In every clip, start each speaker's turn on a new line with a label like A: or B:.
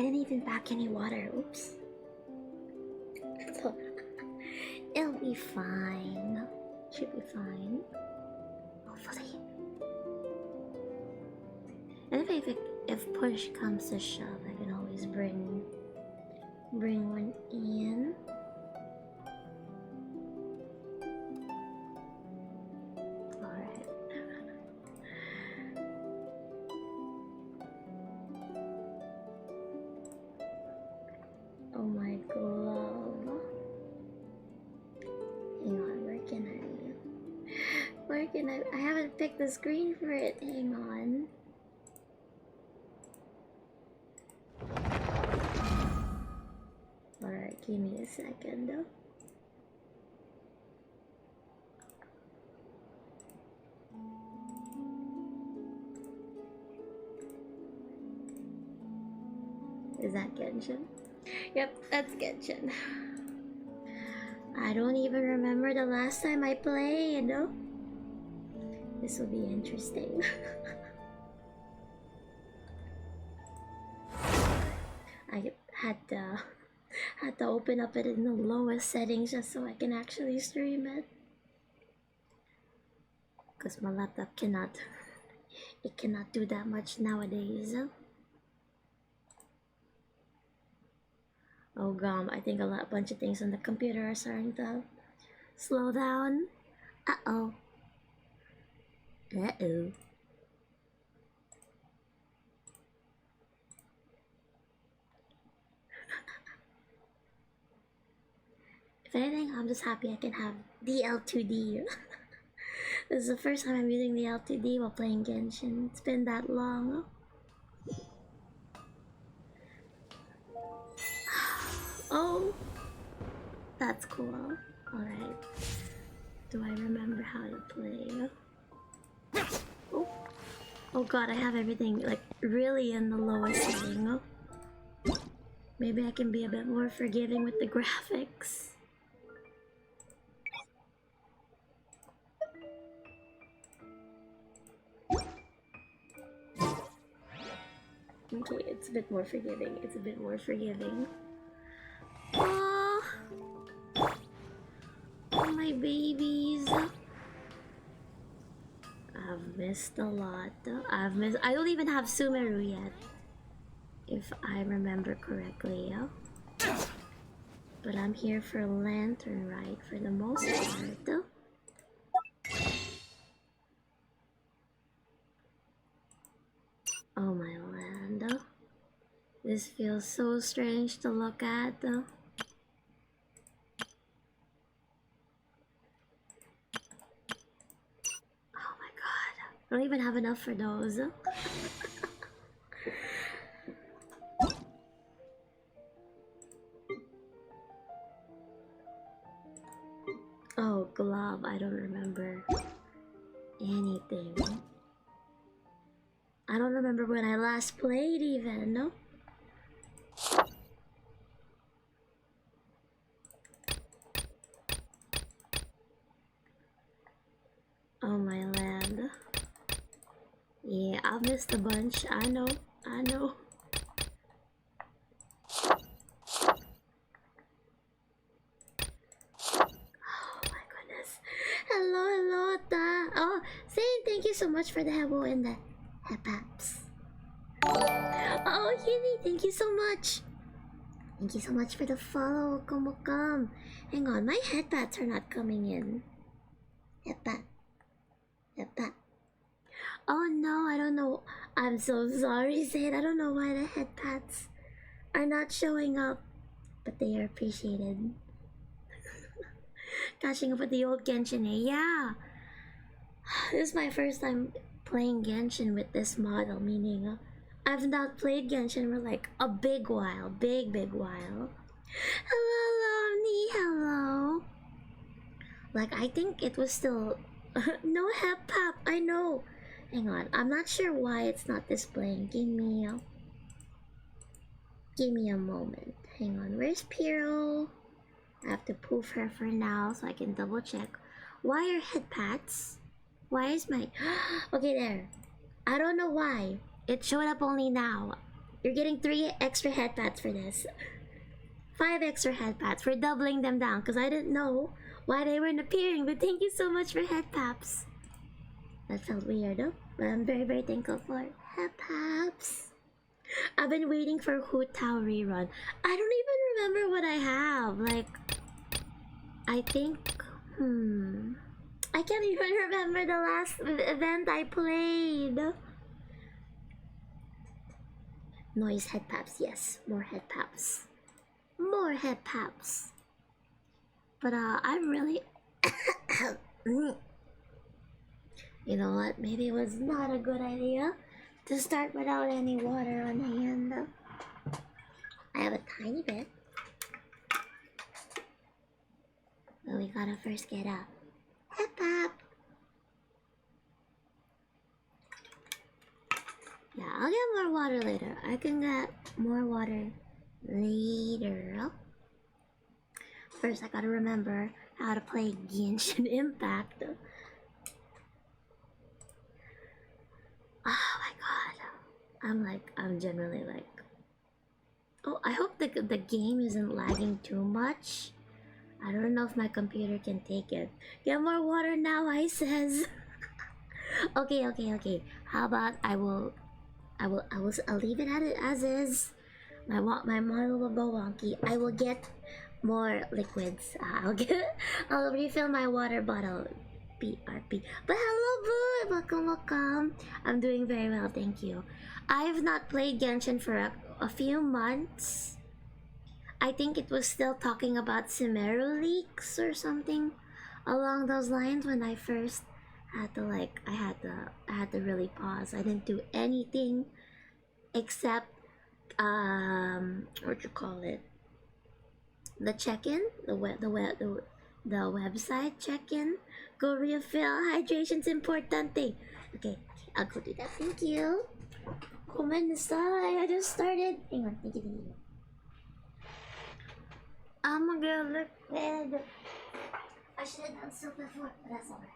A: I didn't even pack any water. Oops. So, it'll be fine. Should be fine. Hopefully. And if push comes to shove, I can always bring one in. Alright. Oh my glove. Hang on, where can I haven't picked the screen for it. Hang on. Alright, give me a second though. Is that Genshin? Yep, that's Genshin. I don't even remember the last time I played. This will be interesting. I had to open up it in the lowest settings just so I can actually stream it. Because my laptop cannot do that much nowadays. Oh gum, I think a bunch of things on the computer are starting to slow down. Uh-oh. Uh-oh. If anything, I'm just happy I can have the L2D. This is the first time I'm using the L2D while playing Genshin. It's been that long. Oh, that's cool. Alright. Do I remember how to play? Oh. Oh god, I have everything like really in the lowest setting. Maybe I can be a bit more forgiving with the graphics. Okay, it's a bit more forgiving. It's a bit more forgiving. Oh, my babies. I've missed a lot. I don't even have Sumeru yet, if I remember correctly. But I'm here for Lantern Rite for the most part. Oh my land. This feels so strange to look at. Oh my god. I don't even have enough for those. Oh, glove. I don't remember anything. I don't remember when I last played even, no? Oh my land. Yeah, I've missed a bunch. I know. I know. Oh my goodness. Hello, hello, Ta. Oh, Zane, thank you so much for the hello and the hepaps. Oh, Yini, thank you so much. Thank you so much for the follow, Komokam. Hang on, my headpats are not coming in. Headpat. Headpat. Oh no, I don't know. I'm so sorry, Zane. I don't know why the headpats are not showing up. But they are appreciated. Catching up with the old Genshin, eh? Yeah. This is my first time playing Genshin with this model, meaning I've not played Genshin for like a big while. Big while. Hello, Omni. Hello. Like, I think it was still... no hep-pap, I know. Hang on, I'm not sure why it's not displaying. Give me a moment. Hang on, where's Piro? I have to poof her for now so I can double check. Why are head pats? Why is my... okay, there. I don't know why. It showed up only now. You're getting 3 extra head pats for this. 5 extra head pats for doubling them down because I didn't know why they weren't appearing. But thank you so much for head paps. That felt weird, though. But I'm very, very thankful for head paps. I've been waiting for Hoot Tao rerun. I don't even remember what I have. Like, I think, I can't even remember the last event I played. Noise head paps, yes. More head paps. More head paps. But I'm really you know what? Maybe it was not a good idea to start without any water on hand. I have a tiny bit. But we gotta first get a head pap. Yeah, I'll get more water later. I can get more water later. First, I gotta remember how to play Genshin Impact. Oh my god. I'm generally like... Oh, I hope the game isn't lagging too much. I don't know if my computer can take it. Get more water now, I says. Okay. How about I'll leave it at it as is. My model will go wonky. I will get more liquids. I'll refill my water bottle. BRB. But hello, boo! Welcome. I'm doing very well, thank you. I've not played Genshin for a few months. I think it was still talking about Sumeru leaks or something along those lines when I first had to I had to really pause. I didn't do anything except what you call it? The check-in, the website check-in. Go refill. Hydration's importante. Okay, I'll go do that. Thank you. Komennasai, I just started. Hang on, thank you. I'm gonna get liquid. I should have done so before, but that's alright.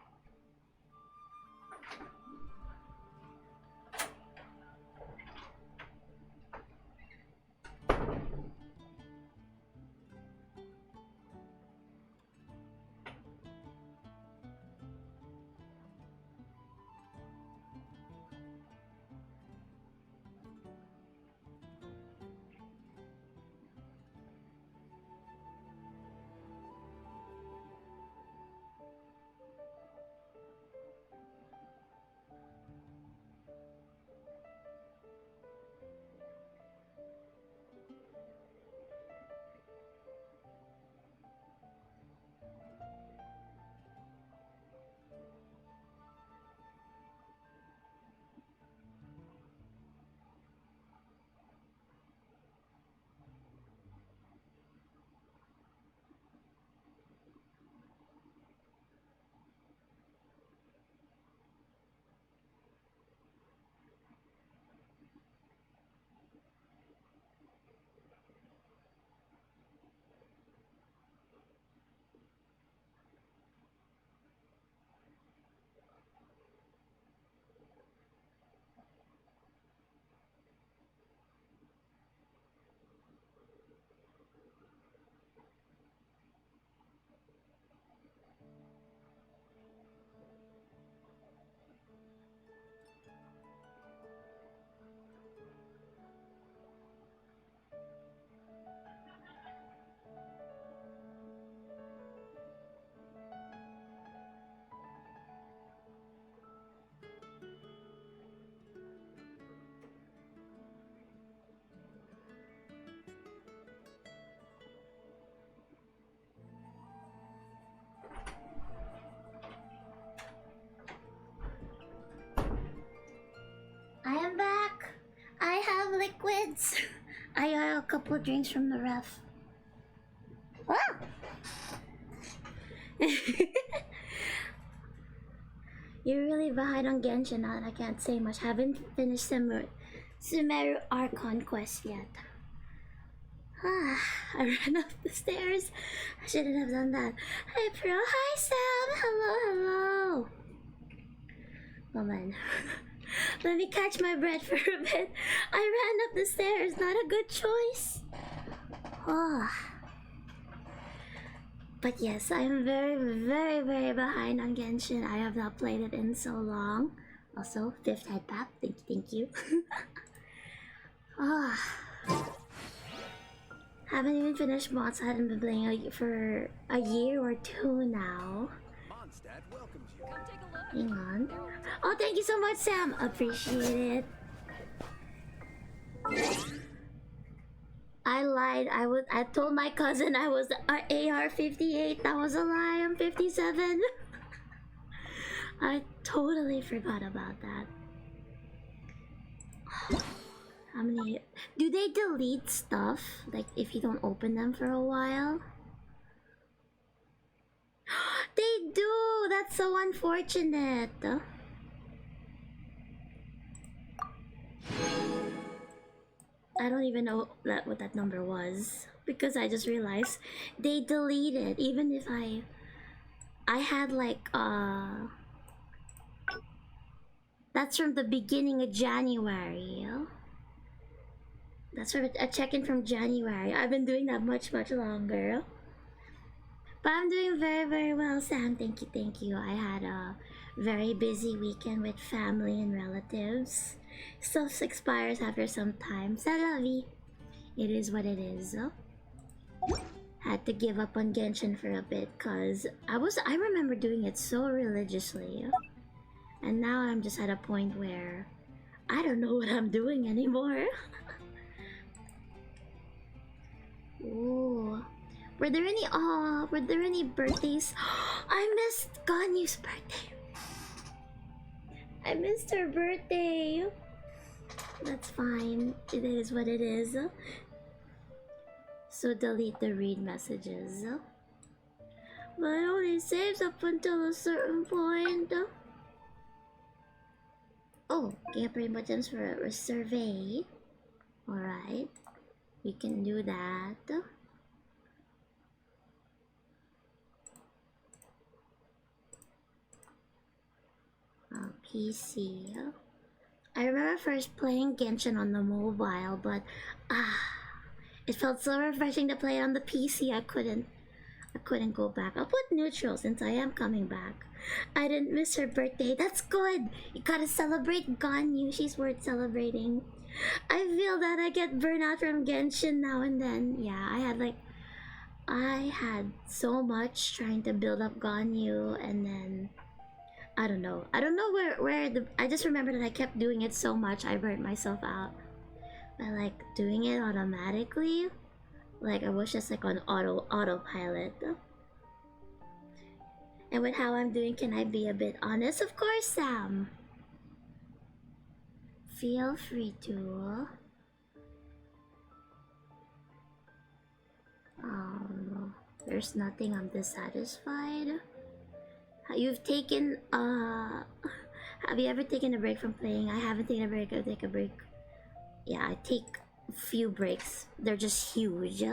A: I am back. I have liquids. I got a couple of drinks from the ref. Ah! You're really behind on Genshin now. I can't say much. Haven't finished Sumeru Archon quest yet. I ran up the stairs. I shouldn't have done that. Hi Pro. Hi Sam. Hello. Oh man. Let me catch my breath for a bit. I ran up the stairs. Not a good choice. Oh. But yes, I am very behind on Genshin. I have not played it in so long. Also, 5th head pap. Thank you. Oh. Haven't even finished mods. I haven't been playing for a year or two now. Hang on. Oh, thank you so much, Sam. Appreciate it. I lied. I told my cousin I was AR-58. That was a lie. I'm 57. I totally forgot about that. How many? Do they delete stuff like if you don't open them for a while? They do. That's so unfortunate. I don't even know what that number was because I just realized they deleted even if I had like that's from the beginning of January. That's from a check-in from January. I've been doing that much longer. But I'm doing very well, Sam. Thank you. I had a very busy weekend with family and relatives. Stuff expires after some time. C'est la vie. It is what it is. Had to give up on Genshin for a bit cause I remember doing it so religiously. And now I'm just at a point where I don't know what I'm doing anymore. Ooh. Were there any birthdays? I missed Ganyu's birthday. I missed her birthday. That's fine. It is what it is. So delete the read messages. But it only saves up until a certain point. Oh, get pretty much gems for a survey. Alright. We can do that. PC. I remember first playing Genshin on the mobile, but it felt so refreshing to play it on the PC. I couldn't go back. I'll put neutral since I am coming back. I didn't miss her birthday. That's good. You gotta celebrate Ganyu. She's worth celebrating. I feel that I get burnout from Genshin now and then. Yeah, I had so much trying to build up Ganyu, and then I don't know where I just remember that I kept doing it so much I burnt myself out. But like doing it automatically, like I was just like on autopilot. And with how I'm doing, can I be a bit honest? Of course, Sam. Feel free to. There's nothing I'm dissatisfied. You've taken have you ever taken a break from playing? I haven't taken a break. I'll take a break. Yeah, I take a few breaks. They're just huge.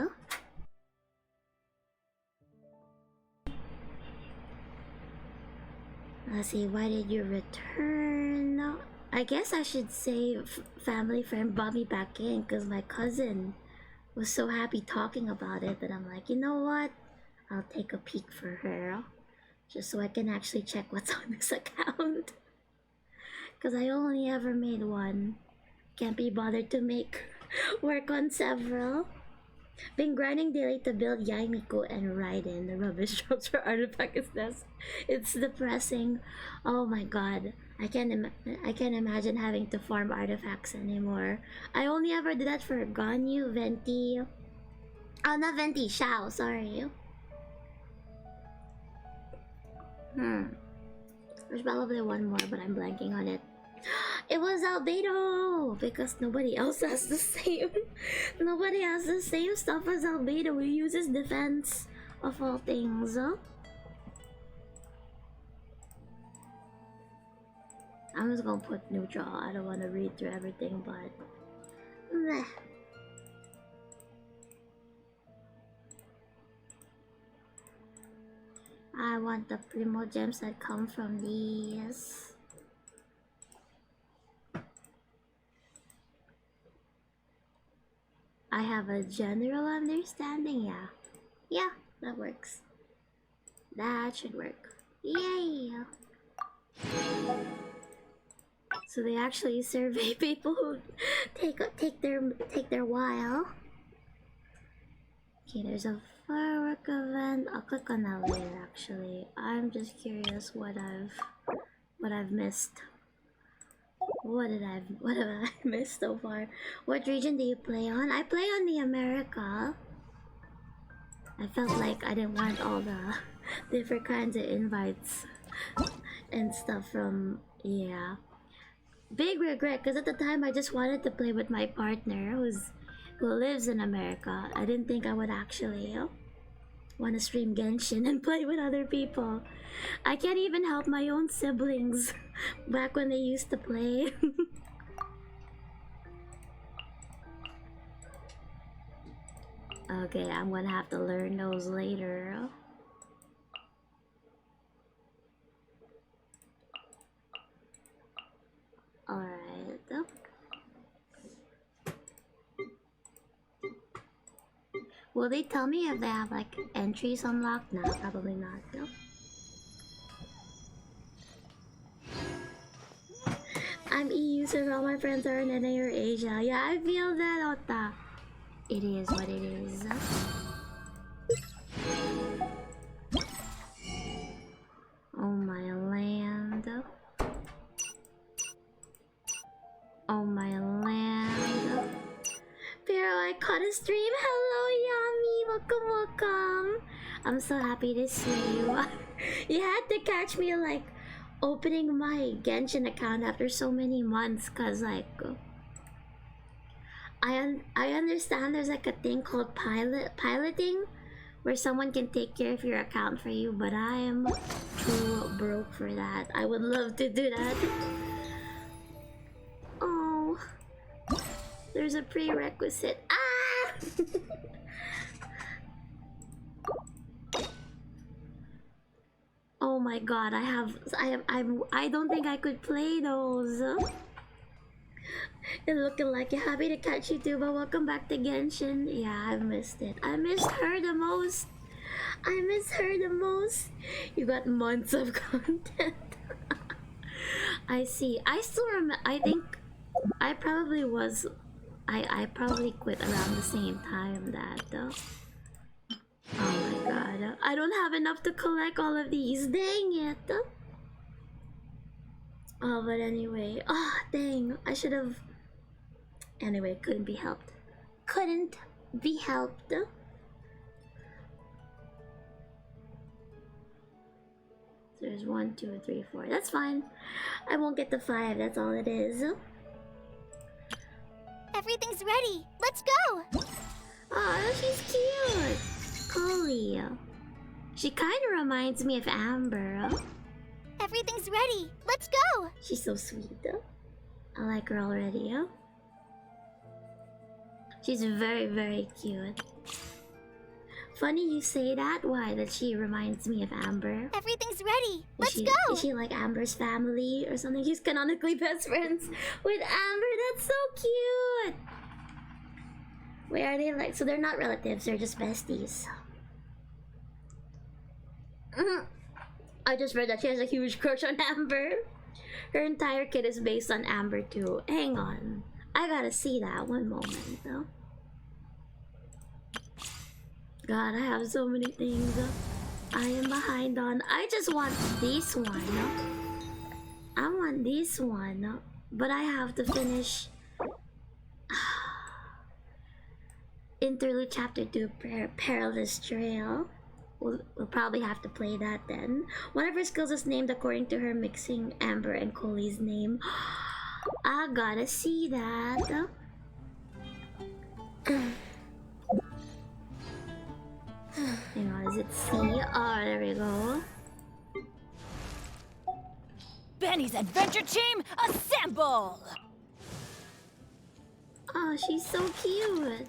A: Let's see, why did you return? I guess I should say family friend brought me back in because my cousin was so happy talking about it that I'm like, you know what? I'll take a peek for her. Just so I can actually check what's on this account. Because I only ever made one. Can't be bothered to work on several. Been grinding daily to build Yaimiko and Raiden. The rubbish drops for artifact is this. It's depressing. Oh my god. I can't imagine having to farm artifacts anymore. I only ever did that for Ganyu, Venti. Oh, not Venti, Shao, sorry. There's probably one more, but I'm blanking on it. It was Albedo! Because nobody else has the same. Nobody has the same stuff as Albedo. He uses defense of all things. I'm just gonna put neutral. I don't want to read through everything, but meh. I want the primo gems that come from these. I have a general understanding, yeah. Yeah, that works. That should work. Yay! So they actually survey people who take their while. Okay, there's a firework event. I'll click on that later actually. I'm just curious what I've missed. What have I missed so far? What region do you play on? I play on the America. I felt like I didn't want all the different kinds of invites and stuff from, yeah. Big regret, because at the time I just wanted to play with my partner who lives in America. I didn't think I would actually want to stream Genshin and play with other people. I can't even help my own siblings back when they used to play. Okay, I'm gonna have to learn those later. Alright. Will they tell me if they have like entries unlocked? No, probably not though. I'm EU, so all my friends are in NA or Asia. Yeah, I feel that, Ota. It is what it is. Oh my land. Oh my land. Pero, I caught a stream. Hello, Yami. Welcome, welcome. I'm so happy to see you. You had to catch me like opening my Genshin account after so many months, cause like I understand there's like a thing called piloting where someone can take care of your account for you, but I am too broke for that. I would love to do that. Oh, there's a prerequisite. Ah! Oh my god, I don't think I could play those. It's looking like you're happy to catch you too, but welcome back to Genshin. Yeah, I've missed it. I missed her the most. I miss her the most. You got months of content. I see. I still remember. I think I probably was. I probably quit around the same time that. Oh my god. I don't have enough to collect all of these. Dang it. Oh, but anyway. Oh, dang. I should have. Anyway, couldn't be helped. Couldn't be helped. There's 1, 2, 3, 4. That's fine. I won't get to 5. That's all it is.
B: Everything's ready. Let's go.
A: Oh, she's cute. Coley. She kind of reminds me of Amber.
B: Everything's ready. Let's go.
A: She's so sweet. I like her already. She's very, very cute. Funny you say that. Why? That she reminds me of Amber.
B: Everything's ready. Let's go.
A: Is she like Amber's family or something? She's canonically best friends with Amber. That's so cute. Wait, are they like? So they're not relatives. They're just besties. I just read that she has a huge crush on Amber. Her entire kit is based on Amber too. Hang on. I gotta see that one moment though. God, I have so many things I am behind on. I just want this one. I want this one. But I have to finish Interlude Chapter 2 Perilous Trail. We'll probably have to play that then. One of her skills is named according to her, mixing Amber and Coley's name. I gotta see that. Hang on, is it C? Oh, there we go.
C: Benny's adventure team, assemble!
A: Oh, she's so cute.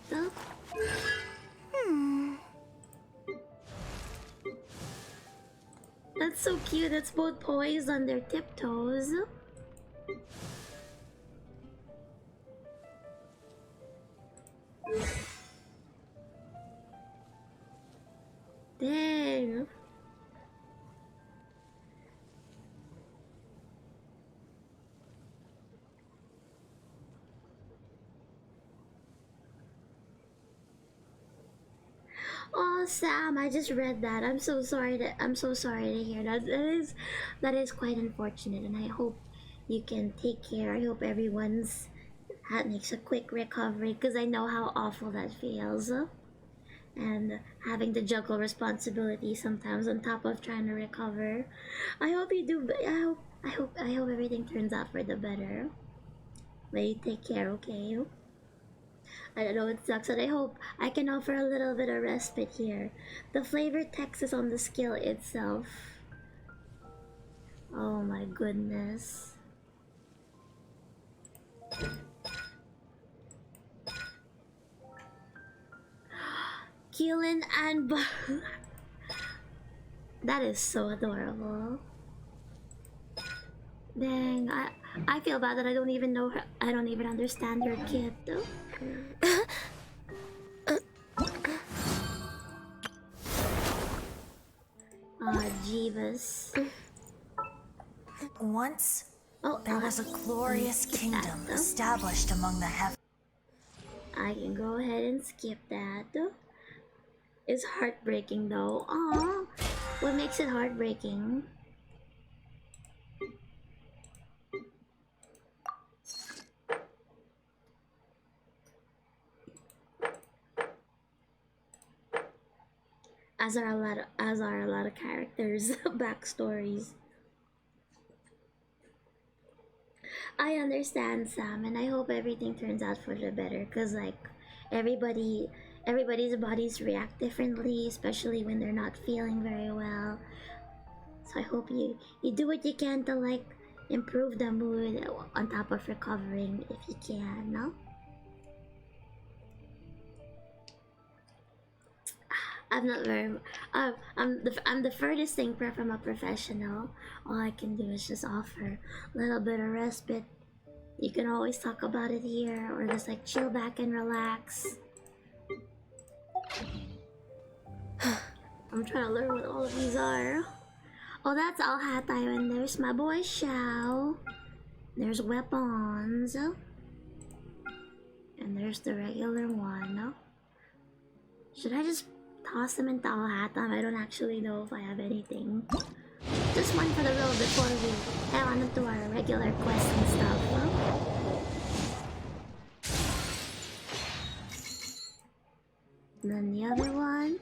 A: That's so cute. That's both poised on their tiptoes. Oh, Sam, I just read that. I'm so sorry to hear that. That is quite unfortunate, and I hope you can take care. I hope everyone's makes a quick recovery, because I know how awful that feels. And having to juggle responsibility sometimes on top of trying to recover. I hope you do. I hope everything turns out for the better. But you take care, okay? I don't know, it sucks, and I hope I can offer a little bit of respite here. The flavor text is on the skill itself. Oh my goodness. Keelan and that is so adorable. Dang, I feel bad that I don't even know her. I don't even understand her kid though. Ah, Jeebus.
D: Once, there was a glorious kingdom established among the heavens.
A: I can go ahead and skip that. It's heartbreaking though. Aww. What makes it heartbreaking? As are a lot of characters' backstories. I understand, Sam, and I hope everything turns out for the better. Cause like everybody's bodies react differently, especially when they're not feeling very well. So I hope you do what you can to like improve the mood on top of recovering if you can. No. I'm not very. I'm the furthest thing from a professional. All I can do is just offer a little bit of respite. You can always talk about it here, or just like chill back and relax. I'm trying to learn what all of these are. Oh, that's Al Hatay, and there's my boy Xiao. There's weapons, and there's the regular one. Should I just toss them into Al Hatam? I don't actually know if I have anything. Just one for the road before we head on into our regular quests and stuff. And then the other one.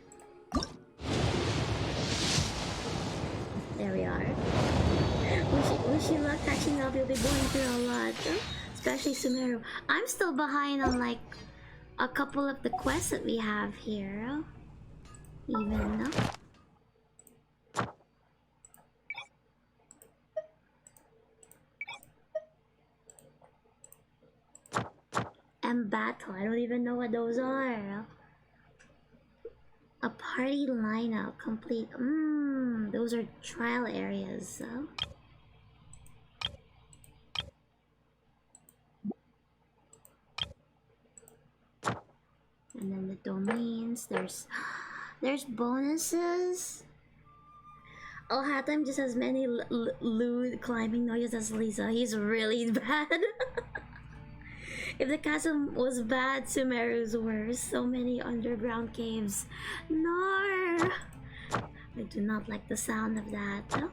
A: There we are. Wish you luck catching up. You'll be going through a lot. Especially Sumeru. I'm still behind on like a couple of the quests that we have here. Even and battle. I don't even know what those are. A party lineup complete. Those are trial areas. And then the domains. There's bonuses. Oh, Hatem just has many lewd climbing noises as Lisa. He's really bad. If the chasm was bad, Sumeru's worse. So many underground caves. No! I do not like the sound of that.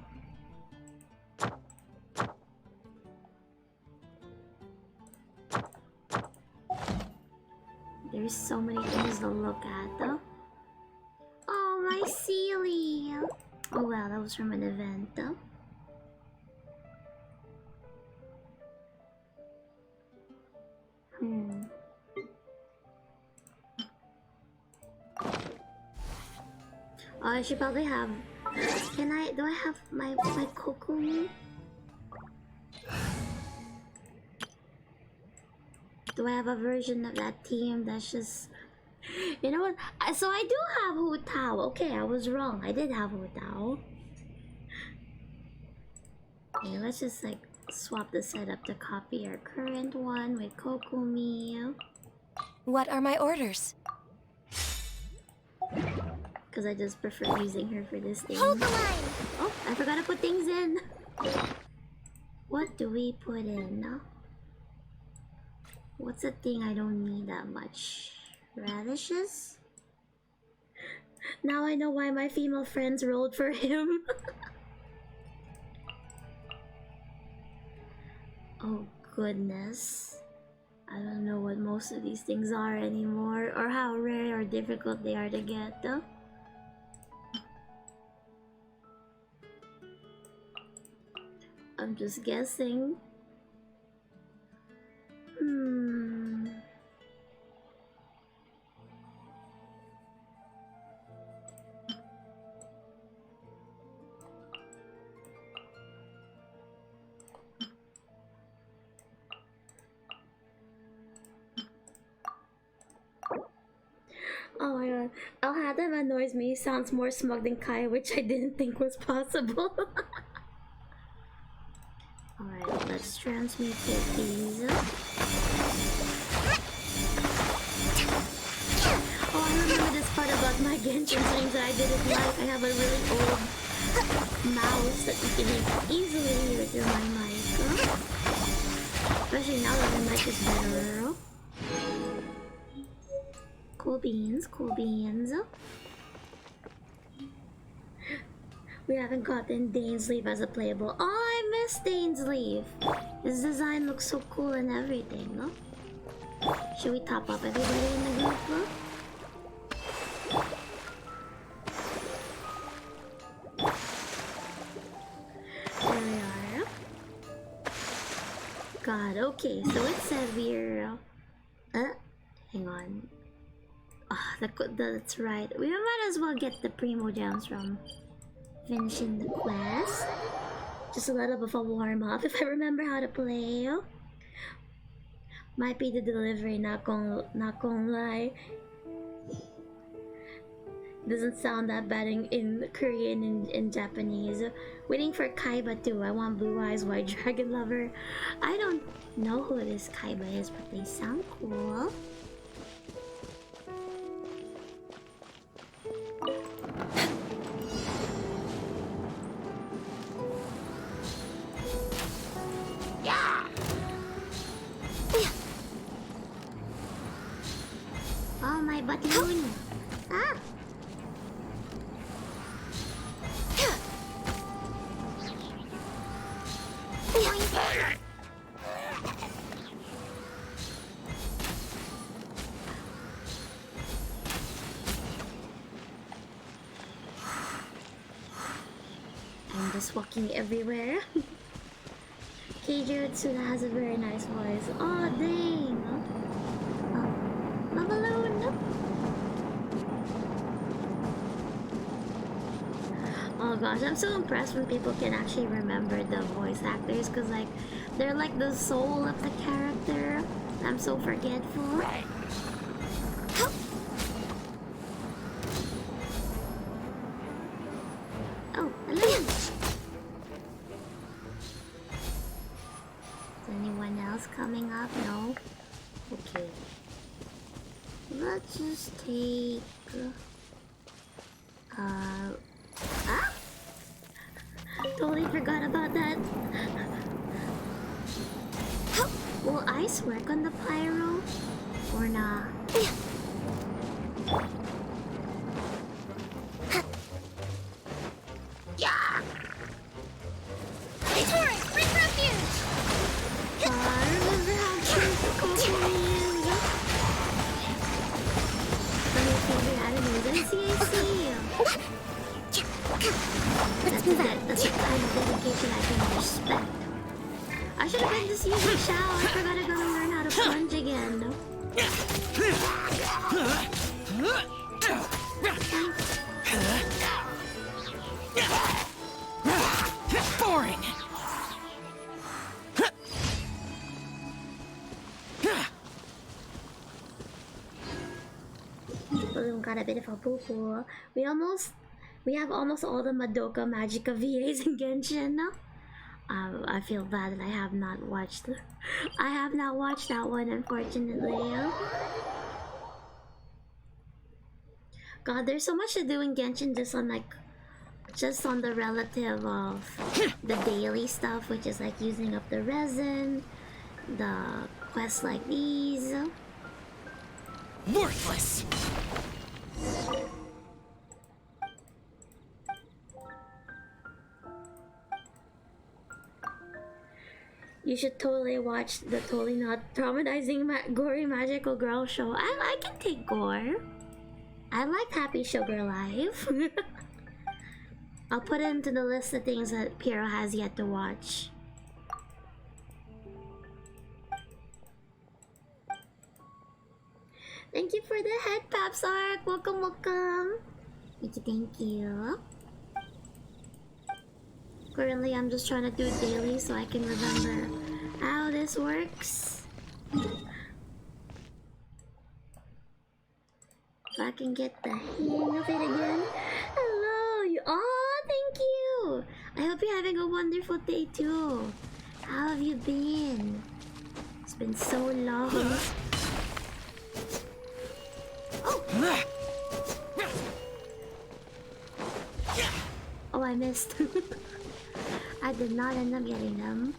A: There's so many things to look at, though. Oh, my Sealy! Oh well, that was from an event, though. Oh, I should probably have... do I have my Kokumi? Do I have a version of that team that's just... You know what? So I do have Hu Tao. Okay, I was wrong. I did have Hu Tao. Okay, let's just like swap the setup to copy our current one with Kokumi.
B: What are my orders?
A: Because I just prefer using her for this thing.
B: Hold the line!
A: Oh, I forgot to put things in. What do we put in? What's a thing I don't need that much? Radishes? Now I know why my female friends rolled for him. Oh goodness. I don't know what most of these things are anymore, or how rare or difficult they are to get though. I'm just guessing. Oh my god. Al-Haddam annoys me. Sounds more smug than Kai, which I didn't think was possible. Alright, let's transmutate these. Oh, I remember this part about my Genshin things that I didn't like. I have a really old mouse that you can easily hear through my mic. Especially now that my mic is better. Cool beans, cool beans. We haven't gotten Dainsleif as a playable. Oh, I miss Dainsleif. His design looks so cool and everything, no? Should we top up everybody in the group, no? There we are. God, okay, so it said we're... hang on. That's right. We might as well get the Primo Gems from finishing the quest. Just a little bit of a warm up if I remember how to play. Might be the delivery, not gonna lie. Doesn't sound that bad in Korean and in Japanese. Waiting for Kaiba too. I want Blue Eyes White Dragon Lover. I don't know who this Kaiba is, but they sound cool. Oh, my balloon! Ah! I'm just walking everywhere. Keiju Tsuna has a very nice voice. Oh, dang! Oh, my balloon! Oh gosh, I'm so impressed when people can actually remember the voice actors, because like they're like the soul of the character. I'm so forgetful. Oh, hello. Is anyone else coming up? No? Okay. Let's just take... Ah! Totally forgot about that. Will ice work on the pyro? Or nah? I remember how cute the Kokumi is. One of my favorite animes, NCAC. That's the kind of dedication I can respect. I should have been just using Shao. I forgot I gotta learn how to plunge again.
C: Boring.
A: Balloon got a bit of a poo-poo. We have almost all the Madoka Magica VAs in Genshin now. I feel bad that I have not watched that one, unfortunately. God, there's so much to do in Genshin just on the relative of the daily stuff, which is like using up the resin, the quests like these.
C: Worthless.
A: You should totally watch the totally not traumatizing gory magical girl show. I can take gore. I like Happy Sugar Life. I'll put it into the list of things that Piero has yet to watch. Thank you for the head paps, Ark. Welcome, welcome. Thank you. Currently, I'm just trying to do it daily so I can remember how this works. So I can get the hang of it again. Hello, you. Oh, thank you. I hope you're having a wonderful day too. How have you been? It's been so long. Oh. Oh, I missed. I did not end up getting them.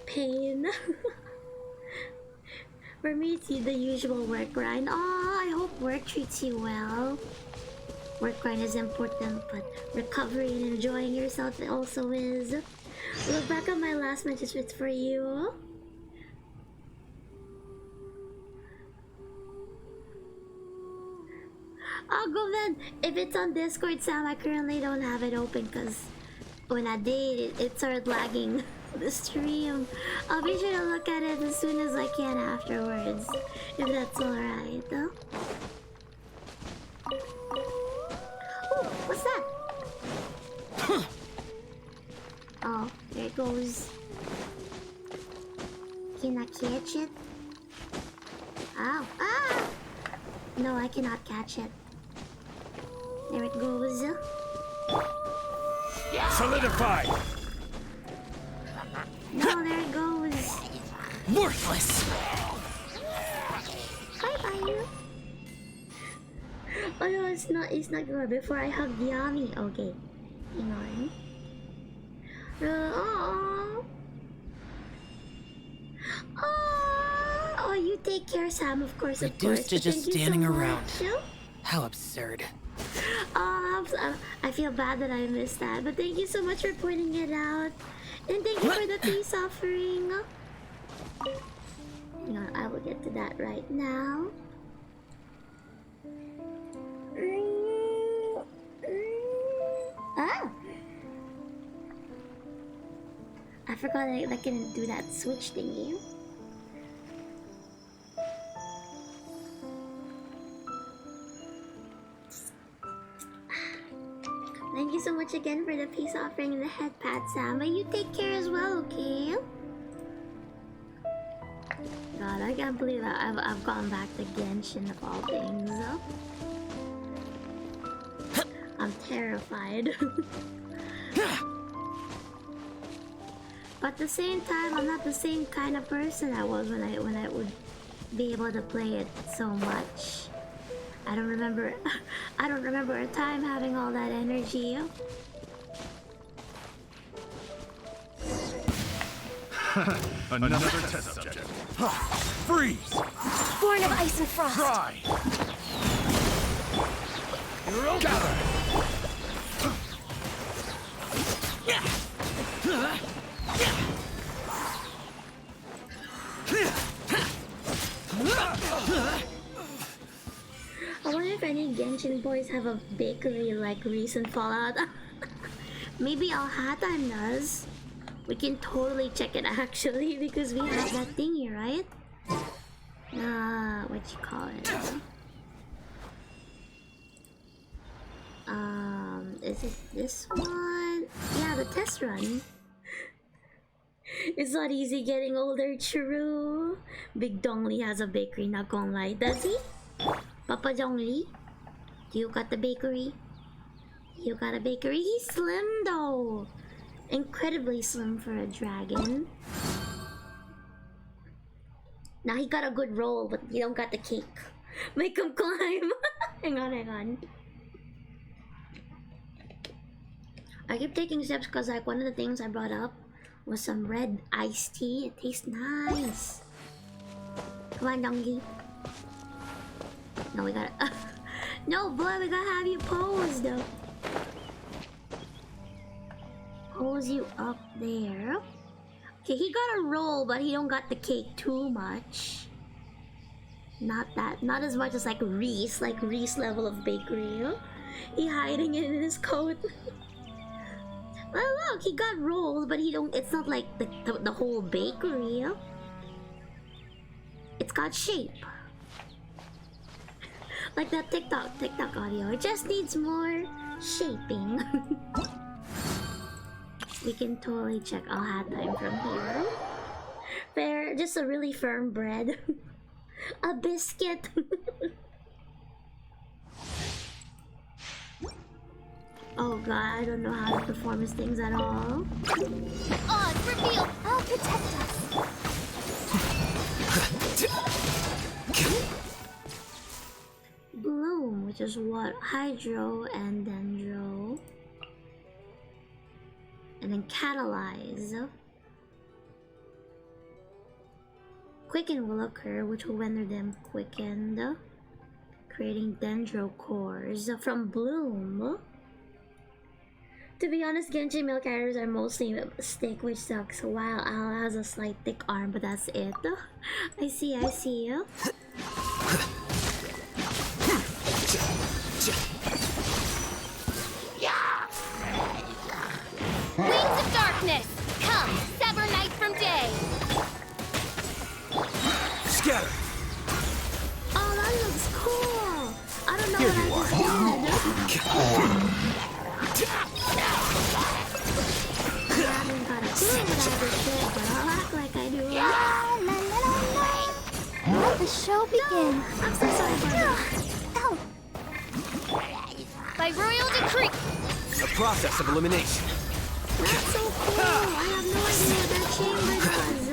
A: Pain. For me, it's the usual work grind. Oh, I hope work treats you well. Work grind is important, but recovery and enjoying yourself also is. Look back at my last message for you. Oh, go then. If it's on Discord, Sam, I currently don't have it open because when I did, it started lagging the stream. I'll be sure to look at it as soon as I can afterwards, if that's alright. Oh, what's that? Oh, there it goes. Can I catch it? Ow. Ah! No, I cannot catch it. There it goes.
C: Solidify!
A: No, there it goes.
C: Worthless!
A: Bye-bye. Oh no, it's not good. Before I hug Yami. Okay. Hang on. Oh. Oh, you take care, Sam, of course,
C: Reduced to just standing around. How absurd.
A: Oh, I feel bad that I missed that, but thank you so much for pointing it out. And thank you for the peace offering. Hang on, I will get to that right now. Ah! I forgot I can do that switch thingy. Thank you so much again for the peace offering and the head pat, Sam. But you take care as well, okay? God, I can't believe that I've gone back to Genshin of all things. I'm terrified. But at the same time, I'm not the same kind of person I was when I would be able to play it so much. I don't remember a time having all that energy.
E: Another test subject.
C: Freeze!
B: Born of ice and frost.
E: Try. Gather.
A: I wonder if any Genshin boys have a bakery like recent Fallout. Maybe Alhatheim does. We can totally check it actually because we have that thingy, right? What you call it? Is it this one? Yeah, the test run. It's not easy getting older, true. Big Dongli has a bakery, not gonna lie. Does he? Papa Dongli? Do you got the bakery? You got a bakery? He's slim though. Incredibly slim for a dragon. Now he got a good roll, but he don't got the cake. Make him climb. Hang on. I keep taking sips because like one of the things I brought up was some red iced tea. It tastes nice. Come on, Dongi. No, we gotta... no, boy, we gotta have you pose, though. Pose you up there. Okay, he got a roll, but he don't got the cake too much. Not as much as like Reese level of bakery. He hiding it in his coat. Well, look, he got rolls, but he don't. It's not like the whole bakery. It's got shape. Like that TikTok audio. It just needs more shaping. We can totally check all hat time from here. Fair, just a really firm bread. A biscuit. Oh god, I don't know how to perform his things at all.
B: Oz, reveal! I'll protect us!
A: Bloom, which is what? Hydro and Dendro. And then Catalyze. Quicken will occur, which will render them quickened, creating Dendro cores from Bloom. To be honest, Genshin male characters are mostly stick, which sucks, while Al has a slight thick arm, but that's it. I see.
B: Wings of darkness! Come, sever night from day!
C: Scatter!
A: Oh, that looks cool! I don't know
C: Here
A: what
C: you
A: I just did. I haven't got a clue what I just did, but I'll act like I do.
B: La la la la! Let the show begin!
A: I'm so sorry for that.
B: Ow! By royal decree!
C: A process of elimination.
A: That's so cool! I have no idea what that chamber
B: does.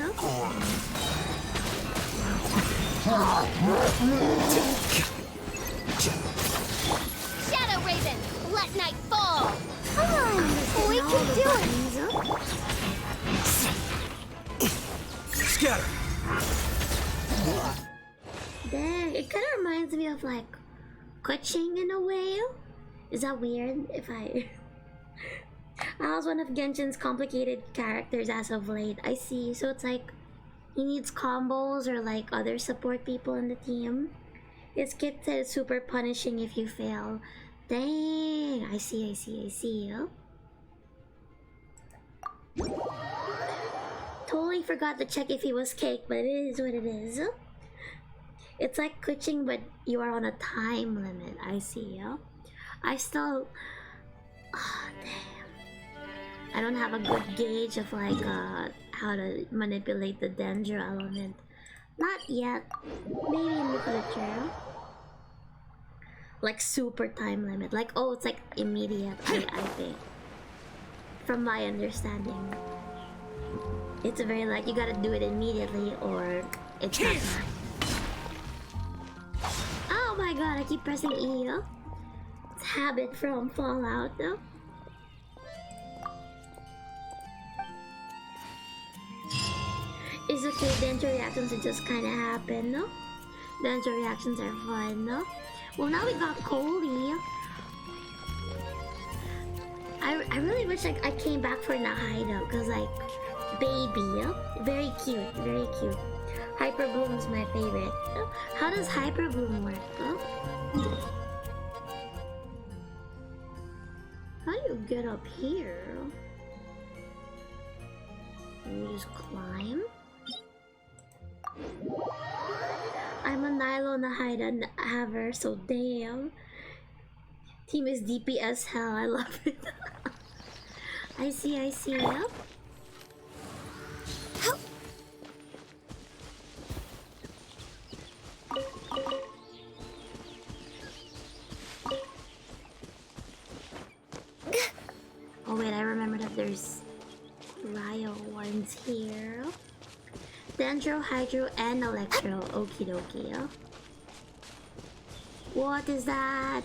B: Shadow Raven, let night fall! Come on, we can do it!
C: Scatter!
A: Dang, it kind of reminds me of like Kuching in a way. Is that weird? If I was one of Genshin's complicated characters as of late. I see. So it's like he needs combos or like other support people in the team. His kit says super punishing if you fail. Dang, I see. Totally forgot to check if he was cake, but it is what it is. It's like Kuching, but you are on a time limit. I see. I still... Oh, damn. I don't have a good gauge of like how to manipulate the Dendro element. Not yet. Maybe in the future. Like super time limit. Like, oh, it's like immediate, I think. From my understanding. It's very like you gotta do it immediately or it's not. Oh my god, I keep pressing E. It's habit from Fallout though. It's okay, Dendro reactions will just kinda happen, no? Dendro reactions are fun, no? Well, now we got Coley. I really wish like I came back for Nahida, cause like baby, very cute, very cute. Hyper Bloom is my favorite. How does Hyper Bloom work? How do you get up here? Can you just climb? I'm a Nilo Nahida haver, so damn. Team is DPS hell, I love it. I see, yep. Oh wait, I remember that there's Ryo ones here. Dendro, Hydro, and Electro. Okie dokie. What is that?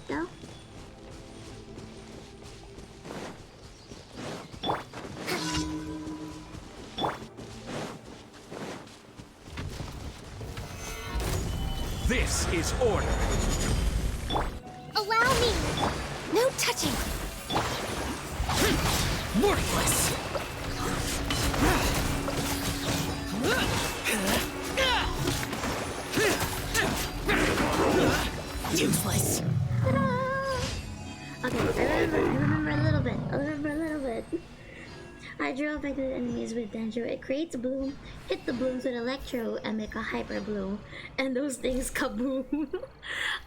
E: This is order.
D: catching.
C: Worthless! Useless!
A: Okay, I remember a little bit. Hydro affected enemies with Dendro. It creates a bloom, hit the blooms with Electro, and make a Hyper Bloom. And those things kaboom!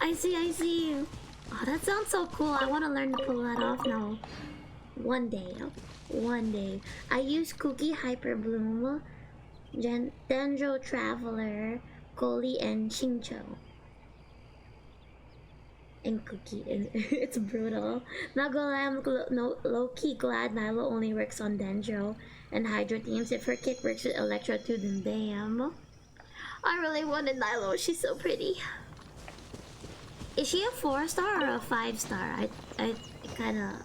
A: I see. Oh, that sounds so cool. I want to learn to pull that off now. One day. I use Cookie Hyper Bloom, Dendro Traveler, Goli, and Chincho. And Cookie, and it's brutal. Not gonna lie, I'm low-key glad Nilo only works on Dendro and Hydro teams. If her kit works with Electro too, then damn. I really wanted Nilo, she's so pretty. Is she a 4-star or a 5-star? I kinda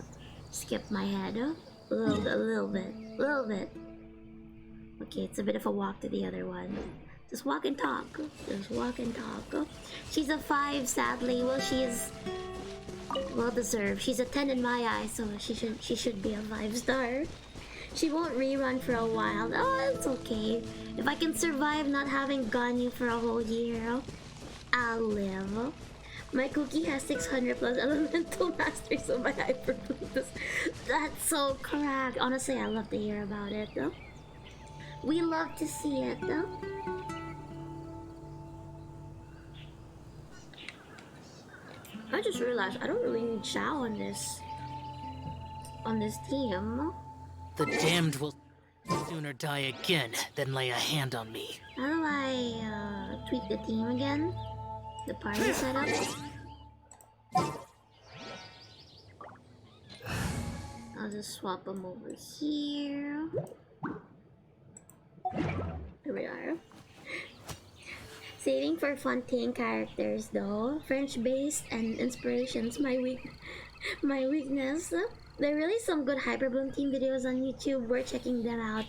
A: skipped my head. A little bit. Okay, it's a bit of a walk to the other one. Just walk and talk. She's a 5, sadly. Well, she is well deserved. She's a 10 in my eyes, so she should be a 5-star. She won't rerun for a while. Oh, it's okay. If I can survive not having Ganyu for a whole year, I'll live. My Cookie has 600 plus elemental mastery, so my Hyper Bloom. That's so correct. Honestly, I love to hear about it, though. We love to see it, though. I just realized I don't really need Shao on this team.
C: The damned will sooner die again than lay a hand on me.
A: How do I tweak the team again? The party setup? I'll just swap them over here. Here we are. Saving for Fontaine characters though. French-based and inspirations, my weakness. There are really some good Hyperbloom team videos on YouTube. We're checking them out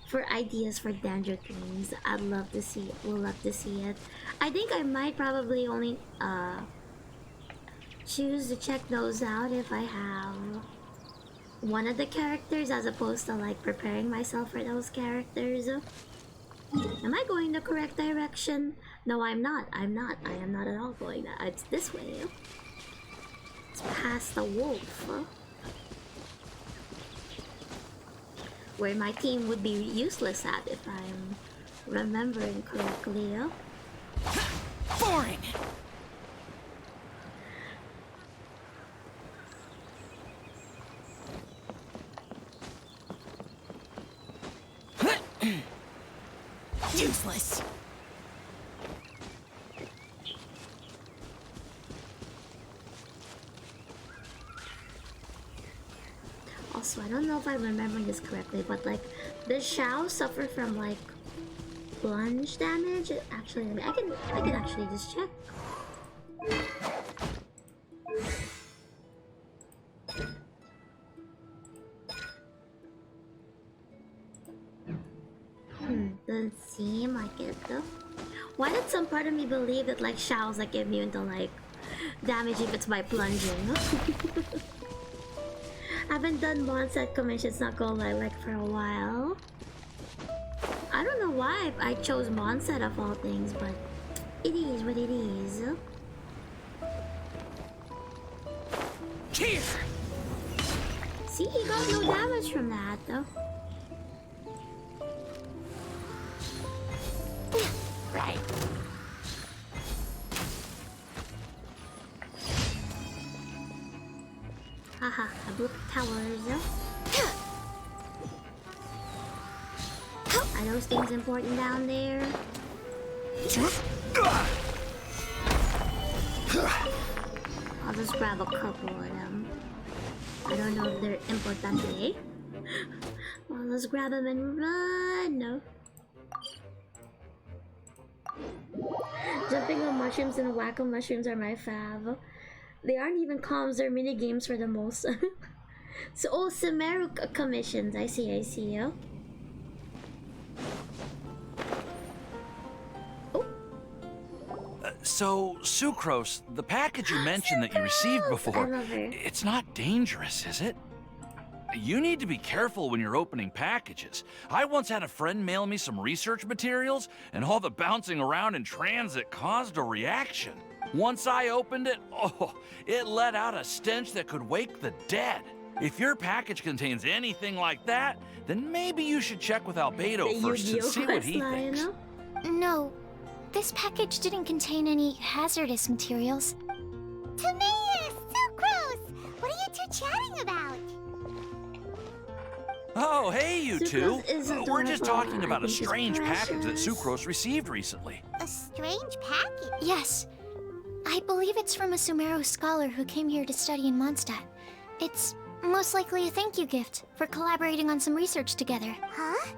A: for ideas for Dendro teams. I'd love to see it. We'll love to see it. I think I might probably only choose to check those out if I have one of the characters as opposed to like preparing myself for those characters. Am I going the correct direction? No, I'm not. I am not at all going that. It's this way. It's past the wolf. Where my team would be useless at if I'm remembering correctly.
C: Boring! Useless!
A: Also, I don't know if I'm remembering this correctly, but like, does Shao suffer from like plunge damage? Actually, I can actually just check. Doesn't seem like it though. Why did some part of me believe that like Shao's like immune to like damage if it's by plunging? Haven't done Monset commissions, not gonna lie, like for a while. I don't know why I chose Monset of all things, but it is what it is.
C: Here!
A: See, he got no damage from that though.
B: Right.
A: Haha, I blew up towers. Are those things important down there? I'll just grab a couple of them. I don't know if they're important, eh? Well, let's grab them and run. No. Jumping on mushrooms and whack on mushrooms are my fav. They aren't even comms, they're mini games for the most. So, oh, Sumeru commissions. I see, oh.
F: So, Sucrose, the package you mentioned that you received
A: I
F: before,
A: love her.
F: it's not dangerous, is it? You need to be careful when you're opening packages. I once had a friend mail me some research materials, and all the bouncing around in transit caused a reaction. Once I opened it, it let out a stench that could wake the dead. If your package contains anything like that, then maybe you should check with Albedo
A: The
F: first and
A: Yu-Gi-Oh
F: see what he
A: quest line,
F: thinks.
A: no?
B: No, this package didn't contain any hazardous materials.
G: Timaeus! Sucrose! What are you two chatting about?
F: Oh, hey, you two.
A: Sucrose is
F: We're just
A: adorable.
F: talking
A: I
F: about a
A: think she's
F: strange package that
A: precious.
F: Sucrose received recently.
G: A strange package.
B: Yes, I believe it's from a Sumeru scholar who came here to study in Mondstadt. It's most likely a thank you gift for collaborating on some research together.
G: Huh?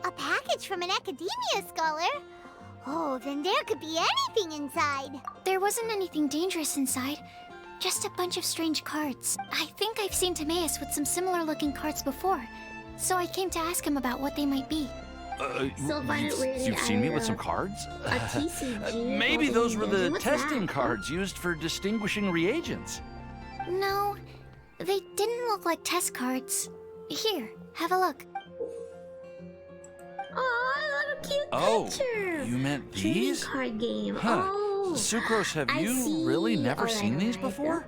G: A package from an academia scholar? Oh, then there could be anything inside.
B: There wasn't anything dangerous inside, just a bunch of strange cards. I think I've seen Timaeus with some similar looking cards before, so I came to ask him about what they might be.
A: Still find it weird
F: You've seen me with
A: I,
F: some cards?
A: a TCG.
F: Maybe those were the
A: What's
F: testing
A: that?
F: cards used for distinguishing reagents.
B: No, they didn't look like test cards. Here, have a look.
A: Oh, I love a cute
F: Oh,
A: picture.
F: you meant
A: Trading
F: these?
A: card game.
F: Huh.
A: Oh,
F: Sucrose, have
A: I
F: you
A: see.
F: really never
A: Alright,
F: seen these
A: alright.
F: before?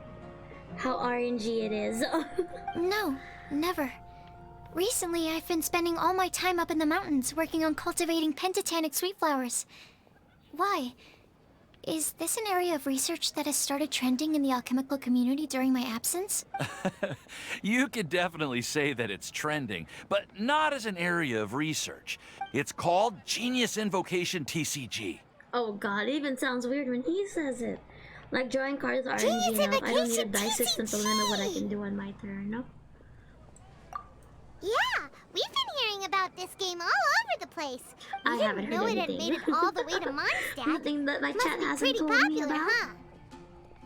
A: How RNG it is.
B: No, never. Recently, I've been spending all my time up in the mountains working on cultivating pentatonic sweet flowers. Why? Is this an area of research that has started trending in the alchemical community during my absence?
F: You could definitely say that it's trending, but not as an area of research. It's called Genius Invocation TCG.
A: Oh god, it even sounds weird when he says it. Like drawing cards are
G: Genius
A: RNG enough. I don't need a
G: Invocation
A: dice system to limit what I
G: TCG.
A: can do on my turn, no?
G: Yeah, we've been hearing about this game all over the place. We
A: I
G: didn't
A: haven't
G: know
A: heard
G: it had
A: anything.
G: made it all the way to Mondstadt.
A: Nothing that my
G: Must
A: chat
G: be
A: hasn't
G: pretty
A: told me
G: popular,
A: about.
G: huh?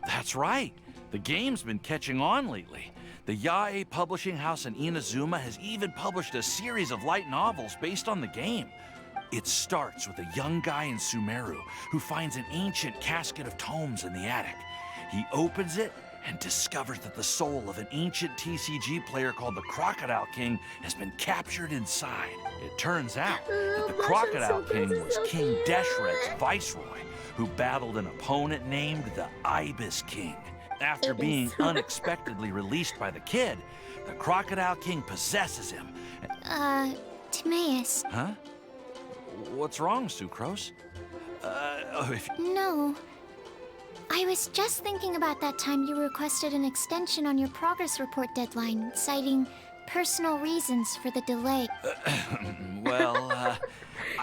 F: That's right. The game's been catching on lately. The Yae publishing house in Inazuma has even published a series of light novels based on the game. It starts with a young guy in Sumeru who finds an ancient casket of tomes in the attic. He opens it and discovers that the soul of an ancient TCG player called the Crocodile King has been captured inside. It turns out that the
A: Blush,
F: Crocodile
A: I'm so
F: King
A: close,
F: was
A: it's so
F: King
A: cute.
F: Deshret's viceroy, who battled an opponent named the Ibis King. After
A: Ibis.
F: being unexpectedly released by the kid, the Crocodile King possesses him.
B: Timaeus.
F: Huh? What's wrong, Sucrose? If
B: No. I was just thinking about that time you requested an extension on your progress report deadline, citing personal reasons for the delay.
F: Well,
A: Yeah,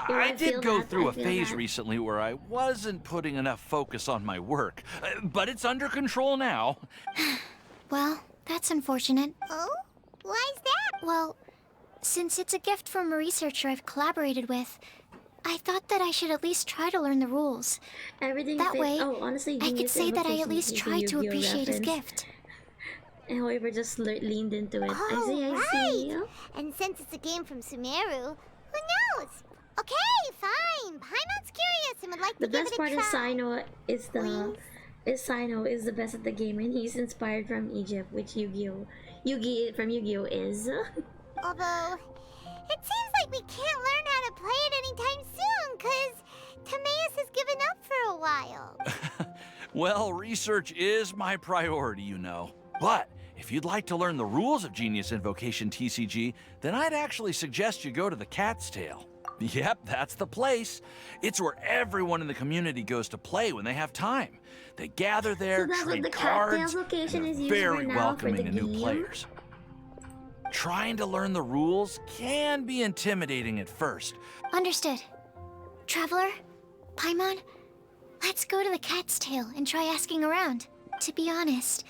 F: I
A: I feel
F: did go
A: that,
F: through
A: I
F: a
A: feel
F: phase
A: that.
F: recently where I wasn't putting enough focus on my work, but it's under control now.
B: Well, that's unfortunate.
G: Oh? Why's that?
B: Well, since it's a gift from a researcher I've collaborated with, I thought that I should at least try to learn the rules.
A: Everything
B: That
A: fit-
B: way,
A: oh, honestly,
B: I could
A: Genius
B: say that I at
A: Invocation
B: least
A: is a
B: tried to
A: Yu-Gi-Oh
B: appreciate his
A: reference.
B: gift.
A: And however, just leaned into it. I see, I
G: Oh,
A: see.
G: right. And since it's a game from Sumeru, who knows? Okay, fine. Paimon's curious and would like
A: The
G: to give
A: best
G: it a
A: part
G: try.
A: is Sino is the best at the game, and he's inspired from Egypt, which Yu-Gi-Oh is.
G: Although, it seems like we can't learn how to play it anytime soon, because Timaeus has given up for a while.
F: Well, research is my priority, you know. But if you'd like to learn the rules of Genius Invocation TCG, then I'd actually suggest you go to the Cat's Tail. Yep, that's the place. It's where everyone in the community goes to play when they have time. They gather there,
A: So that's what
F: trade
A: the Cattails
F: cards,
A: location
F: and
A: is
F: they're
A: used for
F: very
A: now for
F: welcoming
A: the
F: to new
A: game?
F: players. Trying to learn the rules can be intimidating at first.
B: Understood. Traveler, Paimon, let's go to the Cat's Tail and try asking around. To be honest,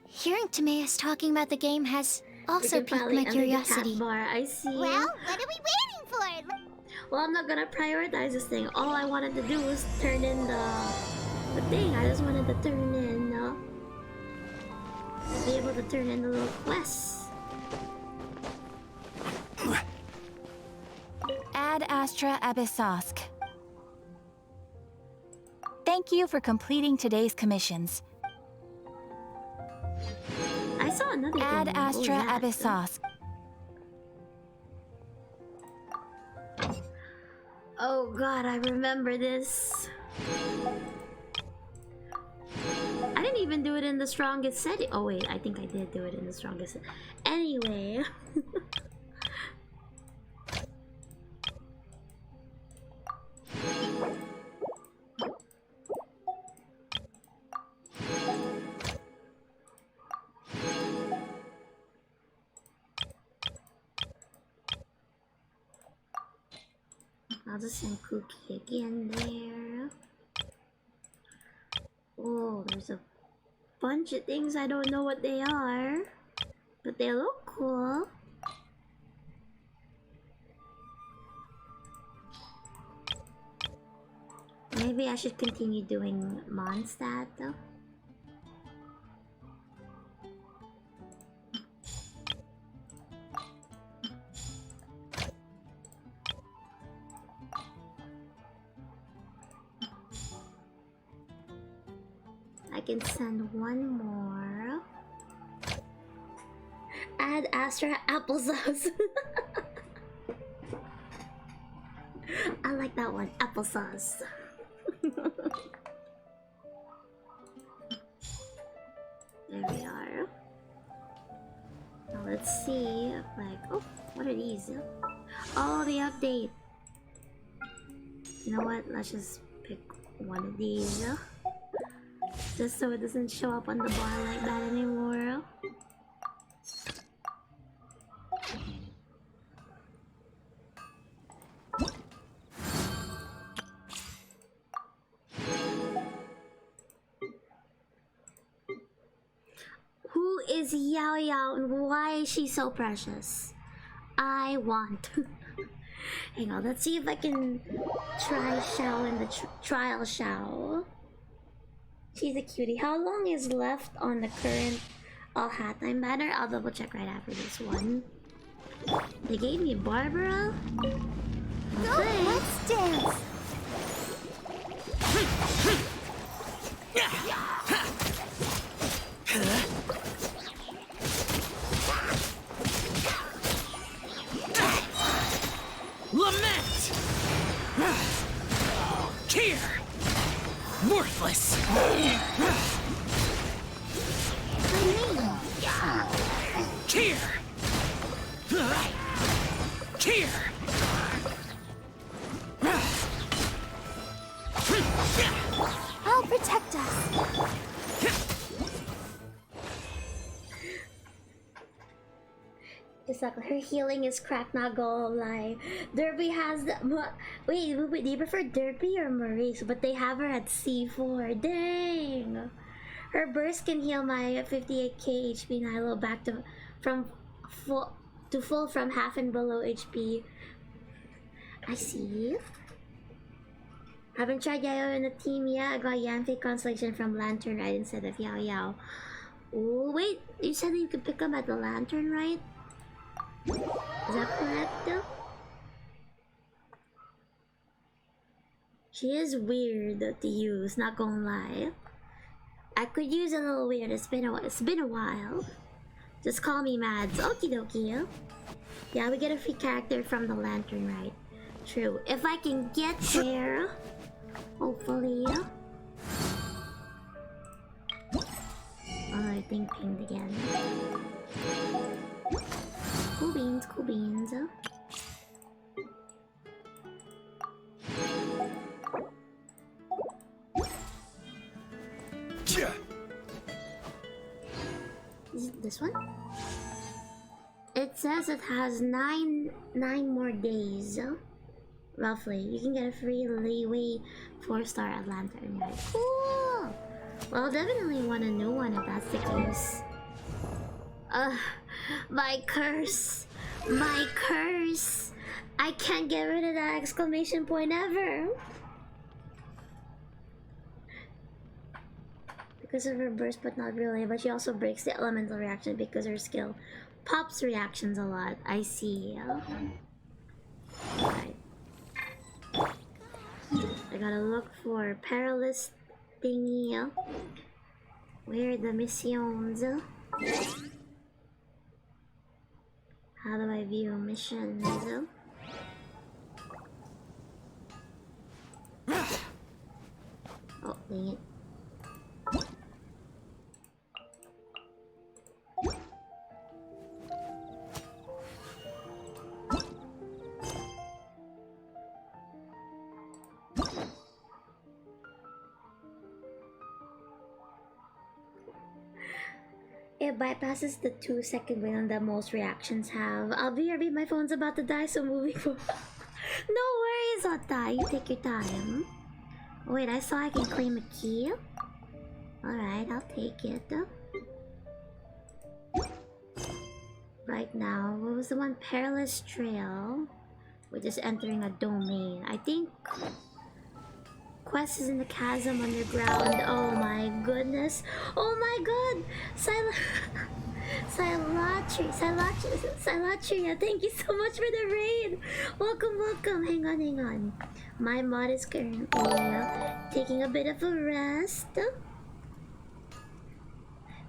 B: hearing Timaeus talking about the game has also
A: We can
B: piqued
A: finally
B: my
A: enter the
B: curiosity.
A: cat bar. I see.
G: Well, what are we waiting for?
A: Well, I'm not gonna prioritize this thing. All I wanted to do was turn in the thing. I just wanted to turn in, be able to turn in the little quests.
H: Ad Astra Abyssosk. Thank
D: Thank you for completing today's commissions.
A: I saw another
B: Ad
A: thing.
B: Astra
A: Oh, yeah.
B: Abyssos.
A: Oh god, I remember this. I didn't even do it in the strongest setting. Oh wait, I think I did do it in the strongest. Anyway. I'll just send Cookie again there. Oh, there's a bunch of things I don't know what they are, but they look cool. Maybe I should continue doing Mondstadt though. I can send one more. Add Astra applesauce. I like that one, applesauce. There we are. Now let's see, like, oh, what are these? Oh, the update. You know what? Let's just pick one of these. Just so it doesn't show up on the bar like that anymore. Who is Yao Yao and why is she so precious? I want. Hang on, let's see if I can try Xiao in the trial Xiao. She's a cutie. How long is left on the current all hat time banner? I'll double check right after this one. They gave me Barbara? Okay.
G: Let's dance.
C: Lament! Tear! Worthless! Tear! Tear!
G: I'll protect us.
A: It's like her healing is cracked, not gonna lie. Derby has the. Wait, do you prefer Derby or Maurice? But they have her at C4. Dang! Her burst can heal my 58k HP Nilo back to full from half and below HP. I see. Haven't tried Yao in a team yet. I got Yanfei Constellation from Lantern Rite instead of Yao Yao. Oh wait, you said that you could pick them at the Lantern Rite? Is that correct though? She is weird to use, not gonna lie. I could use a little weird, it's been a while. Just call me Mads. Okie dokie. Yeah, we get a free character from the Lantern Rite. True. If I can get there, hopefully. Oh, I think pinged again. Cool beans, cool beans. Is it this one? It says it has nine more days. Roughly. You can get a free leeway 4-star at Lantern Rite. Cool! Well, I'll definitely want a new one if that's the case. My curse! My curse! I can't get rid of that exclamation point ever! Because of her burst, but not really. But she also breaks the elemental reaction because her skill pops reactions a lot. I see. Right. I gotta look for Perilous thingy. Where are the missions? How do I view missions? Oh, dang it. It bypasses the 2-second window that most reactions have. I'll be RB, my phone's about to die, so moving forward. No worries, Otta. You take your time. Oh, wait, I saw I can claim a key. Alright, I'll take it. Right now, what was the one? Perilous Trail. We're just entering a domain. I think quest is in the chasm underground. Oh my goodness. Oh my god! Silatria, thank you so much for the raid! Welcome, welcome. Hang on. My mod is currently taking a bit of a rest.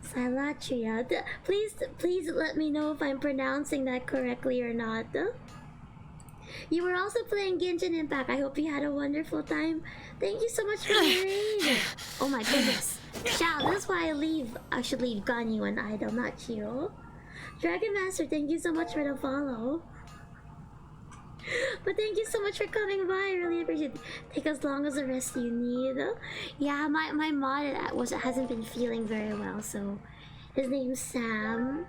A: Silatria, please let me know if I'm pronouncing that correctly or not. You were also playing Genshin Impact. I hope you had a wonderful time. Thank you so much for the raid. Oh my goodness. Shao, that's why I should leave Ganyu an idol, not you. Dragon Master, thank you so much for the follow. But thank you so much for coming by. I really appreciate it. Take as long as the rest you need. Yeah, my mod hasn't been feeling very well, so his name's Sam.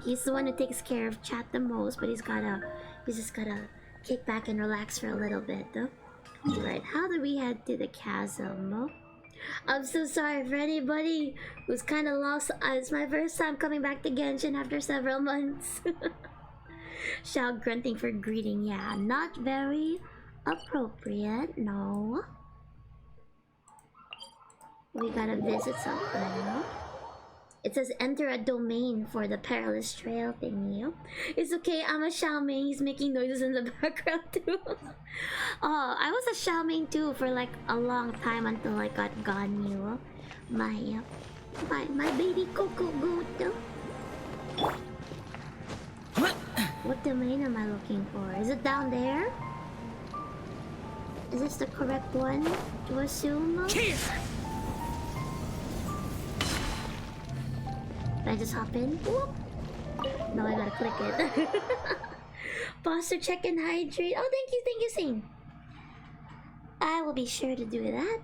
A: He's the one who takes care of chat the most, but he's just gotta kick back and relax for a little bit. Alright, how do we head to the chasm? I'm so sorry for anybody who's kind of lost. It's my first time coming back to Genshin after several months. Shao grunting for greeting. Yeah, not very appropriate. No. We gotta visit something. It says enter a domain for the Perilous Trail thingy. It's okay, I'm a Shao main. He's making noises in the background too. Oh, I was a Shao main too for like a long time until I got Ganyu. My baby Coco Goat. What domain am I looking for? Is it down there? Is this the correct one to assume? Can I just hop in? Whoop. No, I gotta click it. Posture check and hydrate. Oh, thank you, Sing. I will be sure to do that.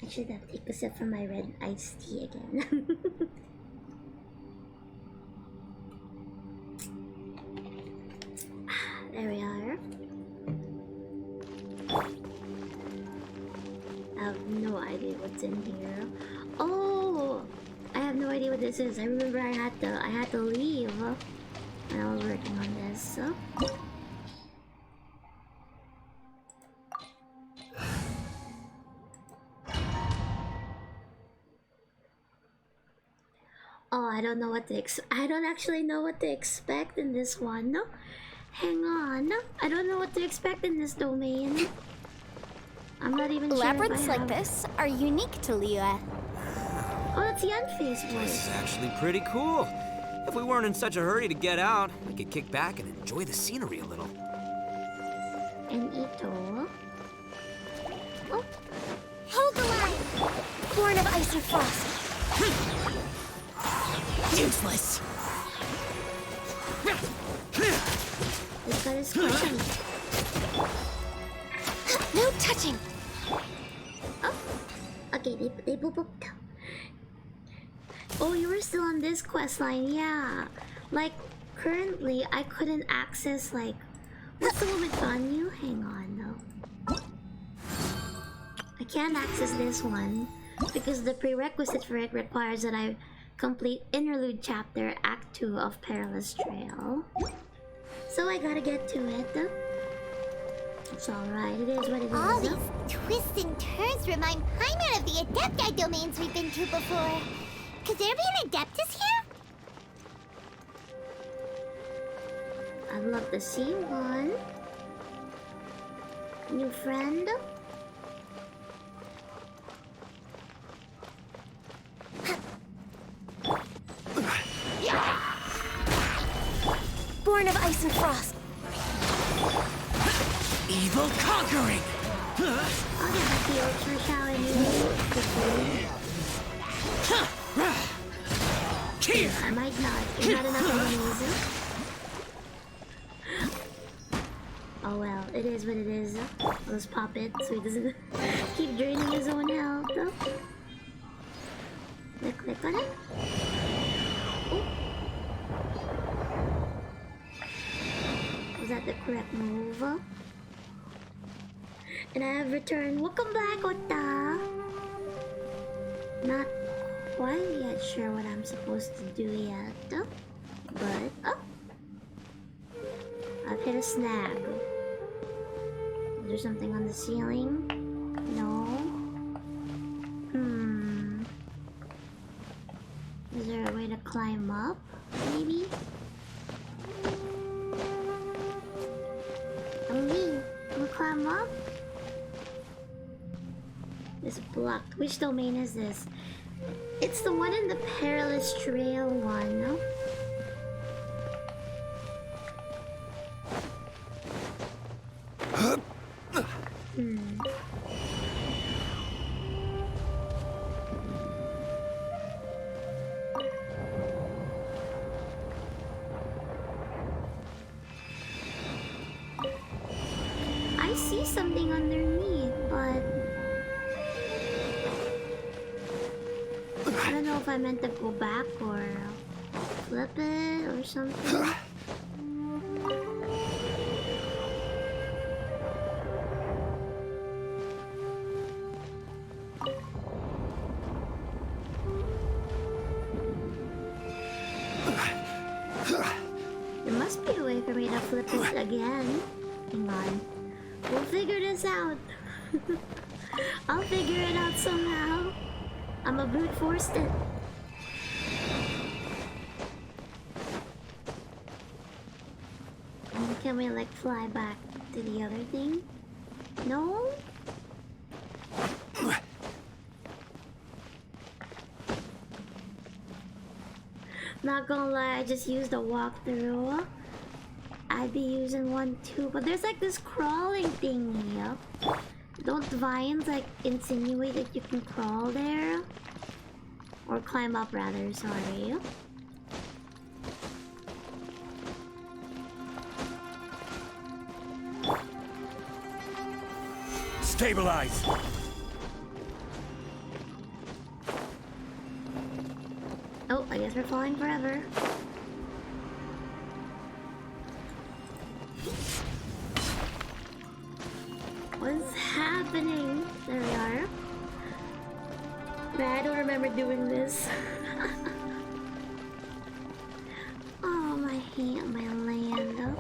A: I should have taken a sip from my red iced tea again. There we are. I have no idea what's in here. Oh! I have no idea what this is. I remember I had to leave when I was working on this. Oh, I don't know what to I don't actually know what to expect in this one. No? Hang on. I don't know what to expect in this domain. I'm not even sure.
B: Labyrinths like this are unique to Liyue.
A: Oh, that's Yanfei's voice.
H: This is actually pretty cool. If we weren't in such a hurry to get out, we could kick back and enjoy the scenery a little.
A: And Ito. Oh.
B: Hold the line! Born of ice and frost.
C: Useless.
A: He's got his cushion.
B: No touching!
A: Oh. Okay, they booped. Oh, you were still on this quest line, yeah. Like, currently, I couldn't access, like... What's the one with Ganyu? Hang on, though. I can't access this one because the prerequisite for it requires that I complete Interlude Chapter Act 2 of Perilous Trail. So I gotta get to it. It's alright, it is what it is.
G: All these twists and turns remind Paimon of the Adepti domains we've been to before. Could there be an Adeptus here?
A: I'd love to see one. New friend?
B: born of ice and frost.
C: Evil conquering!
A: I'll get back the ultra shall anyway.
C: Here!
A: I might not. There's not enough enemies. Oh well, it is what it is. Let's pop it so he doesn't keep draining his own health. Click on it. Oh. Was that the correct move? And I have returned. Welcome back, Ota! Not quite yet sure what I'm supposed to do yet, but oh, I've hit a snag. Is there something on the ceiling? No. Is there a way to climb up? Maybe? Can we climb up? It's blocked. Which domain is this? It's the one in the Perilous Trail one, no? I see something underneath, but I don't know if I meant to go back or flip it or something. There must be a way for me to flip it again. Hang on. We'll figure this out. I'll figure it out somehow. I'm a brute forced it. And can we like fly back to the other thing? No? Not gonna lie, I just used a walkthrough. I'd be using one too, but there's like this crawling thingy. Don't vines like insinuate that you can crawl there? Or climb up rather, sorry.
E: Stabilize.
A: Oh, I guess we're falling forever. What's happening? There we are. Man, I don't remember doing this. Oh, my hand, my land.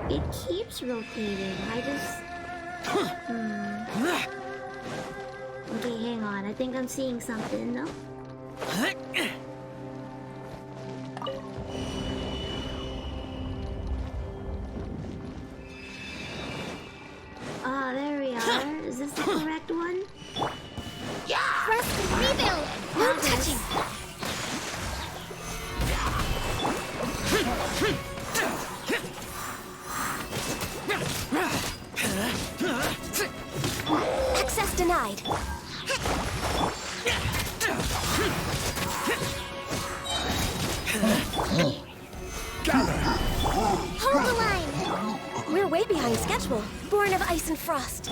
A: It keeps rotating. I just... Okay, hang on. I think I'm seeing something, no? Ah, there we are. Is this the correct one?
B: Press rebuild. No touching. Access denied. Hold the line. We're way behind schedule. Born of ice and frost.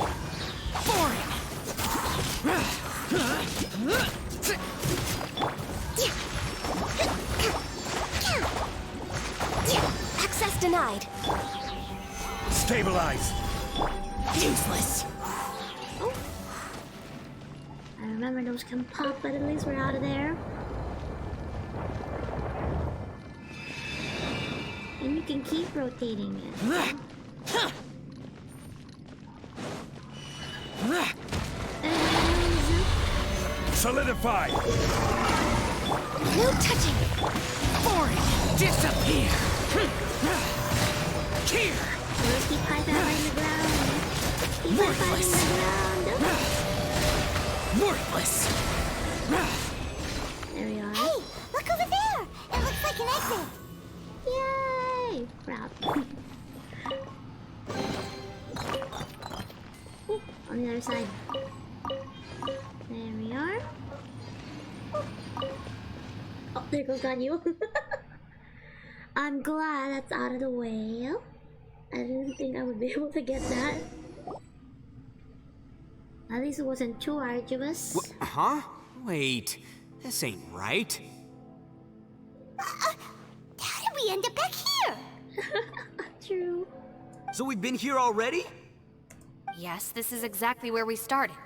B: Access denied.
E: Stabilize.
C: Useless!
A: Oh. I remember those can pop, but at least we're out of there. And you can keep rotating it.
E: Solidify.
B: No touching.
C: Foreign!
H: Disappear! Here!
A: Let's keep high five in the ground. Keep high five in the ground.
H: Worthless!
A: There we are.
G: Hey, look over there! It looks like an exit.
A: Yay! Route. Ooh, on the other side. There we are. Oh, there goes Ganyu. I'm glad that's out of the way. I didn't think I would be able to get that. At least it wasn't too arduous.
H: Huh? Wait, this ain't right.
G: How did we end up back here?
A: True.
H: So we've been here already?
I: Yes, this is exactly where we started.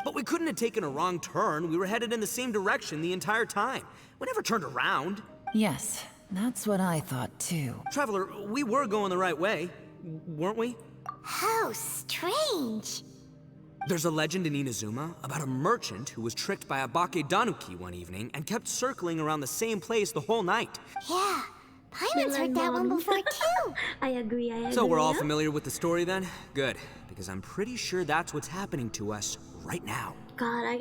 H: But we couldn't have taken a wrong turn. We were headed in the same direction the entire time. We never turned around.
J: Yes, that's what I thought too.
H: Traveler, we were going the right way, weren't we?
G: How strange.
H: There's a legend in Inazuma about a merchant who was tricked by a Bakedanuki one evening and kept circling around the same place the whole night.
G: Yeah, Paimon's heard that one before too.
A: I agree.
H: So we're all familiar with the story then? Good, because I'm pretty sure that's what's happening to us right now.
A: God,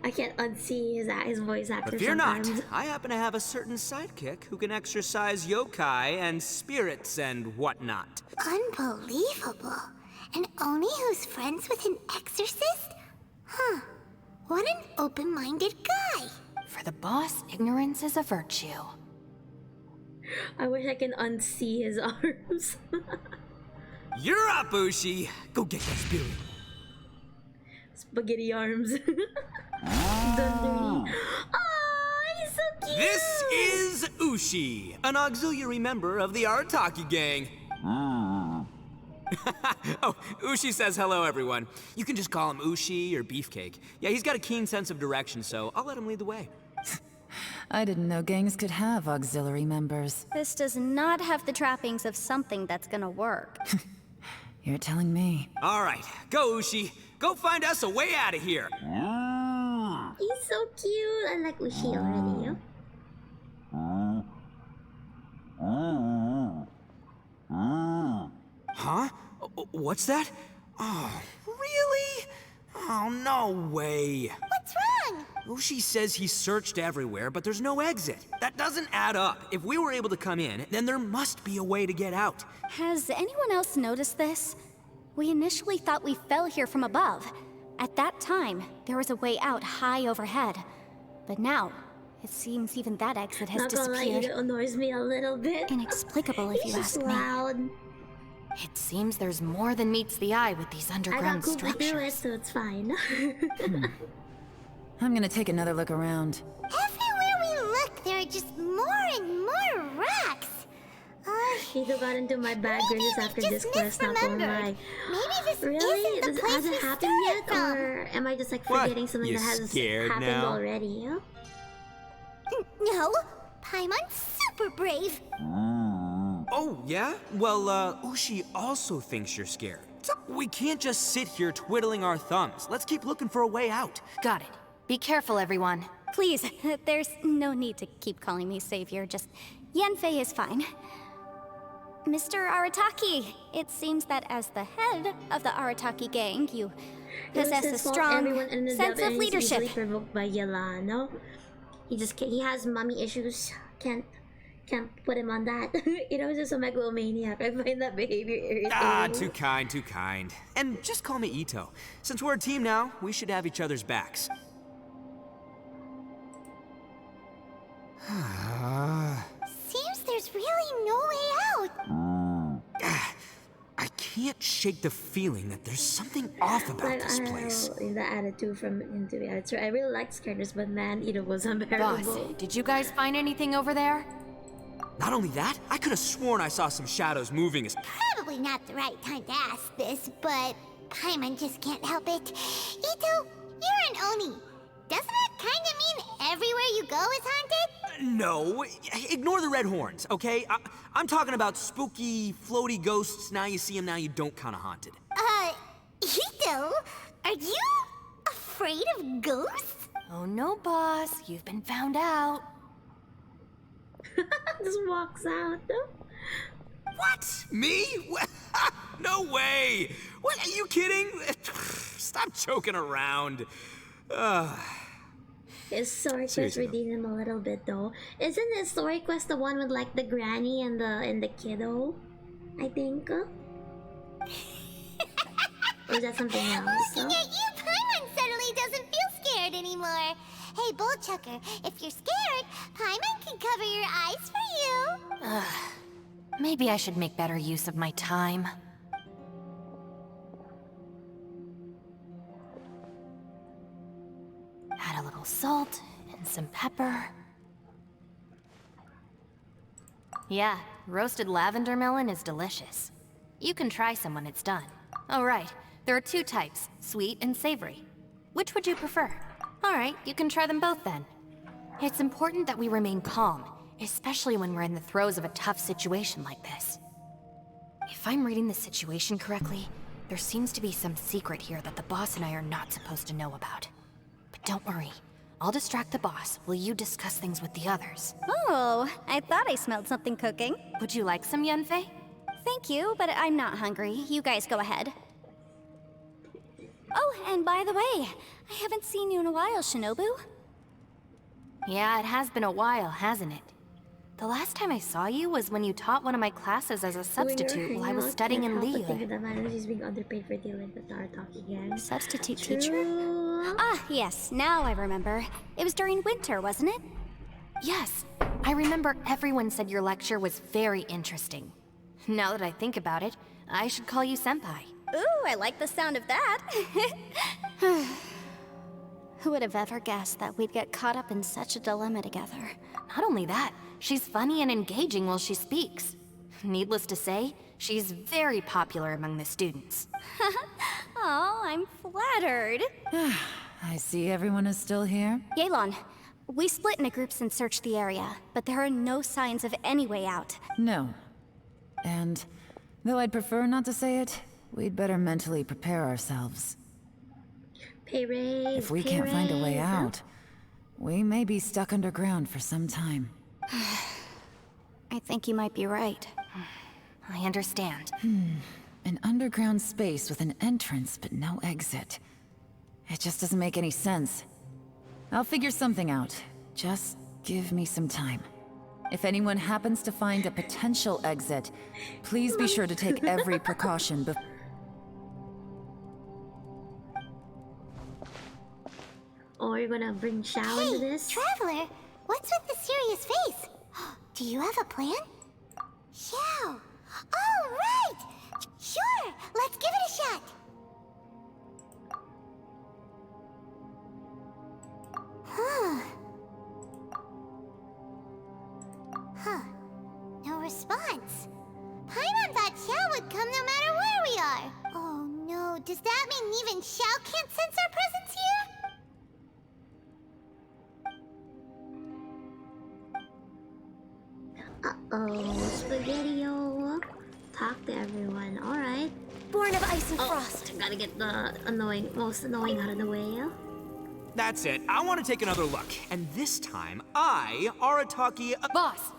A: I can't unsee his voice actor.
H: But fear
A: sometimes.
H: not, I happen to have a certain sidekick who can exercise yokai and spirits and whatnot.
G: Unbelievable. An Oni who's friends with an exorcist? Huh. What an open-minded guy.
I: For the boss, ignorance is a virtue.
A: I wish I can unsee his arms.
H: You're up, Ushi! Go get that spirit.
A: Spaghetti arms. Dundee. Oh, he's so cute.
H: This is Ushi, an auxiliary member of the Arataki gang. Oh, Ushi says hello, everyone. You can just call him Ushi or Beefcake. Yeah, he's got a keen sense of direction, so I'll let him lead the way.
J: I didn't know gangs could have auxiliary members.
K: This does not have the trappings of something that's gonna work.
J: You're telling me.
H: All right, go, Ushi. Go find us a way out of here.
A: He's so cute. I like Ushi already.
H: Huh? What's that? Oh, really? Oh, no way.
G: What's wrong?
H: Ushi says he searched everywhere, but there's no exit. That doesn't add up. If we were able to come in, then there must be a way to get out.
K: Has anyone else noticed this? We initially thought we fell here from above. At that time, there was a way out high overhead. But now, it seems even that exit has
A: Not gonna lie,
K: disappeared.
A: it annoys me a little bit.
K: Inexplicable, if you
A: He's
K: ask
A: just
K: me.
A: loud.
I: It seems there's more than meets the eye with these
A: I
I: underground
A: got Kubo through it,
I: structures.
A: so it's fine.
J: I'm gonna take another look around.
G: Everywhere we look, there are just more and more rocks.
A: Either got into my bad
G: Maybe
A: graces
G: we
A: after
G: just
A: this quest, not gonna lie.
G: Maybe this
A: Really?
G: isn't the
A: This
G: place
A: hasn't
G: we
A: happened yet?
G: started
A: Or am I just like
H: What?
A: forgetting something
H: You
A: that has
H: scared
A: happened
H: now?
A: already?
G: No, Paimon's super brave.
H: Oh, yeah? Well, Ushi also thinks you're scared. So we can't just sit here twiddling our thumbs. Let's keep looking for a way out.
I: Got it. Be careful, everyone.
K: Please, there's no need to keep calling me savior. Just Yanfei is fine. Mr. Arataki, it seems that as the head of the Arataki gang, you
A: It was
K: possess a
A: his fault
K: strong
A: everyone ended
K: sense
A: up
K: of
A: and he's
K: leadership.
A: easily provoked by Yelano. He has mommy issues. Can't put him on that. He's just a megalomaniac. I find that behavior irritating.
H: Ah, too kind, too kind. And just call me Ito. Since we're a team now, we should have each other's backs.
G: Seems there's really no way out.
H: I can't shake the feeling that there's something off about this place.
A: The attitude from him, to be honest. I really liked Scarters, but man, it was unbearable.
I: Boss, did you guys find anything over there?
H: Not only that, I could have sworn I saw some shadows moving as...
G: Probably not the right time to ask this, but Paimon just can't help it. Ito, you're an Oni. Doesn't that kind of mean everywhere you go is haunted?
H: No, ignore the red horns, okay? I'm talking about spooky, floaty ghosts, now you see them, now you don't kind of haunted.
G: Ito, are you afraid of ghosts?
I: Oh no, boss. You've been found out.
A: Just walks out.
H: What? Me? No way! What? Are you kidding? Stop joking around.
A: His story quest
H: Seriously,
A: redeemed him a little bit though. Isn't his story quest the one with like the granny and the kiddo? I think. Or is that something else?
G: Looking at you, Paimon suddenly doesn't feel scared anymore. Hey, Bullchucker, if you're scared, Paimon can cover your eyes for you.
I: Maybe I should make better use of my time. Add a little salt and some pepper. Yeah, roasted lavender melon is delicious. You can try some when it's done. Oh right, there are 2 types, sweet and savory. Which would you prefer? Alright, you can try them both then. It's important that we remain calm, especially when we're in the throes of a tough situation like this. If I'm reading the situation correctly, there seems to be some secret here that the boss and I are not supposed to know about. But don't worry, I'll distract the boss while you discuss things with the others.
K: Oh, I thought I smelled something cooking.
I: Would you like some, Yanfei?
K: Thank you, but I'm not hungry. You guys go ahead. Oh, and by the way, I haven't seen you in a while, Shinobu.
I: Yeah, it has been a while, hasn't it? The last time I saw you was when you taught one of my classes as a substitute while I was studying in Liyue.
A: She's being underpaid for dealing with our talking again.
K: Substitute teacher? Ah, yes, now I remember. It was during winter, wasn't it?
I: Yes, I remember everyone said your lecture was very interesting. Now that I think about it, I should call you Senpai.
K: Ooh, I like the sound of that. Who would have ever guessed that we'd get caught up in such a dilemma together?
I: Not only that, she's funny and engaging while she speaks. Needless to say, she's very popular among the students.
K: Oh, I'm flattered.
J: I see everyone is still here.
K: Yelan, we split into groups and searched the area, but there are no signs of any way out.
J: No. And though I'd prefer not to say it, we'd better mentally prepare ourselves.
A: Pay raise.
J: If we can't find a way out, we may be stuck underground for some time.
K: I think you might be right.
I: I understand.
J: An underground space with an entrance but no exit. It just doesn't make any sense. I'll figure something out. Just give me some time. If anyone happens to find a potential exit, please be sure to take every precaution before.
A: Oh, you're gonna bring Xiao into this?
G: Traveler, what's with the serious face? Do you have a plan? Xiao! Oh, right! Sure, let's give it a shot! Huh. No response. Paimon thought Xiao would come no matter where we are. Oh no, does that mean even Xiao can't sense our presence here?
A: Uh-oh, Spaghetti-O. Talk to everyone, alright.
K: Born of ice and frost.
A: Gotta get the most annoying out of the way.
H: That's it. I want to take another look. And this time, I, Arataki...
I: Boss!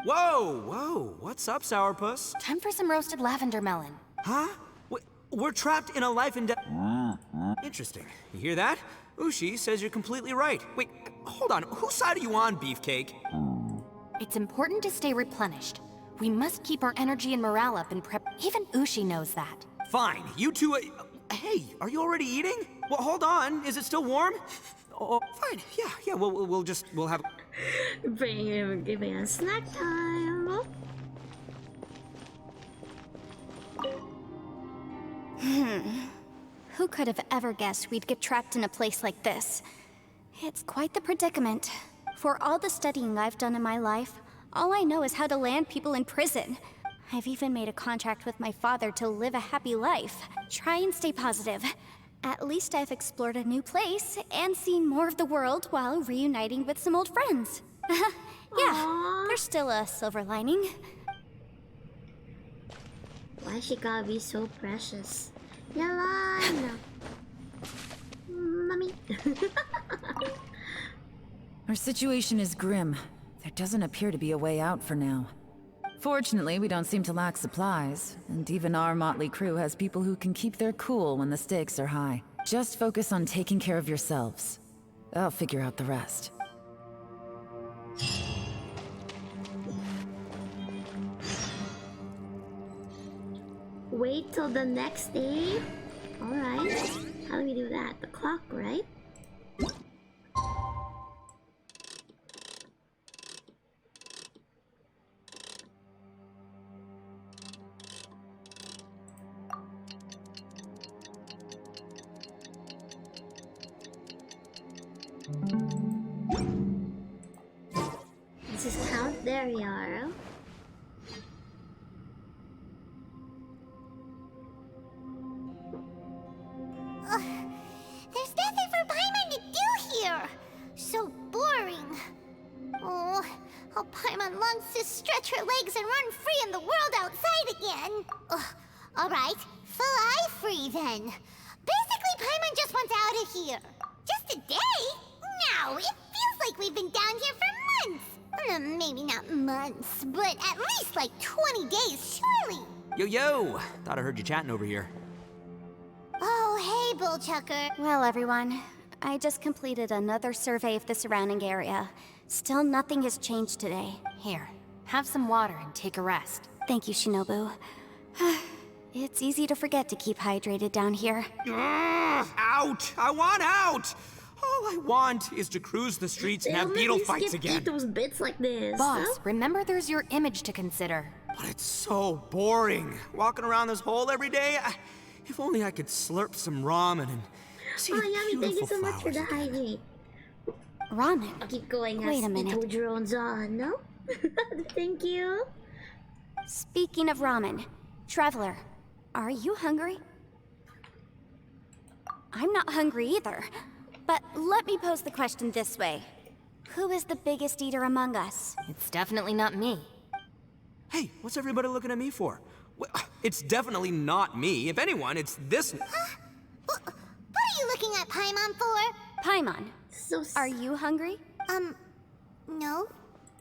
H: Whoa! What's up, Sourpuss?
I: Time for some roasted lavender melon.
H: Huh? We're trapped in a life and death... Interesting. You hear that? Ushi says you're completely right. Wait, hold on. Whose side are you on, Beefcake?
I: It's important to stay replenished. We must keep our energy and morale up and prep. Even Ushi knows that.
H: Fine. You two... Hey, are you already eating? Well, hold on. Is it still warm? Oh, fine. Yeah. We'll have...
A: Giving us snack time.
K: Who could have ever guessed we'd get trapped in a place like this? It's quite the predicament. For all the studying I've done in my life, all I know is how to land people in prison. I've even made a contract with my father to live a happy life. Try and stay positive. At least I've explored a new place and seen more of the world while reuniting with some old friends. Yeah, there's still a silver lining.
A: Why she gotta be so precious? Yalan! Mommy.
J: Our situation is grim. There doesn't appear to be a way out for now. Fortunately, we don't seem to lack supplies, and even our motley crew has people who can keep their cool when the stakes are high. Just focus on taking care of yourselves. I'll figure out the rest.
A: Wait till the next day? Alright. How do we do that? The clock, right? This is Count Daryar.
G: There's nothing for Paimon to do here. So boring. Oh, how Paimon longs to stretch her legs and run free in the world outside again. Alright, fly free then. Basically, Paimon just wants out of here. Just a day? No, it feels like we've been down here for months. Maybe not months, but at least like 20 days, surely.
H: Yo! Thought I heard you chatting over here.
G: Oh, hey, Bullchucker.
K: Well, everyone, I just completed another survey of the surrounding area. Still nothing has changed today.
I: Here, have some water and take a rest.
K: Thank you, Shinobu. It's easy to forget to keep hydrated down here.
H: Out! I want out! All I want is to cruise the streets and have beetle fights again.
A: Those bits like this.
I: Boss,
A: Huh?
I: remember there's your image to consider.
H: But it's so boring. Walking around this hole every day. If only I could slurp some ramen and see the
A: Yummy, thank you so much for
H: flowers
A: the
H: again.
A: hydrate.
K: Ramen?
A: I'll keep going.
K: Wait a minute.
A: On, no? Thank you.
K: Speaking of ramen, Traveler, are you hungry? I'm not hungry either. But let me pose the question this way. Who is the biggest eater among us?
I: It's definitely not me.
H: Hey, what's everybody looking at me for? It's definitely not me. If anyone, it's this.
G: What are you looking at Paimon for?
K: Paimon,
A: So
K: are you hungry?
G: No.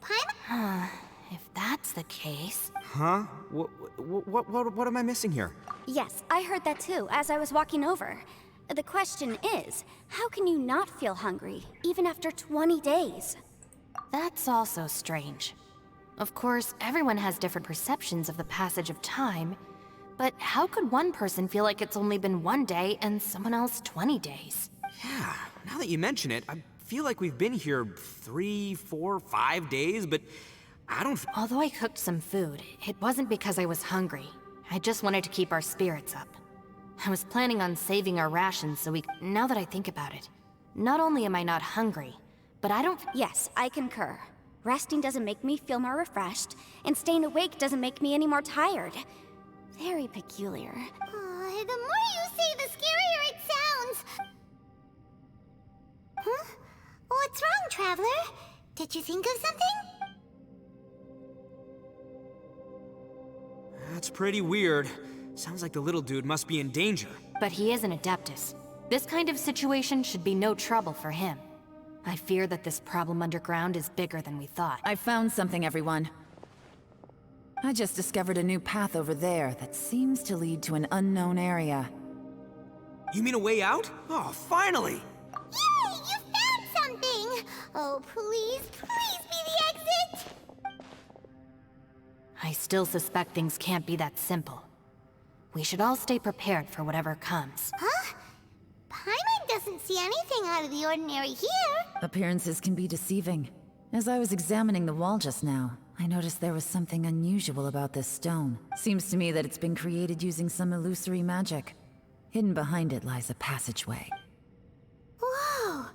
G: Paimon?
I: If that's the case...
H: Huh? What am I missing here?
K: Yes, I heard that too, as I was walking over. The question is, how can you not feel hungry, even after 20 days?
I: That's also strange. Of course, everyone has different perceptions of the passage of time, but how could one person feel like it's only been 1 day and someone else 20 days?
H: Yeah, now that you mention it, I feel like we've been here 3, 4, 5 days, but I don't...
I: Although I cooked some food, it wasn't because I was hungry. I just wanted to keep our spirits up. I was planning on saving our rations so we... Now that I think about it, not only am I not hungry, but I don't...
K: Yes, I concur. Resting doesn't make me feel more refreshed, and staying awake doesn't make me any more tired. Very peculiar.
G: The more you say, the scarier it sounds. Huh? What's wrong, Traveler? Did you think of something?
H: That's pretty weird. Sounds like the little dude must be in danger.
I: But he is an Adeptus. This kind of situation should be no trouble for him. I fear that this problem underground is bigger than we thought.
J: I found something, everyone. I just discovered a new path over there that seems to lead to an unknown area.
H: You mean a way out? Oh, finally!
G: Yay! You found something! Oh, please, please be the exit!
I: I still suspect things can't be that simple. We should all stay prepared for whatever comes.
G: Huh? Paimon doesn't see anything out of the ordinary here.
J: Appearances can be deceiving. As I was examining the wall just now, I noticed there was something unusual about this stone. Seems to me that it's been created using some illusory magic. Hidden behind it lies a passageway.
G: Whoa!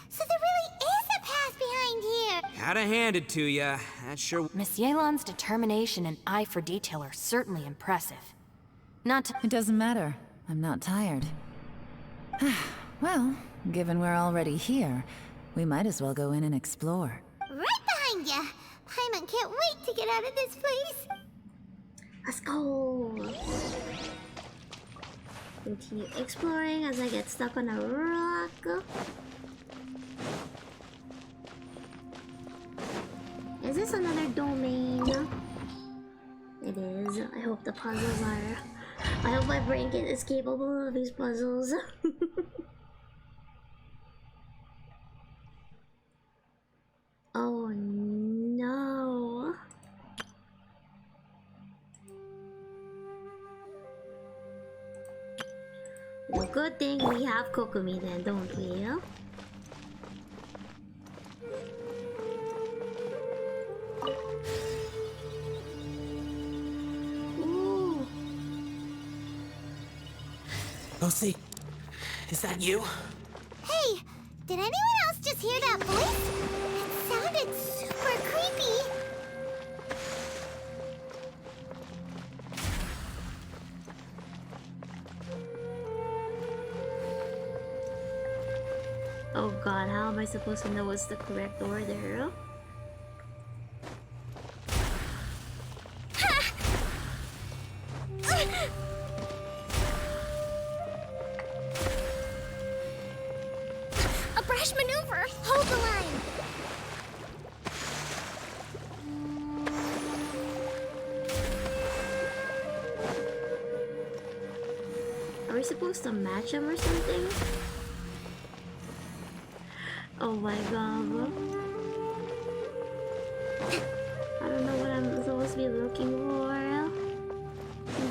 G: So there really is a path behind here!
H: Gotta hand it to ya. That's sure...
I: Miss Yelan's determination and eye for detail are certainly impressive. Not to...
J: It doesn't matter. I'm not tired. Well, given we're already here, we might as well go in and explore.
G: Right behind ya! Paimon can't wait to get out of this place!
A: Let's go. Continue exploring as I get stuck on a rock. this another domain? It is. I hope the puzzles are. I hope my brain is capable of these puzzles. Oh no. Well, good thing we have Kokomi then, don't we? Ooh.
C: Lucy, is that you?
G: Hey, did anyone else just hear that voice? It sounded super creepy.
A: Oh god, how am I supposed to know what's the correct order?
G: A brash maneuver. Hold the line.
A: Are we supposed to match them or something? Oh my god. I don't know what I'm supposed to be looking for.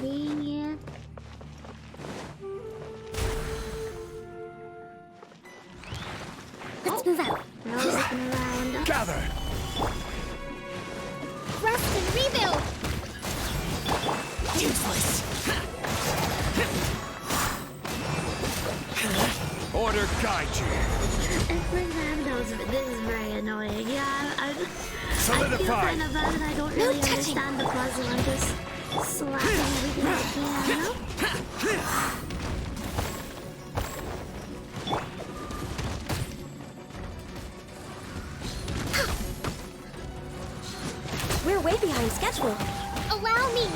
A: Dang it.
K: Let's move out.
A: We're always looking around.
E: Gather!
G: Rest and rebuild.
C: Useless.
E: Order guide you.
A: This is very annoying. Yeah, I feel
E: Solidify.
A: kind of bad that I don't really understand the puzzle. I'm just slapping everything I can.
K: We're way behind schedule.
G: Allow me.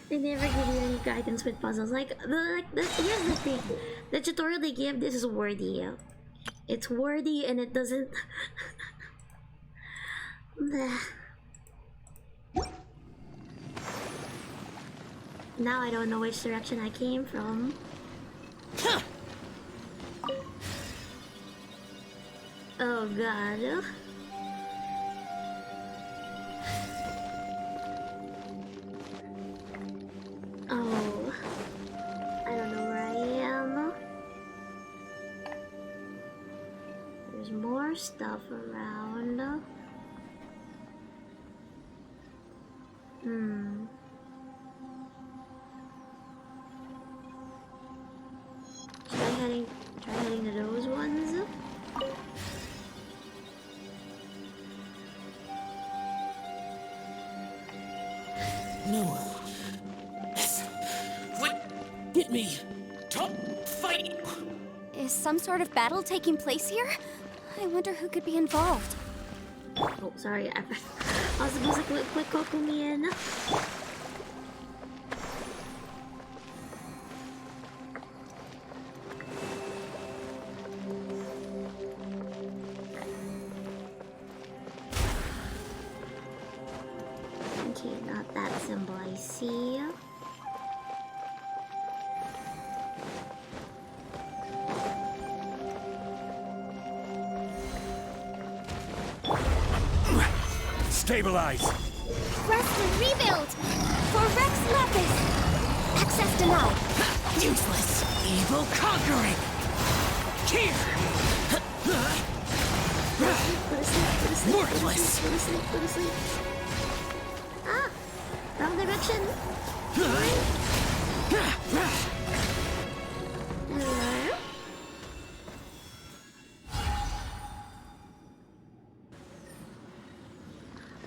A: They never give you any guidance with puzzles. Here's the thing. The tutorial they give, this is wordy. It's wordy and it doesn't... Now I don't know which direction I came from. Oh god. Oh, I don't know where I am. There's more stuff around. Try heading to those ones.
C: No. What? Get me. Top fight.
K: Is some sort of battle taking place here? I wonder who could be involved.
A: Oh, sorry. I was supposed to click Kokomi in. Okay, not that symbol I see.
E: Stabilize.
G: Rest and rebuild. For Rex Lapis. Access denied.
C: Useless. Evil conquering. Here. Worthless.
A: Go to sleep. Ah! Wrong direction. Hello?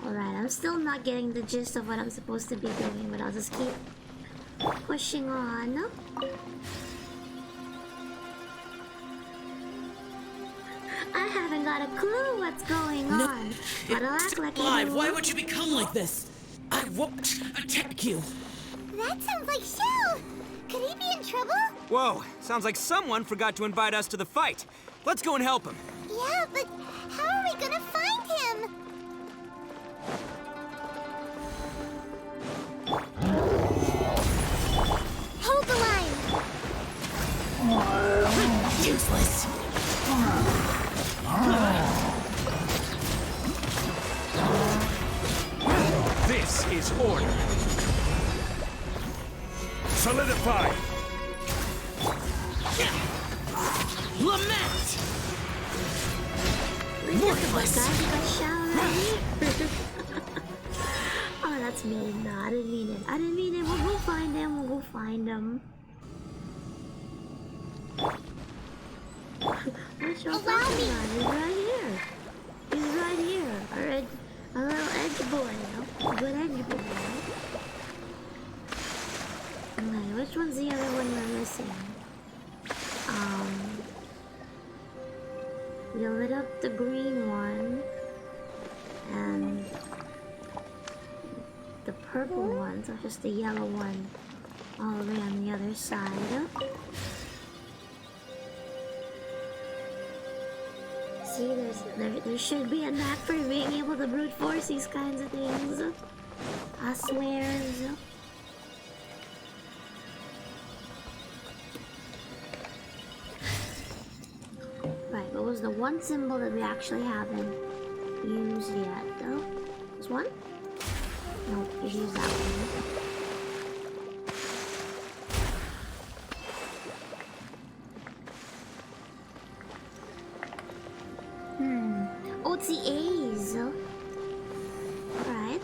A: Alright, I'm still not getting the gist of what I'm supposed to be doing, but I'll just keep pushing on. I haven't got a clue what's going on, but I'll act like I do.
C: Why would you become like this? I won't attack you.
G: That sounds like Shell. Could he be in trouble?
H: Whoa, sounds like someone forgot to invite us to the fight. Let's go and help him.
G: Yeah, but how are we gonna find him? Hold the line!
C: Useless.
E: This is order. Solidify.
C: Lament!
A: Worthless! Oh, that's mean. No, I didn't mean it. I didn't mean it. We'll go find him. We'll go find him. What's your
G: Allow me.
A: He's right here. He's right here. A little edge boy. A good edge boy. Okay, which one's the other one we're missing? You lit up the green one. And the purple one, so just the yellow one all the way on the other side. See, there should be a knack for being able to brute force these kinds of things. I swear. Right, what was the one symbol that we actually haven't used yet, though? This one? Nope, you use that one. Oh, it's the A's. Alright.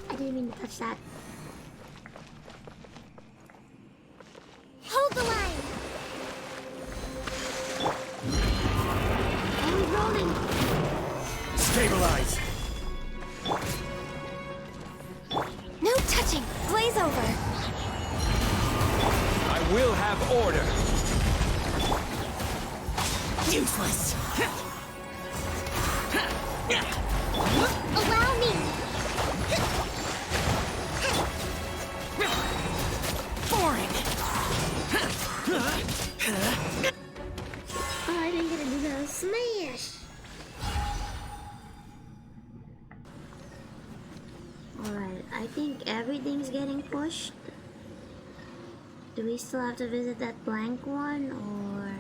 A: I didn't mean to touch that.
G: Hold the line!
A: Oh, he's rolling.
E: Stabilize.
K: No touching! Blaze over!
H: I will have order.
C: Useless.
G: Allow me!
C: Boring.
A: Oh, I didn't get to do the smash. Alright, I think everything's getting pushed. Do we still have to visit that blank one, or...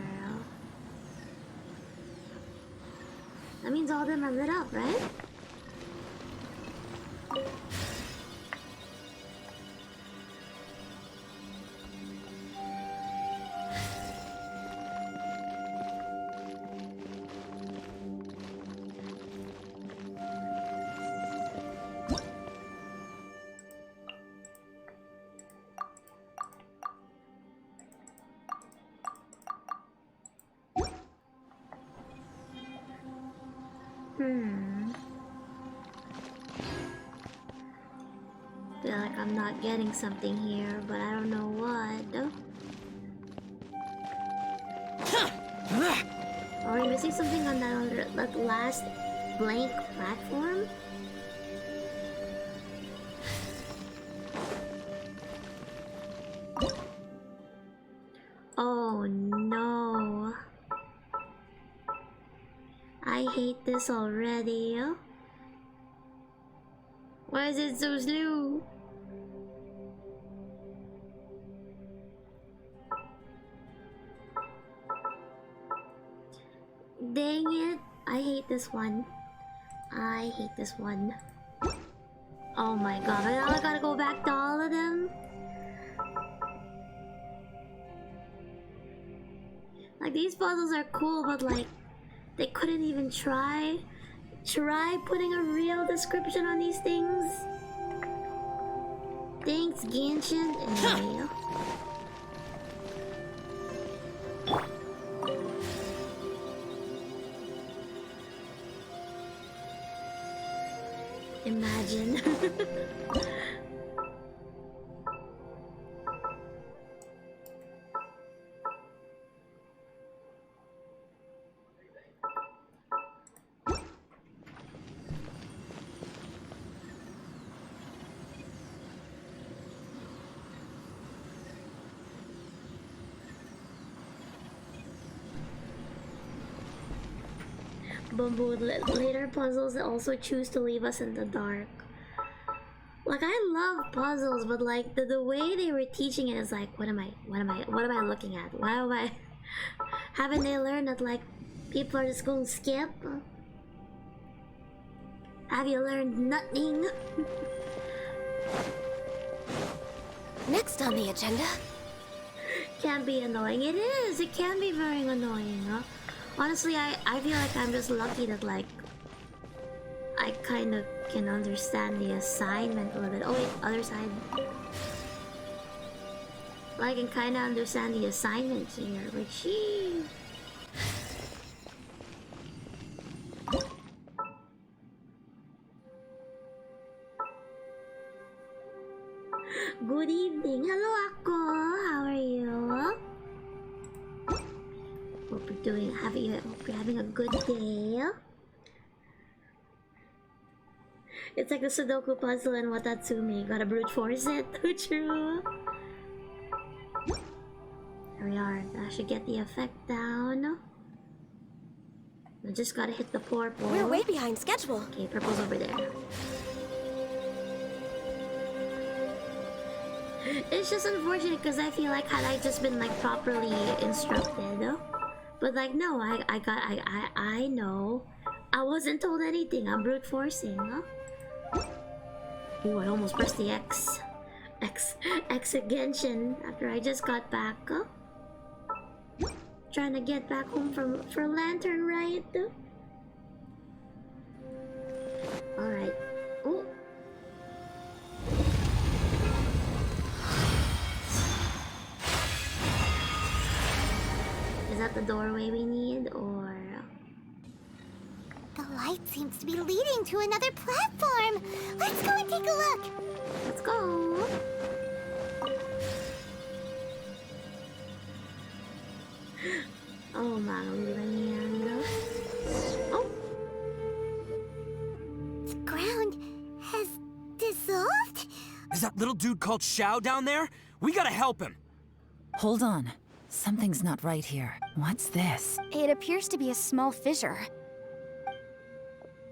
A: That means all of them are lit up, right? Feel like I'm not getting something here, but I don't know what. Are we missing something on that last blank platform? Oh no. I hate this already. Why is it so slow? Dang it. I hate this one. I hate this one. Oh my god, now I gotta go back to all of them? Like, these puzzles are cool, but like, they couldn't even try putting a real description on these things. Thanks, Genshin. Anyway. Imagine. Bamboo later puzzles that also choose to leave us in the dark. Like, I love puzzles, but like the way they were teaching it is like, what am I looking at? Why am I haven't they learned that like people are just going to skip? Have you learned nothing?
I: Next on the agenda.
A: Can be annoying. It is. It can be very annoying. Huh? Honestly, I feel like I'm just lucky that like I kind of can understand the assignment a little bit. Oh wait, other side. I can kind of understand the assignments here, but she. Good evening. Hello, Ako. How are you? Hope you're having a good day. It's like the Sudoku puzzle in Watatsumi. Gotta brute force it. True. Here we are. I should get the effect down. I just gotta hit the purple.
L: We're way behind schedule.
A: Okay, purple's over there. It's just unfortunate because I feel like had I just been like properly instructed, but like no, I know. I wasn't told anything. I'm brute forcing. Ooh, I almost pressed the X again after I just got back. Trying to get back home for Lantern Rite. All right. Oh. Is that the doorway we need, or?
G: The light seems to be leading to another platform. Let's go and take a look.
A: Let's go. Oh, man. Oh.
G: The ground has dissolved?
H: Is that little dude called Xiao down there? We gotta help him.
J: Hold on. Something's not right here. What's this?
K: It appears to be a small fissure.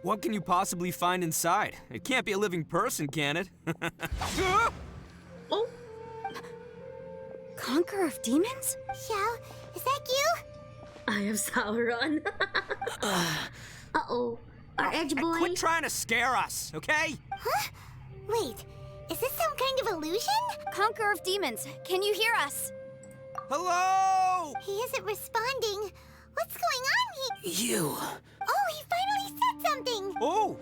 H: What can you possibly find inside? It can't be a living person, can it?
A: Oh!
K: Conqueror of demons?
G: Xiao, is that you?
A: I am Sauron. Uh-oh. Our edge boy.
H: Quit trying to scare us, okay?
G: Huh? Wait, is this some kind of illusion?
K: Conqueror of demons, can you hear us?
H: Hello?
G: He isn't responding. What's going on here?
C: You.
G: Oh, he finally said something!
H: Oh!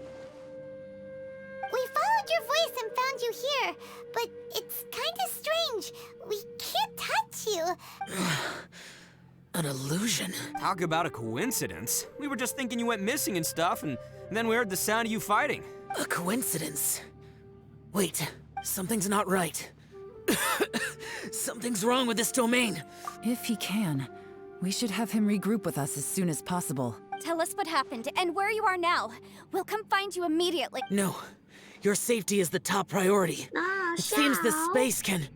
G: We followed your voice and found you here, but it's kind of strange. We can't touch you.
C: An illusion.
H: Talk about a coincidence. We were just thinking you went missing and stuff, and then we heard the sound of you fighting.
C: A coincidence. Wait, something's not right. Something's wrong with this domain.
J: If he can, we should have him regroup with us as soon as possible.
K: Tell us what happened and where you are now. We'll come find you immediately.
C: No, your safety is the top priority.
A: Ah,
C: It seems this
A: Xiao.
C: space can...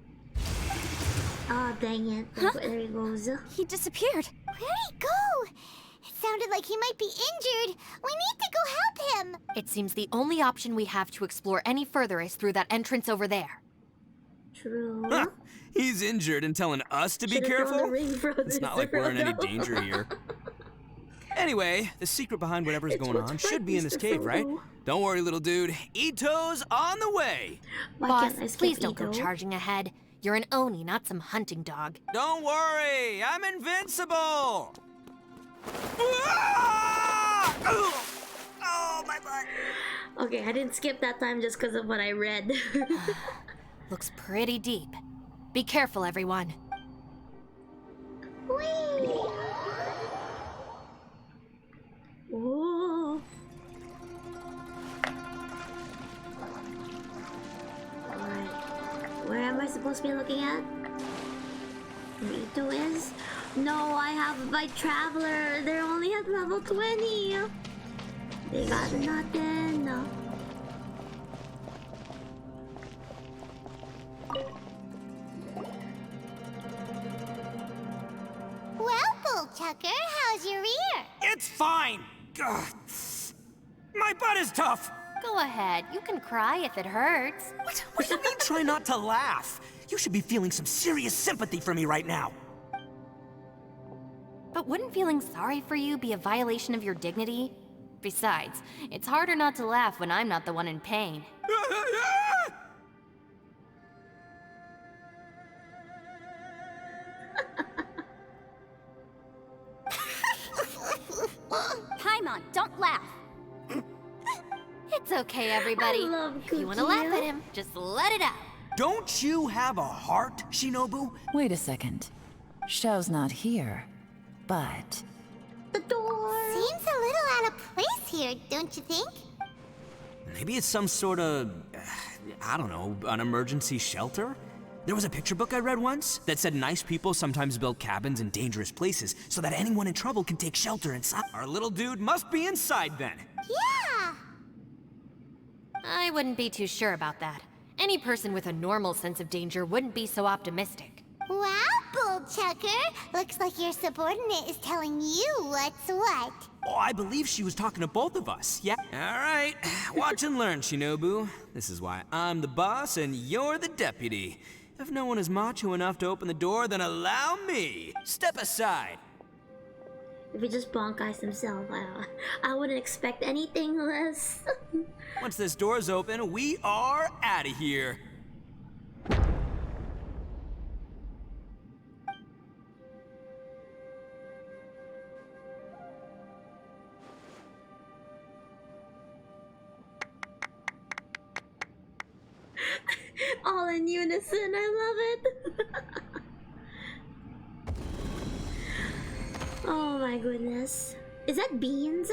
A: Oh, dang it.
K: Huh?
A: There he goes.
K: He disappeared.
G: Where'd he go? It sounded like he might be injured. We need to go help him.
I: It seems the only option we have to explore any further is through that entrance over there.
A: True.
H: Huh. He's injured and telling us to be
A: Should've thrown
H: careful?
A: the ring for
H: It's not like we're in any danger here. Anyway, the secret behind whatever's
A: It's
H: going
A: what's
H: on should be in this
A: Mr.
H: cave, right?
A: Frodo.
H: Don't worry, little dude. Ito's on the way.
A: Why
I: Boss,
A: can't I skip
I: please don't go
A: Ito?
I: charging ahead. You're an Oni, not some hunting dog.
H: Don't worry, I'm invincible. Ah! Oh, my butt.
A: Okay, I didn't skip that time just because of what I read.
I: Looks pretty deep. Be careful, everyone.
A: Whee! Whoa. Alright. Where am I supposed to be looking at? Where Ito is? No, I have my Traveler. They're only at level 20. They got nothing. No.
G: Well, Bullchucker, how's your ear?
H: It's fine. My butt is tough!
I: Go ahead, you can cry if it hurts.
H: What do you mean try not to laugh? You should be feeling some serious sympathy for me right now.
I: But wouldn't feeling sorry for you be a violation of your dignity? Besides, it's harder not to laugh when I'm not the one in pain.
K: Paimon, don't laugh.
I: It's okay, everybody.
A: I love
I: If you want to laugh at him, just let it out.
H: Don't you have a heart, Shinobu?
J: Wait a second. Xiao's not here, but...
A: The door!
G: Seems a little out of place here, don't you think?
H: Maybe it's some sort of, I don't know, an emergency shelter? There was a picture book I read once that said nice people sometimes build cabins in dangerous places so that anyone in trouble can take shelter inside. Our little dude must be inside then.
G: Yeah!
I: I wouldn't be too sure about that. Any person with a normal sense of danger wouldn't be so optimistic.
G: Wow, Bullchucker! Looks like your subordinate is telling you what's what.
H: Oh, I believe she was talking to both of us, yeah? All right, watch and learn, Shinobu. This is why I'm the boss and you're the deputy. If no one is macho enough to open the door, then allow me. Step aside.
A: If he just bonk eyes himself, I wouldn't expect anything less.
H: Once this door's open, we are out of here.
A: All in unison, I love it. Oh my goodness. Is that beans?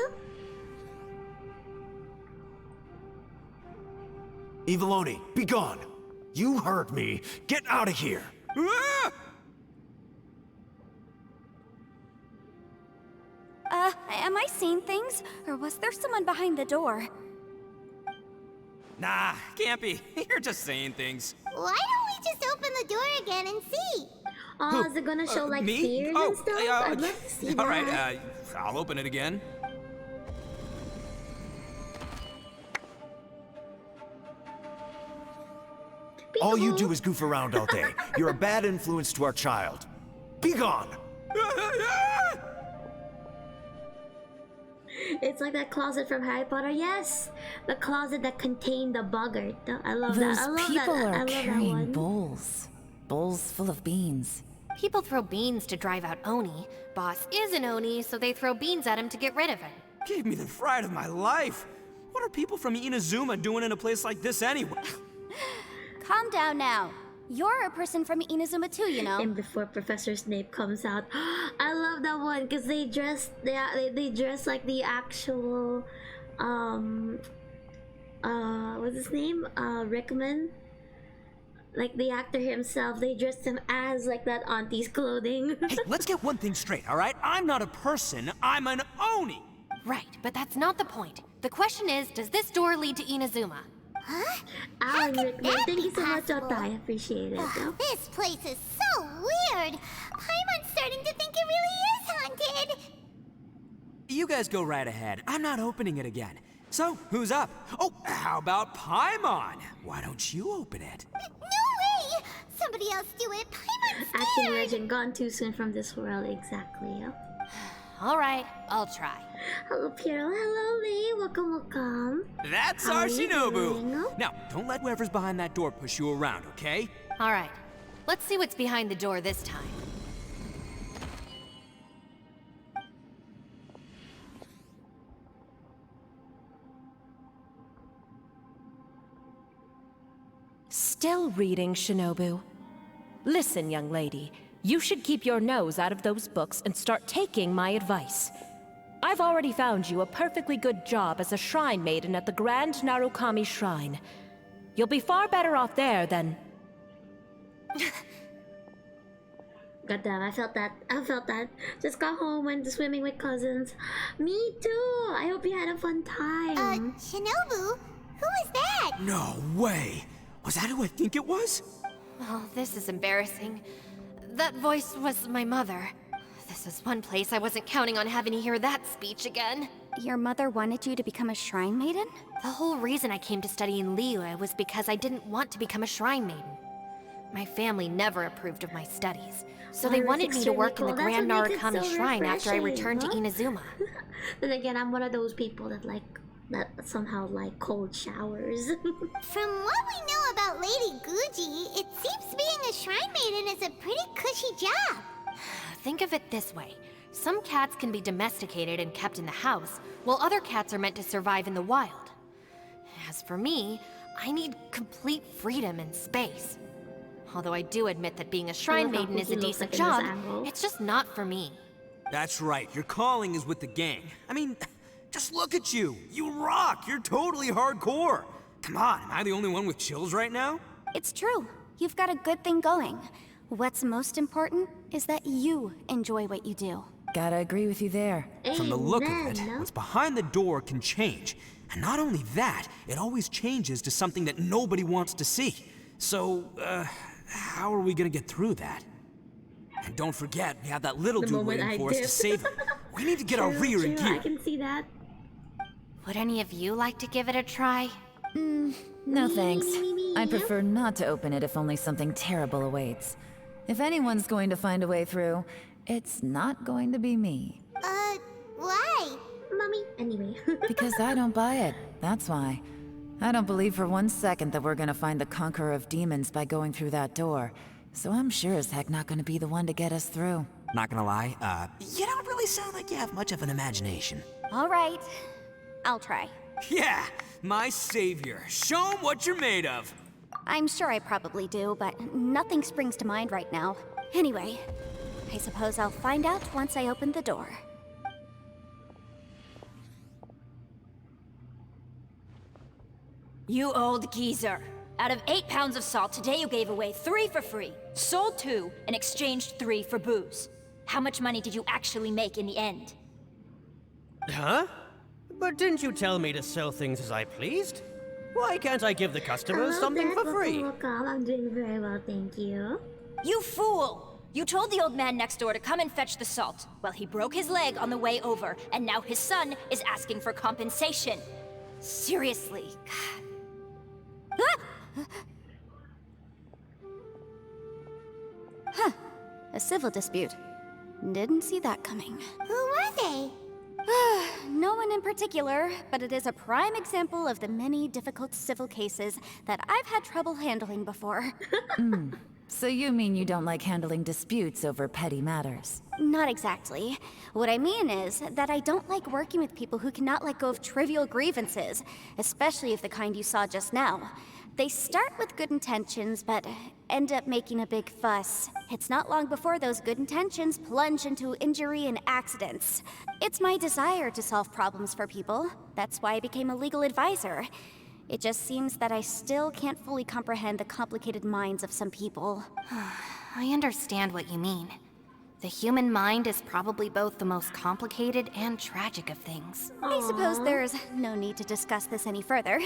E: Eviloni, be gone! You heard me. Get out of here!
H: Ah!
K: Am I seeing things? Or was there someone behind the door?
H: Nah, can't be. You're just saying things.
G: Why don't we just open the door again and see?
A: Oh, is it gonna show like
H: me?
A: fears
H: Oh,
A: and stuff? I'd love to see that.
H: all right, I'll open it again.
E: All you do is goof around all day. You're a bad influence to our child. Be gone!
A: It's like that closet from Harry Potter. Yes, the closet that contained the boggart. I love
J: Those
A: that. I love
J: people
A: that. I
J: are
A: love that
J: carrying
A: one.
J: bowls. Bowls full of beans.
I: People throw beans to drive out Oni. Boss is an Oni, so they throw beans at him to get rid of him.
H: Gave me the fright of my life. What are people from Inazuma doing in a place like this anyway?
K: Calm down now. You're a person from Inazuma too, you know.
A: And before Professor Snape comes out, I love that one because they dress like the actual what's his name? Rickman. Like the actor himself, they dressed him as like that auntie's clothing.
H: Hey, let's get one thing straight, all right? I'm not a person, I'm an Oni.
I: Right, but that's not the point. The question is, does this door lead to Inazuma?
G: Huh?
A: Alan
G: How could
A: Rickman,
G: that
A: thank
G: be
A: you so much,
G: possible?
A: Ota. I appreciate it.
G: This place is so weird. Paimon's starting to think it really is haunted.
H: You guys go right ahead. I'm not opening it again. So, who's up? Oh, how about Paimon? Why don't you open it?
G: No way! Somebody else do it. Paimon's
A: Acting
G: scared.
A: legend gone too soon from this world, exactly.
I: All right, I'll try.
A: Hello, Piero. Hello, Lee. Welcome, welcome.
H: That's
A: How
H: our
A: are you doing?
H: Shinobu. Now, don't let whoever's behind that door push you around, okay?
I: All right, let's see what's behind the door this time.
L: Still reading, Shinobu. Listen, young lady. You should keep your nose out of those books and start taking my advice. I've already found you a perfectly good job as a shrine maiden at the Grand Narukami Shrine. You'll be far better off there than...
A: Goddamn, I felt that. I felt that. Just got home, went swimming with cousins. Me too. I hope you had a fun time.
G: Shinobu? Who is that?
H: No way! Was that who I think it was?
I: Oh, this is embarrassing. That voice was my mother. This is one place I wasn't counting on having to hear that speech again.
K: your mother wanted you to become a shrine maiden?
I: The whole reason I came to study in Liyue was because I didn't want to become a shrine maiden. My family never approved of my studies, so they wanted me to work in the Grand Narukami Shrine after I returned to Inazuma.
A: Then again, I'm one of those people that somehow like cold showers.
G: From what we know about Lady Guji, it seems being a shrine maiden is a pretty cushy job.
I: Think of it this way. Some cats can be domesticated and kept in the house, while other cats are meant to survive in the wild. As for me, I need complete freedom and space. Although I do admit that being a shrine maiden is a decent job, it's just not for me.
H: That's right, your calling is with the gang. I mean, just look at you. You rock. You're totally hardcore. Come on, am I the only one with chills right now?
K: It's true. You've got a good thing going. What's most important is that you enjoy what you do.
J: Gotta agree with you there.
H: From the look of it, what's behind the door can change. And not only that, it always changes to something that nobody wants to see. So, how are we gonna get through that? And don't forget, we have that little dude waiting for us to save him. We need to get our rear in gear.
A: I can see that.
I: Would any of you like to give it a try?
J: No thanks. I'd prefer not to open it if only something terrible awaits. If anyone's going to find a way through, it's not going to be me.
G: Why?
A: Mommy, anyway.
J: Because I don't buy it, that's why. I don't believe for 1 second that we're gonna find the Conqueror of Demons by going through that door. So I'm sure as heck not gonna be the one to get us through.
H: Not gonna lie, you don't really sound like you have much of an imagination.
K: All right, I'll try.
H: Yeah, my savior. Show 'em what you're made of.
K: I'm sure I probably do, but nothing springs to mind right now. Anyway, I suppose I'll find out once I open the door.
M: You old geezer. Out of 8 pounds of salt, today you gave away 3 for free, sold 2, and exchanged 3 for booze. How much money did you actually make in the end?
N: Huh? But didn't you tell me to sell things as I pleased? Why can't I give the customers something for free?
A: I'm doing very well, thank you.
M: You fool! You told the old man next door to come and fetch the salt. Well, he broke his leg on the way over, and now his son is asking for compensation. Seriously.
K: Huh. A civil dispute. Didn't see that coming.
G: Who were they?
K: No one in particular, but it is a prime example of the many difficult civil cases that I've had trouble handling before.
J: So you mean you don't like handling disputes over petty matters?
K: Not exactly. What I mean is that I don't like working with people who cannot let go of trivial grievances, especially of the kind you saw just now. They start with good intentions, but end up making a big fuss. It's not long before those good intentions plunge into injury and accidents. It's my desire to solve problems for people. That's why I became a legal advisor. It just seems that I still can't fully comprehend the complicated minds of some people.
I: I understand what you mean. The human mind is probably both the most complicated and tragic of things.
K: I suppose there's no need to discuss this any further.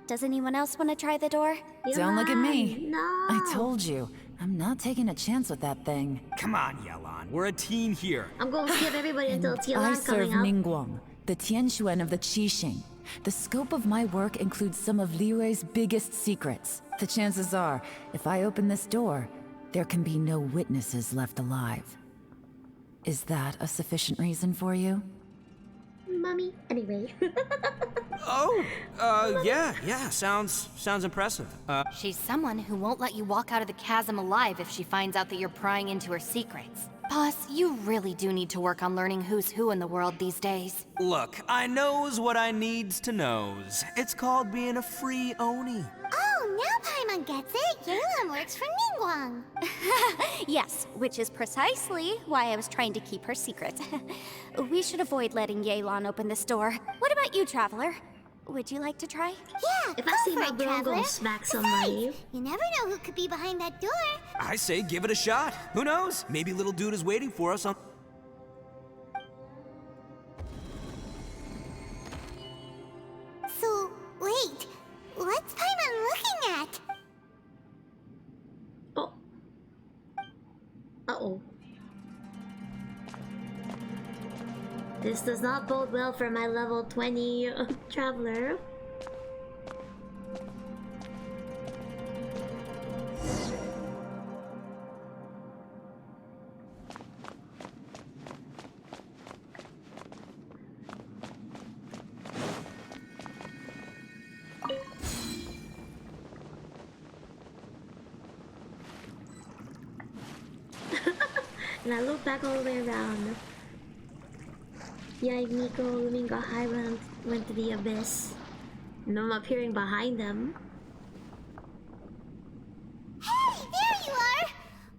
K: Does anyone else want to try the door?
J: Don't look at me.
A: No.
J: I told you, I'm not taking a chance with that thing.
H: Come on, Yelan, we're a team here.
A: I'm going to skip everybody until
J: I
A: Tielan
J: serve
A: coming up.
J: Ningguang, the Tianxuan of the Qixing. The scope of my work includes some of Liyue's biggest secrets. The chances are, if I open this door, there can be no witnesses left alive. Is that a sufficient reason for you?
A: Mommy, anyway.
H: Yeah, sounds impressive.
I: She's someone who won't let you walk out of the chasm alive if she finds out that you're prying into her secrets. Boss, you really do need to work on learning who's who in the world these days.
H: Look, I knows what I needs to knows. It's called being a free Oni.
G: Oh, now Paimon gets it. Yelan works for Ningguang.
K: Yes, which is precisely why I was trying to keep her secret. We should avoid letting Yelan open this door. What about you, Traveler? Would you like to try?
G: Yeah,
A: If I see my bro go smack somebody.
G: You never know who could be behind that door.
H: I say give it a shot. Who knows? Maybe little dude is waiting for us on...
G: So, wait. What's Paimon looking at?
A: Oh. Uh-oh. This does not bode well for my level 20 traveler. And I look back all the way around. Yeah, Nico, Lumin got high went to the abyss. And I'm appearing behind them.
G: Hey, there you are!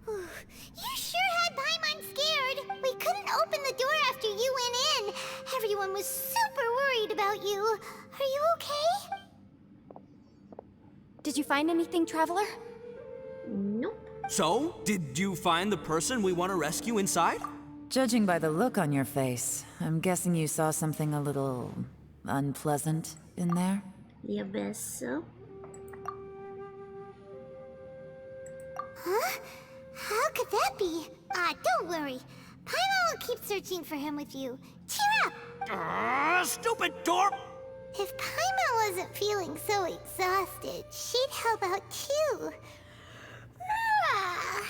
G: You sure had Paimon scared. We couldn't open the door after you went in. Everyone was super worried about you. Are you okay?
K: Did you find anything, Traveler?
A: Nope.
H: So, did you find the person we want to rescue inside?
J: Judging by the look on your face, I'm guessing you saw something a little unpleasant in there?
A: The abyss.
G: Huh? How could that be? Don't worry. Paimon will keep searching for him with you. Cheer up!
H: Stupid dorp!
G: If Paimon wasn't feeling so exhausted, she'd help out too.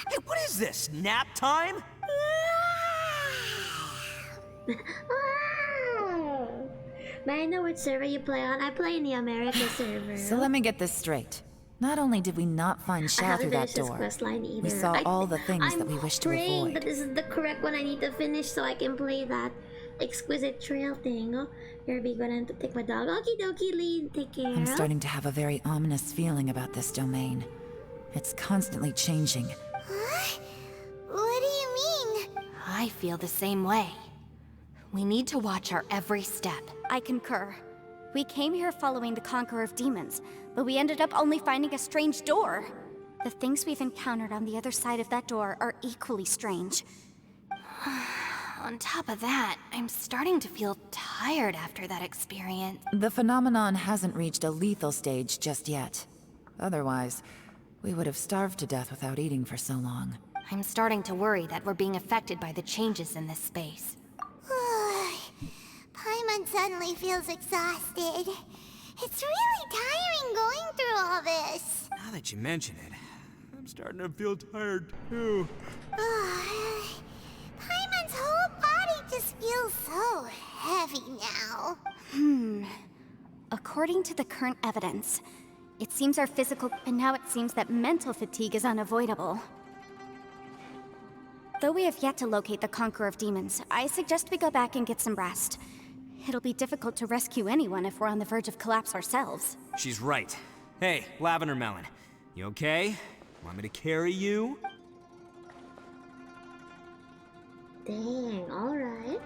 H: Hey, what is this? Nap time?
A: May I know which server you play on? I play in the America server.
J: So let me get this straight. Not only did we not find Shao through that door, we saw all the things that we wish to avoid.
A: But this is the correct one I need to finish so I can play that exquisite trail thing. Oh, here we go. I have to take my dog. Okie dokie, Lee. Take care.
J: I'm starting to have a very ominous feeling about this domain. It's constantly changing.
G: Huh? What do you mean?
I: I feel the same way. We need to watch our every step.
K: I concur. We came here following the Conqueror of Demons, but we ended up only finding a strange door. The things we've encountered on the other side of that door are equally strange.
I: On top of that, I'm starting to feel tired after that experience.
J: The phenomenon hasn't reached a lethal stage just yet. Otherwise, we would have starved to death without eating for so long.
I: I'm starting to worry that we're being affected by the changes in this space.
G: Paimon suddenly feels exhausted. It's really tiring going through all this.
H: Now that you mention it, I'm starting to feel tired too.
G: Paimon's whole body just feels so heavy now.
K: According to the current evidence, it seems our physical, and now it seems that mental fatigue is unavoidable. Though we have yet to locate the Conqueror of Demons, I suggest we go back and get some rest. It'll be difficult to rescue anyone if we're on the verge of collapse ourselves.
H: She's right. Hey, Lavender Melon, you okay? Want me to carry you?
A: Dang, alright.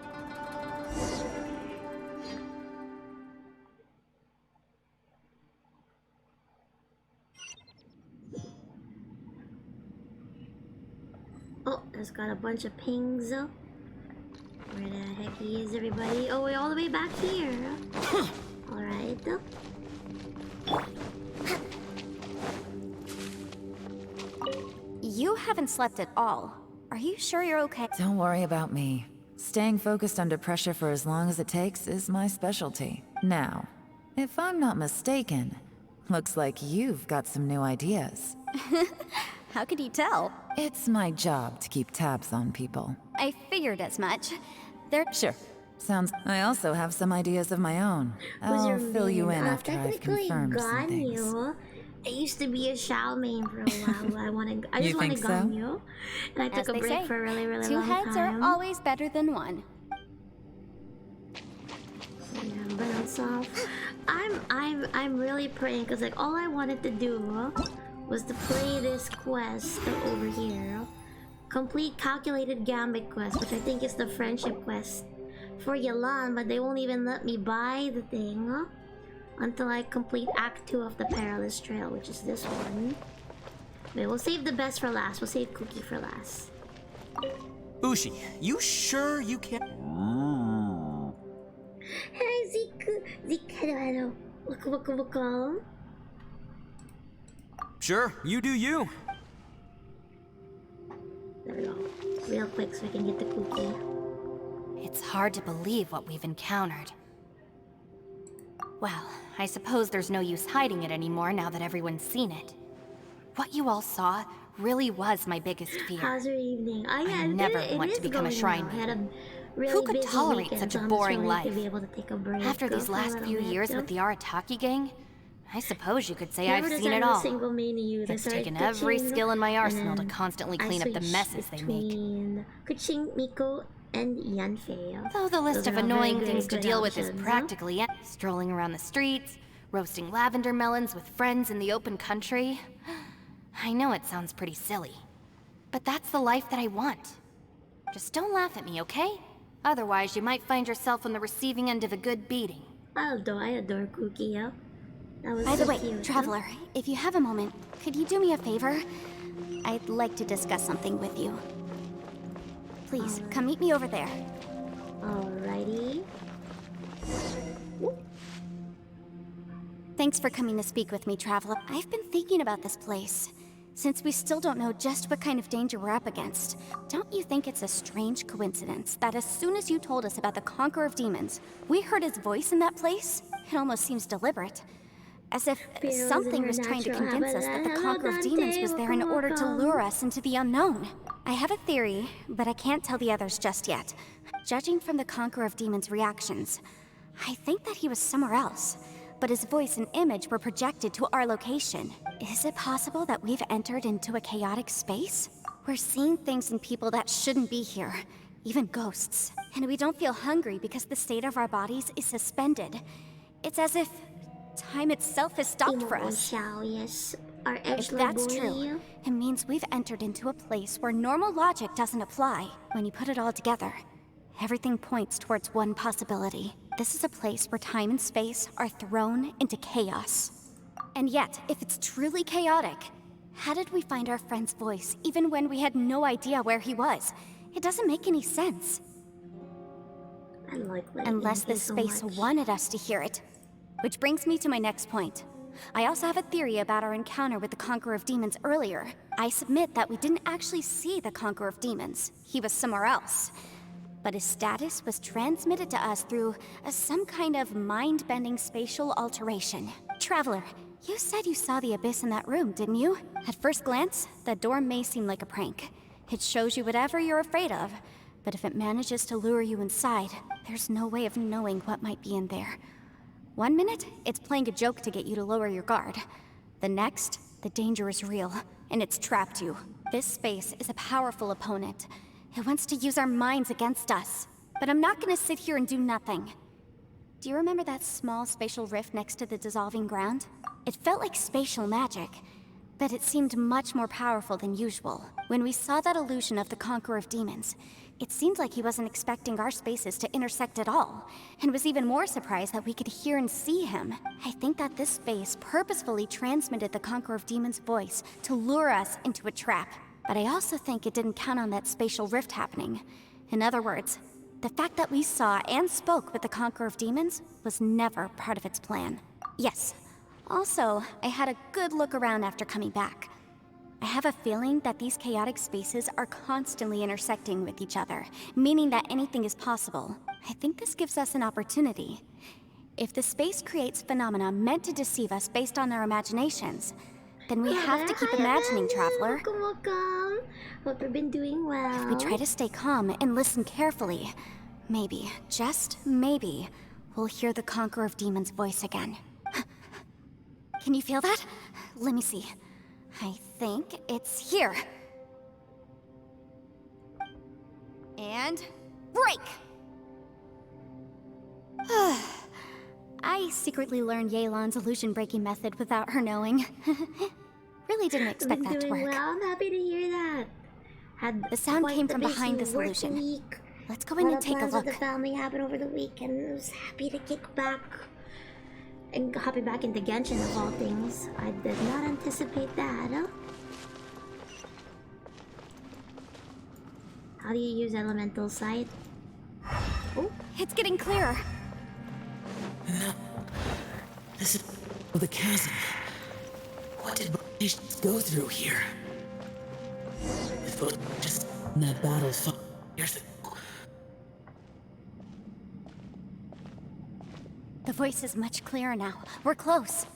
A: Oh, it's got a bunch of pings. Where the heck is everybody? Oh, we're all the way back here. Alright.
K: You haven't slept at all. Are you sure you're okay?
J: Don't worry about me. Staying focused under pressure for as long as it takes is my specialty. Now, if I'm not mistaken, looks like you've got some new ideas.
K: How could you tell?
J: It's my job to keep tabs on people.
K: I figured as much.
J: Sure. Sounds... I also have some ideas of my own. I'll fill you in after I've confirmed some things.
A: I used to be a Shao main for a while. I just wanted Ganyu. And I took a break for a really, really long time.
K: 2 heads are always better than 1.
A: Yeah, bounce off. I'm really praying because like all I wanted to do was to play this quest over here. Complete calculated gambit quest, which I think is the friendship quest for Yalan, but they won't even let me buy the thing until I complete Act 2 of the Perilous Trail, which is this one. Okay, we'll save the best for last. We'll save Cookie for last.
H: Bushi, you sure you can't?
A: Hey, Zeke, hello. Look.
H: Sure, you do you.
A: There we go. Real quick so we can get the Cookie.
I: It's hard to believe what we've encountered. Well, I suppose there's no use hiding it anymore now that everyone's seen it. What you all saw really was my biggest fear.
A: How's your evening? Oh yeah,
I: I never
A: it
I: want
A: is
I: to become a
A: going
I: shrine
A: well. I had
I: maiden.
A: a really
I: Who could
A: busy
I: tolerate
A: weekend,
I: such a
A: so I'm
I: boring
A: just
I: life?
A: to be able to take a break,
I: After
A: go
I: these
A: for a
I: last
A: little
I: few
A: nap,
I: years
A: though.
I: with the Arataki gang, I suppose you could say
A: Never
I: I've seen
A: decided
I: it
A: a
I: all.
A: single main to use. I
I: It's
A: started
I: taken every
A: pitching,
I: skill in my
A: and
I: arsenal to
A: then
I: constantly
A: I
I: clean up the
A: switched
I: messes they make.
A: between Kuching, Miko, and Yanfei.
I: Though the list
A: Those
I: of
A: are all very,
I: annoying
A: very
I: things to
A: good
I: deal with is
A: options, huh?
I: practically strolling around the streets, roasting lavender melons with friends in the open country. I know it sounds pretty silly, but that's the life that I want. Just don't laugh at me, okay? Otherwise, you might find yourself on the receiving end of a good beating.
A: I adore Cookie, yeah. That was
K: By
A: so
K: the way,
A: cute, huh?
K: Traveler, if you have a moment, could you do me a favor? I'd like to discuss something with you. Please, come meet me over there.
A: Alrighty.
K: Thanks for coming to speak with me, Traveler. I've been thinking about this place. Since we still don't know just what kind of danger we're up against, don't you think it's a strange coincidence that as soon as you told us about the Conqueror of Demons, we heard his voice in that place? It almost seems deliberate. As if
A: Feels
K: something
A: in
K: was
A: her
K: trying to
A: natural
K: convince us that the
A: habitat.
K: Conqueror of
A: Hello,
K: Demons
A: Dante.
K: was there in
A: Welcome,
K: order to
A: welcome.
K: lure us into the unknown. I have a theory, but I can't tell the others just yet. Judging from the Conqueror of Demons' reactions, I think that he was somewhere else, but his voice and image were projected to our location. Is it possible that we've entered into a chaotic space? We're seeing things in people that shouldn't be here, even ghosts. And we don't feel hungry because the state of our bodies is suspended. It's as if time itself has stopped for us.
A: Yes. Our
K: If
A: edgelord
K: that's
A: boy.
K: true, it means we've entered into a place where normal logic doesn't apply. When you put it all together, everything points towards one possibility. This is a place where time and space are thrown into chaos. And yet, if it's truly chaotic, how did we find our friend's voice even when we had no idea where he was? It doesn't make any sense.
A: I like that.
K: Unless
A: Thank you
K: this
A: so
K: space
A: much.
K: wanted us to hear it. Which brings me to my next point. I also have a theory about our encounter with the Conqueror of Demons earlier. I submit that we didn't actually see the Conqueror of Demons. He was somewhere else. But his status was transmitted to us through some kind of mind-bending spatial alteration. Traveler, you said you saw the abyss in that room, didn't you? At first glance, that door may seem like a prank. It shows you whatever you're afraid of, but if it manages to lure you inside, there's no way of knowing what might be in there. 1 minute, it's playing a joke to get you to lower your guard. The next, the danger is real, and it's trapped you. This space is a powerful opponent. It wants to use our minds against us. But I'm not gonna sit here and do nothing. Do you remember that small spatial rift next to the dissolving ground? It felt like spatial magic, but it seemed much more powerful than usual. When we saw that illusion of the Conqueror of Demons, it seemed like he wasn't expecting our spaces to intersect at all, and was even more surprised that we could hear and see him. I think that this space purposefully transmitted the Conqueror of Demons' voice to lure us into a trap. But I also think it didn't count on that spatial rift happening. In other words, the fact that we saw and spoke with the Conqueror of Demons was never part of its plan. Yes. Also, I had a good look around after coming back. I have a feeling that these chaotic spaces are constantly intersecting with each other, meaning that anything is possible. I think this gives us an opportunity. If the space creates phenomena meant to deceive us based on our imaginations, then we have to keep imagining, Traveler.
A: Welcome, welcome. Hope you've been doing well.
K: If we try to stay calm and listen carefully, maybe, just maybe, we'll hear the Conqueror of Demons' voice again. Can you feel that? Let me see. I think it's here. And break! I secretly learned Yelan's illusion-breaking method without her knowing. Really didn't expect that to work.
A: Well, I'm happy to hear that. Had
K: The sound
A: quite
K: came
A: the
K: from behind
A: busy
K: this
A: work
K: illusion.
A: week.
K: Let's go in and take a
A: plans
K: look.
A: with the family happened over the weekend. I was happy to kick back and hopping back into Genshin of all things. I did not anticipate that, huh? How do you use Elemental Sight?
K: Oh, it's getting clearer.
J: No. This is the chasm. What did we go through here? If it was just in that battle 5 years ago.
K: The voice is much clearer now. We're close.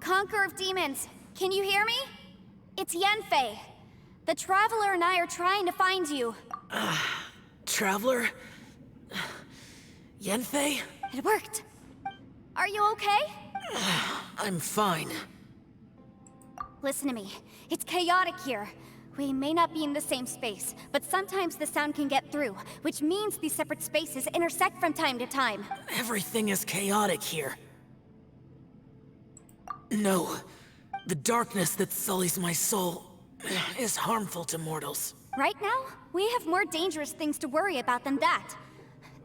K: Conqueror of Demons, can you hear me? It's Yenfei. The Traveler and I are trying to find you.
C: Traveler? Yenfei?
K: It worked. Are you okay?
C: I'm fine.
K: Listen to me. It's chaotic here. We may not be in the same space, but sometimes the sound can get through, which means these separate spaces intersect from time to time.
C: Everything is chaotic here. No. The darkness that sullies my soul is harmful to mortals.
K: Right now, we have more dangerous things to worry about than that.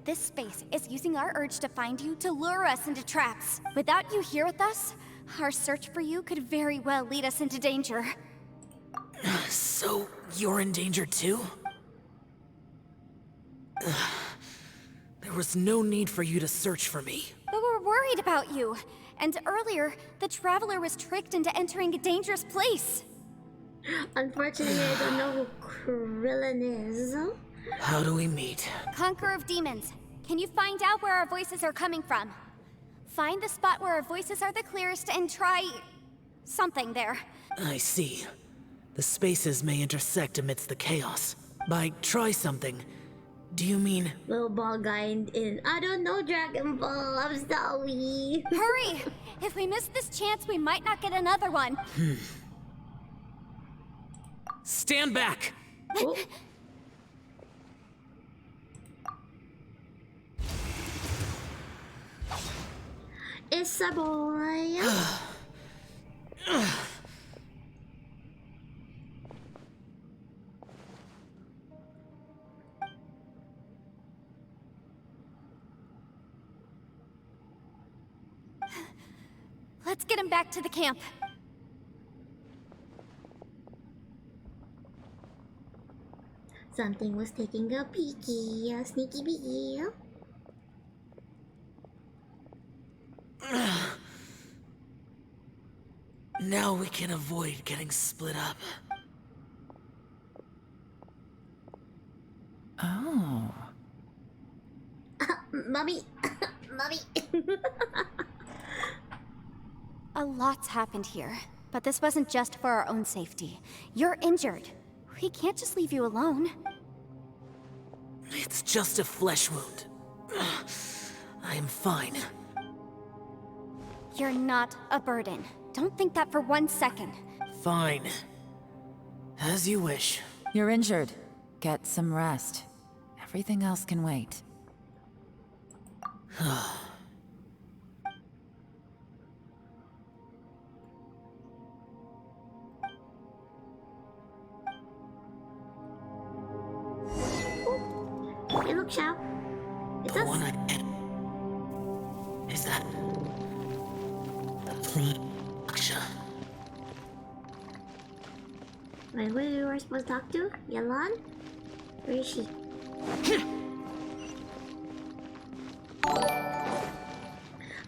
K: This space is using our urge to find you to lure us into traps. Without you here with us, our search for you could very well lead us into danger.
C: So, you're in danger too? There was no need for you to search for me.
K: But we're worried about you. And earlier, the Traveler was tricked into entering a dangerous place.
A: Unfortunately, I don't know who Krillin is.
C: How do we meet?
K: Conqueror of Demons, can you find out where our voices are coming from? Find the spot where our voices are the clearest and try... something there.
C: I see. The spaces may intersect amidst the chaos. By try something, do you mean...
A: Little ball guy in... I don't know Dragon Ball, I'm sorry.
K: Hurry! If we miss this chance, we might not get another one.
C: Stand back!
A: Oh. It's a boy.
K: Let's get him back to the camp.
A: Something was taking a peeky, a sneaky peeky.
C: Now we can avoid getting split up.
J: Oh.
A: Mommy. Mommy.
K: A lot's happened here, but this wasn't just for our own safety. You're injured. We can't just leave you alone.
C: It's just a flesh wound. I am fine.
K: You're not a burden. Don't think that for 1 second.
C: Fine. As you wish.
J: You're injured. Get some rest. Everything else can wait.
A: Hey, look, Xiao. It's
C: The
A: us.
C: one I get. Is that... Aksha.
A: Wait, who you were supposed to talk to? Yalan? Where is she?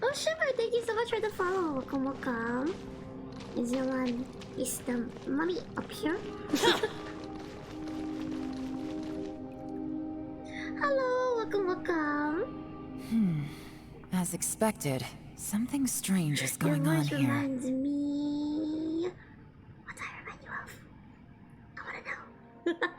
A: Oh, Shimmer, thank you so much for the follow. Welcome, welcome. Is Yalan... Is the mommy up here? Hello, welcome, welcome.
J: As expected, something strange is going
A: Your
J: on
A: voice
J: here.
A: reminds me... What do I remind you of? I wanna know.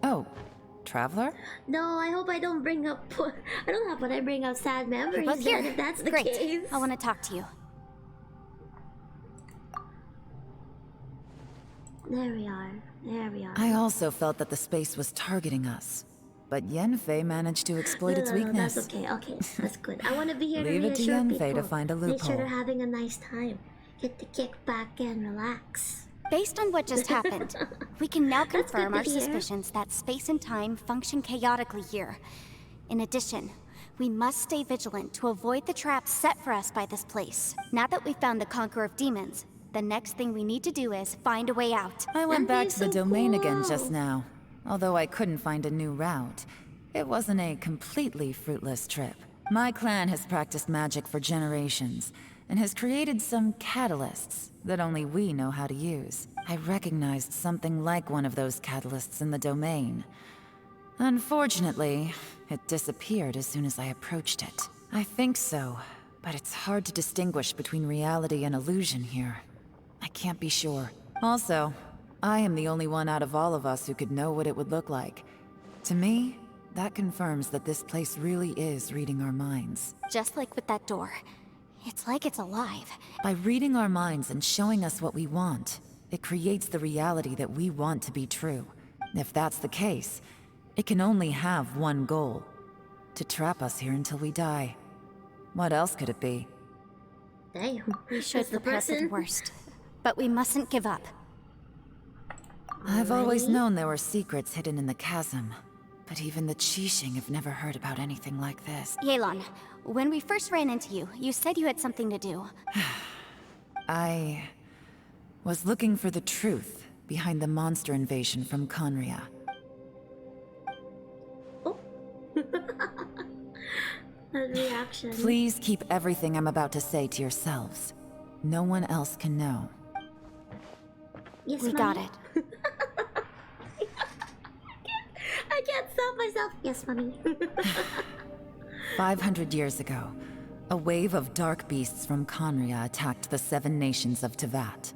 J: Oh, Traveler?
A: No, I hope I don't bring up... I don't have when I bring up sad memories.
K: Look here.
A: Then, if that's the
K: Great.
A: case.
K: I want to talk to you.
A: There we are. There we are.
J: I also felt that the space was targeting us. But Yenfei managed to exploit its weakness.
A: That's okay. Okay, that's good. I want to be here
J: Leave
A: to
J: it to
A: reassure
J: Yenfei
A: people.
J: to find a
A: Make sure they're
J: loophole.
A: having a nice time. Get to kick back and relax.
K: Based on what just happened, we can now
A: That's good
K: confirm
A: to
K: our
A: hear.
K: suspicions that space and time function chaotically here. In addition, we must stay vigilant to avoid the traps set for us by this place. Now that we've found the Conqueror of Demons, the next thing we need to do is find a way out.
J: I went back to the
A: so
J: domain again
A: cool.
J: just now. Although I couldn't find a new route. It wasn't a completely fruitless trip. My clan has practiced magic for generations, and has created some catalysts that only we know how to use. I recognized something like one of those catalysts in the domain. Unfortunately, it disappeared as soon as I approached it. I think so, but it's hard to distinguish between reality and illusion here. I can't be sure. Also, I am the only one out of all of us who could know what it would look like. To me, that confirms that this place really is reading our minds.
K: Just like with that door. It's like it's alive.
J: By reading our minds and showing us what we want, it creates the reality that we want to be true. If that's the case, it can only have one goal: to trap us here until we die. What else could it be?
A: Damn.
K: We should prepare for the worst. But we mustn't give up.
J: I've always known there were secrets hidden in the chasm, but even the Qixing have never heard about anything like this.
K: Yelan, when we first ran into you, you said you had something to do.
J: I was looking for the truth behind the monster invasion from Conria.
A: That reaction.
J: Please keep everything I'm about to say to yourselves. No one else can know.
A: Yes,
K: we got it.
A: I can't stop myself. Yes, mommy.
J: 500 years ago, a wave of dark beasts from Conria attacked the 7 nations of Tevat.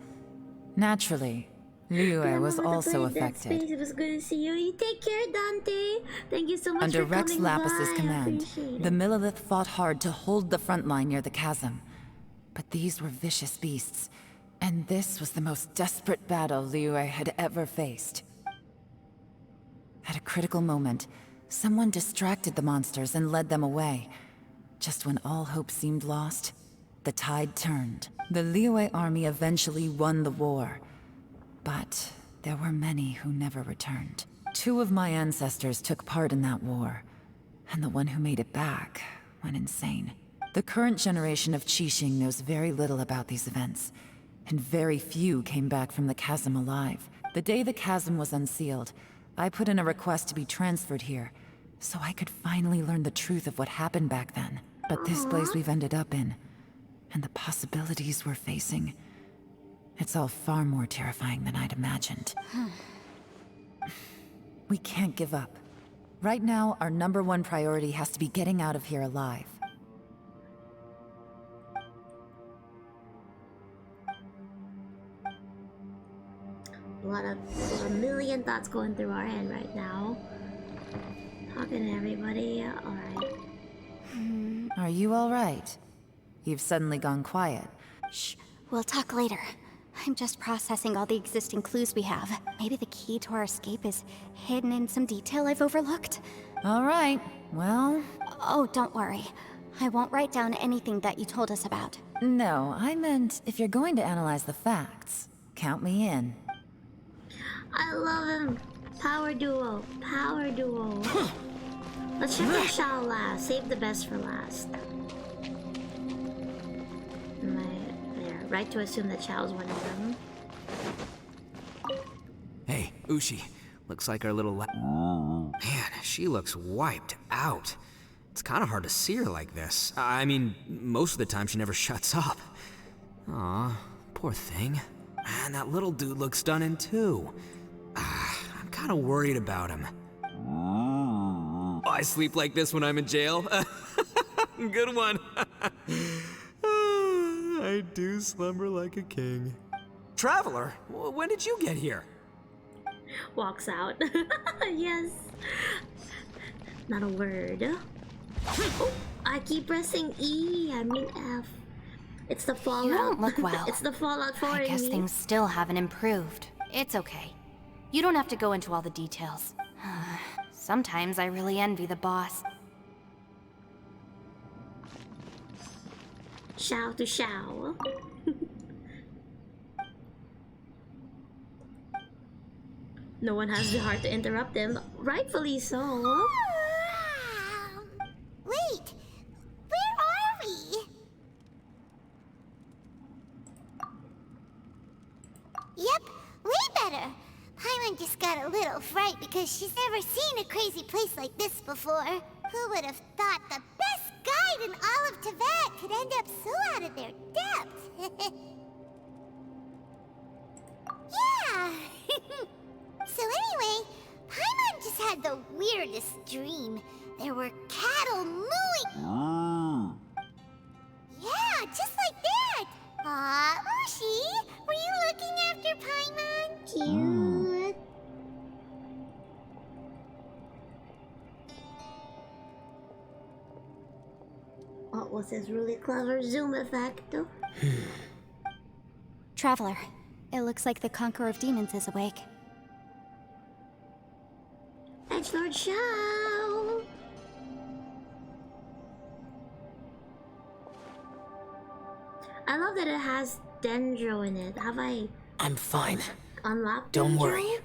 J: Naturally, Liyue was also affected.
A: It was good to see you. You take care, Dante. Thank you so much
J: Under
A: for
J: Rex
A: coming
J: Lapis'
A: by.
J: command,
A: I appreciate
J: the
A: it.
J: Millelith fought hard to hold the front line near the chasm. But these were vicious beasts, and this was the most desperate battle Liyue had ever faced. At a critical moment, someone distracted the monsters and led them away. Just when all hope seemed lost, the tide turned. The Liyue army eventually won the war. But there were many who never returned. 2 of my ancestors took part in that war, and the one who made it back went insane. The current generation of Qixing knows very little about these events, and very few came back from the chasm alive. The day the chasm was unsealed, I put in a request to be transferred here, so I could finally learn the truth of what happened back then. But this place we've ended up in, and the possibilities we're facing, it's all far more terrifying than I'd imagined. We can't give up. Right now, our #1 priority has to be getting out of here alive.
A: A million thoughts going through our head right now. Talking to everybody. Alright.
J: Are you alright? You've suddenly gone quiet.
K: Shh, we'll talk later. I'm just processing all the existing clues we have. Maybe the key to our escape is hidden in some detail I've overlooked.
J: Alright, well...
K: Oh, don't worry. I won't write down anything that you told us about.
J: No, I meant if you're going to analyze the facts, count me in.
A: I love him. Power duo. Power duo. Let's check out Shao last. Save the best for last. Right to assume that Chao's one of them.
H: Hey, Ushi. Looks like our little Man, she looks wiped out. It's kind of hard to see her like this. I mean, most of the time she never shuts up. Aw, poor thing. Man, that little dude looks stunning too. I'm kind of worried about him. I sleep like this when I'm in jail. Good one. I do slumber like a king. Traveler, when did you get here?
A: Walks out. Yes. Not a word. Oh, I keep pressing E. I mean F. It's the fallout.
I: You don't look well.
A: It's the fallout 4
I: I guess
A: me.
I: things still haven't improved. It's okay. You don't have to go into all the details. Sometimes I really envy the boss.
A: Shao to Shao. No one has the heart to interrupt him. Rightfully so.
G: Wait, where are we? Yep, way better. Paimon just got a little fright because she's never seen a crazy place like this before. Who would have thought the best guide in all of Tibet could end up so out of their depth. Yeah! So anyway, Paimon just had the weirdest dream. There were cattle mooing. Yeah, just like that. Aw, Ushi, were you looking after Paimon? Cute.
A: What was this really clever zoom effect, though?
K: Traveler, it looks like the Conqueror of Demons is awake.
A: It's Lord Shao! I love that it has Dendro in it. Have I
C: I'm fine.
A: unlocked
C: Don't
A: Dendro?
C: worry.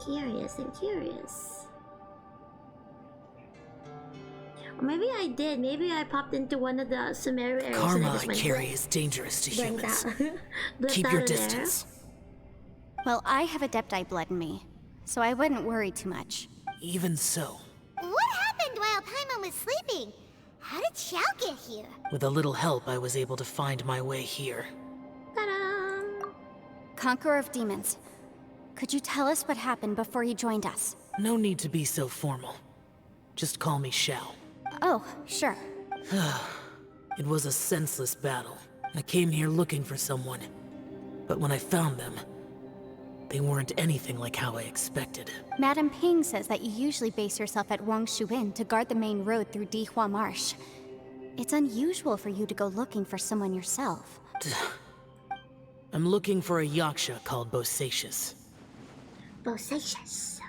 A: Curious and curious. Or maybe I did. Maybe I popped into one of the Sumeru areas.
C: Karma
A: and I
C: I
A: just went
C: carry
A: blink,
C: is dangerous to
A: blinked
C: humans.
A: out. Blipped
C: Keep
A: out
C: your
A: of there.
C: distance.
K: Well, I have Adepti blood in me, so I wouldn't worry too much.
C: Even so,
G: What happened while Paimon was sleeping? How did Xiao get here?
C: with a little help, I was able to find my way here.
A: Ta-da!
K: Conqueror of Demons, could you tell us what happened before you joined us?
C: No need to be so formal. Just call me Shao.
K: Oh, sure.
C: It was a senseless battle. I came here looking for someone. But when I found them, they weren't anything like how I expected.
K: Madam Ping says that you usually base yourself at Wangshu Inn to guard the main road through Dihua Marsh. It's unusual for you to go looking for someone yourself.
C: I'm looking for a yaksha called Bosacius.
A: Bosacious.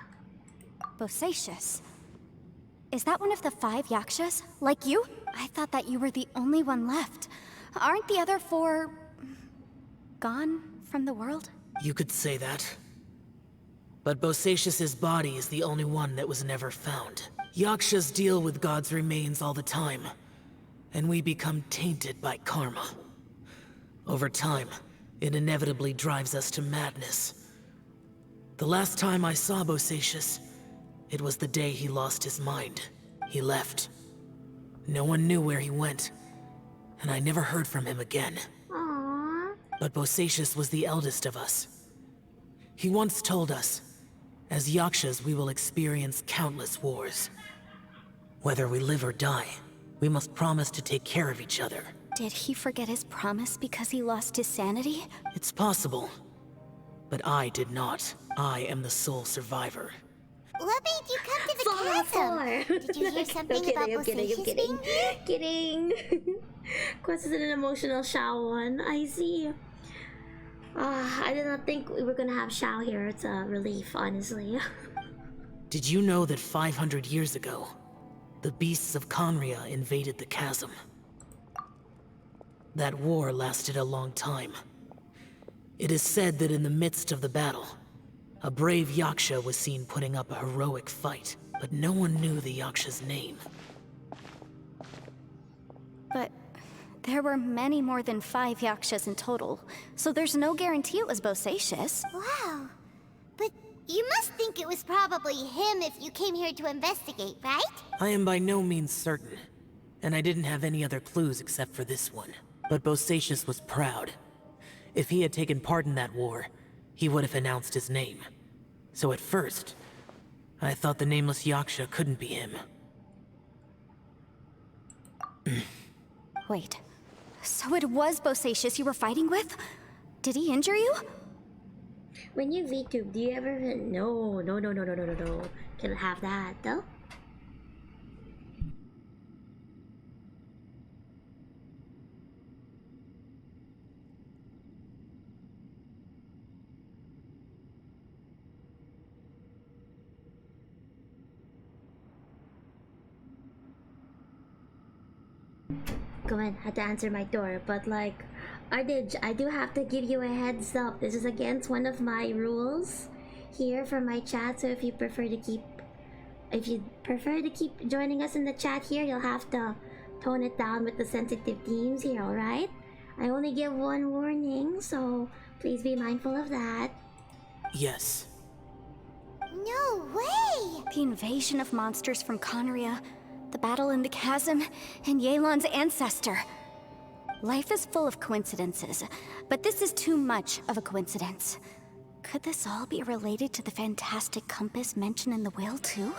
K: Bosacious? Is that one of the 5 yakshas? Like you? I thought that you were the only one left. Aren't the other 4... gone from the world?
C: You could say that. But Bosacius's body is the only one that was never found. Yakshas deal with God's remains all the time, and we become tainted by karma. Over time, it inevitably drives us to madness. The last time I saw Bosacius, it was the day he lost his mind. He left. No one knew where he went, and I never heard from him again.
A: Aww.
C: But Bosacius was the eldest of us. He once told us, as Yakshas we will experience countless wars. Whether we live or die, we must promise to take care of each other.
K: Did he forget his promise because he lost his sanity?
C: It's possible, but I did not. I am the sole survivor.
G: What made you come to the chasm? Did you hear something about Bosacius being here?
A: Kidding. Of course, it's an emotional Shao one. I see. I did not think we were gonna have Shao here. It's a relief, honestly.
C: Did you know that 500 years ago, the beasts of Conria invaded the chasm? That war lasted a long time. It is said that in the midst of the battle, a brave Yaksha was seen putting up a heroic fight, but no one knew the Yaksha's name.
K: But there were many more than 5 yakshas in total, so there's no guarantee it was Bosacius.
G: Wow. But you must think it was probably him if you came here to investigate, right?
C: I am by no means certain, and I didn't have any other clues except for this one. But Bosacius was proud. If he had taken part in that war, he would have announced his name. So at first, I thought the nameless Yaksha couldn't be him.
K: Wait, so it was Bosacius you were fighting with? Did he injure you?
A: When you VTube, do you ever... No. Can't have that, though. Go in, had to answer my door, but like, I do have to give you a heads up. This is against one of my rules here for my chat, so if you prefer to keep joining us in the chat here, you'll have to tone it down with the sensitive themes here, alright? I only give one warning, so please be mindful of that.
C: Yes.
G: No way!
K: The invasion of monsters from Conria, the battle in the chasm, and Yelan's ancestor. Life is full of coincidences, but this is too much of a coincidence. Could this all be related to the fantastic compass mentioned in the will, too?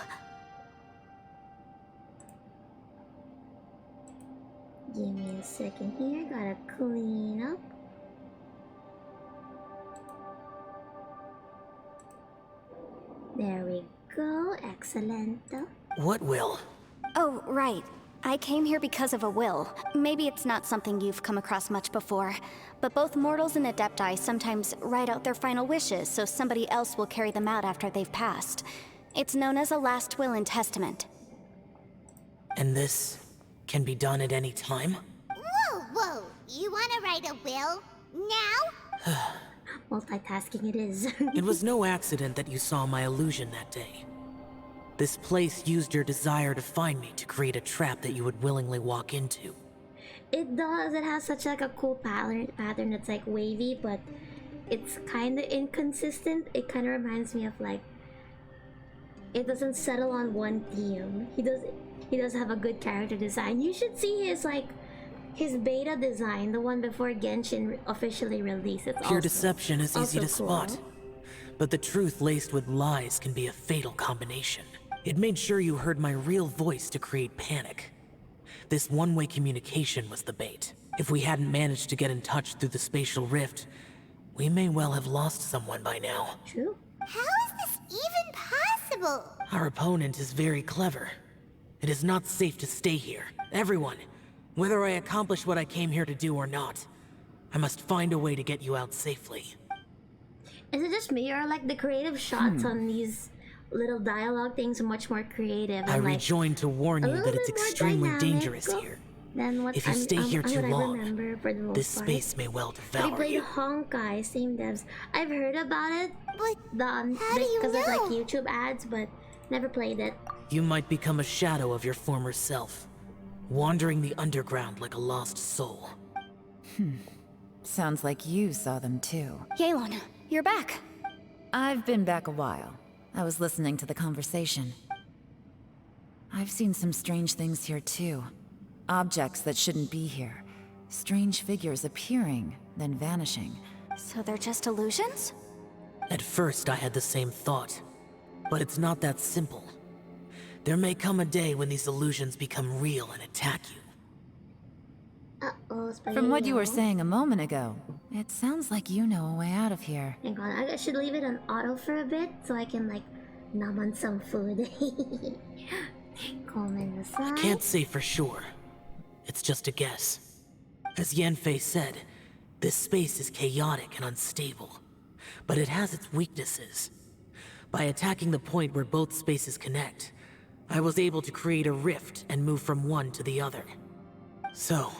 A: Give me a second here, gotta clean up. There we go, excellent.
C: What will?
K: Oh, right. I came here because of a will. Maybe it's not something you've come across much before, but both mortals and adepti sometimes write out their final wishes so somebody else will carry them out after they've passed. It's known as a last will and testament.
C: And this can be done at any time?
G: Whoa! You wanna write a will? Now?
A: Multitasking it is.
C: It was no accident that you saw my illusion that day. This place used your desire to find me to create a trap that you would willingly walk into.
A: It does. It has such like a cool pattern that's like wavy, but it's kind of inconsistent. It kind of reminds me of like it doesn't settle on one theme. He does have a good character design. You should see his beta design, the one before Genshin officially released. It's
C: Pure deception is easy to
A: cool.
C: spot, but the truth laced with lies can be a fatal combination. It made sure you heard my real voice to create panic. This one-way communication was the bait. If we hadn't managed to get in touch through the spatial rift, we may well have lost someone by now.
A: True.
G: How is this even possible?
C: Our opponent is very clever. It is not safe to stay here. Everyone, whether I accomplish what I came here to do or not, I must find a way to get you out safely.
A: Is it just me, or like the creative shots on these little dialogue things are much more creative?
C: I
A: and, like,
C: rejoined to warn
A: a
C: you
A: little
C: that it's
A: bit more
C: extremely
A: dynamic
C: dangerous here.
A: than what
C: If you stay here too
A: what I
C: long,
A: remember for the most
C: this
A: part.
C: space may well
A: But he
C: devour
A: played
C: you.
A: Honkai, same devs. I've heard about it,
G: But
A: how
G: do you
A: because of like
G: know?
A: YouTube ads, but never played it.
C: You might become a shadow of your former self, wandering the underground like a lost soul.
J: Sounds like you saw them too.
K: Yelan, you're back.
J: I've been back a while. I was listening to the conversation. I've seen some strange things here too. Objects that shouldn't be here. Strange figures appearing, then vanishing.
K: So they're just illusions?
C: At first, I had the same thought, but it's not that simple. There may come a day when these illusions become real and attack you.
A: Uh-oh,
J: From what you were saying a moment ago, it sounds like you know a way out of here.
A: Hang on, I should leave it on auto for a bit so I can like nom on some food. Calm in the side.
C: I can't say for sure. It's just a guess. As Yanfei said, this space is chaotic and unstable, but it has its weaknesses. By attacking the point where both spaces connect, I was able to create a rift and move from one to the other. So,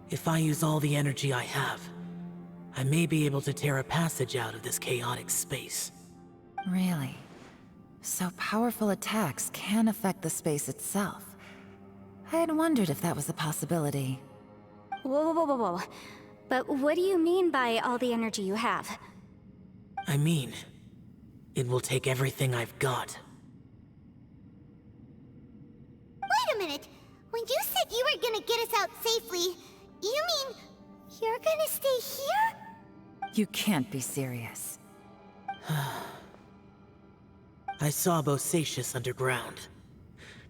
C: if I use all the energy I have, I may be able to tear a passage out of this chaotic space.
J: Really? So powerful attacks can affect the space itself. I had wondered if that was a possibility.
K: Whoa. But what do you mean by all the energy you have?
C: I mean, it will take everything I've got.
G: Wait a minute. When you said you were gonna get us out safely, you mean you're gonna stay here?
J: You can't be serious.
C: I saw Bosacius underground.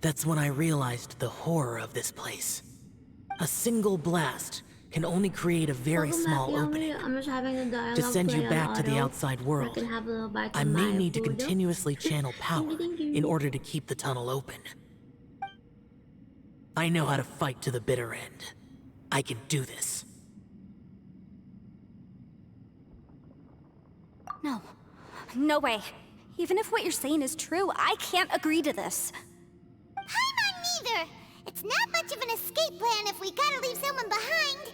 C: That's when I realized the horror of this place. A single blast can only create a very small opening.
A: I'm just having a dialogue
C: To send you
A: play
C: back
A: on
C: to the
A: auto.
C: outside
A: I
C: world,
A: can have a little bite
C: I
A: of
C: may
A: my
C: need to
A: food.
C: continuously channel power in order to keep the tunnel open. I know how to fight to the bitter end. I can do this.
K: No way. Even if what you're saying is true, I can't agree to this.
G: I'm not neither. It's not much of an escape plan if we gotta leave someone behind.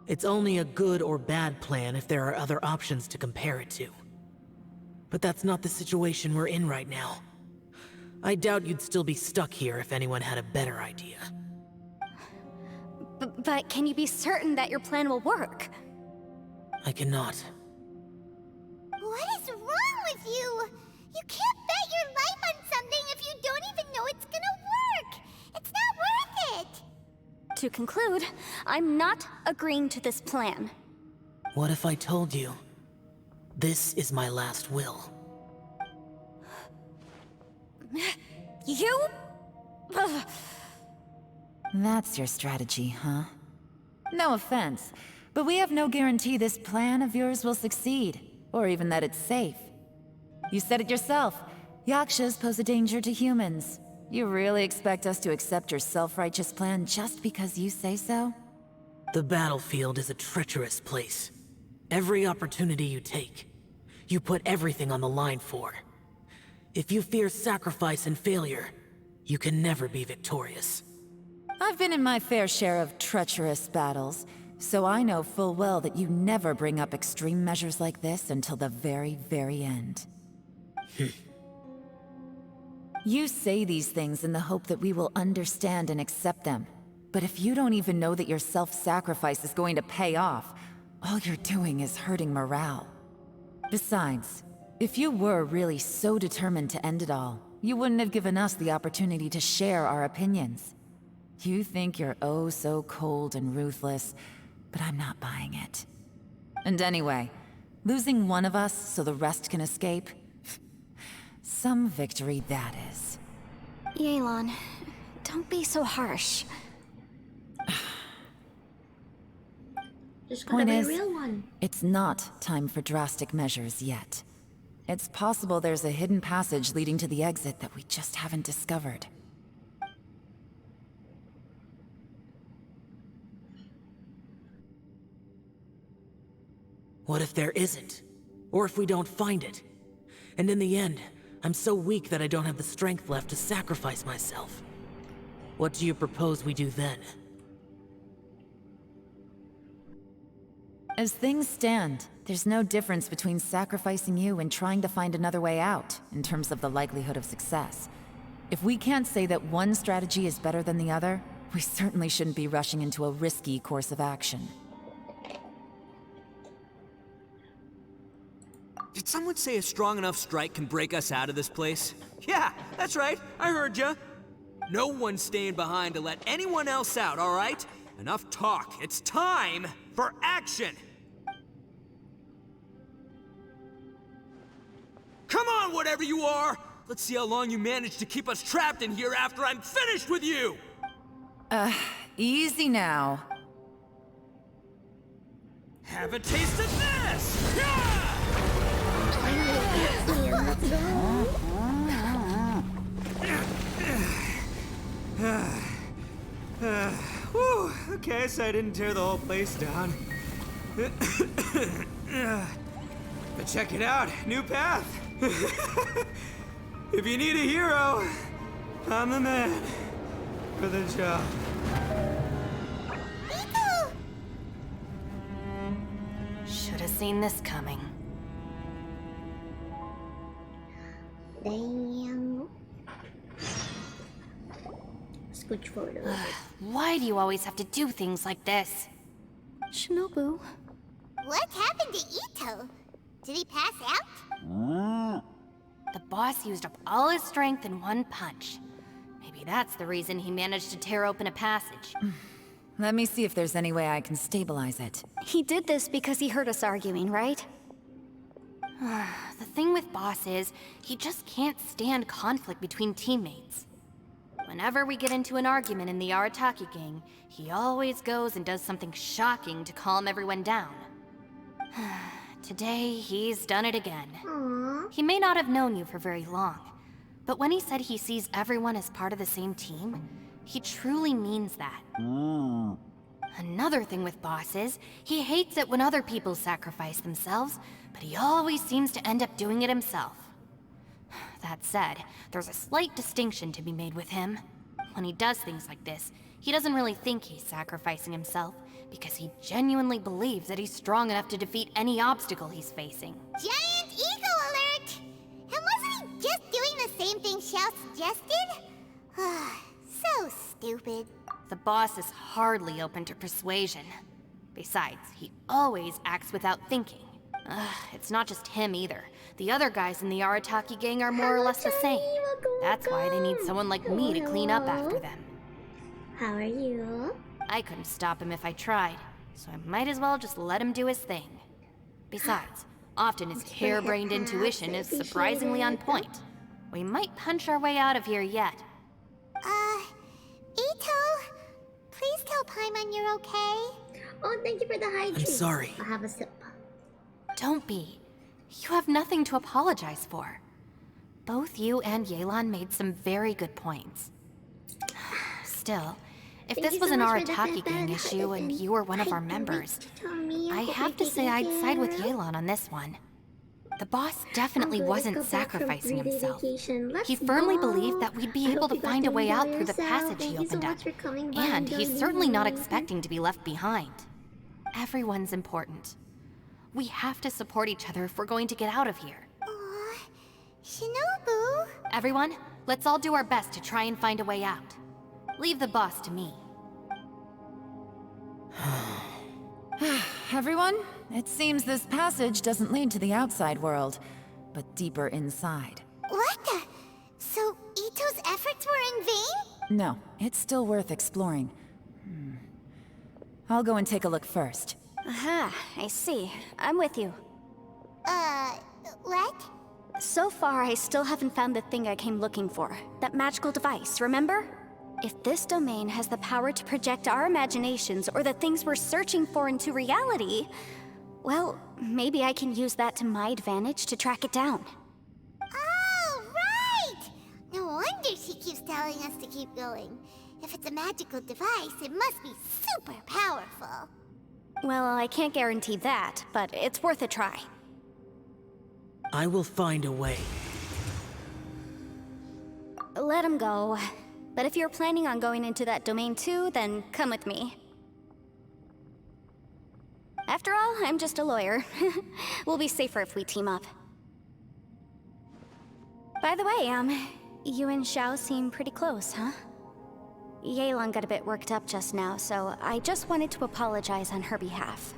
C: It's only a good or bad plan if there are other options to compare it to. But that's not the situation we're in right now. I doubt you'd still be stuck here if anyone had a better idea.
K: But can you be certain that your plan will work?
C: I cannot.
G: What is wrong with
K: To conclude, I'm not agreeing to this plan.
C: What if I told you, this is my last will?
K: You?
J: That's your strategy, huh? No offense, but we have no guarantee this plan of yours will succeed, or even that it's safe. You said it yourself. Yakshas pose a danger to humans. You really expect us to accept your self-righteous plan just because you say so?
C: The battlefield is a treacherous place. Every opportunity you take, you put everything on the line for. If you fear sacrifice and failure, you can never be victorious.
J: I've been in my fair share of treacherous battles, so I know full well that you never bring up extreme measures like this until the very, very end. You say these things in the hope that we will understand and accept them. But if you don't even know that your self-sacrifice is going to pay off, all you're doing is hurting morale. Besides, if you were really so determined to end it all, you wouldn't have given us the opportunity to share our opinions. You think you're oh so cold and ruthless, but I'm not buying it. And anyway, losing one of us so the rest can escape? Some victory that is.
K: Yelan, don't be so harsh.
A: Just gotta
J: Point
A: be a
J: is,
A: real one.
J: it's not time for drastic measures yet. It's possible there's a hidden passage leading to the exit that we just haven't discovered.
C: What if there isn't? Or if we don't find it? And in the end, I'm so weak that I don't have the strength left to sacrifice myself. What do you propose we do then?
J: As things stand, there's no difference between sacrificing you and trying to find another way out, in terms of the likelihood of success. If we can't say that one strategy is better than the other, we certainly shouldn't be rushing into a risky course of action.
H: Did someone say a strong enough strike can break us out of this place? Yeah, that's right. I heard ya. No one's staying behind to let anyone else out, all right? Enough talk. It's time for action! Come on, whatever you are! Let's see how long you manage to keep us trapped in here after I'm finished with you!
J: Easy now.
H: Have a taste of this!
O: Whew, okay, so I didn't tear the whole place down. But check it out, new path. If you need a hero, I'm the man for the job.
I: Should have seen this coming.
A: Damn. Scooch forward a little bit.
I: Why do you always have to do things like this?
K: Shinobu.
G: What happened to Ito? Did he pass out?
I: The boss used up all his strength in one punch. Maybe that's the reason he managed to tear open a passage.
J: Let me see if there's any way I can stabilize it.
K: He did this because he heard us arguing, right?
I: The thing with Boss is, he just can't stand conflict between teammates. Whenever we get into an argument in the Arataki gang, he always goes and does something shocking to calm everyone down. Today, he's done it again.
A: Aww.
I: He may not have known you for very long, but when he said he sees everyone as part of the same team, he truly means that. Another thing with Boss is, he hates it when other people sacrifice themselves, but he always seems to end up doing it himself. That said, there's a slight distinction to be made with him. When he does things like this, he doesn't really think he's sacrificing himself, because he genuinely believes that he's strong enough to defeat any obstacle he's facing.
G: Giant ego alert! And wasn't he just doing the same thing Xiao suggested? So stupid.
I: The boss is hardly open to persuasion. Besides, he always acts without thinking. It's not just him either. The other guys in the Arataki gang are more or less the same. That's why they need someone like me to clean up after them.
A: How are you?
I: I couldn't stop him if I tried, so I might as well just let him do his thing. Besides, often his harebrained intuition is surprisingly on point. We might punch our way out of here yet.
G: Ito, please tell Paimon you're okay.
A: Oh, thank you for the hydrate.
C: I'm sorry.
A: I'll have a sip.
I: Don't be. You have nothing to apologize for. Both you and Yelan made some very good points. Still, if
A: Thank
I: this
A: you
I: was
A: so
I: an
A: much for the
I: Arataki gang issue and you were one of our members, I have to say I'd side with Yelan on this one. The boss definitely wasn't sacrificing himself. He firmly believed that we'd be able to find a way out through the passage he opened up. And he's certainly not expecting to be left behind. Everyone's important. We have to support each other if we're going to get out of here.
G: Shinobu!
I: Everyone, let's all do our best to try and find a way out. Leave the boss to me.
J: Everyone, it seems this passage doesn't lead to the outside world, but deeper inside.
G: What the? So Ito's efforts were in vain?
J: No, it's still worth exploring. I'll go and take a look first.
K: Aha, I see. I'm with you.
G: What?
K: So far, I still haven't found the thing I came looking for. That magical device, remember? If this domain has the power to project our imaginations or the things we're searching for into reality, well, maybe I can use that to my advantage to track it down.
G: Oh, right! No wonder she keeps telling us to keep going. If it's a magical device, it must be super powerful.
K: Well, I can't guarantee that, but it's worth a try.
C: I will find a way.
K: Let him go. But if you're planning on going into that domain too, then come with me. After all, I'm just a lawyer. We'll be safer if we team up. By the way, you and Xiao seem pretty close, huh? Yelan got a bit worked up just now, so I just wanted to apologize on her behalf.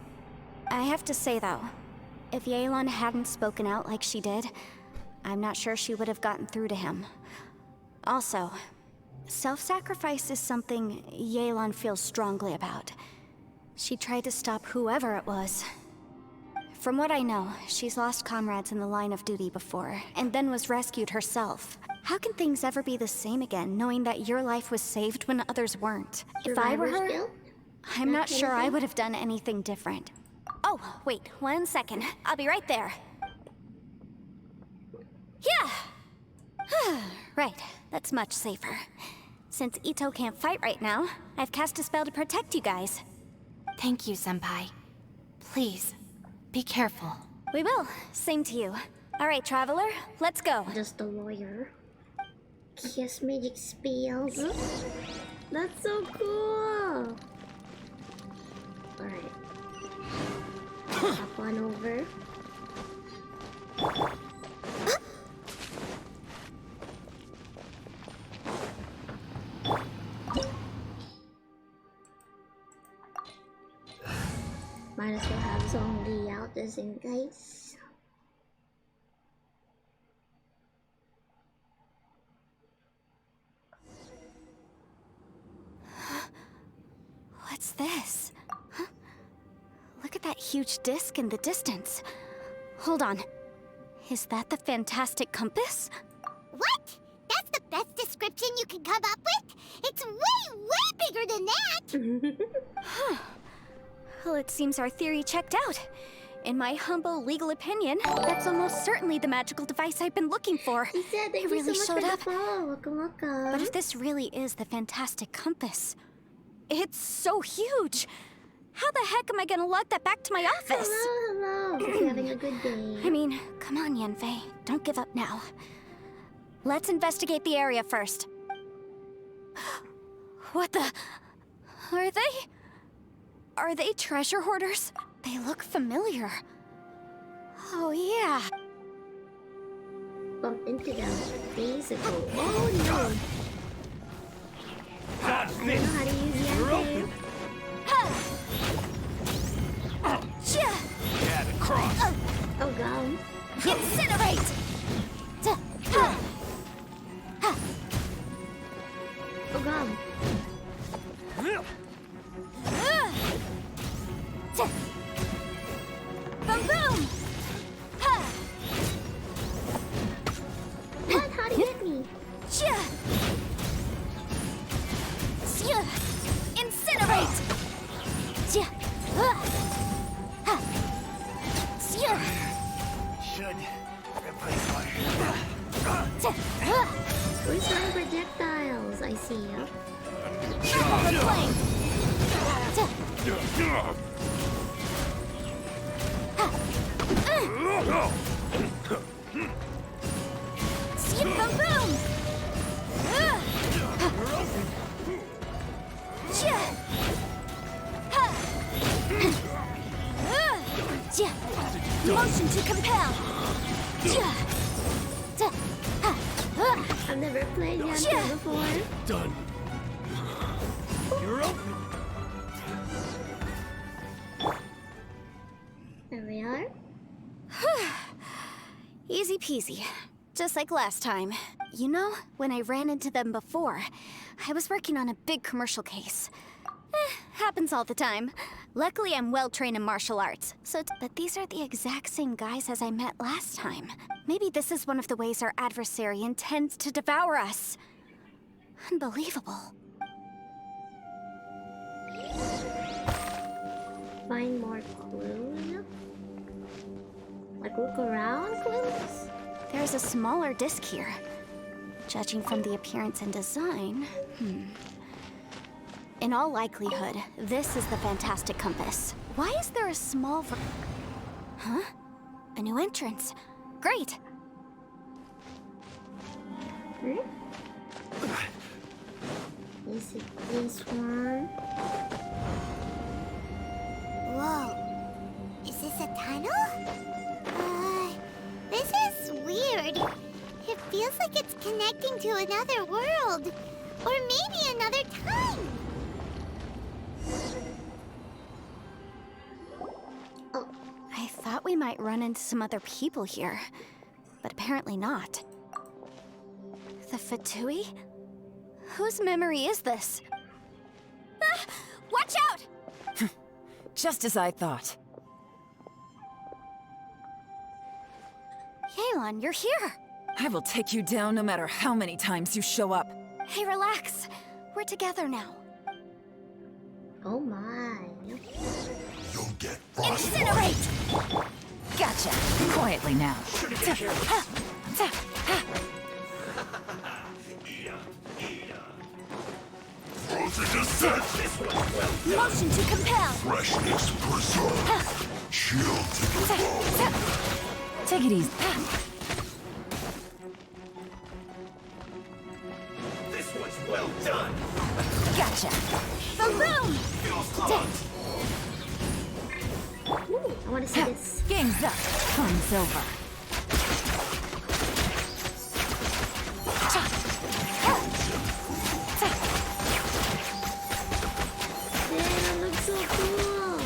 K: I have to say though, if Yelan hadn't spoken out like she did, I'm not sure she would have gotten through to him. Also, self-sacrifice is something Yelan feels strongly about. She tried to stop whoever it was. From what I know, she's lost comrades in the line of duty before, and then was rescued herself. How can things ever be the same again, knowing that your life was saved when others weren't? If I were her, I'm not sure I would have done anything different. Oh, wait, 1 second. I'll be right there. Yeah! Right, that's much safer. Since Ito can't fight right now, I've cast a spell to protect you guys.
I: Thank you, Senpai. Please, be careful.
K: We will. Same to you. All right, Traveler, let's go.
A: Just a lawyer. Kiss magic spells. That's so cool. Alright. Hop on over. Might as well have zombie out this in case.
K: What's this? Huh? Look at that huge disc in the distance. Hold on. Is that the fantastic compass?
G: What? That's the best description you can come up with? It's way, way bigger than that!
K: Huh. Well, it seems our theory checked out. In my humble legal opinion, that's almost certainly the magical device I've been looking for.
A: He said thank
K: it really
A: you so much
K: showed
A: for
K: up.
A: the follow. Welcome, welcome.
K: But if this really is the fantastic compass, it's so huge. How the heck am I gonna lug that back to my office?
A: Hello, hello. Hope you're having a good day.
K: I mean, come on, Yanfei. Don't give up now. Let's investigate the area first. What the? Are they treasure hoarders? They look familiar. Oh, yeah.
A: Bumped into them days ago. Oh, no. I don't know how to use Yanfei.
F: Yeah, the cross.
A: Oh, God.
K: Incinerate!
A: Oh, God.
K: Boom boom! Ha!
A: What? How do you get me?
K: Incinerate!
O: Should replace my...
A: We're throwing projectiles. I see you.
K: Boom boom! Motion to compel!
A: I've never played Lantern before.
O: Done. You're up.
A: There we are.
K: Easy peasy. Just like last time. You know, when I ran into them before, I was working on a big commercial case. Happens all the time. Luckily, I'm well-trained in martial arts, but these are the exact same guys as I met last time. Maybe this is one of the ways our adversary intends to devour us. Unbelievable.
A: Find more clues? Like look around clues?
K: There's a smaller disc here. Judging from the appearance and design, in all likelihood, this is the fantastic compass. Why is there a small Huh? A new entrance. Great!
A: Is it this one?
G: Whoa. Is this a tunnel? This is weird. It feels like it's connecting to another world. Or maybe another time.
K: Oh, I thought we might run into some other people here, but apparently not. The Fatui? Whose memory is this? Ah, watch out!
J: Just as I thought.
K: Yelan, you're here!
J: I will take you down no matter how many times you show up.
K: Hey, relax. We're together now.
A: Oh my.
O: You'll get
K: Incinerate!
J: Gotcha. Quietly now.
O: Frozen descent.
K: Motion to compel!
O: Freshness preserved. Chill to the bone.
J: Take it easy.
O: This one's well done.
J: Gotcha.
K: Boom boom!
O: Feels clogged.
A: Ooh, I want to see this.
J: Game's up. Fun's over.
A: That looks so cool.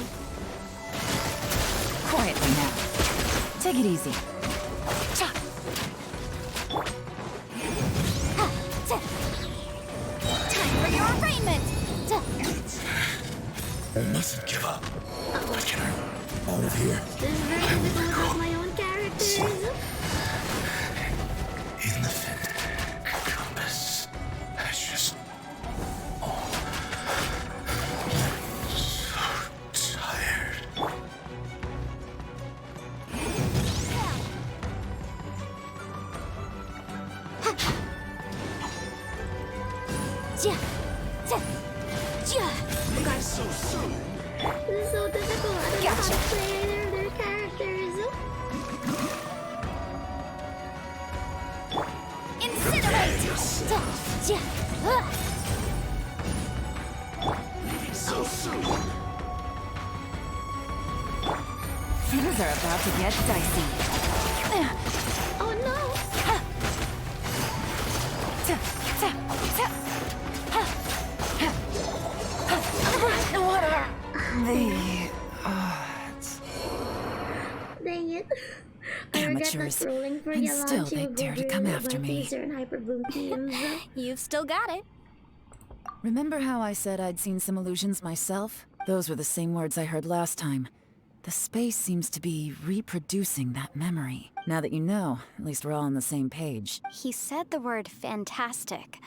J: Quietly now. Take it easy.
K: Time for your arraignment!
O: I mustn't give up. I can earn all of here.
A: This is very difficult without my own characters.
O: In the compass. That's just... Oh. So tired. So soon.
A: This is so difficult. I don't know how to play their characters.
K: Incinerate!
O: So soon.
J: Things are about to get dicey.
A: Oh no!
J: What are the odds?
A: Dang it. I regret not
J: Amateurs.
A: rolling for
J: And
A: Yalan.
J: still
A: She
J: they
A: would
J: dare to
A: go
J: come
A: green
J: after
A: with my
J: me.
A: phaser and hyper boom teams.
K: You've still got it.
J: Remember how I said I'd seen some illusions myself? Those were the same words I heard last time. The space seems to be reproducing that memory. Now that you know, at least we're all on the same page.
K: He said the word fantastic.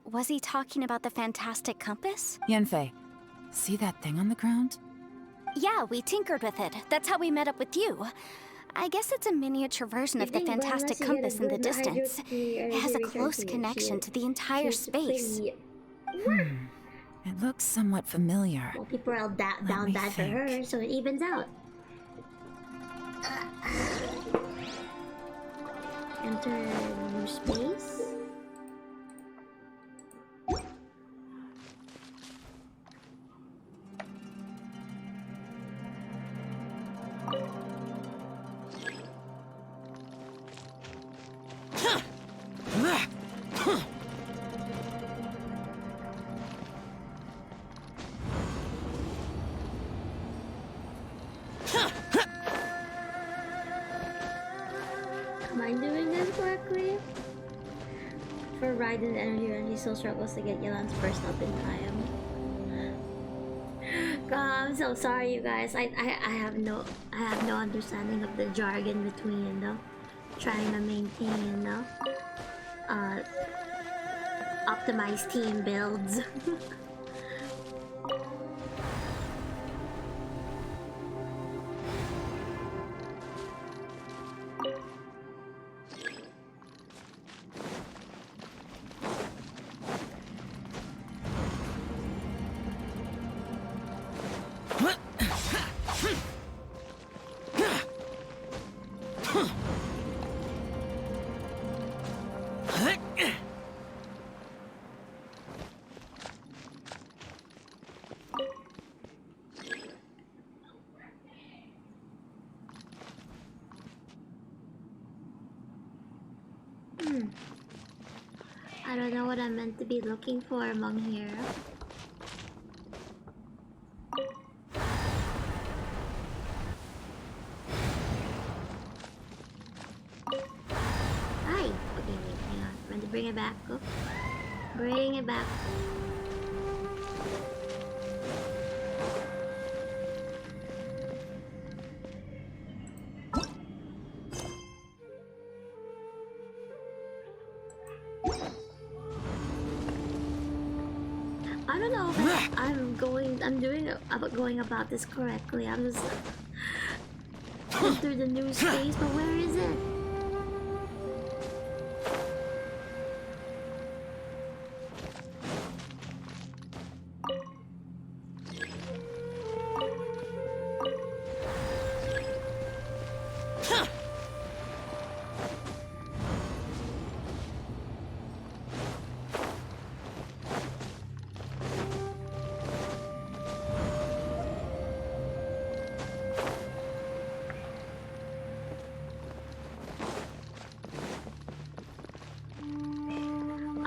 K: Was he talking about the fantastic compass?
J: Yanfei, see that thing on the ground?
K: Yeah, we tinkered with it. That's how we met up with you. I guess it's a miniature version of the fantastic compass in the distance. It has a close connection to the entire space.
J: It looks somewhat familiar.
A: Well, people are all down bad for her, so it evens out. Enter new space. Am I doing this correctly? For Raiden energy and he still struggles to get Yelan's first up in time. God, I'm so sorry you guys. I have no understanding of the jargon between trying to maintain optimized team builds. I don't know what I'm meant to be looking for among here. Hi! Okay, wait, hang on. I'm meant to bring it back. Go. Bring it back. I don't know if I'm going about this correctly. I'm just going through the new space, but where is it?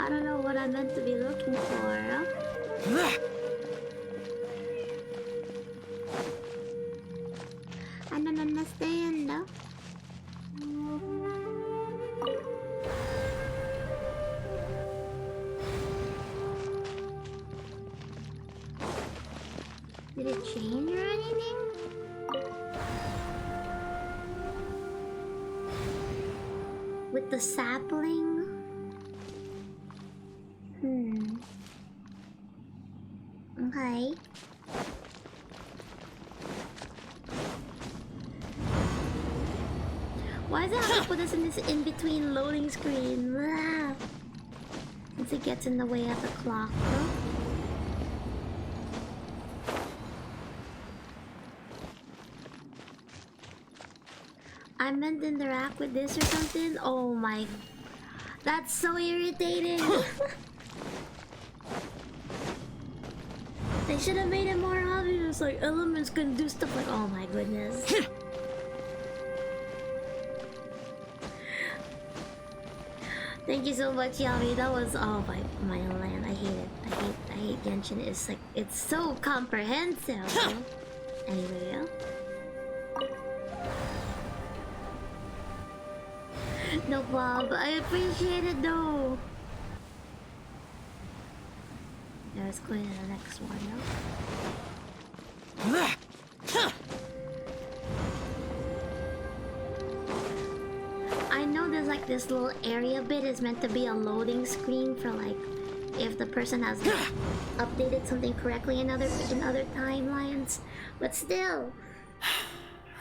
A: I don't know what I'm meant to be looking for. I don't understand. Did it change or anything? With the sapling? Okay. Why does it have to put us in this in-between loading screen? Blah. Since it gets in the way of the clock, huh? I meant to interact with this or something? Oh my... That's so irritating! They should have made it more obvious, like elements can do stuff like, oh my goodness. Thank you so much, Yami. That was, oh my land. I hate it. I hate Genshin. It's like, it's so comprehensive. Anyway, yeah. No, Bob. I appreciate it though. Okay, let's go to the next one. I know there's like this little area bit is meant to be a loading screen for like if the person has like, updated something correctly in other timelines, but still.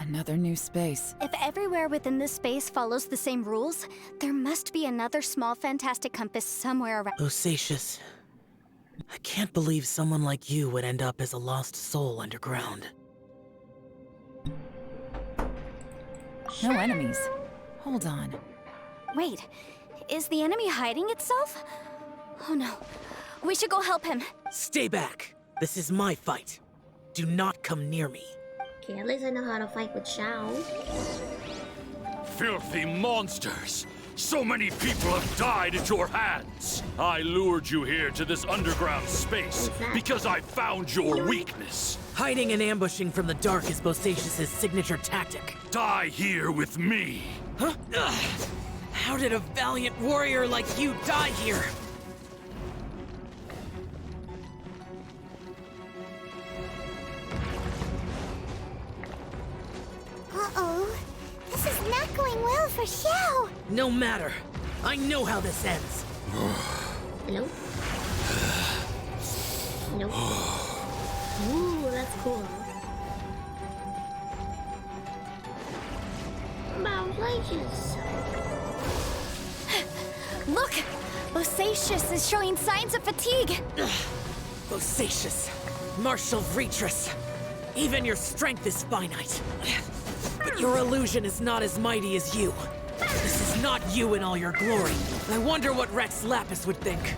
J: Another new space.
K: If everywhere within this space follows the same rules, there must be another small fantastic compass somewhere around.
C: Bosacius, I can't believe someone like you would end up as a lost soul underground.
J: No enemies. Hold on.
K: Wait, is the enemy hiding itself? Oh no, we should go help him.
C: Stay back. This is my fight. Do not come near me.
A: Okay, at least I know how to fight with Shao.
F: Filthy monsters! So many people have died at your hands! I lured you here to this underground space because I found your weakness.
C: Hiding and ambushing from the dark is Bosacius' signature tactic.
F: Die here with me!
C: Huh? How did a valiant warrior like you die here?
G: Uh-oh. This is not going well for Xiao.
C: No matter. I know how this ends.
A: Hello? Nope. Ooh, that's cool. Bosacius.
K: Look! Bosacius is showing signs of fatigue.
C: Bosacius, Martial Retris. Even your strength is finite. But your illusion is not as mighty as you. This is not you in all your glory. I wonder what Rex Lapis would think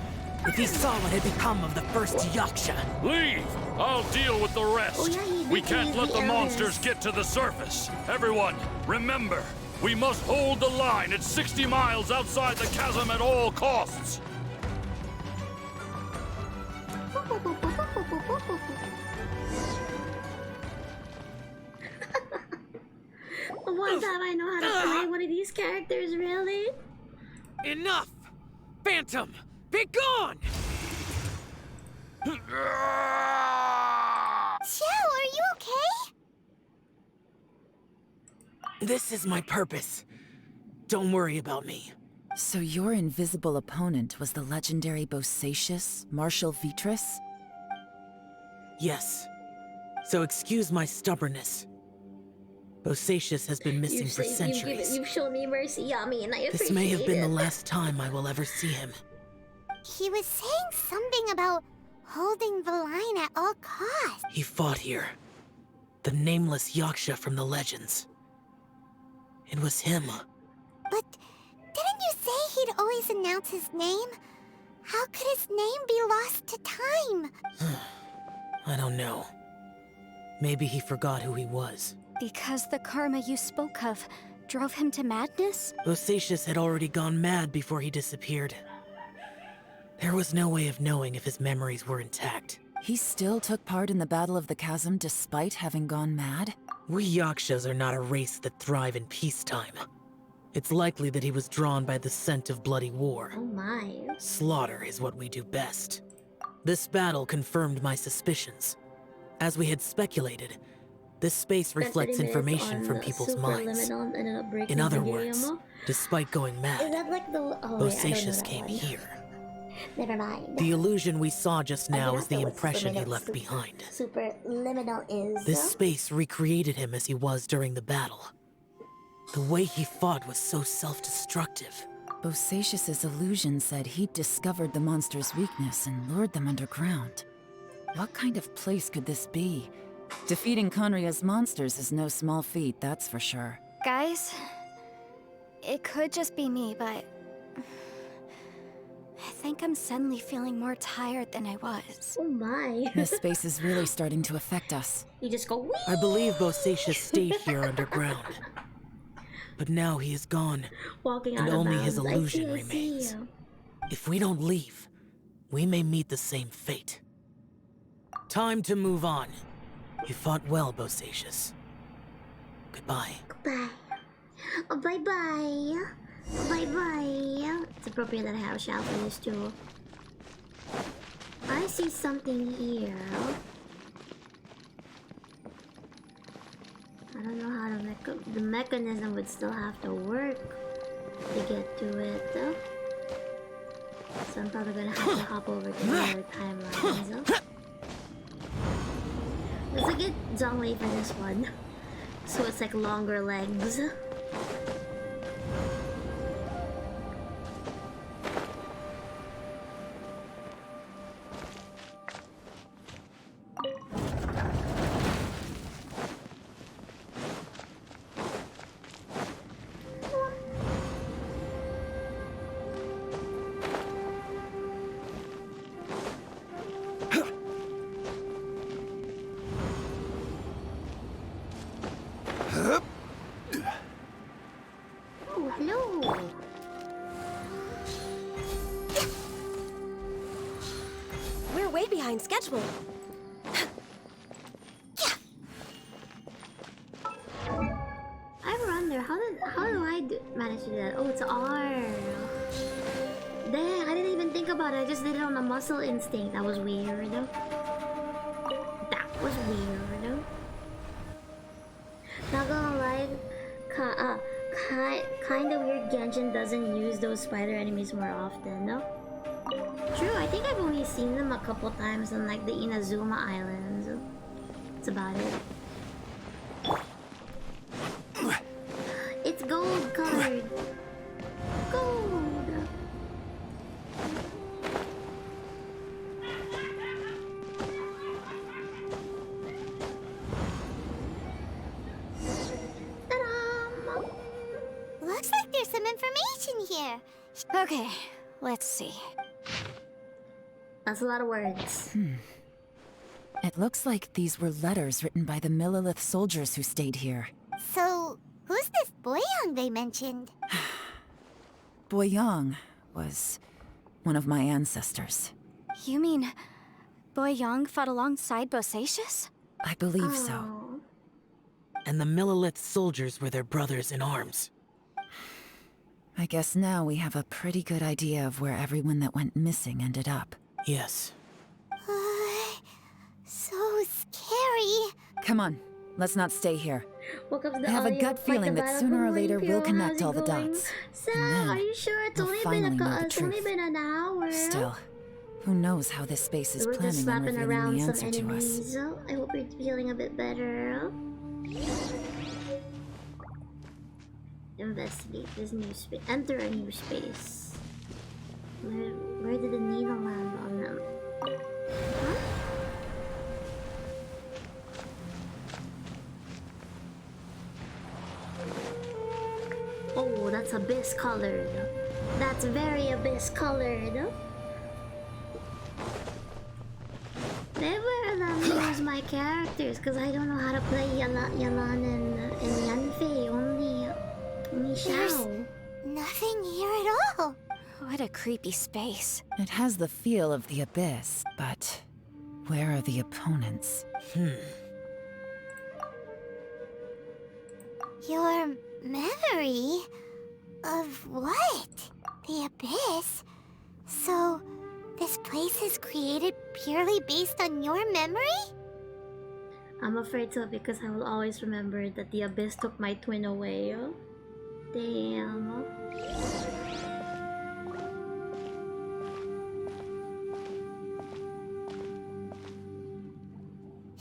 C: if he saw what had become of the first Yaksha.
F: Leave! I'll deal with the rest.
A: Oh, yeah,
F: we can't let the monsters get to the surface. Everyone, remember, we must hold the line at 60 miles outside the chasm at all costs.
A: One time I know how to play one of these characters, really?
C: Enough! Phantom, be gone!
G: Xiao, are you okay?
C: This is my purpose. Don't worry about me.
J: So your invisible opponent was the legendary Bosacius, Martial Vitris?
C: Yes. So excuse my stubbornness. Bosacius has been missing for centuries.
A: You've shown me mercy, Yami, and I appreciate it.
C: This may have been the last time I will ever see him.
G: He was saying something about holding the line at all costs.
C: He fought here. The nameless Yaksha from the legends. It was him.
G: But didn't you say he'd always announce his name? How could his name be lost to time?
C: I don't know. Maybe he forgot who he was.
K: Because the karma you spoke of drove him to madness?
C: Bosacius had already gone mad before he disappeared. There was no way of knowing if his memories were intact.
J: He still took part in the Battle of the Chasm despite having gone mad?
C: We Yakshas are not a race that thrive in peacetime. It's likely that he was drawn by the scent of bloody war.
A: Oh my.
C: Slaughter is what we do best. This battle confirmed my suspicions. As we had speculated, this space reflects information from people's minds. In other words, despite going mad,
A: is that like the...
C: Bosacius came here.
A: Never mind.
C: The illusion we saw just now is the impression he left behind.
A: Superliminal is...
C: This space recreated him as he was during the battle. The way he fought was so self-destructive.
J: Bosacius's illusion said he'd discovered the monster's weakness and lured them underground. What kind of place could this be? Defeating Conria's monsters is no small feat, that's for sure.
K: Guys, it could just be me, but I think I'm suddenly feeling more tired than I was.
A: Oh my.
J: This space is really starting to affect us.
A: You just go, wee!
C: I believe Bosacius stayed here underground. But now he is gone,
A: Walking
C: and
A: out of
C: only his
A: bounds.
C: illusion
A: I see
C: remains.
A: you.
C: If we don't leave, we may meet the same fate. Time to move on. You fought well, Bosacius. Goodbye.
A: Goodbye. Oh, bye-bye. Bye-bye. It's appropriate that I have a shout for this too. I I see something here. I don't know how the mechanism would still have to work to get to it though. So I'm probably gonna have to hop over to another timeline. So. Let's get Zhongli for this one. So it's like longer legs.
P: Schedule.
A: I wonder how do I manage to do that? Oh, it's R. Dang, I didn't even think about it. I just did it on a muscle instinct. That was weird. That was weird. Not gonna lie, kind of weird. Genshin doesn't use those spider enemies more often, no? True, I think I've only seen them a couple times on like the Inazuma Islands. That's about it. It's gold colored. Gold. Ta-da!
G: Looks like there's some information here.
K: Okay, let's see.
A: That's a lot of words.
J: It looks like these were letters written by the Millilith soldiers who stayed here.
G: So, who's this Boyang they mentioned?
J: Boyang was one of my ancestors.
K: You mean Boyang fought alongside Bosacius?
J: I believe so.
C: And the Millilith soldiers were their brothers in arms.
J: I guess now we have a pretty good idea of where everyone that went missing ended up.
C: Yes.
G: So scary.
J: Come on, let's not stay here.
A: I
J: have a gut feeling that sooner or later we'll connect all the dots.
A: Sam, are you sure? It's only been an hour.
J: Still, who knows how this space is planning on revealing the answer to us.
A: I hope you're feeling a bit better. Investigate this new space. Enter a new space. Where did the needle land on them? Huh? Oh, that's abyss colored. That's very abyss colored. Never let me use my characters because I don't know how to play Yalan and Yanfei. Only Shao.
G: There's nothing here at all.
K: What a creepy space.
J: It has the feel of the abyss, but where are the opponents?
G: Your memory? Of what? The abyss? So, this place is created purely based on your memory?
A: I'm afraid so because I will always remember that the abyss took my twin away. Damn.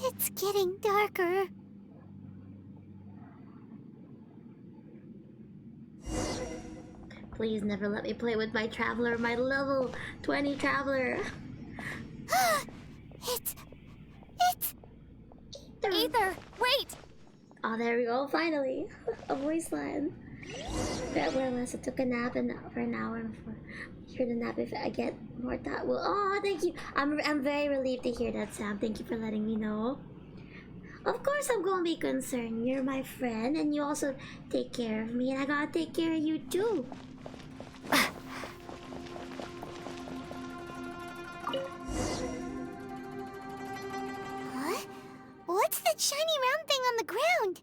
G: It's getting darker.
A: Please never let me play with my traveler, my level 20 traveler.
G: It's
K: Ether, wait!
A: Oh, there we go, finally. A voice line. Unless I took a nap for an hour before. Hear the nap if I get more that will. Oh, thank you. I'm very relieved to hear that, Sam. Thank you for letting me know. Of course I'm gonna be concerned. You're my friend and you also take care of me and I gotta take care of you too.
G: Huh? What's that shiny round thing on the ground?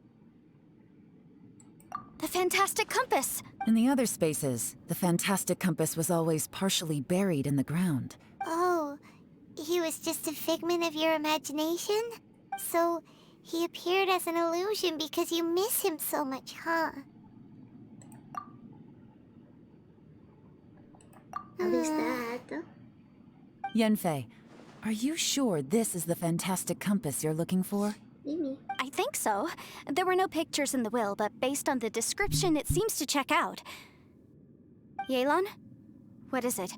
K: The fantastic compass!
J: In the other spaces, the fantastic compass was always partially buried in the ground.
G: Oh, he was just a figment of your imagination? So, he appeared as an illusion because you miss him so much, huh?
A: At least that.
J: Yanfei, are you sure this is the fantastic compass you're looking for?
A: Maybe.
K: I think so. There were no pictures in the will, but based on the description, it seems to check out. Yelan? What is it?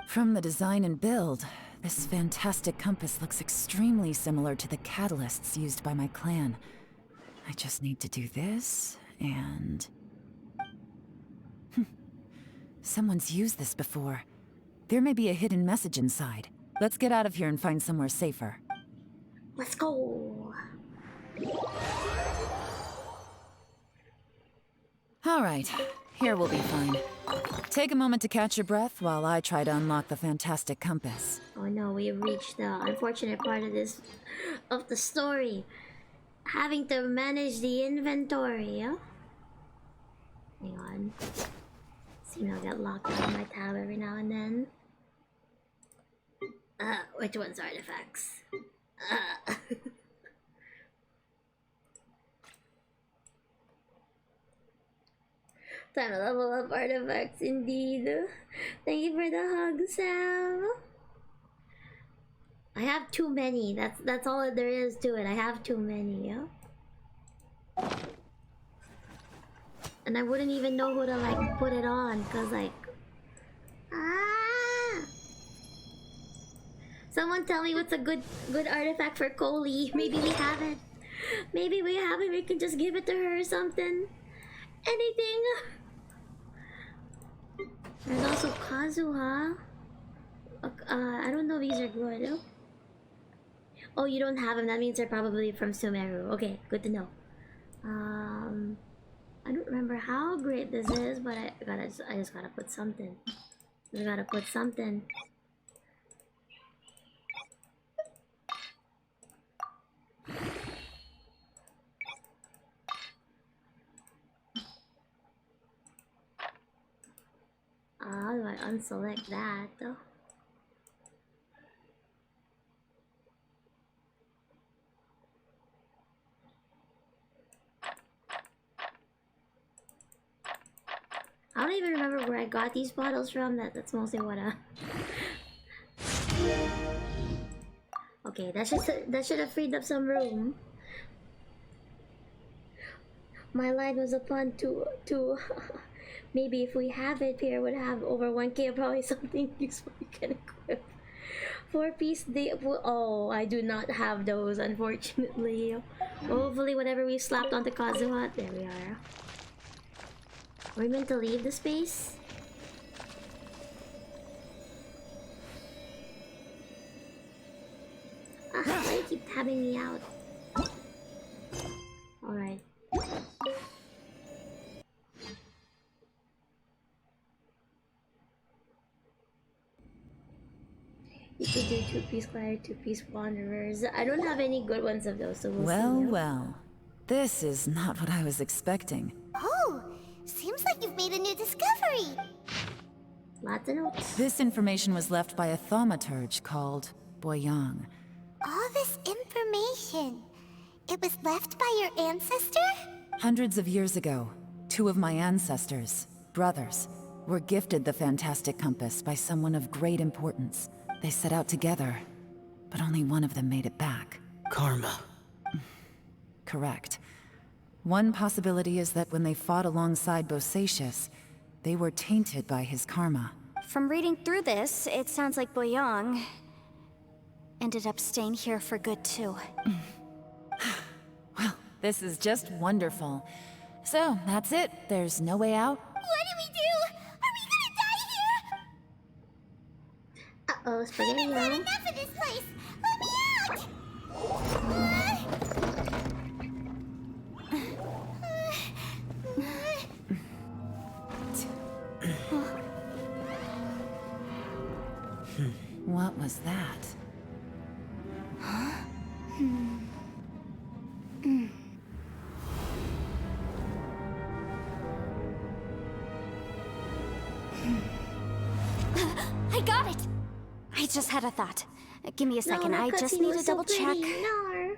J: From the design and build, this fantastic compass looks extremely similar to the catalysts used by my clan. I just need to do this, and... Someone's used this before. There may be a hidden message inside. Let's get out of here and find somewhere safer.
A: Let's go.
J: All right, here we'll be fine. Take a moment to catch your breath while I try to unlock the fantastic compass.
A: Oh no, we have reached the unfortunate part of the story. Having to manage the inventory, yeah? Hang on. Seem I'll get locked out of my tab every now and then. Which one's artifacts? Time to level up artifacts indeed. Thank you for the hug, Sam. I have too many. That's all there is to it. I have too many, yeah? And I wouldn't even know who to like put it on, cause like someone tell me what's a good artifact for Coley. Maybe we have it. Maybe we have it. We can just give it to her or something. Anything. There's also Kazuha. I don't know if these are good. Oh, you don't have them. That means they're probably from Sumeru. Okay, good to know. I don't remember how great this is, but I just gotta put something. I gotta put something. How do I unselect that though? I don't even remember where I got these bottles from. That's mostly what Okay, that should have freed up some room. My line was upon to maybe if we have it, Pierre would have over 1k or probably something useful you can equip. 4-piece day. Oh, I do not have those, unfortunately. Hopefully, whatever we slapped onto Kazuha, there we are. Are we meant to leave the space? Why do you keep tabbing me out? Alright. You could do 2-piece glider, 2-piece wanderers. I don't have any good ones of those, so we'll see.
J: Well. This is not what I was expecting.
G: Oh, seems like you've made a new discovery.
A: Lots of notes.
J: This information was left by a thaumaturge called Boyang.
G: All this information, it was left by your ancestor?
J: Hundreds of years ago, 2 of my ancestors, brothers, were gifted the fantastic compass by someone of great importance. They set out together, but only one of them made it back.
C: Karma.
J: Correct. One possibility is that when they fought alongside Bosacius, they were tainted by his karma.
K: From reading through this, it sounds like Boyang ended up staying here for good too.
J: Well, this is just wonderful. So, that's it. There's no way out?
G: What do we do? Are we gonna die here?
A: Uh-oh, spaghetti.
G: I've had enough of this place. Let me out!
J: What was that?
K: I got it! I just had a thought. Give me a second,
A: No,
K: I
A: that
K: just
A: cutscene
K: need
A: was
K: to double
A: so
K: check.
A: pretty. No.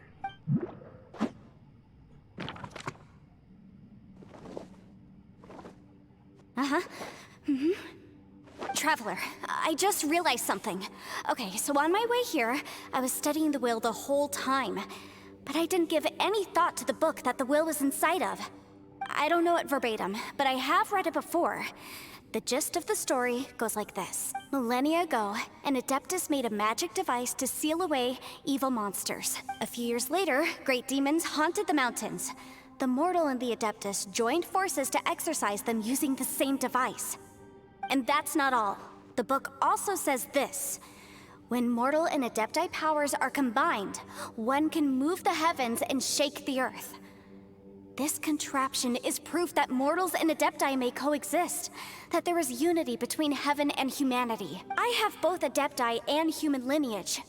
K: Uh-huh. Traveler, I just realized something. Okay, so on my way here, I was studying the will the whole time. But I didn't give any thought to the book that the will was inside of. I don't know it verbatim, but I have read it before. The gist of the story goes like this. Millennia ago, an Adeptus made a magic device to seal away evil monsters. A few years later, great demons haunted the mountains. The mortal and the Adeptus joined forces to exorcise them using the same device. And that's not all. The book also says this. When mortal and Adepti powers are combined, one can move the heavens and shake the earth. This contraption is proof that mortals and Adepti may coexist, that there is unity between heaven and humanity. I have both Adepti and human lineage.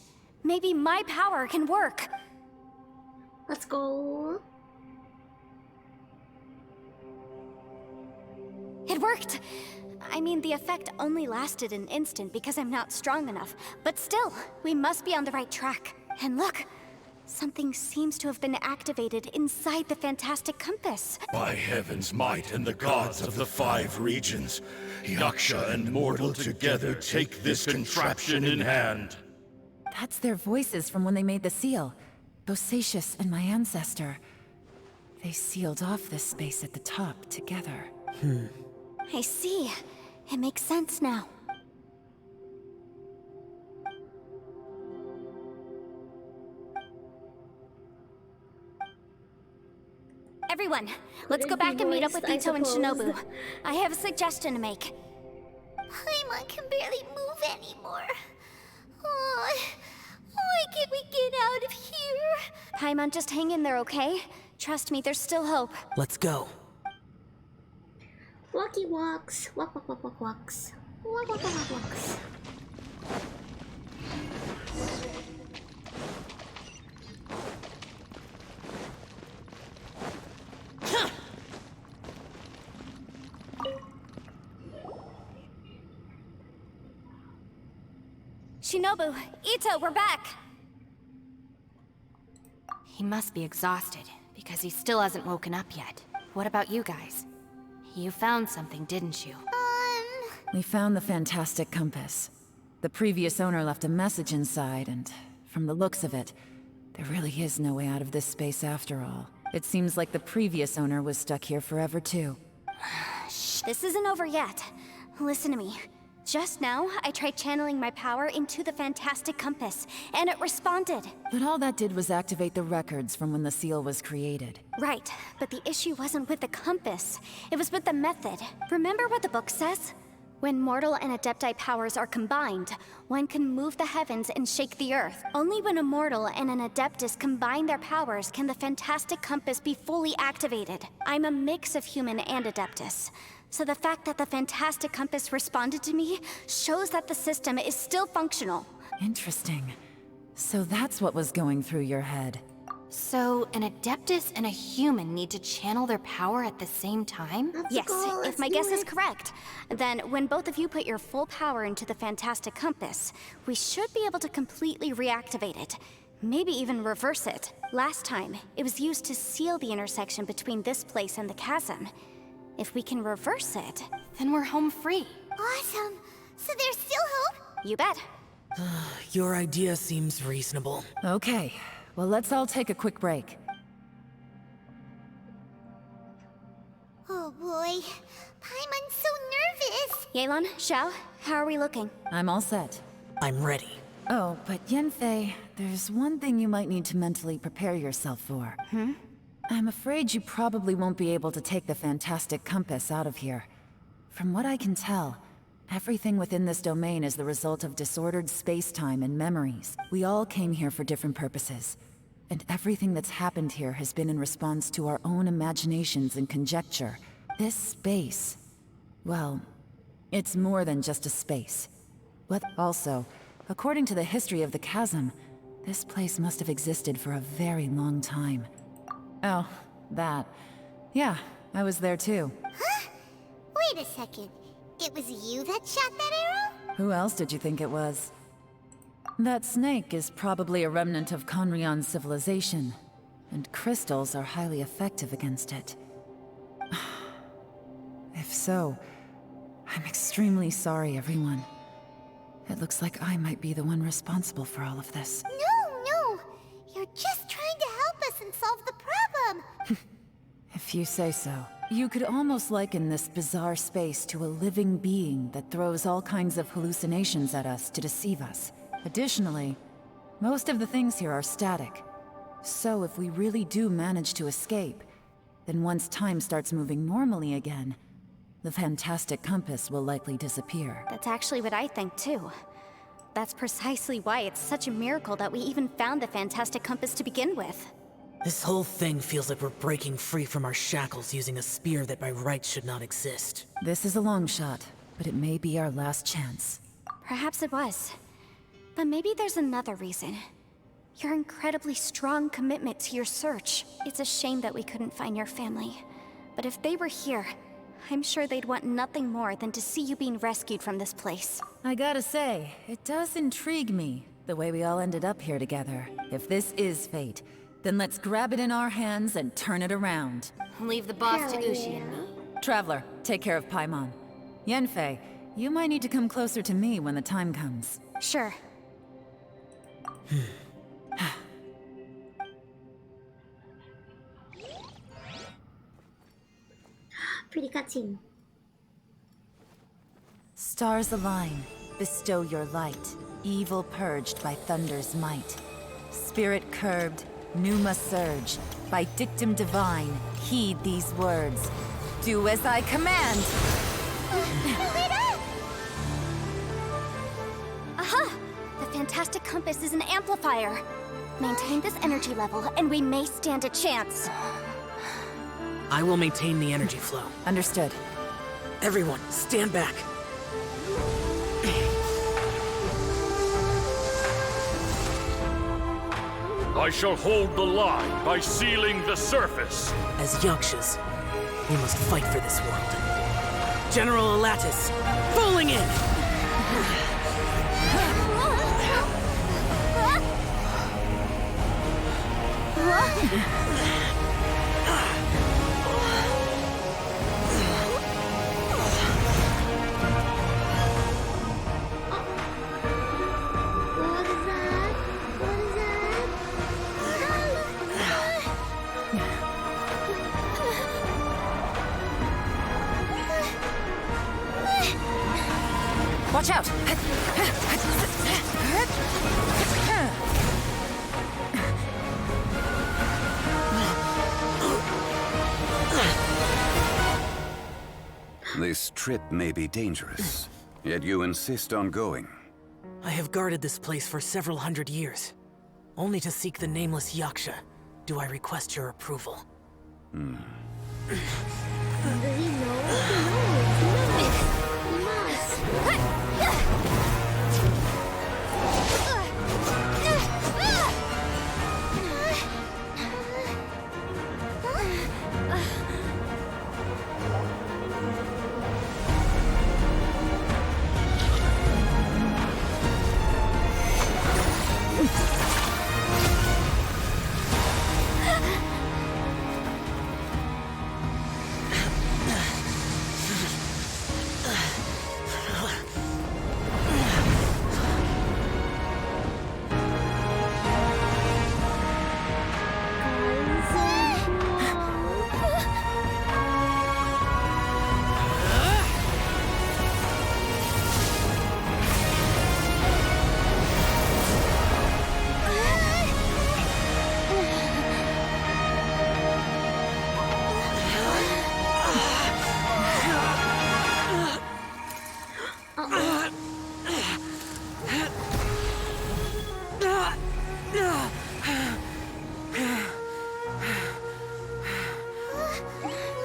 K: Maybe my power can work.
A: Let's go.
K: It worked! I mean, the effect only lasted an instant because I'm not strong enough. But still, we must be on the right track. And look, something seems to have been activated inside the fantastic compass.
P: By heaven's might and the gods of the 5 regions, Yaksha and mortal together take this contraption in hand.
J: That's their voices from when they made the seal. Bosacius and my ancestor. They sealed off this space at the top together.
K: I see. It makes sense now. Everyone, let's go back and meet up with Ito and Shinobu. I have a suggestion to make.
G: Paimon can barely move anymore. Oh, why can't we get out of here?
K: Paimon, just hang in there, okay? Trust me, there's still hope.
C: Let's go.
A: Walkie walks. Walk, walk, walk, walk, walks. Walk, walk, walk, walk, walks.
K: Shinobu, Ito, we're back!
I: He must be exhausted, because he still hasn't woken up yet. What about you guys? You found something, didn't you?
J: We found the fantastic compass. The previous owner left a message inside, and from the looks of it, there really is no way out of this space after all. It seems like the previous owner was stuck here forever too.
K: Shh, this isn't over yet. Listen to me. Just now, I tried channeling my power into the fantastic compass, and it responded.
J: But all that did was activate the records from when the seal was created.
K: Right, but the issue wasn't with the compass. It was with the method. Remember what the book says? When mortal and Adepti powers are combined, one can move the heavens and shake the earth. Only when a mortal and an Adeptus combine their powers can the fantastic compass be fully activated. I'm a mix of human and Adeptus. So the fact that the fantastic compass responded to me shows that the system is still functional.
J: Interesting. So that's what was going through your head.
I: So, an Adeptus and a human need to channel their power at the same time?
K: Yes, if my guess is correct. Then, when both of you put your full power into the fantastic compass, we should be able to completely reactivate it. Maybe even reverse it. Last time, it was used to seal the intersection between this place and the chasm. If we can reverse it,
I: then we're home free.
G: Awesome. So there's still hope?
K: You bet.
C: Your idea seems reasonable.
J: Okay, well let's all take a quick break.
G: Oh boy. Paimon's so nervous.
K: Yelan, Xiao, how are we looking?
J: I'm all set.
C: I'm ready.
J: Oh, but Yanfei, there's one thing you might need to mentally prepare yourself for. I'm afraid you probably won't be able to take the fantastic compass out of here. From what I can tell, everything within this domain is the result of disordered space-time and memories. We all came here for different purposes, and everything that's happened here has been in response to our own imaginations and conjecture. This space, well, it's more than just a space. But also, according to the history of the chasm, this place must have existed for a very long time. Oh, that. Yeah, I was there too.
G: Huh? Wait a second. It was you that shot that arrow?
J: Who else did you think it was? That snake is probably a remnant of Conrion's civilization, and crystals are highly effective against it. If so, I'm extremely sorry, everyone. It looks like I might be the one responsible for all of this.
G: No! You're just trying to help us and solve the problem!
J: If you say so. You could almost liken this bizarre space to a living being that throws all kinds of hallucinations at us to deceive us. Additionally, most of the things here are static. So if we really do manage to escape, then once time starts moving normally again, the fantastic compass will likely disappear.
K: That's actually what I think too. That's precisely why it's such a miracle that we even found the fantastic compass to begin with.
C: This whole thing feels like we're breaking free from our shackles using a spear that by rights should not exist.
J: This is a long shot, but it may be our last chance.
K: Perhaps it was. But maybe there's another reason. Your incredibly strong commitment to your search. It's a shame that we couldn't find your family. But if they were here, I'm sure they'd want nothing more than to see you being rescued from this place.
J: I gotta say, it does intrigue me, the way we all ended up here together. If this is fate, then let's grab it in our hands and turn it around.
I: Leave the boss to Ushi and me.
J: Traveler, take care of Paimon. Yanfei, you might need to come closer to me when the time comes.
K: Sure.
A: Pretty cutscene.
J: Stars align, bestow your light. Evil purged by thunder's might. Spirit curbed, pneuma surge. By dictum divine, heed these words. Do as I command!
K: Aha! The fantastic compass is an amplifier. Maintain this energy level, and we may stand a chance.
C: I will maintain the energy flow.
J: Understood.
C: Everyone, stand back.
P: I shall hold the line by sealing the surface.
C: As Yakshas, we must fight for this world. General Alatus, falling in!
J: Watch out!
Q: This trip may be dangerous, yet you insist on going.
C: I have guarded this place for several hundred years. Only to seek the nameless Yaksha do I request your approval.
A: Does he know? He must.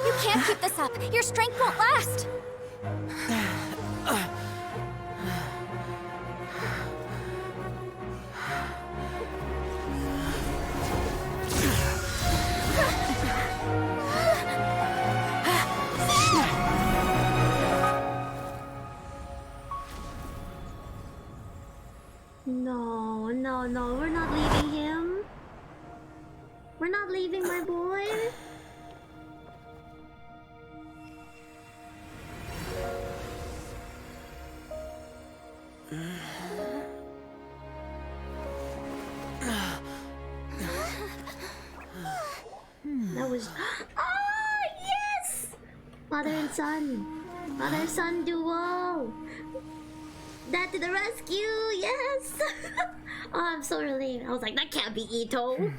K: You can't keep this up. Your strength won't last.
A: No. We're not leaving, my boy. That was... Oh, yes! Mother and son. Mother-son duo. Dad to the rescue, yes! Oh, I'm so relieved. I was like, that can't be Ito.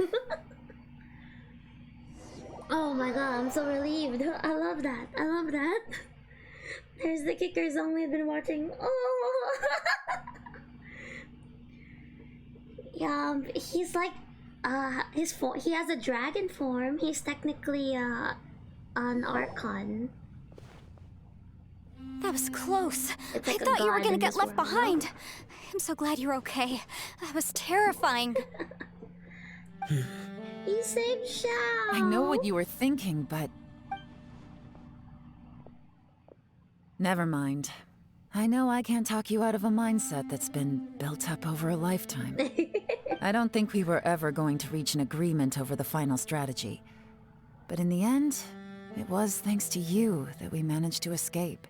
A: Oh my god, I'm so relieved. I love that. I love that. There's the kicker song we've been watching. Oh! Yeah, he's like, he has a dragon form. He's technically, an Archon.
K: That was close.
A: It's
K: I
A: like a
K: thought you were
A: god
K: gonna
A: in
K: get
A: this
K: left
A: world.
K: behind. I'm so glad you're okay. That was terrifying.
A: He saved Xiao.
J: I know what you were thinking, but... Never mind. I know I can't talk you out of a mindset that's been built up over a lifetime. I don't think we were ever going to reach an agreement over the final strategy. But in the end, it was thanks to you that we managed to escape.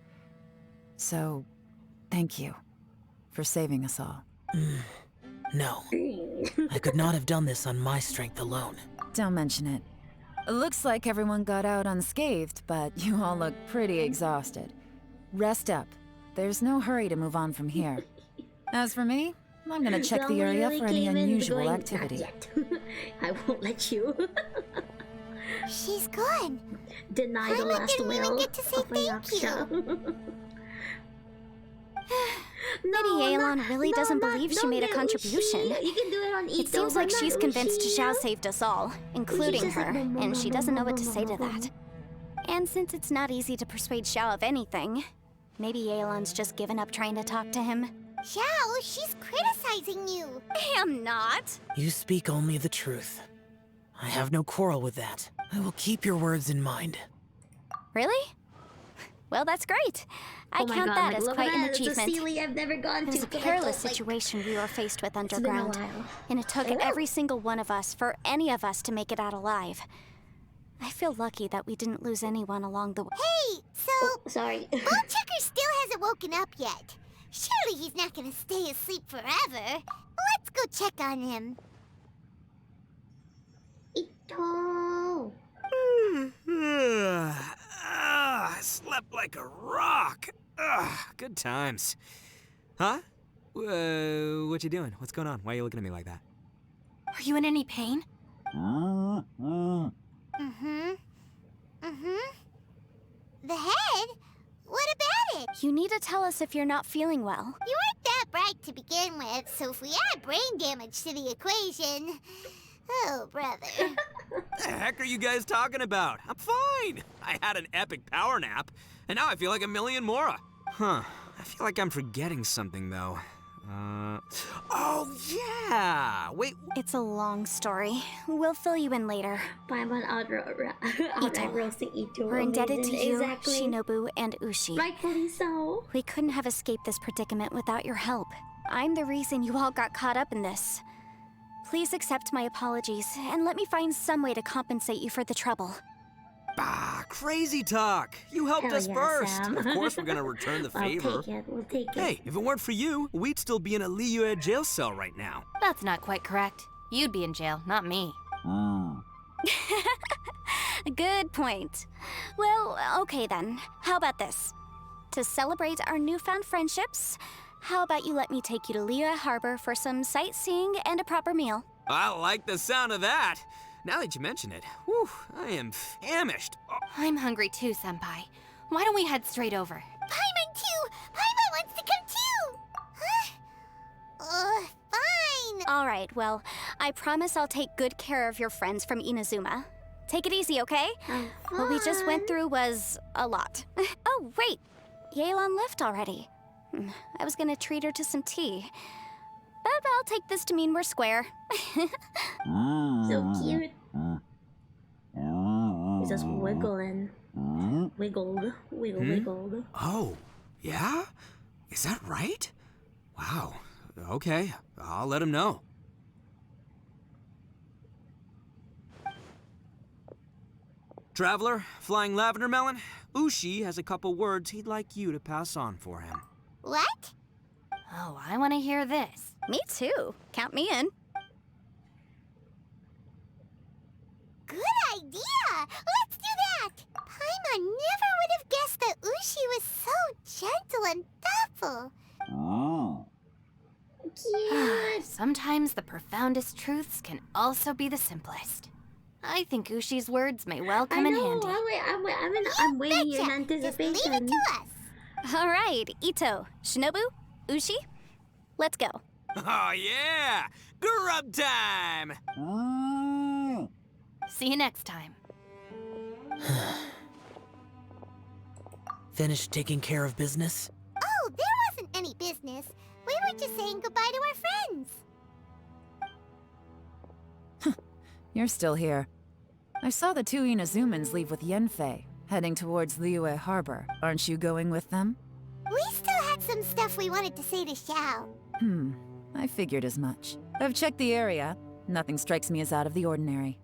J: So, thank you for saving us all.
C: No. I could not have done this on my strength alone.
J: Don't mention it. Looks like everyone got out unscathed, but you all look pretty exhausted. Rest up. There's no hurry to move on from here. As for me, I'm gonna check the area for any unusual activity.
A: Not yet. I won't let you.
G: She's gone.
A: Deny the last
G: didn't even
A: will
G: get to say
A: of a
G: thank
A: yaksha.
K: Maybe Yelan really doesn't believe she made a contribution.
A: You can do it on Ito.
K: It seems like
A: but
K: she's
A: not
K: convinced
A: Ushi.
K: Xiao saved us all, including
A: just like,
K: her,
A: boom, boom,
K: and she
A: boom,
K: doesn't know
A: boom,
K: what to
A: boom,
K: say
A: boom,
K: to
A: boom.
K: that. And since it's not easy to persuade Xiao of anything, maybe Yelan's just given up trying to talk to him.
G: Xiao, she's criticizing you.
K: I am not.
C: You speak only the truth. I have no quarrel with that. I will keep your words in mind.
K: Really? Well, that's great. I
A: Oh my
K: count
A: God,
K: that
A: like,
K: as
A: look
K: quite
A: at
K: an
A: that. It's a
K: achievement.
A: Sealy I've never gone
K: It was
A: to,
K: a
A: 'cause I
K: perilous
A: felt like
K: situation we were faced with
A: been a
K: underground,
A: while.
K: and it took every single one of us for any of us to make it out alive. I feel lucky that we didn't lose anyone along the way.
G: Hey, so...
A: sorry.
G: Ballchecker still hasn't woken up yet. Surely he's not gonna stay asleep forever. Let's go check on him.
A: Ito.
H: I slept like a rock. Good times. Huh? What you doing? What's going on? Why are you looking at me like that?
I: Are you in any pain?
G: The head? What about it?
K: You need to tell us if you're not feeling well.
G: You weren't that bright to begin with, so if we add brain damage to the equation... Oh, brother.
H: What the heck are you guys talking about? I'm fine. I had an epic power nap, and now I feel like a million more. Huh. I feel like I'm forgetting something, though. Oh, yeah! Wait.
K: It's a long story. We'll fill you in later.
A: Paimon outright roasting Ito.
K: We're indebted to
A: Amazing.
K: you,
A: Exactly.
K: Shinobu, and Ushi.
A: Rightfully so.
K: We couldn't have escaped this predicament without your help. I'm the reason you all got caught up in this. Please accept my apologies, and let me find some way to compensate you for the trouble.
H: Bah, crazy talk. You helped
A: Hell
H: us
A: yeah,
H: first.
A: Sam.
H: Of course we're gonna return the favor.
A: We'll take it. We'll take it.
H: Hey, if it weren't for you, we'd still be in a Liyue jail cell right now.
I: That's not quite correct. You'd be in jail, not me.
K: Good point. Well, okay then. How about this? To celebrate our newfound friendships, how about you let me take you to Liyue Harbor for some sightseeing and a proper meal?
H: I like the sound of that. Now that you mention it, whew, I am famished.
I: I'm hungry too, Senpai. Why don't we head straight over?
G: Paimon too! Paimon wants to come too! Huh? Fine!
K: Alright, well, I promise I'll take good care of your friends from Inazuma. Take it easy, okay? What we just went through was a lot. Oh, wait! Yelan left already. I was gonna treat her to some tea. But I'll take this to mean we're square.
A: So cute. He's just wiggling. Wiggled.
H: Oh, yeah? Is that right? Wow. Okay, I'll let him know. Traveler, Flying Lavender Melon, Ushi has a couple words he'd like you to pass on for him.
G: What?
I: Oh, I want to hear this.
K: Me too. Count me in.
G: Good idea! Let's do that! Paimon never would have guessed that Ushi was so gentle and thoughtful.
A: Cute.
I: Sometimes the profoundest truths can also be the simplest. I think Ushi's words may well come in handy.
A: I'm waiting in anticipation.
G: Just leave it to us.
K: All right, Ito, Shinobu, Ushi, let's go.
H: Oh yeah! Grub time!
I: See you next time.
C: Finished taking care of business?
G: Oh, there wasn't any business. We were just saying goodbye to our friends.
J: You're still here. I saw the two Inazumans leave with Yenfei, heading towards Liyue Harbor. Aren't you going with them?
G: We still had some stuff we wanted to say to Xiao.
J: I figured as much. I've checked the area. Nothing strikes me as out of the ordinary.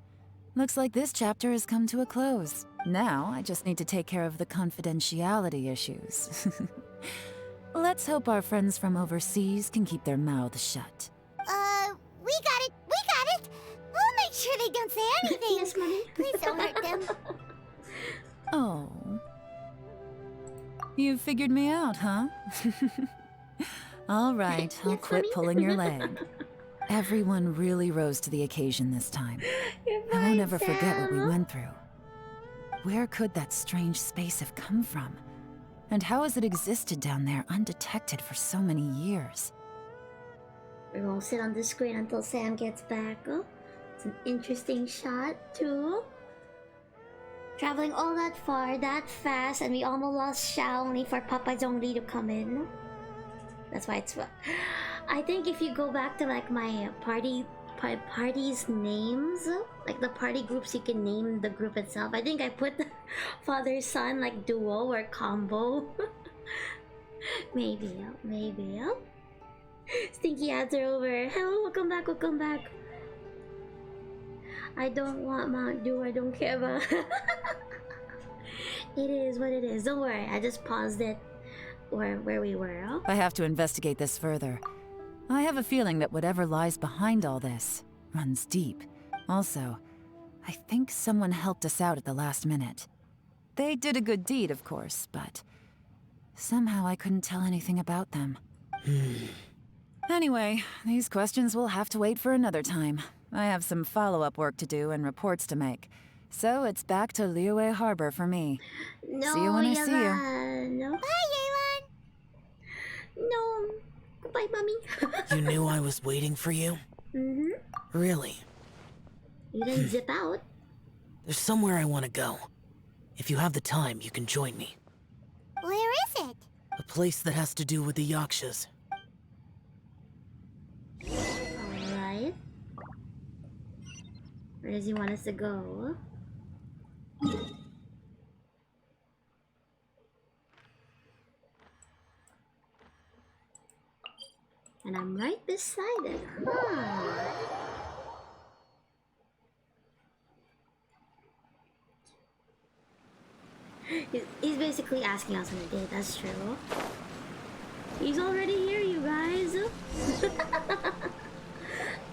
J: Looks like this chapter has come to a close. Now, I just need to take care of the confidentiality issues. Let's hope our friends from overseas can keep their mouths shut.
G: We got it! We'll make sure they don't say anything.
A: Yes, Mommy.
G: Please don't hurt them.
J: Oh. You figured me out, huh? All right, I'll quit pulling your leg. Everyone really rose to the occasion this time. I won't ever forget what we went through. Where could that strange space have come from? And how has it existed down there undetected for so many years?
A: We're gonna sit on the screen until Sam gets back. Oh, it's an interesting shot, too. Traveling all that far, that fast, and we almost lost Xiao only for Papa Zhongli to come in. That's why it's... I think if you go back to like my party's names, like the party groups, you can name the group itself. I think I put the father-son like duo or combo. maybe. Stinky ads are over. Hello, welcome back. I don't want Mount Dew, I don't care about It is what it is. Don't worry, I just paused it where we were. Oh?
J: I have to investigate this further. I have a feeling that whatever lies behind all this runs deep. Also, I think someone helped us out at the last minute. They did a good deed, of course, but somehow I couldn't tell anything about them. Anyway, these questions will have to wait for another time. I have some follow-up work to do and reports to make. So it's back to Liyue Harbor for me.
A: No,
J: see you when I see you.
A: No. Bye, Yelan. No. Goodbye, Mommy.
C: You knew I was waiting for you? Really?
A: You didn't zip out.
C: There's somewhere I want to go. If you have the time, you can join me.
G: Where is it?
C: A place that has to do with the Yakshas.
A: Alright. Where does he want us to go? And I'm right beside it, huh? He's basically asking us on a date, that's true. He's already here, you guys.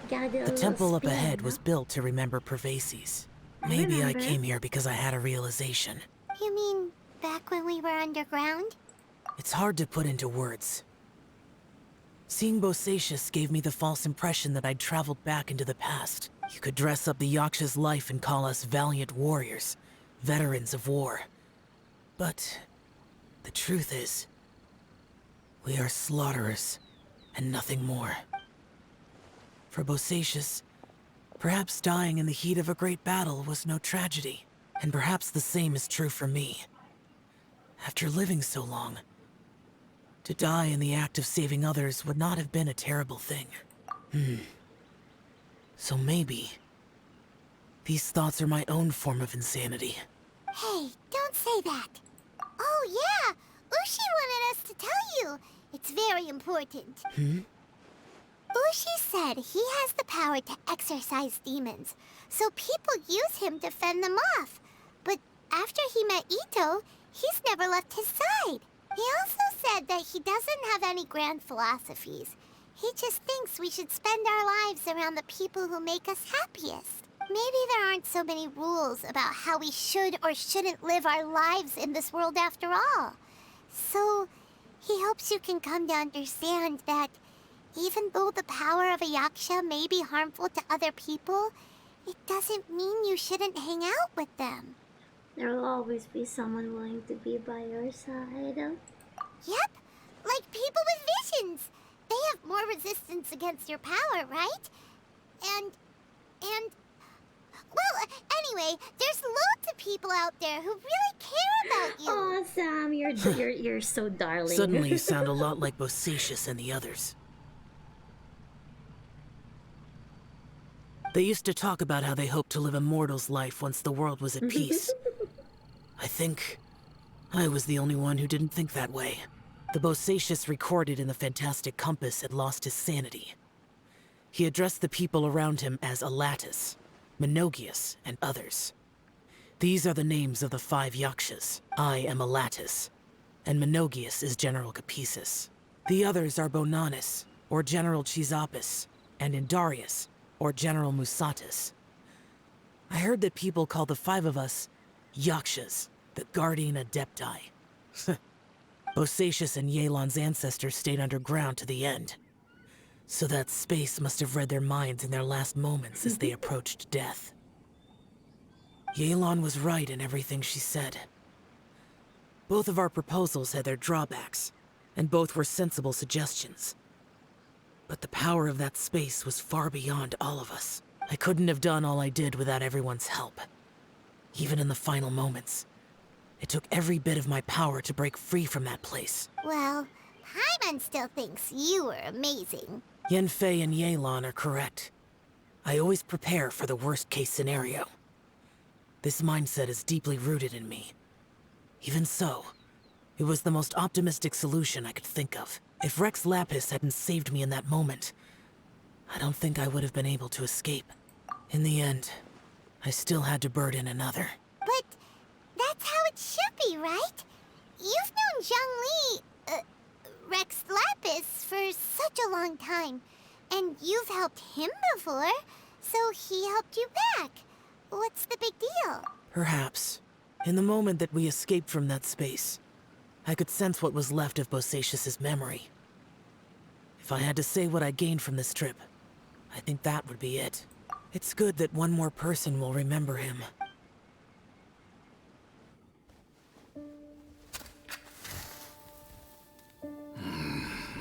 C: The temple up ahead was built to remember Pervases. Maybe I came here because I had a realization.
G: You mean back when we were underground?
C: It's hard to put into words. Seeing Bosacius gave me the false impression that I'd traveled back into the past. You could dress up the Yaksha's life and call us valiant warriors, veterans of war. But the truth is, we are slaughterers, and nothing more. For Bosacius, perhaps dying in the heat of a great battle was no tragedy, and perhaps the same is true for me. After living so long, to die in the act of saving others would not have been a terrible thing. So maybe these thoughts are my own form of insanity.
G: Hey, don't say that. Oh yeah, Ushi wanted us to tell you. It's very important. Ushi said he has the power to exorcise demons, so people use him to fend them off. But after he met Ito, he's never left his side. He also said that he doesn't have any grand philosophies. He just thinks we should spend our lives around the people who make us happiest. Maybe there aren't so many rules about how we should or shouldn't live our lives in this world after all. So, he hopes you can come to understand that even though the power of a yaksha may be harmful to other people, it doesn't mean you shouldn't hang out with them.
A: There will always be someone willing to be by your side.
G: Yep, like people with visions. They have more resistance against your power, right? And... Well, anyway, there's loads of people out there who really care about you.
A: Oh, Sam, you're so darling.
C: Suddenly you sound a lot like Bosacius and the others. They used to talk about how they hoped to live a mortal's life once the world was at peace. I think I was the only one who didn't think that way. The Bosacius recorded in the Fantastic Compass had lost his sanity. He addressed the people around him as Alatus, Minogius, and others. These are the names of the 5 yakshas. I am Alatus, and Minogius is General Capisis. The others are Bonanis, or General Chisapis, and Indarius, or General Musatus. I heard that people call the 5 of us yakshas, the Guardian Adepti. Bosacius and Yelan's ancestors stayed underground to the end. So that space must have read their minds in their last moments as they approached death. Yelan was right in everything she said. Both of our proposals had their drawbacks, and both were sensible suggestions. But the power of that space was far beyond all of us. I couldn't have done all I did without everyone's help. Even in the final moments, it took every bit of my power to break free from that place.
G: Well, Paimon still thinks you were amazing.
C: Yanfei and Yelan are correct. I always prepare for the worst-case scenario. This mindset is deeply rooted in me. Even so, it was the most optimistic solution I could think of. If Rex Lapis hadn't saved me in that moment, I don't think I would have been able to escape. In the end, I still had to burden another.
G: But that's how it should be, right? You've known Zhang Li, Rex Lapis, for such a long time. And you've helped him before, so he helped you back. What's the big deal?
C: Perhaps. In the moment that we escaped from that space, I could sense what was left of Bosacius's memory. If I had to say what I gained from this trip, I think that would be it. It's good that one more person will remember him.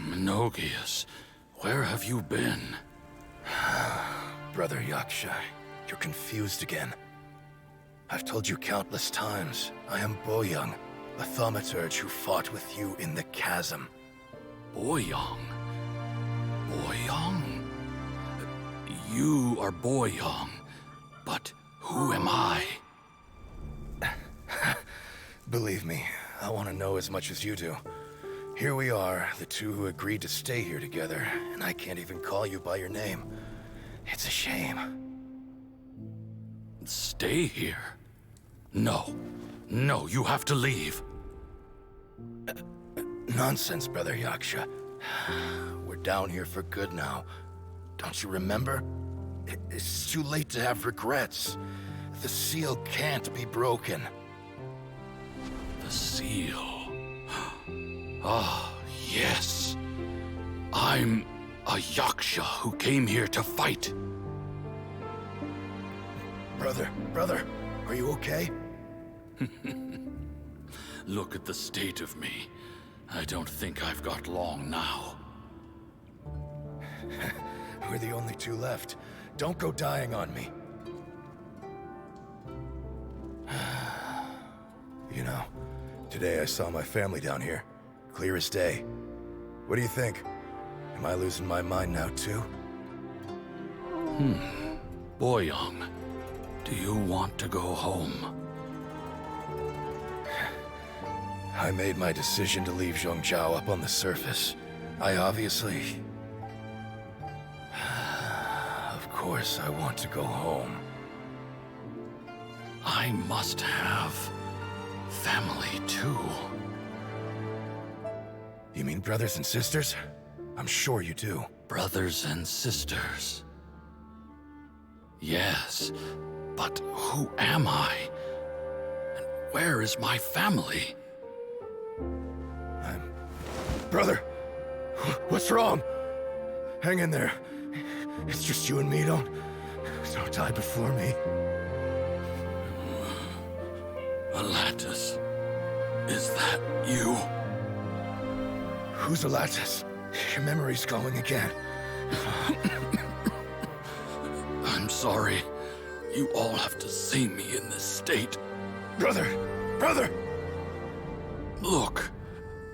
P: Minogius, where have you been?
R: Brother Yaksha, you're confused again. I've told you countless times, I am Boyoung, a thaumaturge who fought with you in the chasm.
P: Boyoung? Boyoung? You are Boyoung, but who am I?
R: Believe me, I want to know as much as you do. Here we are, the two who agreed to stay here together, and I can't even call you by your name. It's a shame.
P: Stay here? No. No, you have to leave.
R: Nonsense, Brother Yaksha. We're down here for good now. Don't you remember? It's too late to have regrets. The seal can't be broken.
P: The seal. Ah, yes. I'm a Yaksha who came here to fight.
R: Brother, are you okay?
P: Look at the state of me. I don't think I've got long now.
R: We're the only two left. Don't go dying on me. You know, today I saw my family down here. Clear as day. What do you think? Am I losing my mind now, too?
P: Boyoung, do you want to go home?
R: I made my decision to leave Zhongzhou up on the surface. I obviously... Of course I want to go home. I must have family too. You mean brothers and sisters? I'm sure you do. Brothers and sisters. Yes, but who am I? And where is my family? Brother, what's wrong? Hang in there. It's just you and me. Don't die before me. Atlantis, is that you? Who's Atlantis? Your memory's going again. I'm sorry. You all have to see me in this state. Brother! Brother! Look,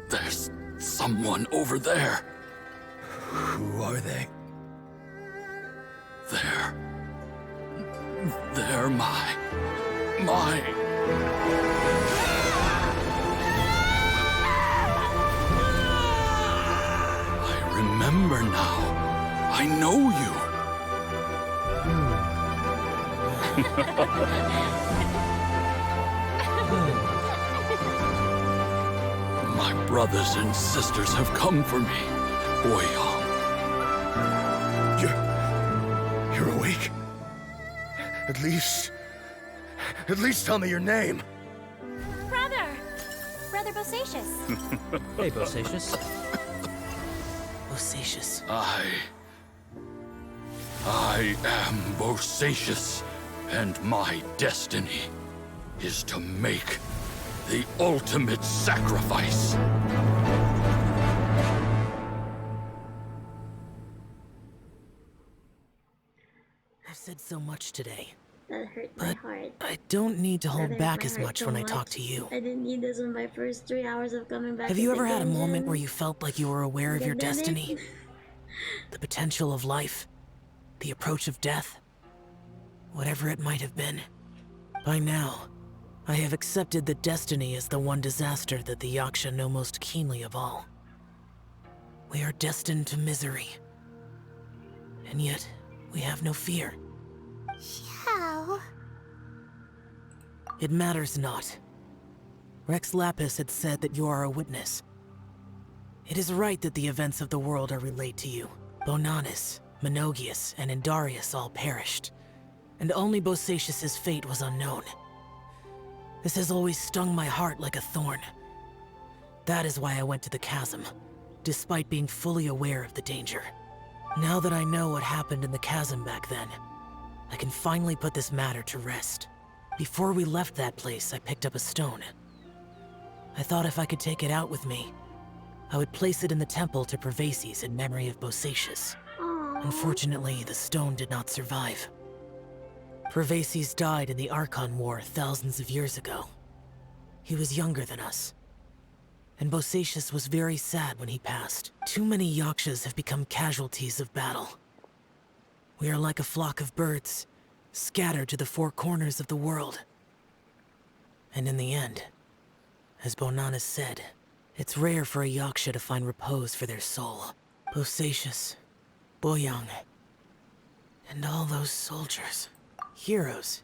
R: there's someone over there. Who are they? They're my... I remember now. I know you. My brothers and sisters have come for me, Boyong. You're awake? At least tell me your name.
K: Brother Bosacious.
N: Hey, Bosacious.
C: Bosacious.
R: I am Bosacious, and my destiny is to make the ultimate sacrifice.
C: I've said so much today.
A: That hurt my heart.
C: I don't need to hold
A: That hurt
C: back
A: my
C: as
A: heart
C: much
A: so
C: when I
A: much.
C: talk to you.
A: I didn't need this in my first 3 hours of coming back.
C: Have
A: to
C: you
A: the
C: ever had a
A: dungeon.
C: moment where you felt like you were aware of your
A: Get in it?
C: destiny? The potential of life? The approach of death? Whatever it might have been. By now, I have accepted that destiny is the one disaster that the Yaksha know most keenly of all. We are destined to misery. And yet, we have no fear.
G: How?
C: It matters not. Rex Lapis had said that you are a witness. It is right that the events of the world are relayed to you. Bonanis, Menogius, and Indarius all perished, and only Bosacious's fate was unknown. This has always stung my heart like a thorn. That is why I went to the chasm, despite being fully aware of the danger. Now that I know what happened in the chasm back then, I can finally put this matter to rest. Before we left that place, I picked up a stone. I thought if I could take it out with me, I would place it in the temple to Pervases in memory of Bosacious. Unfortunately, the stone did not survive. Pervases died in the Archon War thousands of years ago. He was younger than us. And Bosacious was very sad when he passed. Too many Yakshas have become casualties of battle. We are like a flock of birds, scattered to the four corners of the world. And in the end, as Bonanis said, it's rare for a Yaksha to find repose for their soul. Bosacious, Boyang, and all those soldiers. Heroes.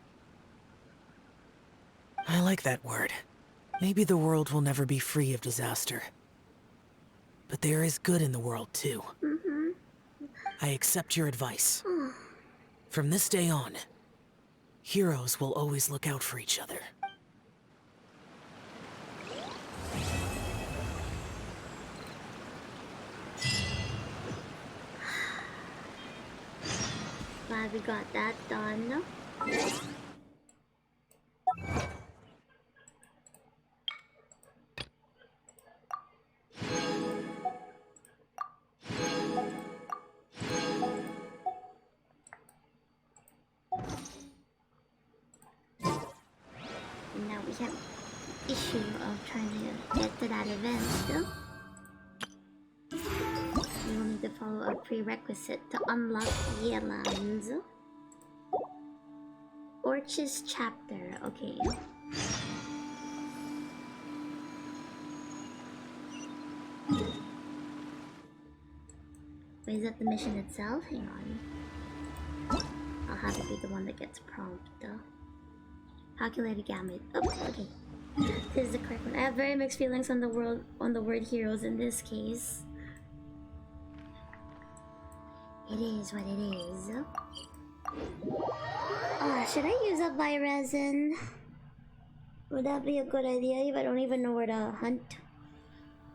C: I like that word. Maybe the world will never be free of disaster. But there is good in the world, too. I accept your advice. From this day on, heroes will always look out for each other.
A: Glad we got that done. Now we have issue of trying to get to that event still. We will need to follow a prerequisite to unlock Yelan's Orchis chapter. Okay. Wait, is that the mission itself? Hang on. I'll have it be the one that gets prompted though. Calculated gamut. Oh, okay. This is the correct one. I have very mixed feelings on the word heroes in this case. It is what it is. Should I use up my resin? Would that be a good idea if I don't even know where to hunt?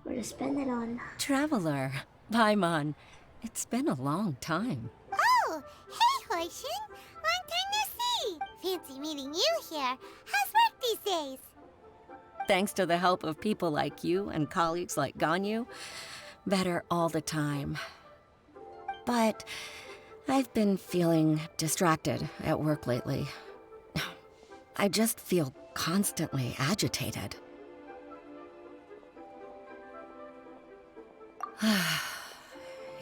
A: Where to spend it on?
S: Traveler, Paimon, it's been a long time.
G: Oh, hey, Hoishin. Long time no see. Fancy meeting you here. How's work these days?
S: Thanks to the help of people like you and colleagues like Ganyu, better all the time. But I've been feeling distracted at work lately. I just feel constantly agitated.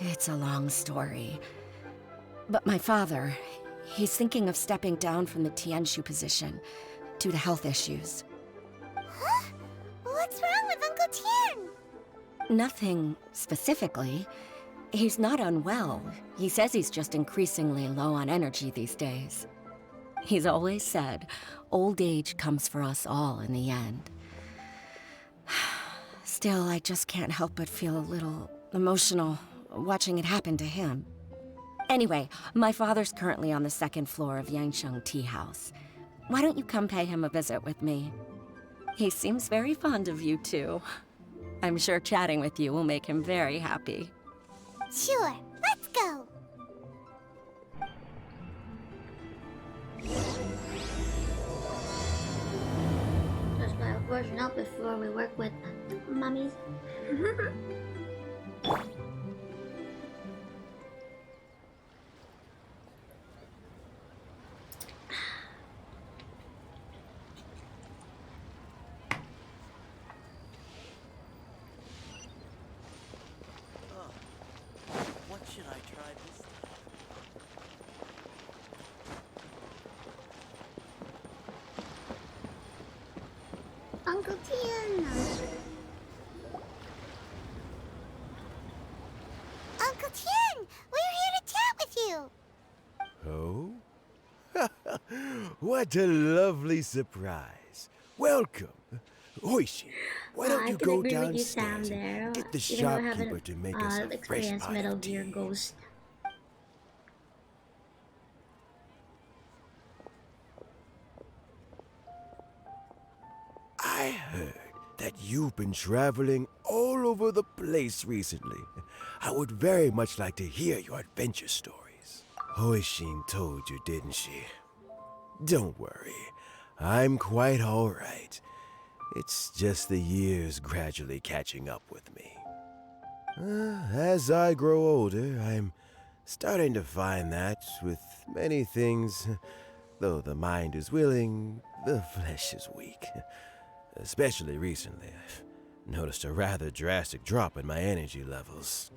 S: It's a long story. But my father, he's thinking of stepping down from the Tianshu position due to health issues.
G: Huh? What's wrong with Uncle Tian?
S: Nothing specifically. He's not unwell. He says he's just increasingly low on energy these days. He's always said, old age comes for us all in the end. Still, I just can't help but feel a little emotional watching it happen to him. Anyway, my father's currently on the second floor of Yangsheng Tea House. Why don't you come pay him a visit with me? He seems very fond of you, too. I'm sure chatting with you will make him very happy.
G: Sure, let's go.
A: Just my version up before we work with mummies.
T: What should I try this time?
A: Uncle Tian!
G: Uncle Tian, we're here to chat with you.
U: Oh? What a lovely surprise. Welcome. Hoishi, why don't
A: I
U: you
A: can
U: go
A: agree with you,
U: downstairs
A: Sam, there.
U: and get the
A: Even though I
U: shopkeeper
A: haven't,
U: to make us a fresh
A: experienced
U: pot
A: Metal
U: of tea?
A: Gear Ghost.
U: I heard that you've been traveling all over the place recently. I would very much like to hear your adventure stories. Hoishin told you, didn't she? Don't worry, I'm quite all right. It's just the years gradually catching up with me. As I grow older, I'm starting to find that with many things, though the mind is willing, the flesh is weak. Especially recently, I've noticed a rather drastic drop in my energy levels.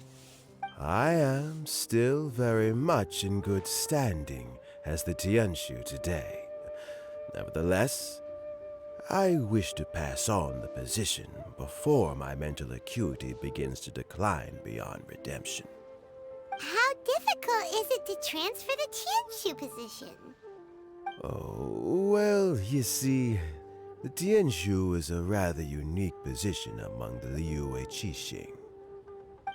U: I am still very much in good standing as the Tianshu today. Nevertheless, I wish to pass on the position before my mental acuity begins to decline beyond redemption.
G: How difficult is it to transfer the Tianshu position?
U: Oh, well, you see, the Tianshu is a rather unique position among the Liyue Qixing.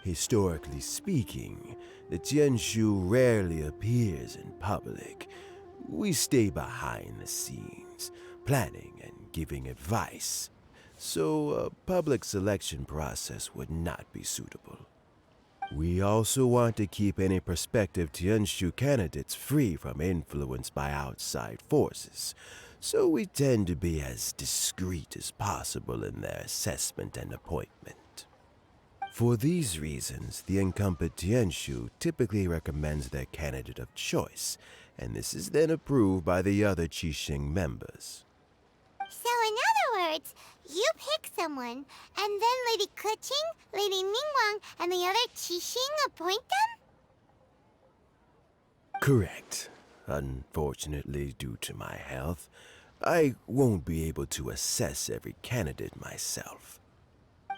U: Historically speaking, the Tianshu rarely appears in public. We stay behind the scenes, planning and giving advice, so a public selection process would not be suitable. We also want to keep any prospective Tianshu candidates free from influence by outside forces, so we tend to be as discreet as possible in their assessment and appointment. For these reasons, the incumbent Tianshu typically recommends their candidate of choice, and this is then approved by the other Qixing members.
G: So in other words, you pick someone, and then Lady Keqing, Lady Ningguang, and the other Qixing appoint them?
U: Correct. Unfortunately, due to my health, I won't be able to assess every candidate myself.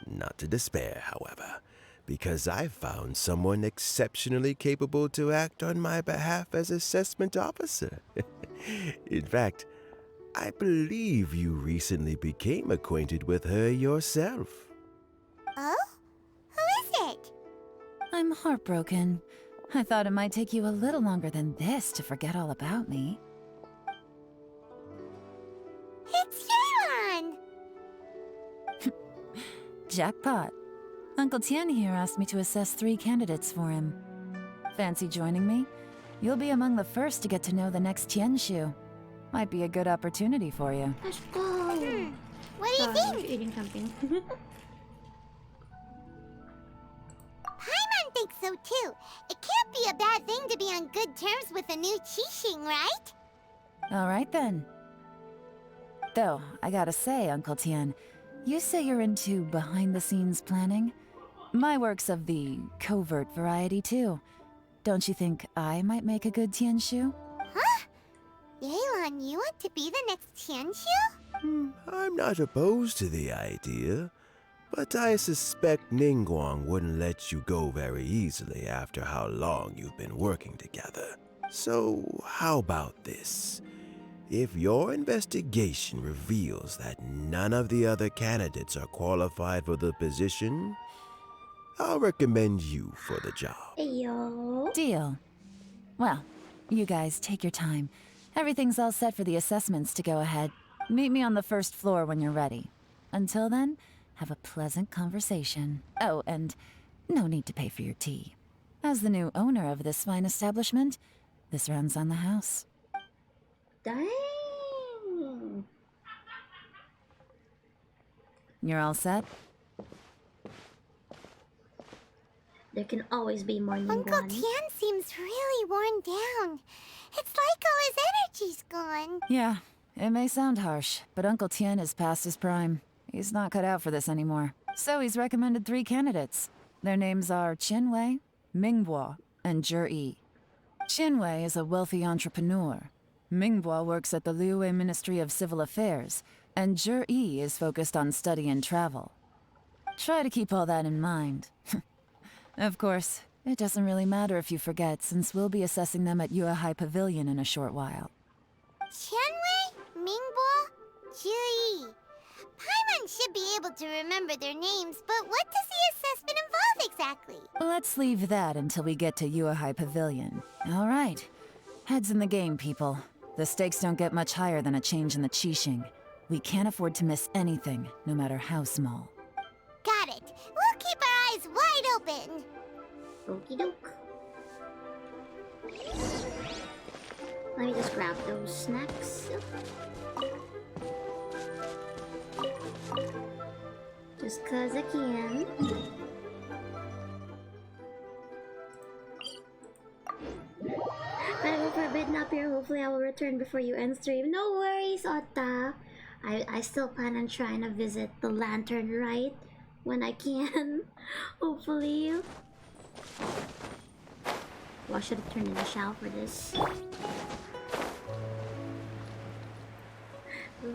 U: Not to despair, however, because I found someone exceptionally capable to act on my behalf as assessment officer. In fact, I believe you recently became acquainted with her yourself.
G: Oh? Who is it?
J: I'm heartbroken. I thought it might take you a little longer than this to forget all about me.
G: It's Yelan!
J: Jackpot. Uncle Tian here asked me to assess 3 candidates for him. Fancy joining me? You'll be among the first to get to know the next Tianshu. Might be a good opportunity for you.
A: Let's go.
G: What do you think?
A: You're eating something.
G: Paimon thinks so too. It can't be a bad thing to be on good terms with a new Qixing, right?
J: Alright then. Though, I gotta say, Uncle Tian, you say you're into behind-the-scenes planning? My work's of the covert variety too. Don't you think I might make a good Tianshu?
G: Huh? Yelan, you want to be the next Tianshu?
U: I'm not opposed to the idea, but I suspect Ningguang wouldn't let you go very easily after how long you've been working together. So, how about this? If your investigation reveals that none of the other candidates are qualified for the position, I'll recommend you for the job.
A: Ayo.
J: Deal. Well, you guys take your time. Everything's all set for the assessments to go ahead. Meet me on the first floor when you're ready. Until then, have a pleasant conversation. Oh, and no need to pay for your tea. As the new owner of this fine establishment, this runs on the house.
A: Dang.
J: You're all set?
A: There can always be more than
G: Uncle
A: one.
G: Tian seems really worn down. It's like all his energy's gone.
J: Yeah, it may sound harsh, but Uncle Tian is past his prime. He's not cut out for this anymore. So he's recommended 3 candidates. Their names are Qianwei, Mingbo, and Zhi. Qianwei is a wealthy entrepreneur. Mingbo works at the Liyue Ministry of Civil Affairs, and Zhi is focused on study and travel. Try to keep all that in mind. Of course, it doesn't really matter if you forget, since we'll be assessing them at Yuehai Pavilion in a short while.
G: Qianwei, Mingbo, Zhi. Paimon should be able to remember their names, but what does the assessment involve exactly?
J: Let's leave that until we get to Yuehai Pavilion. All right. Heads in the game, people. The stakes don't get much higher than a change in the Qixing. We can't afford to miss anything, no matter how small.
G: Got it. We'll keep our eyes wide open.
A: Okie doke. Let me just grab those snacks. Just cause I can. Gotta go for a bit nap here. Hopefully I will return before you end stream. No worries, Otta. I still plan on trying to visit the Lantern Rite when I can. Hopefully. Well, I should have turned in a shower for this.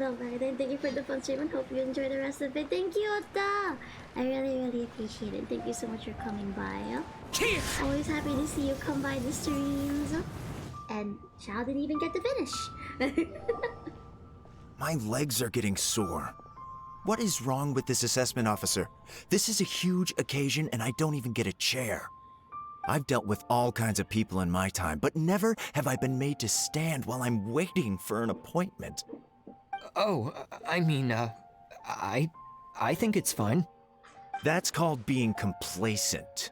A: Alright, then thank you for the fun stream and hope you enjoy the rest of it. Thank you, Otta! I really appreciate it. Thank you so much for coming by. Always happy to see you come by the streams. And Xiao didn't even get to finish.
E: My legs are getting sore. What is wrong with this assessment officer? This is a huge occasion and I don't even get a chair. I've dealt with all kinds of people in my time, but never have I been made to stand while I'm waiting for an appointment.
D: Oh, I mean, I think it's fine.
E: That's called being complacent.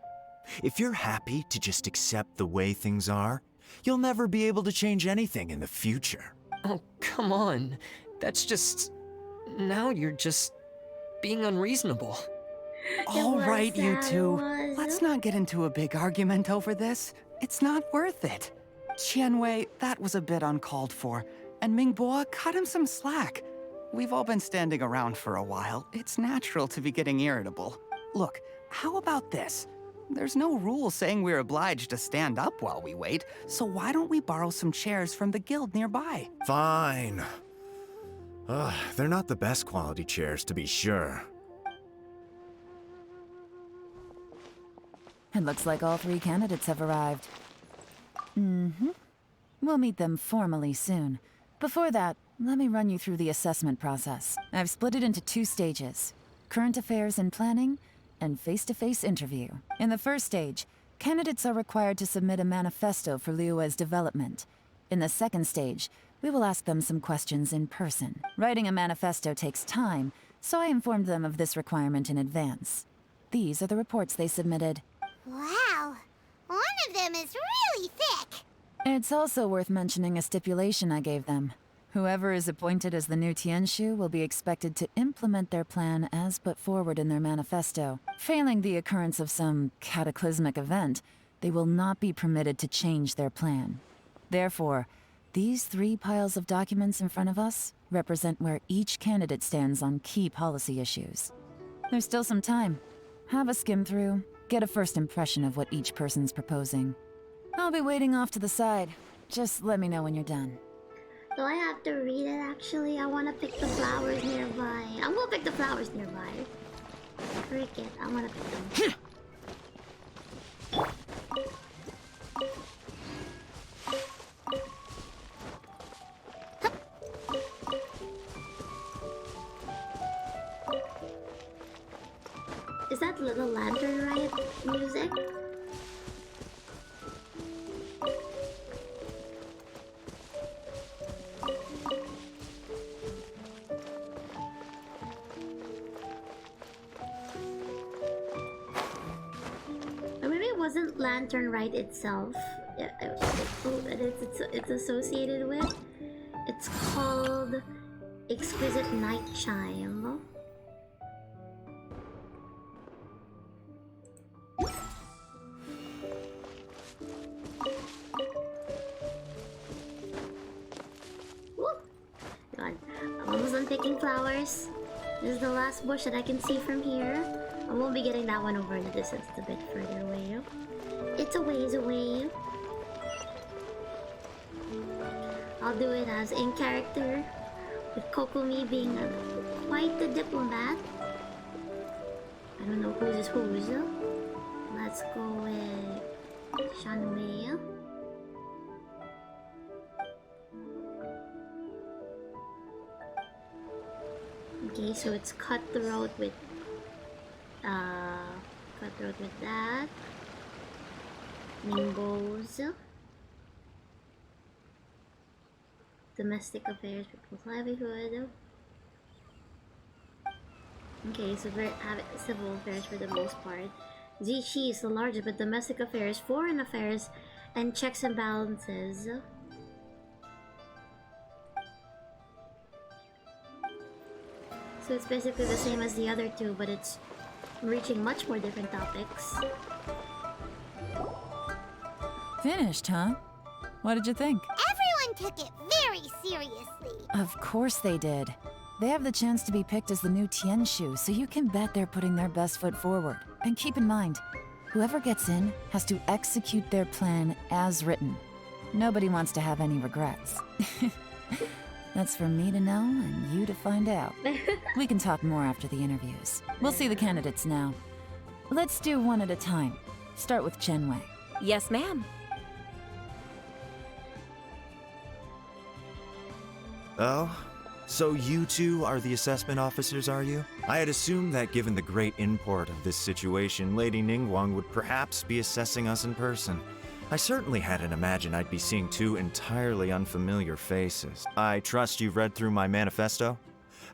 E: If you're happy to just accept the way things are, you'll never be able to change anything in the future.
D: Oh, come on. That's just... Now you're just being unreasonable.
V: All right, you two. Let's not get into a big argument over this. It's not worth it. Qianwei, that was a bit uncalled for. And Mingbo, cut him some slack. We've all been standing around for a while. It's natural to be getting irritable. Look, how about this? There's no rule saying we're obliged to stand up while we wait, so why don't we borrow some chairs from the guild nearby?
E: Fine. They're not the best quality chairs, to be sure.
J: It looks like all 3 candidates have arrived. We'll meet them formally soon. Before that, Let me run you through the assessment process. I've split it into 2 stages: current affairs and planning, and face-to-face interview. In the first stage, candidates are required to submit a manifesto for Liyue's development. In the second stage, we will ask them some questions in person. Writing a manifesto takes time, so I informed them of this requirement in advance. These are the reports they submitted.
G: Wow, one of them is really thick.
J: It's also worth mentioning a stipulation I gave them. Whoever is appointed as the new Tianshu will be expected to implement their plan as put forward in their manifesto. Failing the occurrence of some cataclysmic event, they will not be permitted to change their plan. Therefore, these 3 piles of documents in front of us represent where each candidate stands on key policy issues. There's still some time. Have a skim through, get a first impression of what each person's proposing. I'll be waiting off to the side. Just let me know when you're done.
A: Do I have to read it actually? I want to pick the flowers nearby. I'm gonna pick the flowers nearby. Cricket, I want to pick them. Is that Little Lantern Rite music? Or maybe it wasn't Lantern Rite itself. It's associated with. It's called Exquisite Night Chime. God, I'm almost done picking flowers. This is the last bush that I can see from here. I won't be getting that one over in the distance. It's a bit further away. It's a ways away. I'll do it as in character, with Kokomi being quite the diplomat. I don't know whose is whose. Let's go with Shanwei. Okay, so it's cutthroat with that. Nimbos. Domestic affairs, people's livelihood. Okay, so civil affairs for the most part. Zichi is the largest, but domestic affairs, foreign affairs, and checks and balances. So it's basically the same as the other 2, but it's reaching much more different topics.
J: Finished, huh? What did you think?
G: Everyone took it very seriously.
J: Of course they did. They have the chance to be picked as the new Tianshu, so you can bet they're putting their best foot forward. And keep in mind, whoever gets in has to execute their plan as written. Nobody wants to have any regrets. That's for me to know and you to find out. We can talk more after the interviews. We'll see the candidates now. Let's do one at a time. Start with Chenwei.
S: Yes, ma'am.
E: Oh? So you 2 are the assessment officers, are you? I had assumed that given the great import of this situation, Lady Ningguang would perhaps be assessing us in person. I certainly hadn't imagined I'd be seeing 2 entirely unfamiliar faces. I trust you've read through my manifesto?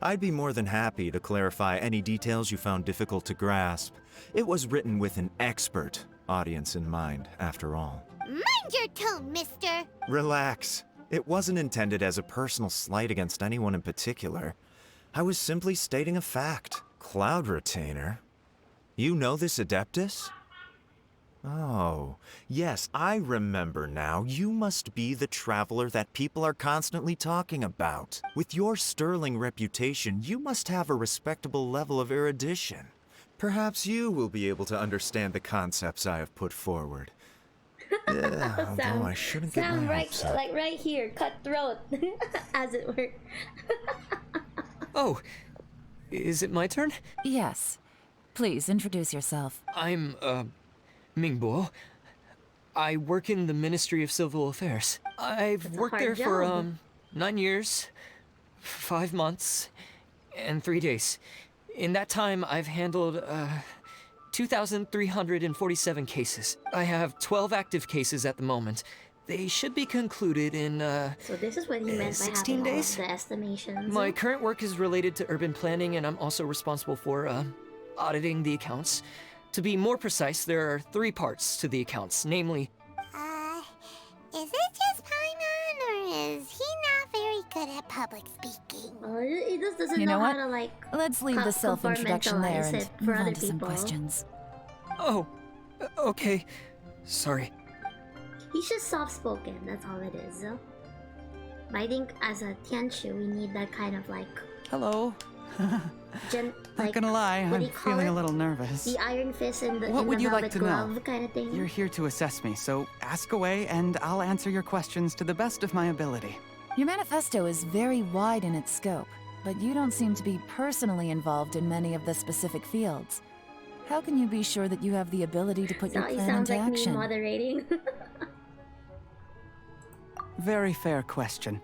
E: I'd be more than happy to clarify any details you found difficult to grasp. It was written with an expert audience in mind, after all.
G: Mind your tone, mister.
E: Relax. It wasn't intended as a personal slight against anyone in particular. I was simply stating a fact. Cloud Retainer? You know this Adeptus? Oh, yes, I remember now. You must be the traveler that people are constantly talking about. With your sterling reputation, you must have a respectable level of erudition. Perhaps you will be able to understand the concepts I have put forward. Yeah, although I shouldn't get my hopes up.
A: Like right here, cutthroat, as it were.
D: Oh, is it my turn?
J: Yes. Please introduce yourself.
D: I'm, Mingbo. I work in the Ministry of Civil Affairs. I've worked there for, 9 years. 5 months and 3 days. In that time, I've handled 2,347 cases. I have 12 active cases at the moment. They should be concluded in
A: So this is what he meant by
D: 16
A: having all
D: days?
A: of the estimations.
D: My current work is related to urban planning, and I'm also responsible for auditing the accounts. To be more precise, there are 3 parts to the accounts, namely...
G: Is it just Paimon, or is he not very good at public speaking?
A: He just doesn't
J: You know
A: how
J: what?
A: to like.
J: Let's leave the self-introduction there
A: compartmentalize
J: and
A: it for
J: move
A: other
J: on to some
A: people.
J: questions.
D: Oh, okay. Sorry.
A: He's just soft-spoken. That's all it is. But I think as a Tianshu, we need that kind of like.
V: Hello.
A: Not
V: Not gonna lie,
A: what do
V: I'm
A: you call
V: feeling
A: it?
V: a little nervous.
A: The iron fist and the
V: What would you like
A: velvet
V: to
A: glove
V: know?
A: kind of thing.
V: You're here to assess me, so ask away and I'll answer your questions to the best of my ability.
J: Your manifesto is very wide in its scope, but you don't seem to be personally involved in many of the specific fields. How can you be sure that you have the ability to put your
A: He
J: plan
A: sounds
J: into
A: like
J: action?
A: me moderating.
V: Very fair question.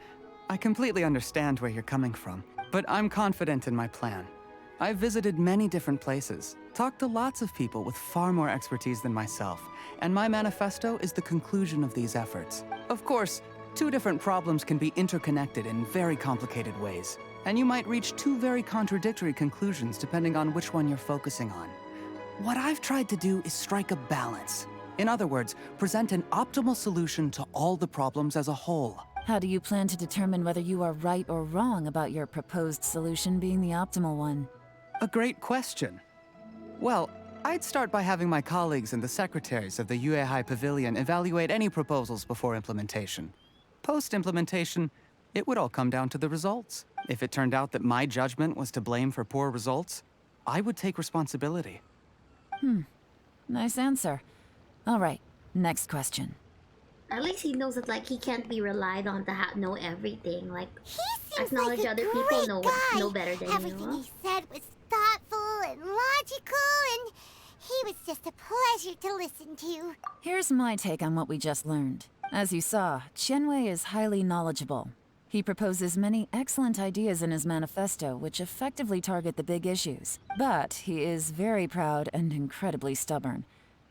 V: I completely understand where you're coming from, but I'm confident in my plan. I've visited many different places, talked to lots of people with far more expertise than myself, and my manifesto is the conclusion of these efforts. Of course, 2 different problems can be interconnected in very complicated ways, and you might reach 2 very contradictory conclusions depending on which one you're focusing on. What I've tried to do is strike a balance. In other words, present an optimal solution to all the problems as a whole.
J: How do you plan to determine whether you are right or wrong about your proposed solution being the optimal one?
V: A great question. Well, I'd start by having my colleagues and the secretaries of the Yuehai Pavilion evaluate any proposals before implementation. Post-implementation, it would all come down to the results. If it turned out that my judgment was to blame for poor results, I would take responsibility.
J: Nice answer. All right, next question.
A: At least he knows that like he can't be relied on to know everything. Like
G: Seems
A: acknowledge
G: like a
A: other people
G: great
A: know
G: guy.
A: know better than
G: Everything
A: you.
G: he said was thoughtful and logical, and he was just a pleasure to listen to.
J: Here's my take on what we just learned. As you saw, Qianwei is highly knowledgeable. He proposes many excellent ideas in his manifesto which effectively target the big issues. But he is very proud and incredibly stubborn.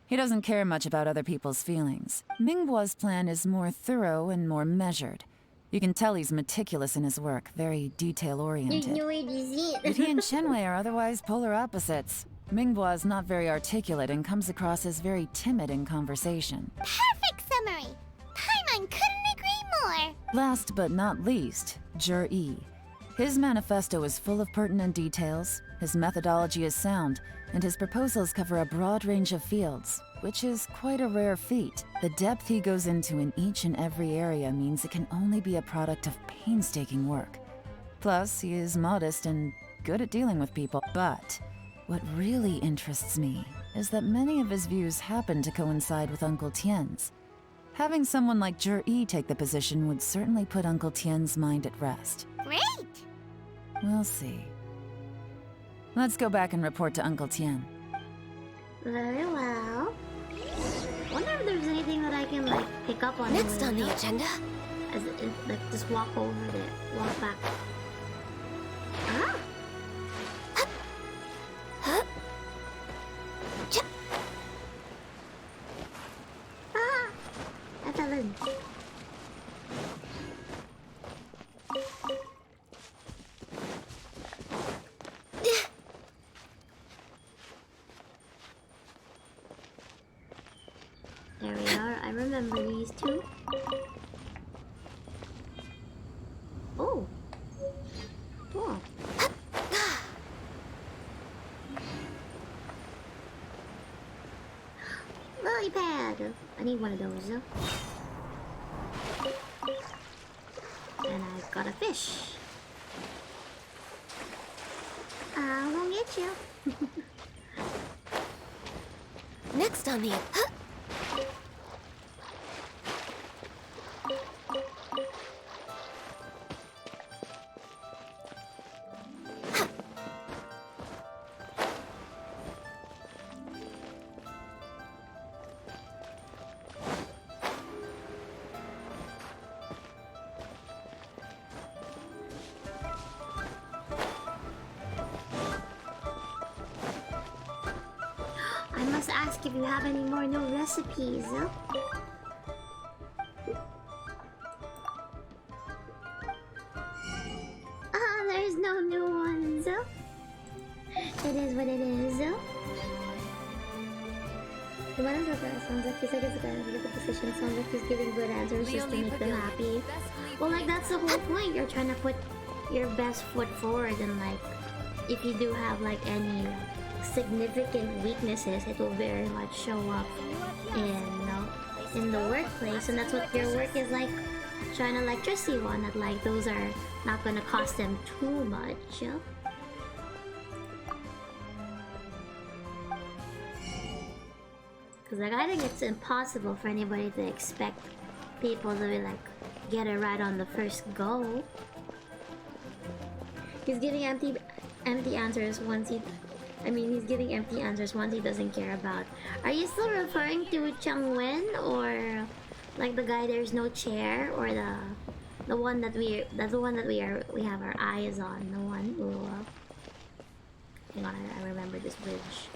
J: He doesn't care much about other people's feelings. Mingboa's plan is more thorough and more measured. You can tell he's meticulous in his work, very detail-oriented. But he and Qianwei are otherwise polar opposites. Mingboa is not very articulate and comes across as very timid in conversation.
G: Perfect summary. Paimon couldn't agree more.
J: Last but not least, Jur-E. His manifesto is full of pertinent details, his methodology is sound, and his proposals cover a broad range of fields, which is quite a rare feat. The depth he goes into in each and every area means it can only be a product of painstaking work. Plus, he is modest and good at dealing with people. But what really interests me is that many of his views happen to coincide with Uncle Tien's. Having someone like Jur-E take the position would certainly put Uncle Tien's mind at rest.
G: Great!
J: We'll see. Let's go back and report to Uncle Tien.
A: Very well. Wonder if there's anything that I can like pick up on.
G: Next on the agenda.
A: Like just walk over there, walk back. Ah! Ah! I fell in. There we are. I remember these two. Oh. Cool. Lily pad. I need one of those. And I've got a fish. I won't get you.
G: Next on the...
A: ask if you have any more new recipes. Ah, there's no new ones. It is what it is. Sounds like he's like it's a good position. Sounds like he's giving good answers just to make them happy. Well, like that's the whole point. You're trying to put your best foot forward, and like if you do have like any significant weaknesses, it will very much show up in the workplace, and that's what your work is like. Trying to like just see one that like those are not gonna cost them too much. Because like I think it's impossible for anybody to expect people to be like get it right on the first go. He's giving empty answers once he's giving empty answers once he doesn't care about. Are you still referring to Changwen, or like the guy there's no chair, or the one that we have our eyes on, the one who hang on, I remember this bridge.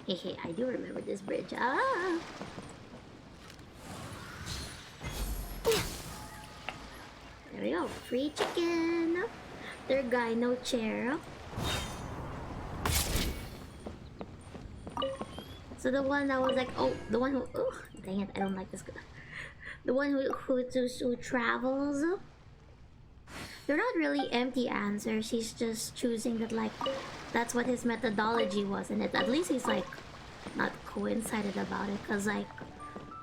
A: Hey, I do remember this bridge. Ah! There we go. Free chicken. Third guy, no chair. So the one that was like, oh, the one who, oh, dang it, I don't like this guy. The one who travels. They're not really empty answers. He's just choosing that, like, that's what his methodology was, and at least he's like not coincided about it, because like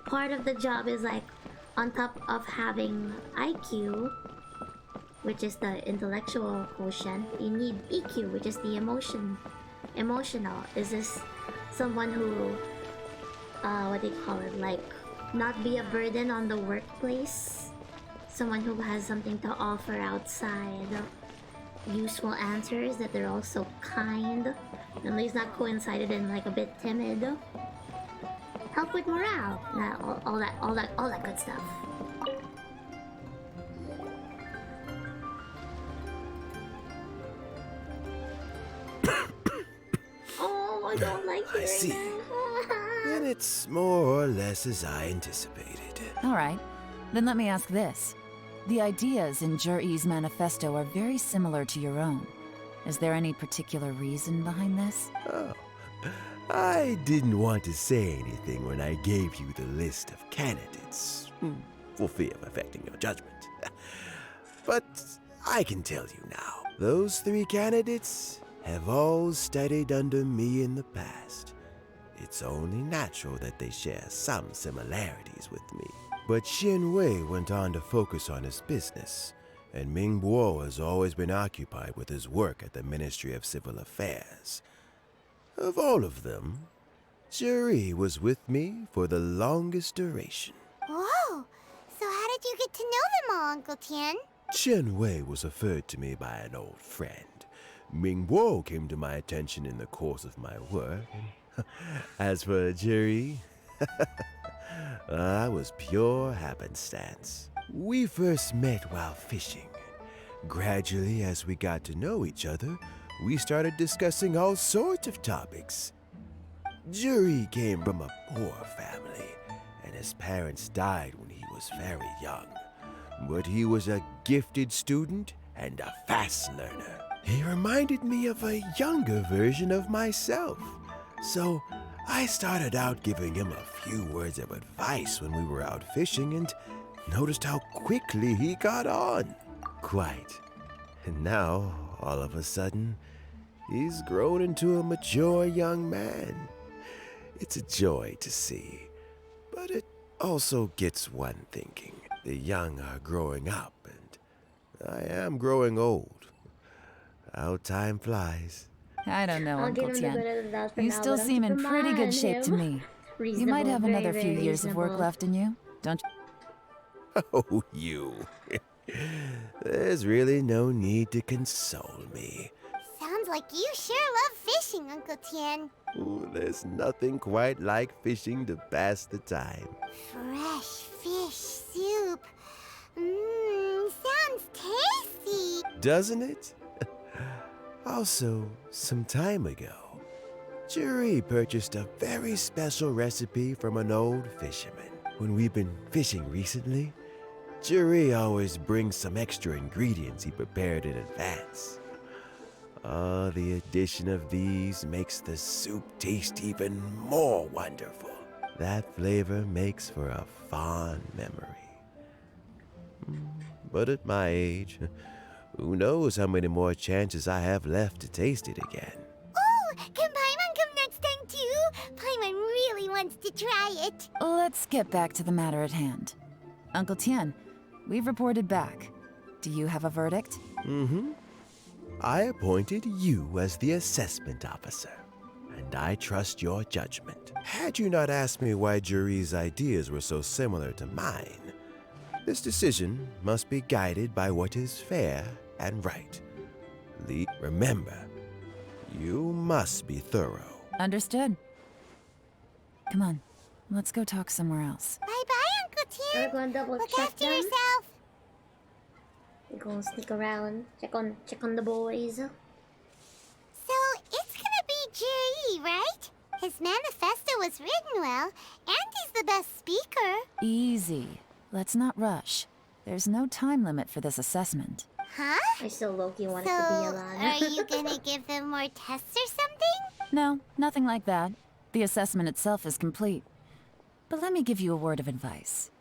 A: part of the job is like on top of having IQ, which is the intellectual quotient, you need EQ, which is the emotional. Is this someone who what do you call it, like not be a burden on the workplace, someone who has something to offer outside, useful answers, that they're also kind, at least not coincided and like a bit timid, help with morale, all that good stuff. Oh, I don't like hearing
U: I see.
A: that.
U: Then it's more or less as I anticipated.
J: All right, then let me ask this. The ideas in Jur-E's manifesto are very similar to your own. Is there any particular reason behind this?
U: Oh, I didn't want to say anything when I gave you the list of candidates, for fear of affecting your judgment. But I can tell you now, those 3 candidates have all studied under me in the past. It's only natural that they share some similarities with me. But Xin Wei went on to focus on his business, and Ming Bo has always been occupied with his work at the Ministry of Civil Affairs. Of all of them, Juri was with me for the longest duration.
G: Whoa! So how did you get to know them all, Uncle Tian?
U: Chen Wei was referred to me by an old friend. Ming Bo came to my attention in the course of my work. As for Juri, I was pure happenstance. We first met while fishing. Gradually, as we got to know each other, we started discussing all sorts of topics. Juri came from a poor family, and his parents died when he was very young. But he was a gifted student and a fast learner. He reminded me of a younger version of myself. So I started out giving him a few words of advice when we were out fishing, and noticed how quickly he got on. Quite. And now, all of a sudden, he's grown into a mature young man. It's a joy to see, but it also gets one thinking. The young are growing up, and I am growing old. How time flies.
J: I don't know,
A: I'll
J: Uncle
A: give him the
J: Tian.
A: benefit of the doubt for
J: You
A: now,
J: still
A: but
J: seem in
A: keep
J: pretty good
A: on
J: shape to
A: him.
J: me. You
A: Reasonable,
J: might have
A: very,
J: another few
A: very
J: years of work
A: reasonable.
J: left in you, don't you?
U: Oh, you. There's really no need to console me.
G: Sounds like you sure love fishing, Uncle Tian.
U: Ooh, there's nothing quite like fishing to pass the time.
G: Fresh fish soup. Mmm, sounds tasty.
U: Doesn't it? Also, some time ago, Juri purchased a very special recipe from an old fisherman. When we've been fishing recently, Juri always brings some extra ingredients he prepared in advance. The addition of these makes the soup taste even more wonderful. That flavor makes for a fond memory. But at my age, who knows how many more chances I have left to taste it again.
G: Oh, can Paimon come next time too? Paimon really wants to try it.
J: Let's get back to the matter at hand. Uncle Tian, we've reported back. Do you have a verdict?
U: Mm-hmm. I appointed you as the assessment officer, and I trust your judgment. Had you not asked me why Juri's ideas were so similar to mine, this decision must be guided by what is fair and right. Remember, you must be thorough.
J: Understood. Come on, let's go talk somewhere else.
G: Bye-bye, Uncle Tian.
A: We're going to double
G: Look
A: check
G: after
A: them.
G: yourself.
A: We're going to sneak around, check on the boys.
G: So, it's gonna be Juri, right? His manifesto was written well, and he's the best speaker.
J: Easy. Let's not rush. There's no time limit for this assessment.
G: Huh?
A: I still low-key want it
G: So,
A: to be Alana.
G: are you gonna give them more tests or something?
J: No, nothing like that. The assessment itself is complete. But let me give you a word of advice.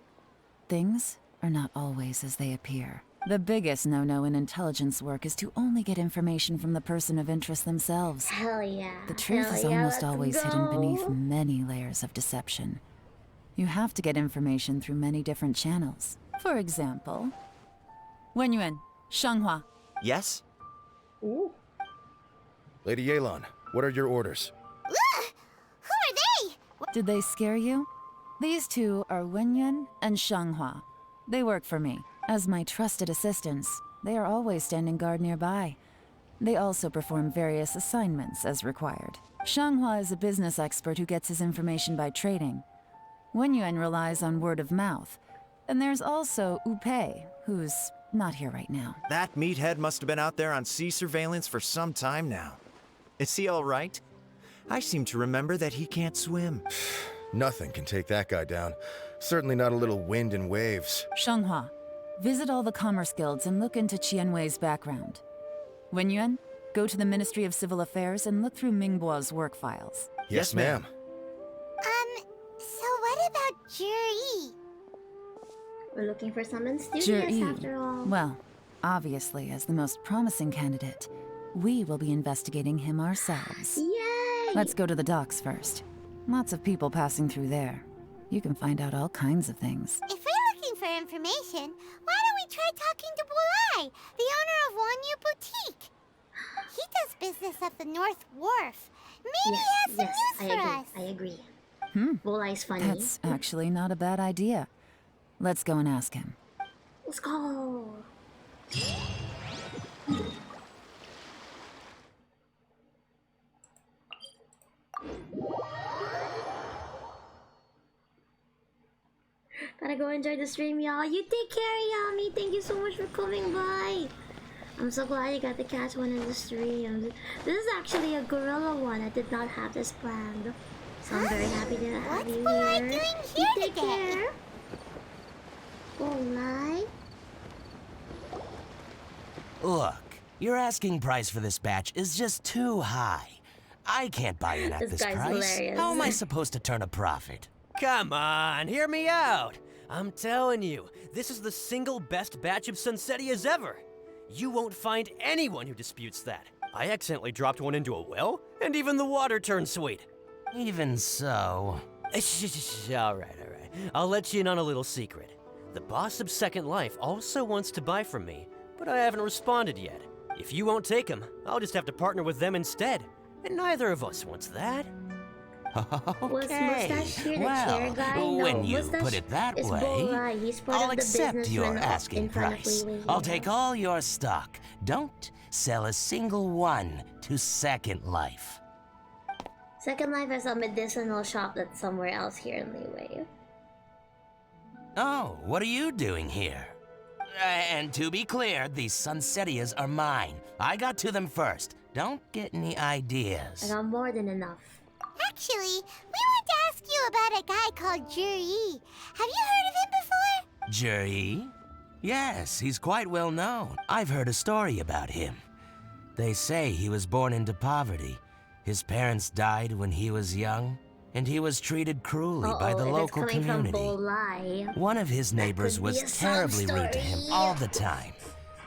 J: Things are not always as they appear. The biggest no-no in intelligence work is to only get information from the person of interest themselves.
A: Hell yeah.
J: The truth is almost always hidden beneath many layers of deception. You have to get information through many different channels. For example, Wenyuan, Shanghua.
E: Yes?
A: Ooh.
B: Lady Yelan, what are your orders?
G: Who are they?
J: Did they scare you? These two are Wenyuan and Shanghua. They work for me. As my trusted assistants, they are always standing guard nearby. They also perform various assignments as required. Shanghua is a business expert who gets his information by trading. Wenyuan relies on word of mouth. And there's also Upei, who's not here right now.
E: That meathead must have been out there on sea surveillance for some time now. Is he all right? I seem to remember that he can't swim.
B: Nothing can take that guy down. Certainly not a little wind and waves.
J: Shanghua, visit all the commerce guilds and look into Qianwei's background. Wenyuan, go to the Ministry of Civil Affairs and look through Mingbo's work files.
B: Yes, ma'am.
G: So what about Juri?
A: We're looking for someone studious
J: Juri,
A: after all.
J: well, obviously as the most promising candidate, we will be investigating him ourselves.
A: Yay!
J: Let's go to the docks first. Lots of people passing through there. You can find out all kinds of things.
G: If we're looking for information, why don't we try talking to Bulai, the owner of Wanyu Boutique? He does business at the North Wharf. Maybe he has some news for us.
A: I agree. Bulai's funny.
J: That's actually not a bad idea. Let's go and ask him.
A: Let's go. Gotta go enjoy the stream, y'all. You take care, Yami. Thank you so much for coming by. I'm so glad you got to catch one in the stream. This is actually a gorilla one. I did not have this planned. So I'm very happy to have you here.
G: Doing
A: You
G: here
A: take
G: today?
A: care. Bulai.
L: Look, your asking price for this batch is just too high. I can't buy it at
A: This
L: this
A: guy's
L: price.
A: hilarious.
L: How am I supposed to turn a profit?
N: Come on, hear me out. I'm telling you, this is the single best batch of Sunsetias ever. You won't find anyone who disputes that. I accidentally dropped one into a well, and even the water turned sweet.
L: Even so...
N: All right. I'll let you in on a little secret. The boss of Second Life also wants to buy from me, but I haven't responded yet. If you won't take him, I'll just have to partner with them instead. And neither of us wants that.
A: Was Mustache here the
L: well,
A: chair guy? No,
L: when you
A: Mustache
L: put it that
A: is
L: way,
A: Bulai. He's part
L: I'll
A: of the
L: accept
A: business
L: your
A: run
L: asking
A: in front of
L: price.
A: Wee Wee.
L: I'll take all your stock. Don't sell a single one to Second Life.
A: Second Life has a medicinal shop that's somewhere else here in Leeway.
L: Oh, what are you doing here? And to be clear, these Sunsetias are mine. I got to them first. Don't get any
A: I
L: ideas.
A: got more than enough.
G: Actually, we want to ask you about a guy called Juri. Have you heard of him before?
L: Juri? Yes, he's quite well known. I've heard a story about him. They say he was born into poverty. His parents died when he was young, and he was treated cruelly by the local community. One of his neighbors was terribly rude to him all the time,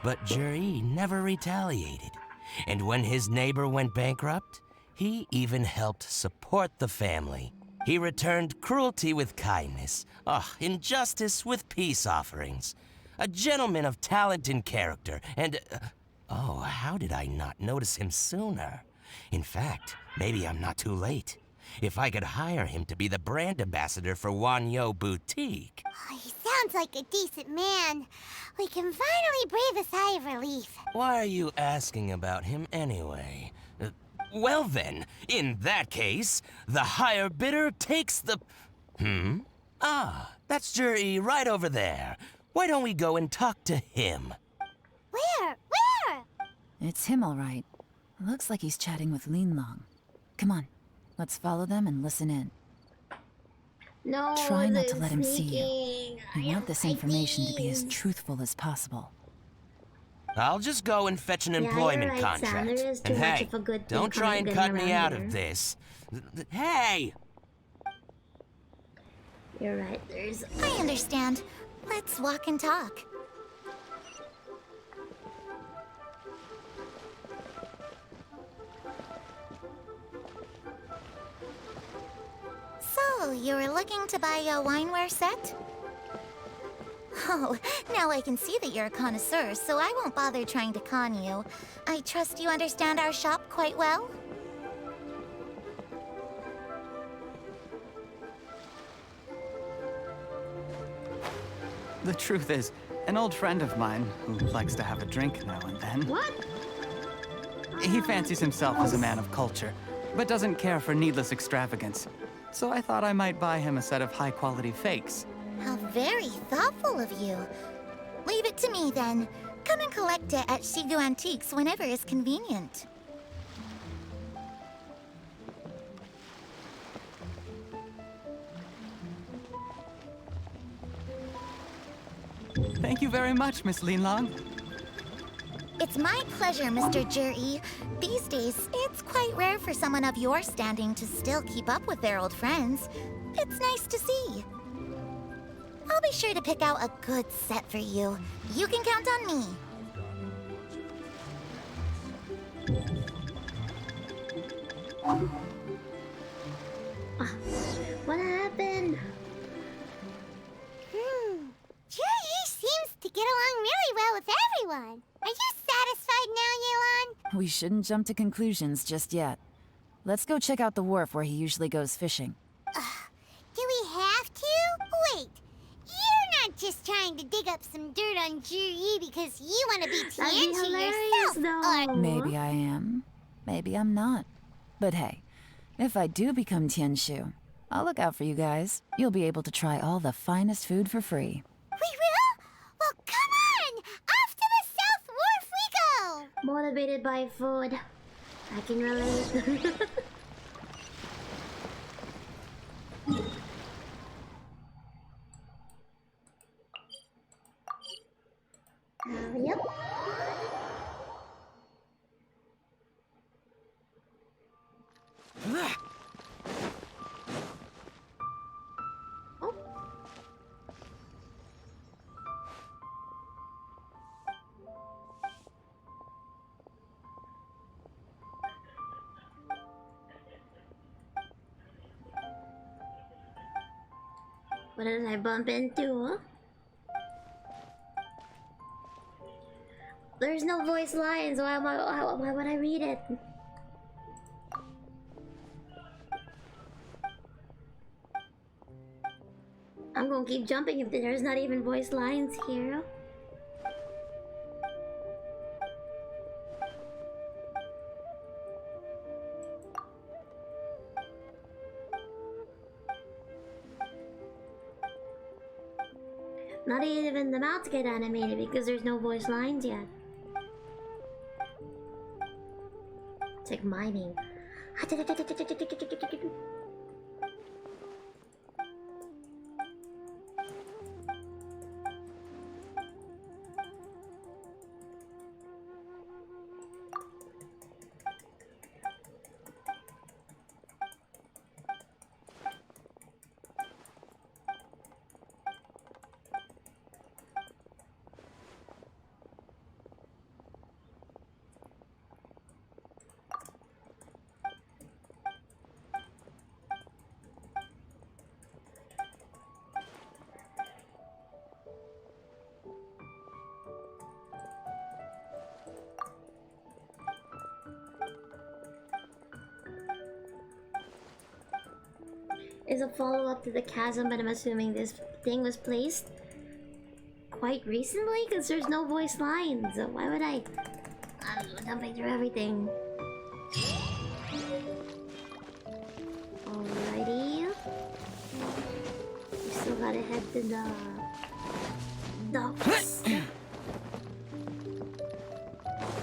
L: but Juri never retaliated. And when his neighbor went bankrupt, he even helped support the family. He returned cruelty with kindness, injustice with peace offerings. A gentleman of talent and character, and... how did I not notice him sooner? In fact, maybe I'm not too late. If I could hire him to be the brand ambassador for Wanyo Boutique.
G: Oh, he sounds like a decent man. We can finally breathe a sigh of relief.
L: Why are you asking about him anyway? Well then, in that case, the higher bidder takes the... that's Juri right over there. Why don't we go and talk to him?
G: Where?
J: It's him, all right. Looks like he's chatting with Linlong. Come on, let's follow them and listen in.
A: No,
J: try not to let him see you. I want this information to be as truthful as possible.
L: I'll just go and fetch an employment contract. And hey, don't try and cut me out of this. Hey!
A: You're right, there's...
G: I understand. Let's walk and talk. So, you were looking to buy a wineware set? Oh, now I can see that you're a connoisseur, so I won't bother trying to con you. I trust you understand our shop quite well?
V: The truth is, an old friend of mine, who likes to have a drink now and then...
A: What?
V: He fancies himself as a man of culture, but doesn't care for needless extravagance. So I thought I might buy him a set of high-quality fakes.
G: How very thoughtful of you. Leave it to me, then. Come and collect it at Shigu Antiques whenever is convenient.
V: Thank you very much, Miss Linlong.
G: It's my pleasure, Mr. Juri. These days, it's quite rare for someone of your standing to still keep up with their old friends. It's nice to see. I'll be sure to pick out a good set for you. You can count on me.
A: What happened?
G: Juri seems to get along really well with everyone. Are you satisfied now, Yelan?
J: We shouldn't jump to conclusions just yet. Let's go check out the wharf where he usually goes fishing.
G: Do we have to? Wait, you're not just trying to dig up some dirt on Juri because you want to be Tianchi yourself, or...
J: Maybe I am. Maybe I'm not. But hey, if I do become Tianshu, I'll look out for you guys. You'll be able to try all the finest food for free.
G: We will? Well, come on! Off to the South Wharf we go!
A: Motivated by food. I can relate. Yep. What did I bump into? There's no voice lines. Why would I read it? I'm gonna keep jumping if there's not even voice lines here. Not even the mouths get animated because there's no voice lines yet. It's like mining. Is a follow-up to the chasm, but I'm assuming this thing was placed quite recently because there's no voice lines. So why would I'm jumping through everything. Alrighty. We still gotta head to the docks.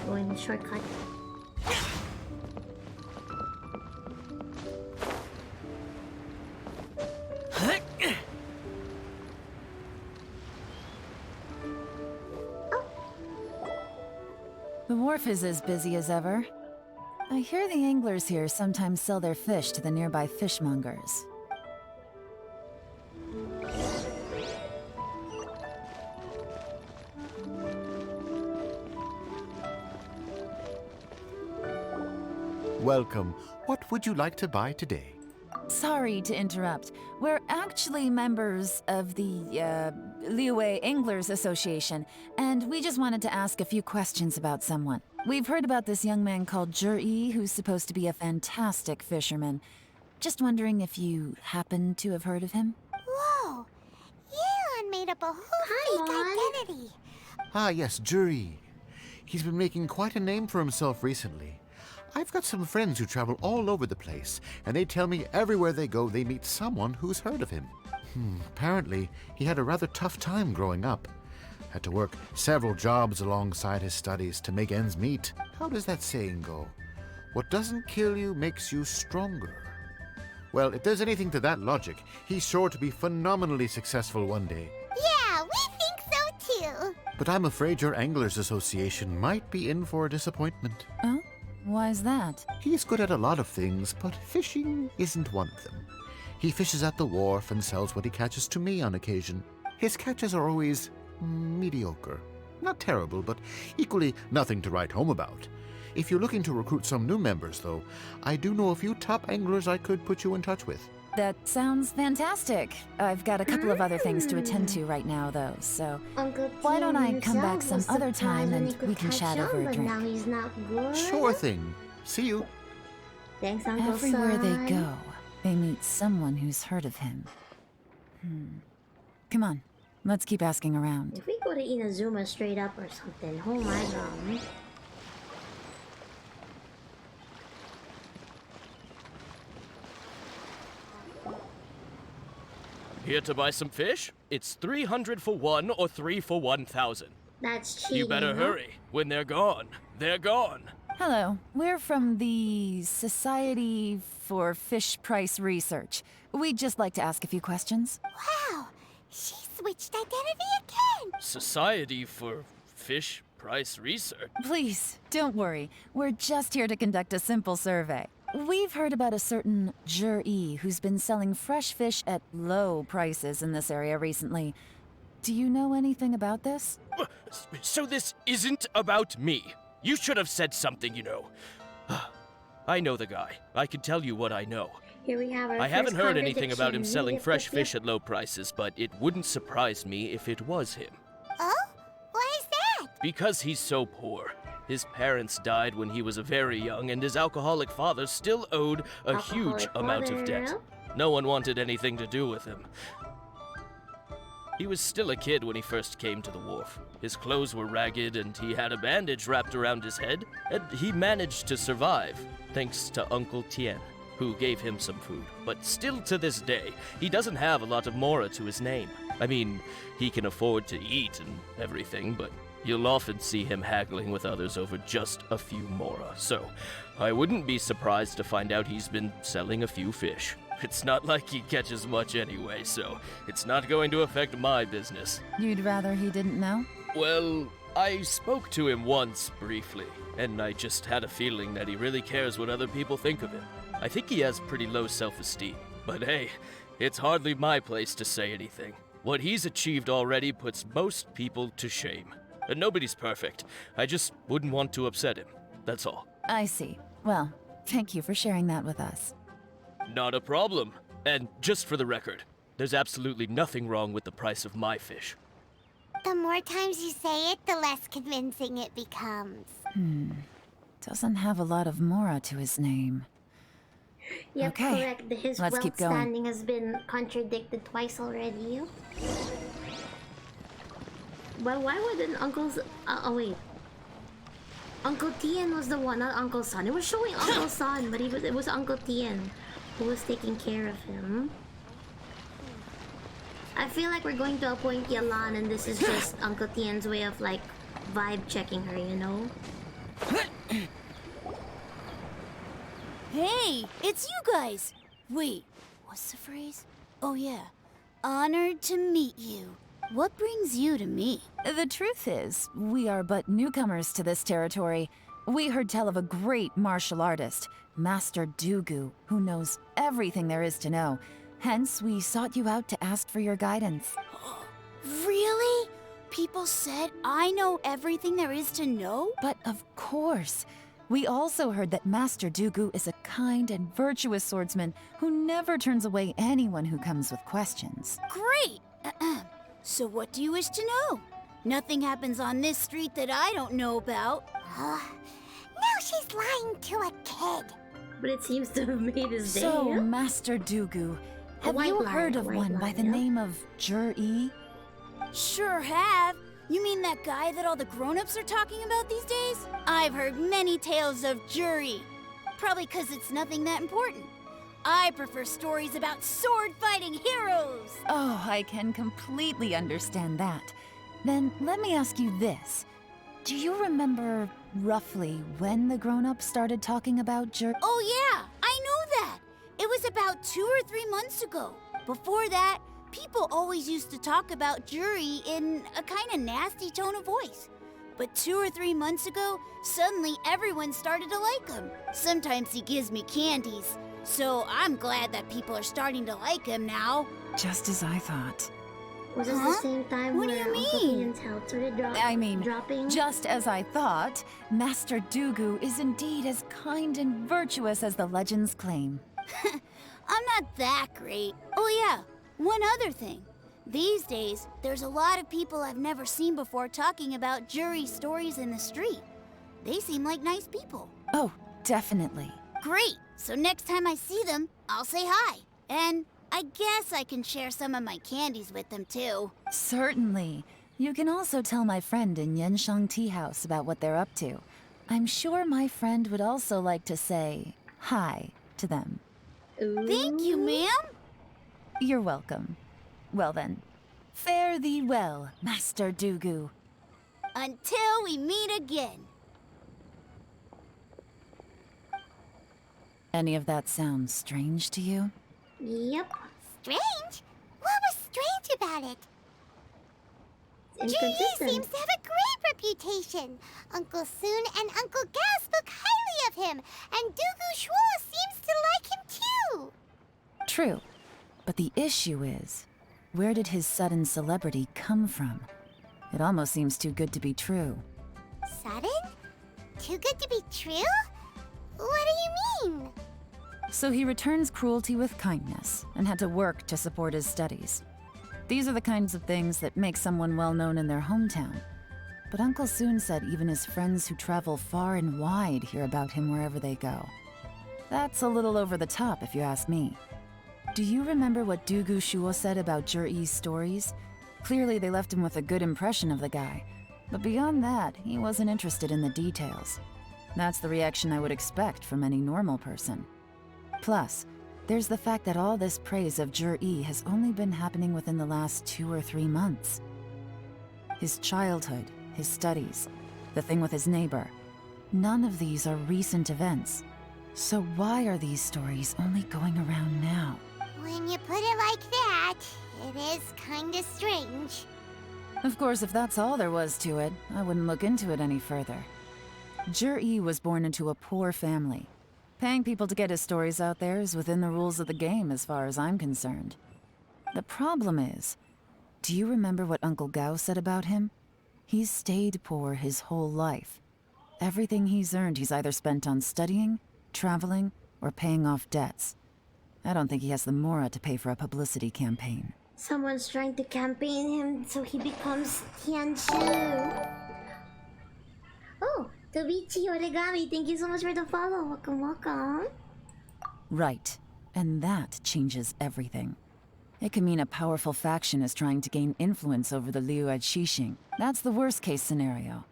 A: Going shortcut.
J: The wharf is as busy as ever. I hear the anglers here sometimes sell their fish to the nearby fishmongers.
M: Welcome. What would you like to buy today?
J: Sorry to interrupt. We're actually members of the, Liyue Anglers Association, and we just wanted to ask a few questions about someone. We've heard about this young man called Zhi, who's supposed to be a fantastic fisherman. Just wondering if you happen to have heard of him?
G: Whoa! Yeon made up a whole fake identity.
M: Ah, yes, Zhi. He's been making quite a name for himself recently. I've got some friends who travel all over the place, and they tell me everywhere they go they meet someone who's heard of him. Apparently, he had a rather tough time growing up. Had to work several jobs alongside his studies to make ends meet. How does that saying go? What doesn't kill you makes you stronger. Well, if there's anything to that logic, he's sure to be phenomenally successful one day.
G: Yeah, we think so too.
M: But I'm afraid your Anglers Association might be in for a disappointment.
J: Oh? Why's that?
M: He's good at a lot of things, but fishing isn't one of them. He fishes at the wharf and sells what he catches to me on occasion. His catches are always mediocre. Not terrible, but equally nothing to write home about. If you're looking to recruit some new members, though, I do know a few top anglers I could put you in touch with.
J: That sounds fantastic. I've got a couple of other things to attend to right now, though, so why don't I come back some other time and we can chat over a drink?
A: Now he's not good.
M: Sure thing. See you.
A: Thanks, Uncle
J: Everywhere
A: Son.
J: they go, they meet someone who's heard of him. Come on, let's keep asking around.
A: If we go to Inazuma straight up or something, oh my god.
O: Here to buy some fish? It's 300 for one or 3 for 1,000.
A: That's cheating.
O: You better
A: huh?
O: hurry. When they're gone, they're gone.
J: Hello, we're from the Society for Fish Price Research. We'd just like to ask a few questions.
G: Wow, she switched identity again.
O: Society for Fish Price Research?
J: Please, don't worry. We're just here to conduct a simple survey. We've heard about a certain Zhi who's been selling fresh fish at low prices in this area recently. Do you know anything about this?
O: So this isn't about me. You should have said something, you know. I know the guy. I can tell you what I know.
A: Here we have our
O: I haven't
A: first
O: heard anything about him
A: contradiction.
O: selling
A: Yep,
O: fresh
A: yep,
O: fish at low prices, but it wouldn't surprise me if it was him.
G: Oh? Why is that?
O: Because he's so poor. His parents died when he was very young, and his alcoholic father still owed a huge amount of debt. No one wanted anything to do with him. He was still a kid when he first came to the wharf. His clothes were ragged, and he had a bandage wrapped around his head, and he managed to survive, thanks to Uncle Tien, who gave him some food. But still to this day, he doesn't have a lot of mora to his name. I mean, he can afford to eat and everything, but You'll often see him haggling with others over just a few mora, so I wouldn't be surprised to find out he's been selling a few fish. It's not like he catches much anyway, so it's not going to affect my business.
J: You'd rather he didn't know?
O: Well, I spoke to him once, briefly, and I just had a feeling that he really cares what other people think of him. I think he has pretty low self-esteem, but hey, it's hardly my place to say anything. What he's achieved already puts most people to shame. And nobody's perfect. I just wouldn't want to upset him, that's all.
J: I see. Well, thank you for sharing that with us.
O: Not a problem. And just for the record, there's absolutely nothing wrong with the price of my fish.
G: The more times you say it, the less convincing it becomes.
J: Doesn't have a lot of mora to his name.
A: Yep,
J: Okay,
A: correct. His
J: let's
A: wealth
J: keep going.
A: standing has been contradicted twice already. But why wouldn't Uncle's... oh wait. Uncle Tien was the one, not Uncle Son. It was showing Uncle Son, but it was Uncle Tien who was taking care of him. I feel like we're going to appoint Yalan, and this is just Uncle Tien's way of like vibe checking her, you know?
F: Hey, it's you guys! Wait, what's the phrase? Oh yeah, honored to meet you. What brings you to me?
J: The truth is, we are but newcomers to this territory. We heard tell of a great martial artist, Master Dugu, who knows everything there is to know. Hence, we sought you out to ask for your guidance.
F: Really? People said I know everything there is to know?
J: But of course. We also heard that Master Dugu is a kind and virtuous swordsman who never turns away anyone who comes with questions.
F: Great! So what do you wish to know? Nothing happens on this street that I don't know about.
G: Now she's lying to a kid.
A: But it seems to have made his day.
J: So, Master Dugu, have you heard of one by the name of Jur-E?
F: Sure have. You mean that guy that all the grown-ups are talking about these days? I've heard many tales of Juri. Probably because it's nothing that important. I prefer stories about sword-fighting heroes!
J: Oh, I can completely understand that. Then let me ask you this. Do you remember roughly when the grown-ups started talking about
F: Oh yeah, I know that! It was about 2 or 3 months ago. Before that, people always used to talk about Juri in a kind of nasty tone of voice. But 2 or 3 months ago, suddenly everyone started to like him. Sometimes he gives me candies, so I'm glad that people are starting to like him now.
J: Just as I thought.
A: Was this the same time
F: What do
A: where
F: you
A: Uncle
F: mean?
A: Tien's health started dropping?
J: Just as I thought, Master Dugu is indeed as kind and virtuous as the legends claim.
F: I'm not that great. Oh yeah, one other thing. These days, there's a lot of people I've never seen before talking about Juri stories in the street. They seem like nice people.
J: Oh, definitely.
F: Great! So next time I see them, I'll say hi. And I guess I can share some of my candies with them too.
J: Certainly. You can also tell my friend in Yansheng Tea House about what they're up to. I'm sure my friend would also like to say hi to them.
F: Thank you, ma'am.
J: You're welcome. Well then, fare thee well, Master Dugu.
F: Until we meet again.
J: Any of that sound strange to you?
A: Yep.
G: Strange? What was strange about it? Juri seems to have a great reputation. Uncle Soon and Uncle Gao spoke highly of him, and Dugu Shuo seems to like him too.
J: True. But the issue is, where did his sudden celebrity come from? It almost seems too good to be true.
G: Sudden? Too good to be true? What do you mean?
J: So he returns cruelty with kindness, and had to work to support his studies. These are the kinds of things that make someone well known in their hometown. But Uncle Soon said even his friends who travel far and wide hear about him wherever they go. That's a little over the top, if you ask me. Do you remember what Dugu Shuo said about Jur-E's stories? Clearly they left him with a good impression of the guy. But beyond that, he wasn't interested in the details. That's the reaction I would expect from any normal person. Plus, there's the fact that all this praise of Jur-E has only been happening within the last 2 or 3 months. His childhood, his studies, the thing with his neighbor. None of these are recent events. So why are these stories only going around now?
G: When you put it like that, it is kinda strange.
J: Of course, if that's all there was to it, I wouldn't look into it any further. Jur-E was born into a poor family. Paying people to get his stories out there is within the rules of the game as far as I'm concerned. The problem is, do you remember what Uncle Gao said about him? He's stayed poor his whole life. Everything he's earned he's either spent on studying, traveling, or paying off debts. I don't think he has the mora to pay for a publicity campaign.
A: Someone's trying to campaign him so he becomes Tianchu. Oh, Tobichi Origami, thank you so much for the follow. Welcome, welcome.
J: Right, and that changes everything. It could mean a powerful faction is trying to gain influence over the Liu at Xixing. That's the worst case scenario.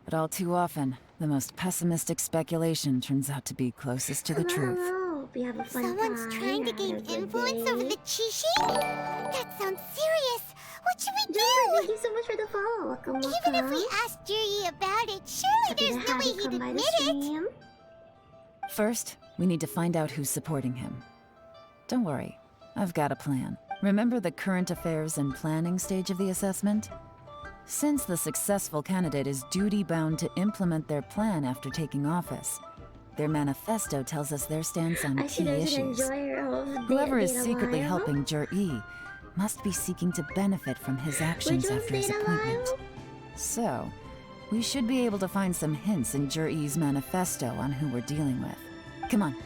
J: But all too often, the most pessimistic speculation turns out to be closest to the truth.
A: Hello, we have a fun
G: Someone's
A: time.
G: trying to gain influence over the Qixing? That sounds serious. What should we do?
A: Thank you so much for the follow. Welcome, welcome.
G: Even if we asked Juri about it, surely there's no way he'd admit it.
J: First, we need to find out who's supporting him. Don't worry, I've got a plan. Remember the current affairs and planning stage of the assessment? Since the successful candidate is duty-bound to implement their plan after taking office, their manifesto tells us their stance on key issues. Whoever is secretly helping Jur-E must be seeking to benefit from his actions after his appointment. So, we should be able to find some hints in Jur-E's manifesto on who we're dealing with. Come on,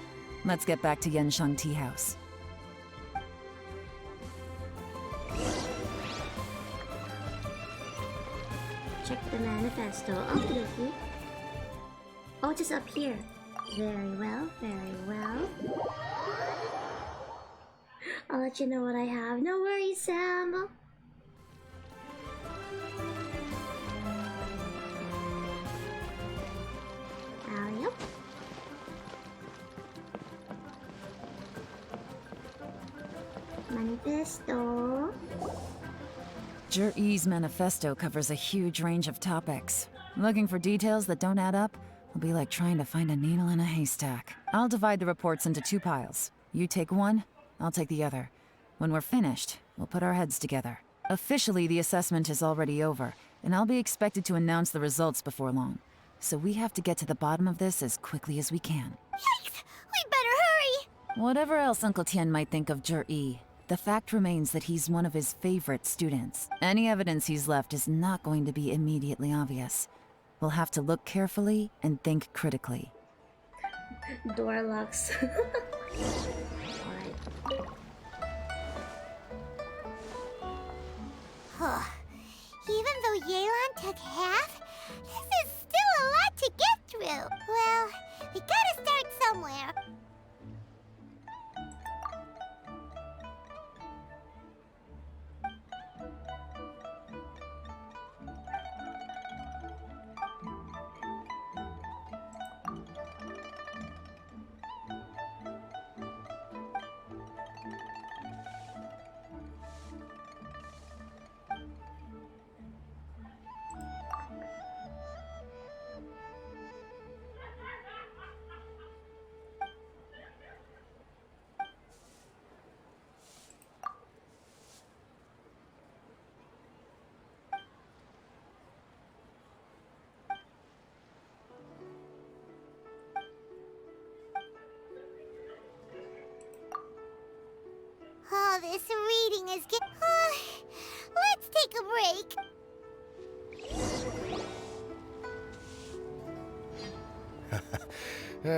J: let's get back to Yansheng Tea House.
A: Check the manifesto. Okay, okay. Oh, just up here. Very well, very well. I'll let you know what I have. No worries, Sam. Yep. Manifesto.
J: Jur-E's manifesto covers a huge range of topics. Looking for details that don't add up will be like trying to find a needle in a haystack. I'll divide the reports into 2 piles. You take one, I'll take the other. When we're finished, we'll put our heads together. Officially, the assessment is already over, and I'll be expected to announce the results before long. So we have to get to the bottom of this as quickly as we can.
G: Yikes! We better hurry!
J: Whatever else Uncle Tian might think of Jur-E, the fact remains that he's one of his favorite students. Any evidence he's left is not going to be immediately obvious. We'll have to look carefully and think critically.
A: Door locks.
G: Alright. Even though Yelan took half, this is still a lot to get through. Well, we gotta start somewhere. Oh, this reading is getting... let's take a break.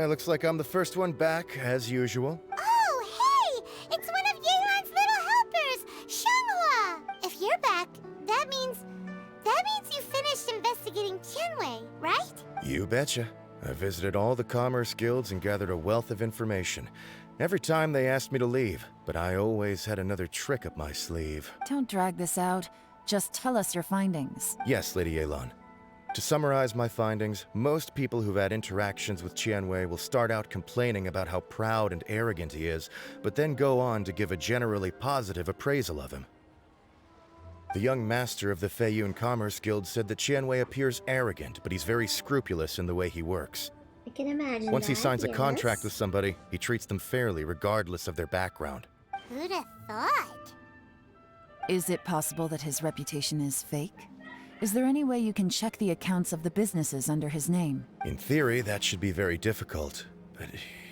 B: Looks like I'm the first one back, as usual.
G: Oh, hey! It's one of Yelan's little helpers, Shanghua! If you're back, that means you finished investigating Tianwei, right?
B: You betcha. I visited all the commerce guilds and gathered a wealth of information. Every time they asked me to leave, but I always had another trick up my sleeve.
J: Don't drag this out. Just tell us your findings.
B: Yes, Lady Yelan. To summarize my findings, most people who've had interactions with Tianwei will start out complaining about how proud and arrogant he is, but then go on to give a generally positive appraisal of him. The young master of the Feiyun Commerce Guild said that Qianwei appears arrogant, but he's very scrupulous in the way he works.
A: I can imagine
B: Once he
A: that,
B: signs a
A: yes.
B: contract with somebody, he treats them fairly regardless of their background.
G: Who'd have thought?
J: Is it possible that his reputation is fake? Is there any way you can check the accounts of the businesses under his name?
B: In theory, that should be very difficult. But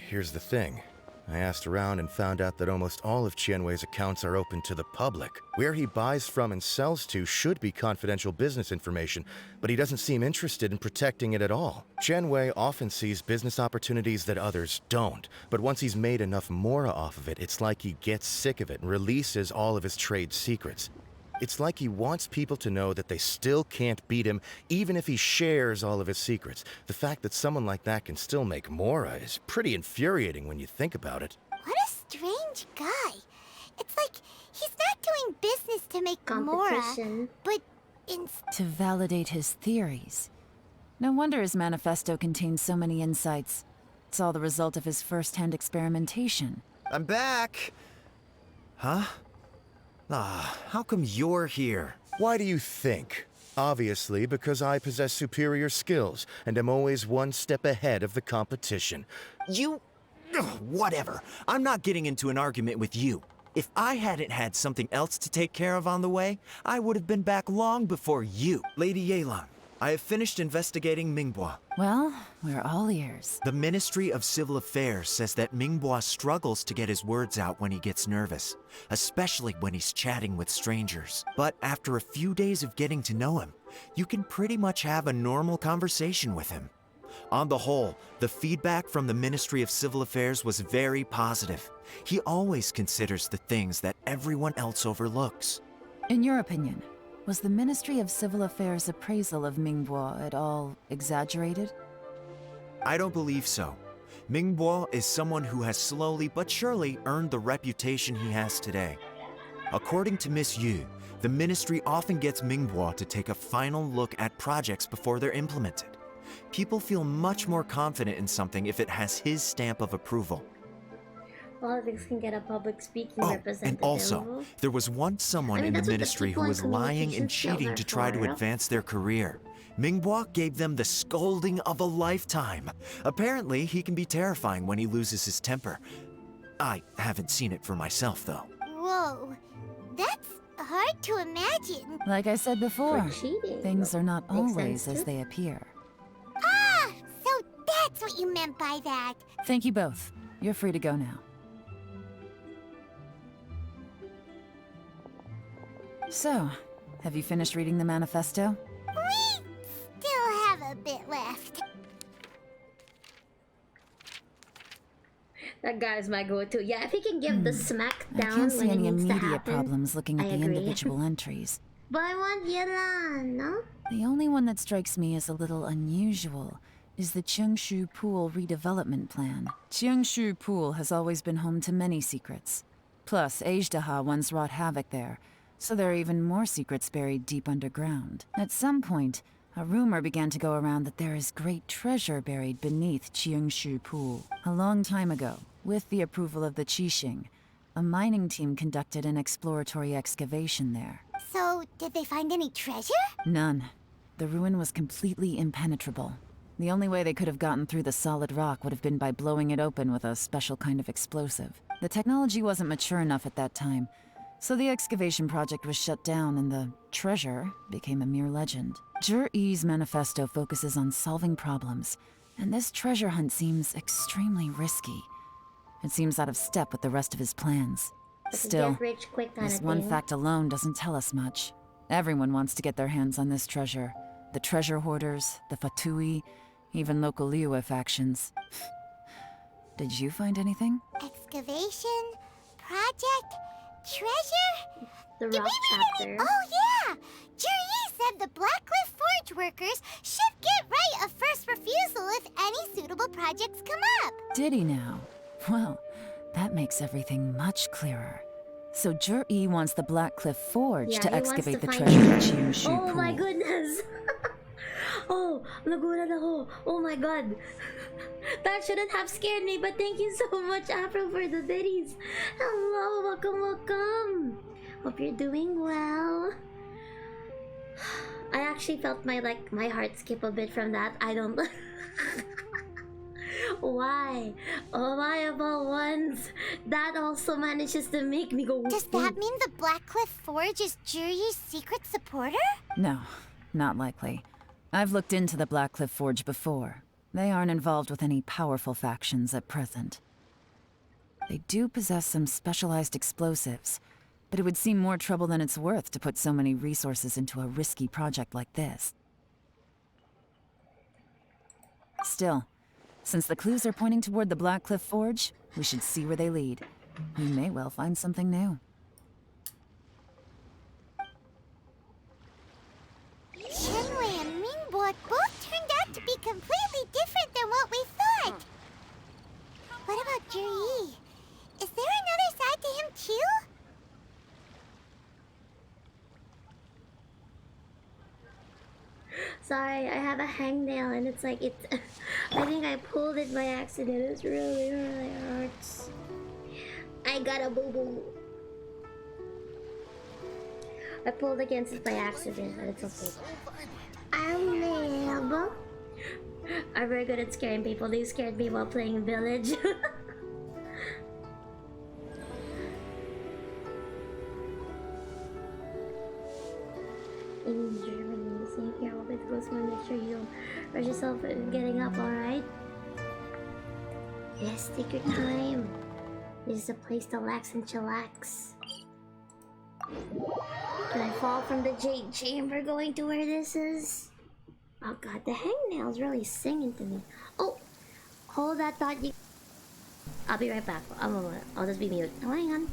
B: here's the thing. I asked around and found out that almost all of Qianwei's accounts are open to the public. Where he buys from and sells to should be confidential business information, but he doesn't seem interested in protecting it at all. Qianwei often sees business opportunities that others don't, but once he's made enough mora off of it, it's like he gets sick of it and releases all of his trade secrets. It's like he wants people to know that they still can't beat him, even if he shares all of his secrets. The fact that someone like that can still make mora is pretty infuriating when you think about it.
G: What a strange guy. It's like he's not doing business to make mora, but
J: to validate his theories. No wonder his manifesto contains so many insights. It's all the result of his first-hand experimentation.
E: I'm back! Huh? How come you're here?
B: Why do you think? Obviously, because I possess superior skills and am always one step ahead of the competition.
E: You... whatever. I'm not getting into an argument with you. If I hadn't had something else to take care of on the way, I would have been back long before you. Lady Yelan, I have finished investigating Mingbua.
J: Well, we're all ears.
E: The Ministry of Civil Affairs says that Mingbua struggles to get his words out when he gets nervous, especially when he's chatting with strangers. But after a few days of getting to know him, you can pretty much have a normal conversation with him. On the whole, the feedback from the Ministry of Civil Affairs was very positive. He always considers the things that everyone else overlooks.
J: In your opinion, was the Ministry of Civil Affairs' appraisal of Mingbua at all exaggerated?
E: I don't believe so. Mingbua is someone who has slowly but surely earned the reputation he has today. According to Miss Yu, the Ministry often gets Mingbua to take a final look at projects before they're implemented. People feel much more confident in something if it has his stamp of approval.
A: Politics can get a public speaking representative.
E: And also, there was once someone in the ministry who was lying and cheating to try to advance their career. Mingbua gave them the scolding of a lifetime. Apparently, he can be terrifying when he loses his temper. I haven't seen it for myself, though.
G: whoa, that's hard to imagine.
J: Like I said before, things are not
G: Makes
J: always
G: sense,
J: as they appear.
G: Ah, so that's what you meant by that.
J: Thank you both. You're free to go now. So, have you finished reading the manifesto?
G: We still have a bit left.
A: That guy's my go-to. Yeah, if he can give the smack
J: I
A: down
J: can't see
A: when it
J: any
A: needs to
J: immediate
A: happen.
J: problems looking at
A: I
J: the
A: agree.
J: individual entries.
A: But I want Yelan, no?
J: The only one that strikes me as a little unusual is the Cheongshu Pool redevelopment plan. Cheongshu Pool has always been home to many secrets. Plus, Ajdaha once wrought havoc there, so there are even more secrets buried deep underground. At some point, a rumor began to go around that there is great treasure buried beneath Cheongshu Pool. A long time ago, with the approval of the Qixing, a mining team conducted an exploratory excavation there.
G: So, did they find any treasure?
J: None. The ruin was completely impenetrable. The only way they could have gotten through the solid rock would have been by blowing it open with a special kind of explosive. The technology wasn't mature enough at that time, so the excavation project was shut down and the treasure became a mere legend. Zhi-Yi's manifesto focuses on solving problems, and this treasure hunt seems extremely risky. It seems out of step with the rest of his plans. Still,
A: Get rich quick kind
J: this
A: of
J: one
A: thing.
J: fact alone doesn't tell us much. Everyone wants to get their hands on this treasure. The treasure hoarders, the Fatui, even local Liyue factions. Did you find anything?
G: Excavation? Project? Treasure?
A: The
G: Did
A: rock
G: we read
A: chapter.
G: it? Oh yeah! Juri said the Blackcliff Forge workers should get right of first refusal if any suitable projects come up.
J: Did he now? Well, that makes everything much clearer. So Zhi-Yi wants the Blackcliff Forge
A: Yeah,
J: to
A: he wants
J: excavate
A: to
J: the
A: find
J: treasure in
A: it.
J: Cheongshu
A: Oh
J: Pool.
A: my goodness! Oh, nagulat ako. Oh my god. That shouldn't have scared me, but thank you so much, Afro, for the biddies. Hello, welcome, welcome. Hope you're doing well. I actually felt my heart skip a bit from that. I don't. Why? Oh, why of all ones? That also manages to make me go.
G: Does that mean the Blackcliff Forge is Juri's secret supporter?
J: No, not likely. I've looked into the Blackcliff Forge before. They aren't involved with any powerful factions at present. They do possess some specialized explosives, but it would seem more trouble than it's worth to put so many resources into a risky project like this. Still, since the clues are pointing toward the Blackcliff Forge, we should see where they lead. We may well find something new.
G: Shenwei and Mingbo both turned out to be completely different than what we thought. What about Juri? Is there another side to him too?
A: Sorry, I have a hangnail and it's like it. I think I pulled it by accident. It's really hurts. I got a boo boo. I pulled against it by accident, but it's okay. I'm very good at scaring people. They scared me while playing Village. In Germany, same here. Always go slow. Make sure you don't rush yourself in getting up. All right? Yes, take your time. This is a place to relax and chillax. Can I fall from the Jade Chamber going to where this is? Oh god, the hangnail's really singing to me. Oh, hold that thought. You. I'll be right back. I'll just be mute. Oh, hang on.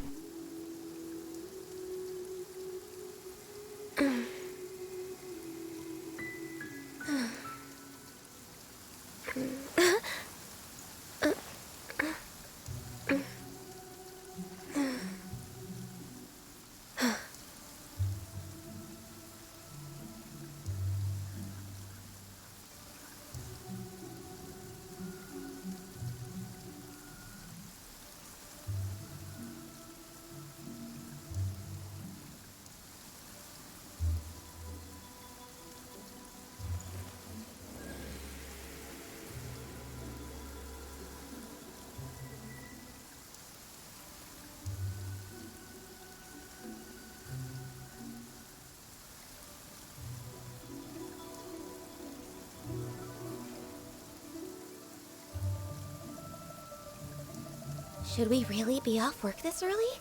H: Should we really be off work this early?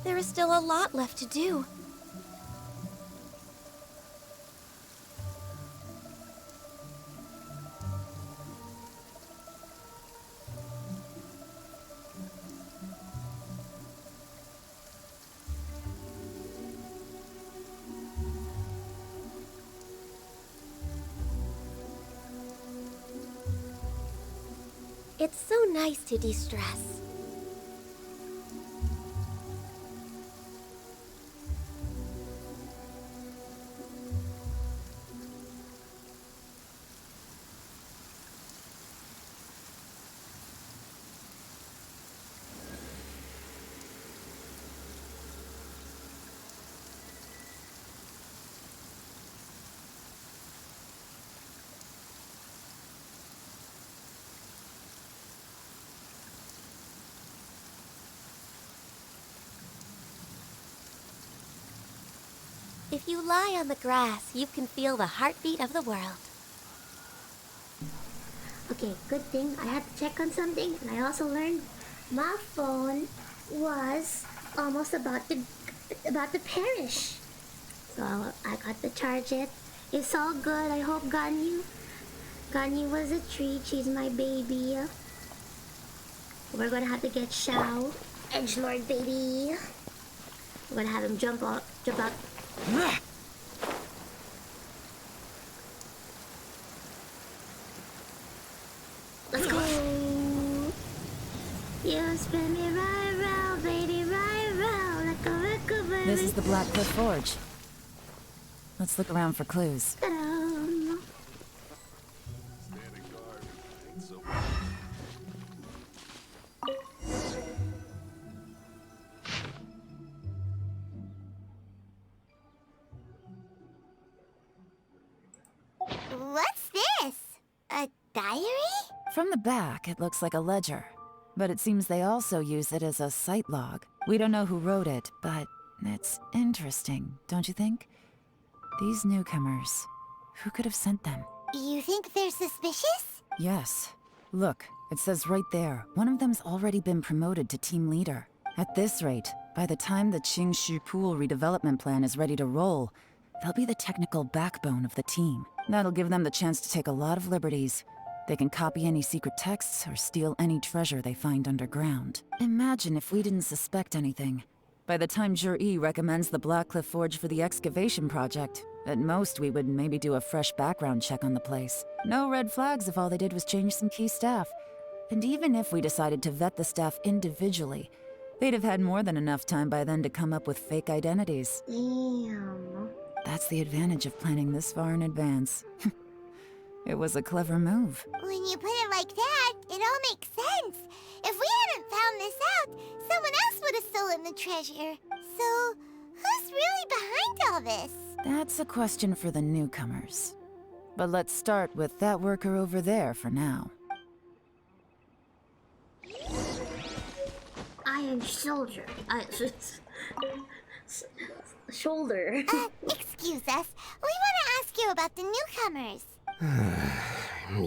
H: There is still a lot left to do. It's so nice to de-stress. If you lie on the grass, you can feel the heartbeat of the world.
A: Okay, good thing I had to check on something, and I also learned my phone was almost about to perish. So I got to charge it. It's all good. I hope Ganyu was a treat. She's my baby. We're gonna have to get Shao, Edgelord baby. We're gonna have him jump out. Let's go. You spin me right round, baby, right round like a record, baby.
J: This is the Blackcliff Forge. Let's look around for clues.
G: What's this? A diary?
J: From the back, it looks like a ledger. But it seems they also use it as a site log. We don't know who wrote it, but it's interesting, don't you think? These newcomers, who could have sent them?
G: You think they're suspicious?
J: Yes. Look, it says right there, one of them's already been promoted to team leader. At this rate, by the time the Qingshu Pool redevelopment plan is ready to roll, they'll be the technical backbone of the team. That'll give them the chance to take a lot of liberties. They can copy any secret texts or steal any treasure they find underground. Imagine if we didn't suspect anything. By the time Jur-E recommends the Blackcliff Forge for the excavation project, at most we would maybe do a fresh background check on the place. No red flags if all they did was change some key staff. And even if we decided to vet the staff individually, they'd have had more than enough time by then to come up with fake identities.
A: Damn.
J: That's the advantage of planning this far in advance. It was a clever move.
G: When you put it like that, it all makes sense. If we hadn't found this out, someone else would have stolen the treasure. So, who's really behind all this?
J: That's a question for the newcomers. But let's start with that worker over there for now.
A: Iron soldier. Shoulder.
G: Excuse us. We want to ask you about the newcomers.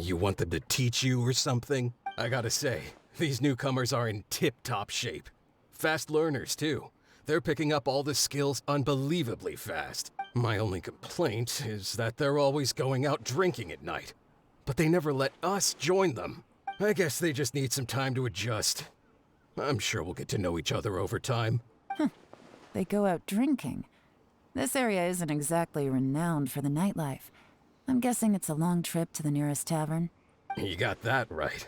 I: You want them to teach you or something? I gotta say, these newcomers are in tip-top shape. Fast learners, too. They're picking up all the skills unbelievably fast. My only complaint is that they're always going out drinking at night. But they never let us join them. I guess they just need some time to adjust. I'm sure we'll get to know each other over time.
J: They go out drinking. This area isn't exactly renowned for the nightlife. I'm guessing it's a long trip to the nearest tavern.
I: You got that right.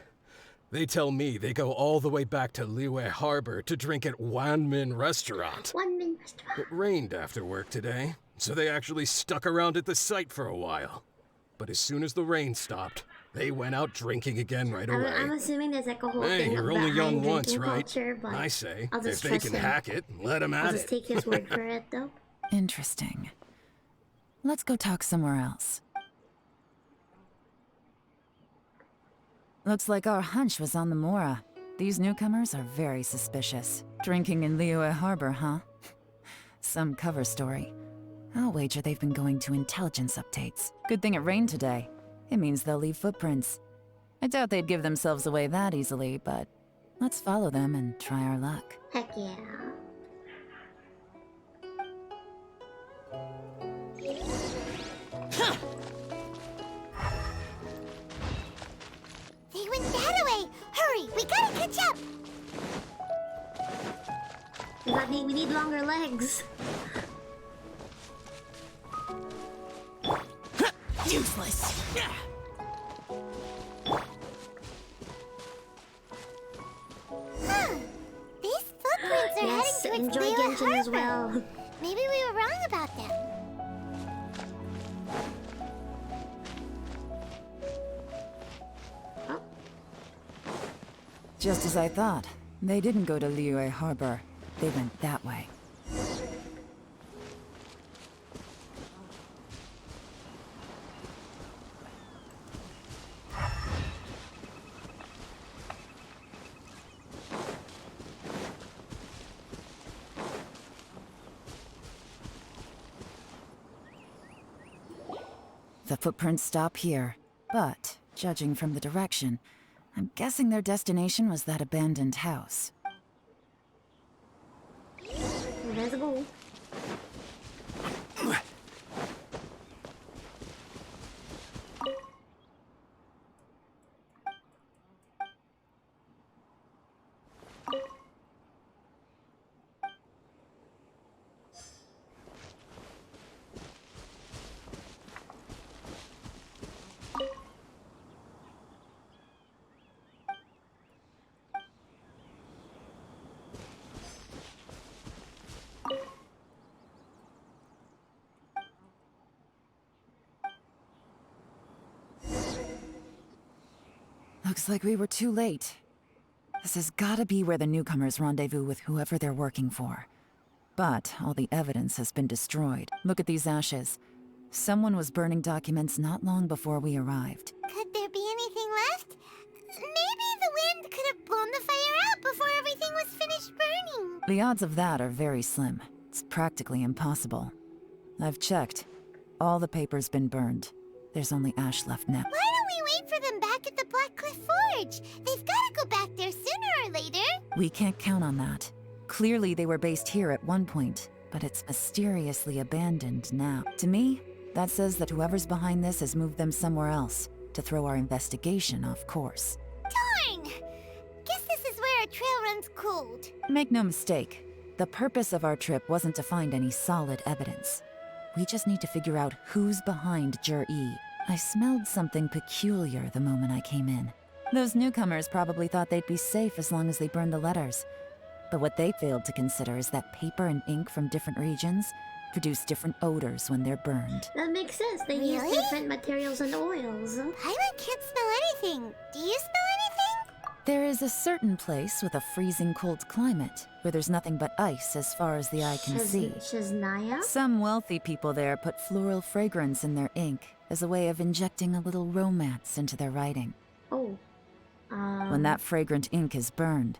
I: They tell me they go all the way back to Liyue Harbor to drink at Wanmin Restaurant.
A: Wanmin Restaurant.
I: It rained after work today, so they actually stuck around at the site for a while. But as soon as the rain stopped, they went out drinking again right away.
A: I'm assuming there's like a whole
I: Hey,
A: thing
I: you're only young once, right?
A: Culture, but
I: I say,
A: I'll just
I: if they
A: trust
I: can
A: him.
I: hack it, let them
A: I'll
I: at
A: just
I: it.
A: take his word for it, though.
J: Interesting. Let's go talk somewhere else. Looks like our hunch was on the Mora. These newcomers are very suspicious. Drinking in Liyue Harbor, huh? Some cover story. I'll wager they've been going to intelligence updates. Good thing it rained today. It means they'll leave footprints. I doubt they'd give themselves away that easily, but let's follow them and try our luck.
A: Heck yeah.
G: They went that way. Hurry, we gotta catch up.
A: We need longer legs.
C: Useless.
G: These footprints are
A: Yes,
G: heading towards
A: enjoy
G: Liyue
A: Genshin as
G: Harbor.
A: well.
G: Maybe we were wrong about them.
J: Just as I thought. They didn't go to Liyue Harbor. They went that way. The footprints stop here, but, judging from the direction, I'm guessing their destination was that abandoned house.
A: Let's go.
J: Looks like we were too late. This has gotta be where the newcomers rendezvous with whoever they're working for. But all the evidence has been destroyed. Look at these ashes. Someone was burning documents not long before we arrived.
G: Could there be anything left? Maybe the wind could have blown the fire out before everything was finished burning.
J: The odds of that are very slim. It's practically impossible. I've checked. All the paper's been burned. There's only ash left now.
G: Why don't we wait for them back at the Black Cliff Forge? They've got to go back there sooner or later.
J: We can't count on that. Clearly they were based here at one point, but it's mysteriously abandoned now. To me, that says that whoever's behind this has moved them somewhere else to throw our investigation off course.
G: Darn! Guess this is where our trail runs cold.
J: Make no mistake, the purpose of our trip wasn't to find any solid evidence. We just need to figure out who's behind Jur-E. I smelled something peculiar the moment I came in. Those newcomers probably thought they'd be safe as long as they burned the letters. But what they failed to consider is that paper and ink from different regions produce different odors when they're burned.
A: That makes sense. They use different materials and oils.
G: Paimon can't smell anything. Do you smell anything?
J: There is a certain place with a freezing cold climate where there's nothing but ice as far as the eye can see.
A: Shaznia?
J: Some wealthy people there put floral fragrance in their ink as a way of injecting a little romance into their writing.
A: Oh.
J: When that fragrant ink is burned,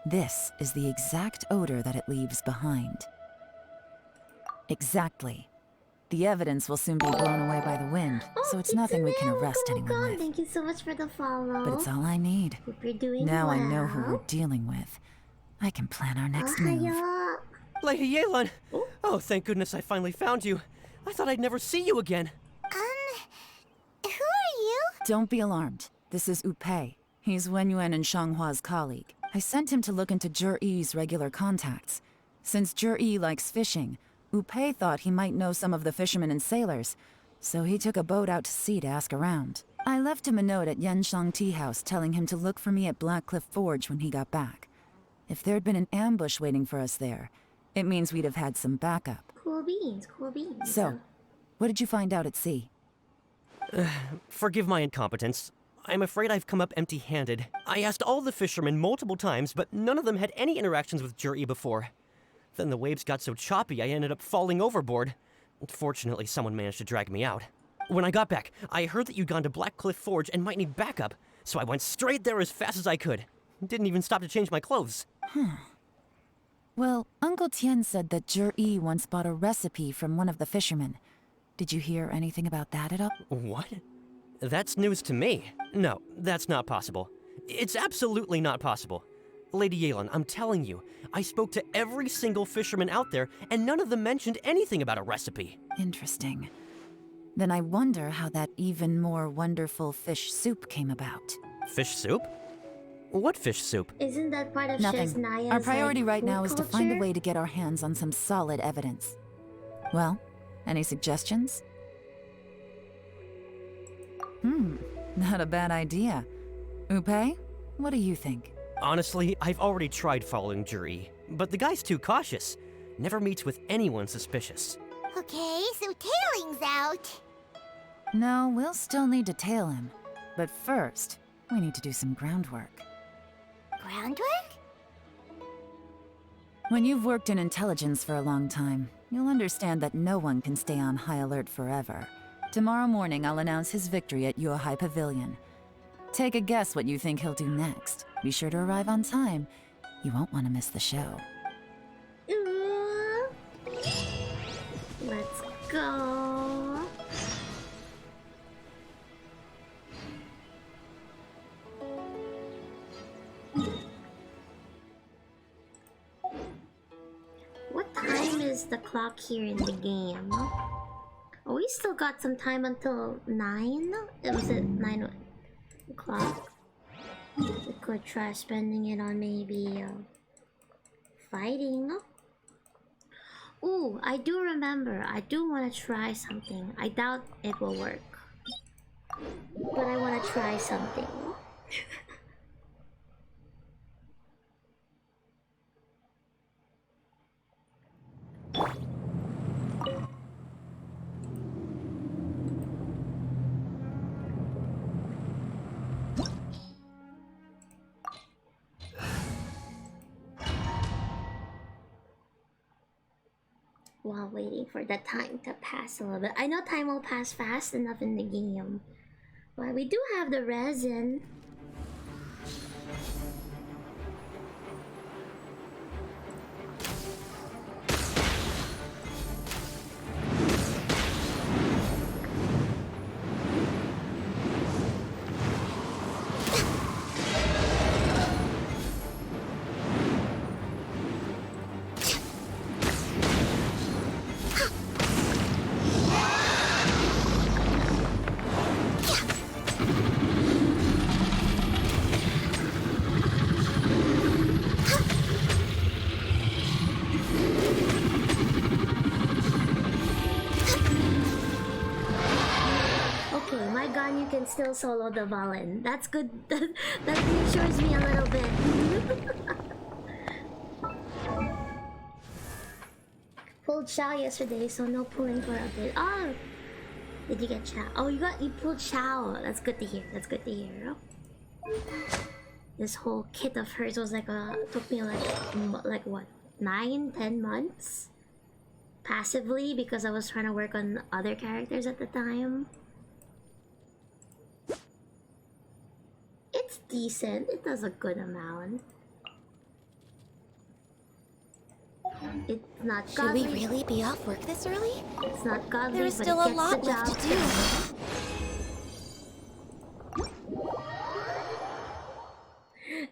J: this is the exact odor that it leaves behind. Exactly. The evidence will soon be blown away by the wind, so it's nothing we can arrest anyone with.
A: Thank you so much for the follow.
J: But it's all I need.
A: Hope you're doing
J: Now
A: well.
J: I know who we're dealing with. I can plan our next move.
N: Lady Yelan! Oh, thank goodness I finally found you. I thought I'd never see you again.
G: Who are you?
J: Don't be alarmed. This is Upei. He's Wenyuan and Shanghua's colleague. I sent him to look into Jur-E's regular contacts. Since Jur-E likes fishing, Upei thought he might know some of the fishermen and sailors, so he took a boat out to sea to ask around. I left him a note at Yanshang Tea House telling him to look for me at Black Cliff Forge when he got back. If there'd been an ambush waiting for us there, it means we'd have had some backup.
A: Cool beans, cool beans.
J: So, what did you find out at sea?
N: Forgive my incompetence. I'm afraid I've come up empty-handed. I asked all the fishermen multiple times, but none of them had any interactions with Jur-E before. Then the waves got so choppy I ended up falling overboard. Fortunately, someone managed to drag me out. When I got back, I heard that you'd gone to Black Cliff Forge and might need backup, so I went straight there as fast as I could. Didn't even stop to change my clothes.
J: Well, Uncle Tien said that Jur-E once bought a recipe from one of the fishermen. Did you hear anything about that at all?
N: What? That's news to me. No, that's not possible. It's absolutely not possible. Lady Yelan, I'm telling you, I spoke to every single fisherman out there, and none of them mentioned anything about a recipe.
J: Interesting. Then I wonder how that even more wonderful fish soup came about.
N: Fish soup? What fish soup?
A: Isn't that part of
J: Nothing.
A: Shaznaya's,
J: Our priority
A: like,
J: right
A: food
J: now is to find a
A: culture?
J: way to get our hands on some solid evidence. Well, any suggestions? Not a bad idea. Upei, what do you think?
N: Honestly, I've already tried following Jur-E, but the guy's too cautious. Never meets with anyone suspicious.
G: Okay, so tailing's out.
J: No, we'll still need to tail him. But first, we need to do some groundwork.
G: Groundwork?
J: When you've worked in intelligence for a long time, you'll understand that no one can stay on high alert forever. Tomorrow morning, I'll announce his victory at Yuehai Pavilion. Take a guess what you think he'll do next. Be sure to arrive on time. You won't want to miss the show.
A: Let's go. What time is the clock here in the game? Oh, we still got some time until 9? Was it 9 o'clock? We could try spending it on maybe fighting. Ooh, I do remember. I do want to try something. I doubt it will work, but I want to try something. while waiting for the time to pass a little bit. I know time will pass fast enough in the game, but we do have the resin. Still solo the Valen. That's good. That reassures me a little bit. Pulled Shao yesterday, so no pulling for a bit. Oh, did you get Shao? Oh, you pulled Shao. That's good to hear. That's good to hear. This whole kit of hers was like took me like what 9-10 months passively because I was trying to work on other characters at the time. It's decent. It does a good amount. It's not godly.
H: Should we really be off work this early?
A: It's not godly,
H: There's
A: but
H: still
A: it
H: a
A: gets
H: lot
A: the
H: left
A: job
H: to do.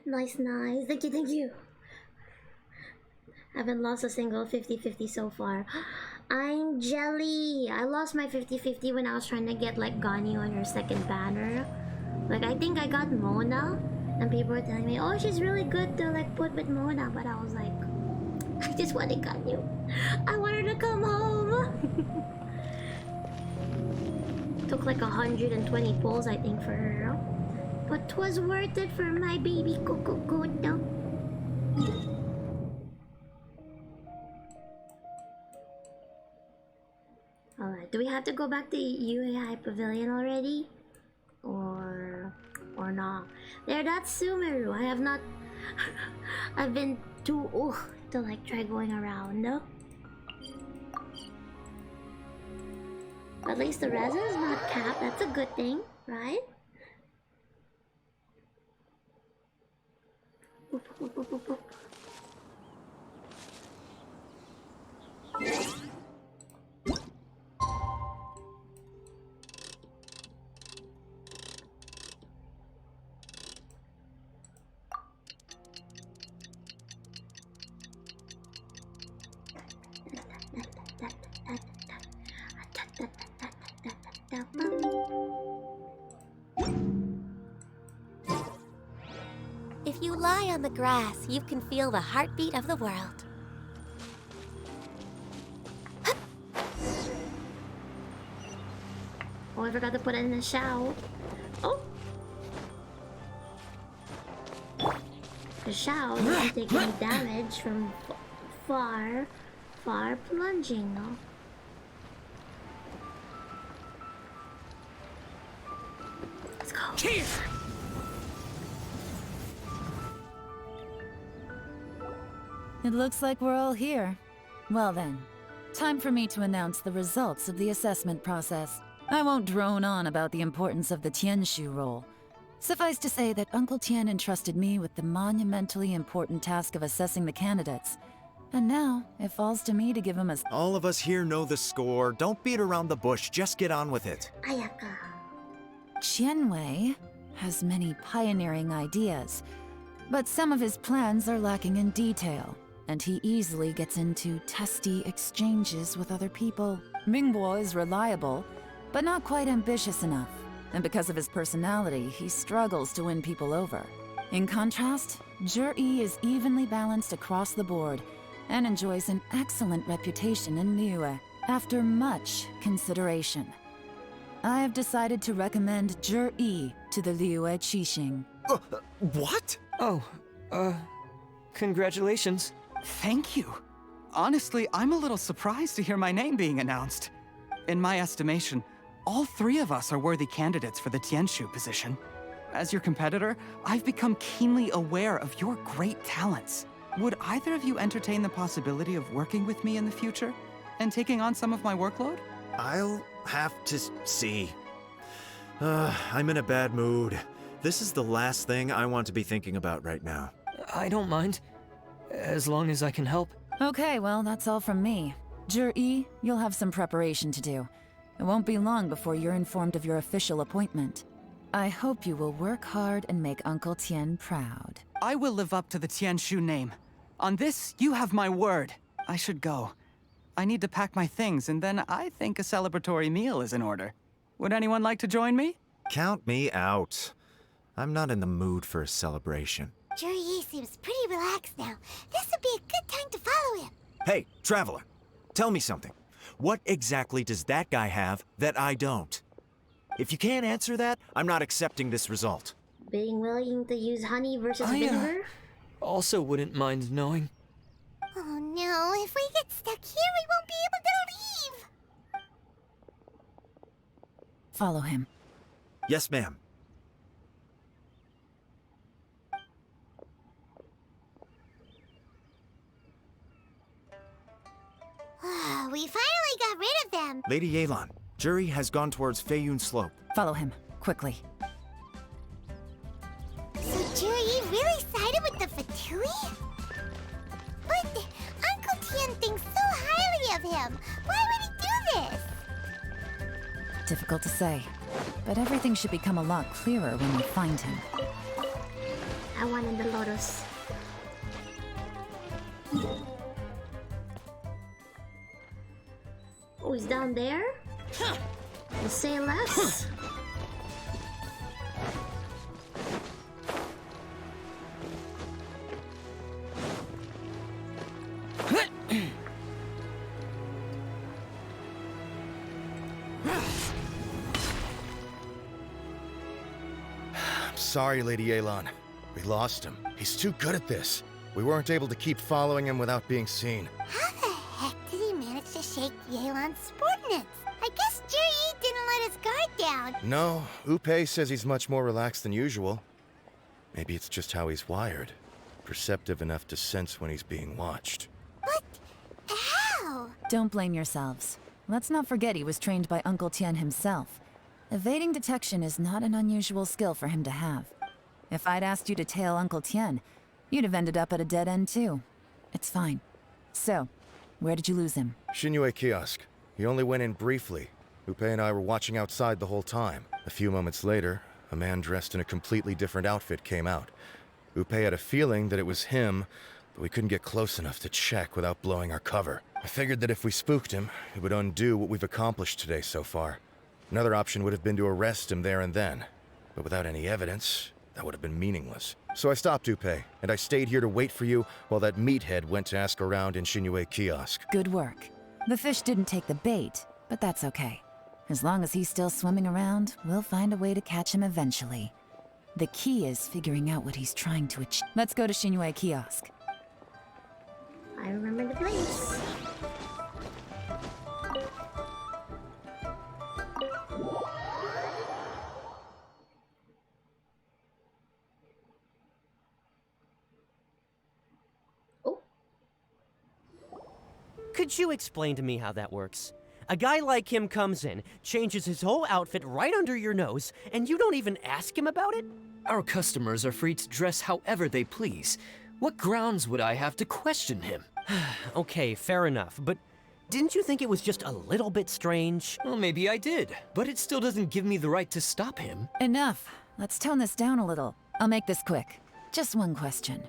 A: Nice. Thank you. Haven't lost a single 50-50 so far. I'm jelly. I lost my 50-50 when I was trying to get like Ganyu on her second banner. Like I think I got Mona, and people were telling me, "Oh, she's really good to like put with Mona," but I was like, I just wanted Ganyu. I want her to come home. Took like 120 pulls, I think, for her, but 'twas worth it for my baby Kokokoto. Alright, do we have to go back to UAI Pavilion already? Or not? There, that's Sumeru. I have not... I've been too... to like try going around, no? At least the resin is not capped. That's a good thing, right? Boop, boop, boop, boop, boop.
H: If you lie on the grass, you can feel the heartbeat of the world.
A: Oh, I forgot to put it in the shower. Oh! The shower doesn't take any damage from far plunging, no? Let's go. Cheers!
J: It looks like we're all here. Well then, time for me to announce the results of the assessment process. I won't drone on about the importance of the Tianshu role. Suffice to say that Uncle Tian entrusted me with the monumentally important task of assessing the candidates. And now, it falls to me to give him a...
E: All of us here know the score. Don't beat around the bush, just get on with it.
A: Ayaka.
J: Qianwei has many pioneering ideas, but some of his plans are lacking in detail, and he easily gets into testy exchanges with other people. Mingbo is reliable, but not quite ambitious enough, and because of his personality, he struggles to win people over. In contrast, Zhi is evenly balanced across the board, and enjoys an excellent reputation in Liyue. After much consideration, I have decided to recommend Zhi to the Liyue Qixing.
E: What?
D: Oh, congratulations.
V: Thank you. Honestly, I'm a little surprised to hear my name being announced. In my estimation, all three of us are worthy candidates for the Tianshu position. As your competitor, I've become keenly aware of your great talents. Would either of you entertain the possibility of working with me in the future? and taking on some of my workload?
E: I'll have to see. I'm in a bad mood. This is the last thing I want to be thinking about right now.
D: I don't mind, as long as I can help.
J: Okay, well, that's all from me. Jur-E, you'll have some preparation to do. It won't be long before you're informed of your official appointment. I hope you will work hard and make Uncle Tien proud.
V: I will live up to the Tianshu name. On this, you have my word. I should go. I need to pack my things, and then I think a celebratory meal is in order. Would anyone like to join me?
E: Count me out. I'm not in the mood for a celebration.
G: Jur-E seems pretty relaxed now. This would be a good time to follow him.
E: Hey, traveler, tell me something. What exactly does that guy have that I don't? If you can't answer that, I'm not accepting this result.
A: Being willing to use honey versus vinegar?
D: Also wouldn't mind knowing.
G: Oh no, if we get stuck here, we won't be able to leave!
J: Follow him.
E: Yes, ma'am.
G: We finally got rid of them!
E: Lady Yelan, Juri has gone towards Feiyun Slope.
J: Follow him, quickly.
G: So Juri really sided with the Fatui? But Uncle Tien thinks so highly of him. Why would he do this?
J: Difficult to say, but everything should become a lot clearer when we find him.
A: I wanted the lotus. Oh, he's down there? We'll say less.
B: Sorry, Lady Yelan. We lost him. He's too good at this. We weren't able to keep following him without being seen.
G: How the heck did he manage to shake Yelan's subordinates? I guess Juri didn't let his guard down.
B: No, Upe says he's much more relaxed than usual. Maybe it's just how he's wired. Perceptive enough to sense when he's being watched.
G: How?
J: Don't blame yourselves. Let's not forget he was trained by Uncle Tien himself. Evading detection is not an unusual skill for him to have. If I'd asked you to tail Uncle Tien, you'd have ended up at a dead end too. It's fine. So, where did you lose him?
B: Shinue Kiosk. He only went in briefly. Upe and I were watching outside the whole time. A few moments later, a man dressed in a completely different outfit came out. Upe had a feeling that it was him, but we couldn't get close enough to check without blowing our cover. I figured that if we spooked him, it would undo what we've accomplished today so far. Another option would have been to arrest him there and then, but without any evidence, that would have been meaningless. So I stopped Upe, and I stayed here to wait for you while that meathead went to ask around in Shinue Kiosk.
J: Good work. The fish didn't take the bait, but that's okay. As long as he's still swimming around, we'll find a way to catch him eventually. The key is figuring out what he's trying to achieve. Let's go to Shinue Kiosk.
A: I remember the place.
N: Could you explain to me how that works? A guy like him comes in, changes his whole outfit right under your nose, and you don't even ask him about it?
D: Our customers are free to dress however they please. What grounds would I have to question him?
N: Okay, fair enough, but didn't you think it was just a little bit strange?
D: Well, maybe I did, but it still doesn't give me the right to stop him.
J: Enough. Let's tone this down a little. I'll make this quick. Just one question.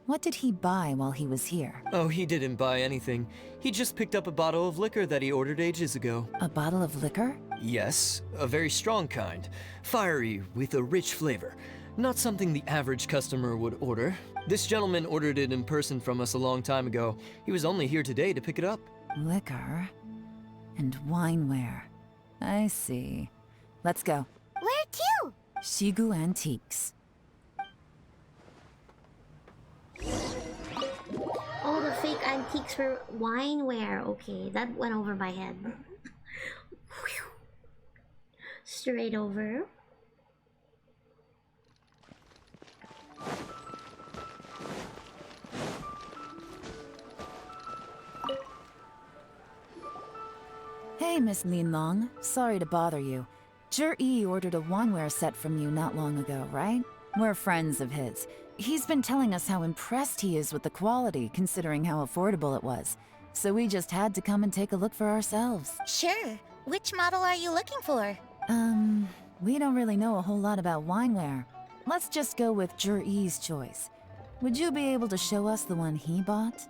J: What did he buy while he was here?
D: Oh, he didn't buy anything. He just picked up a bottle of liquor that he ordered ages ago.
J: A bottle of liquor?
D: Yes, a very strong kind. Fiery, with a rich flavor. Not something the average customer would order. This gentleman ordered it in person from us a long time ago. He was only here today to pick it up.
J: Liquor and wineware. I see. Let's go.
G: Where to?
J: Shigu Antiques.
A: Oh, the fake antiques for wineware. Okay, that went over my head. Straight over.
J: Hey, Miss Linlong. Sorry to bother you. Zhi ordered a wineware set from you not long ago, right? We're friends of his. He's been telling us how impressed he is with the quality, considering how affordable it was. So we just had to come and take a look for ourselves.
F: Sure. Which model are you looking for?
J: We don't really know a whole lot about wineware. Let's just go with Zhi's choice. Would you be able to show us the one he bought?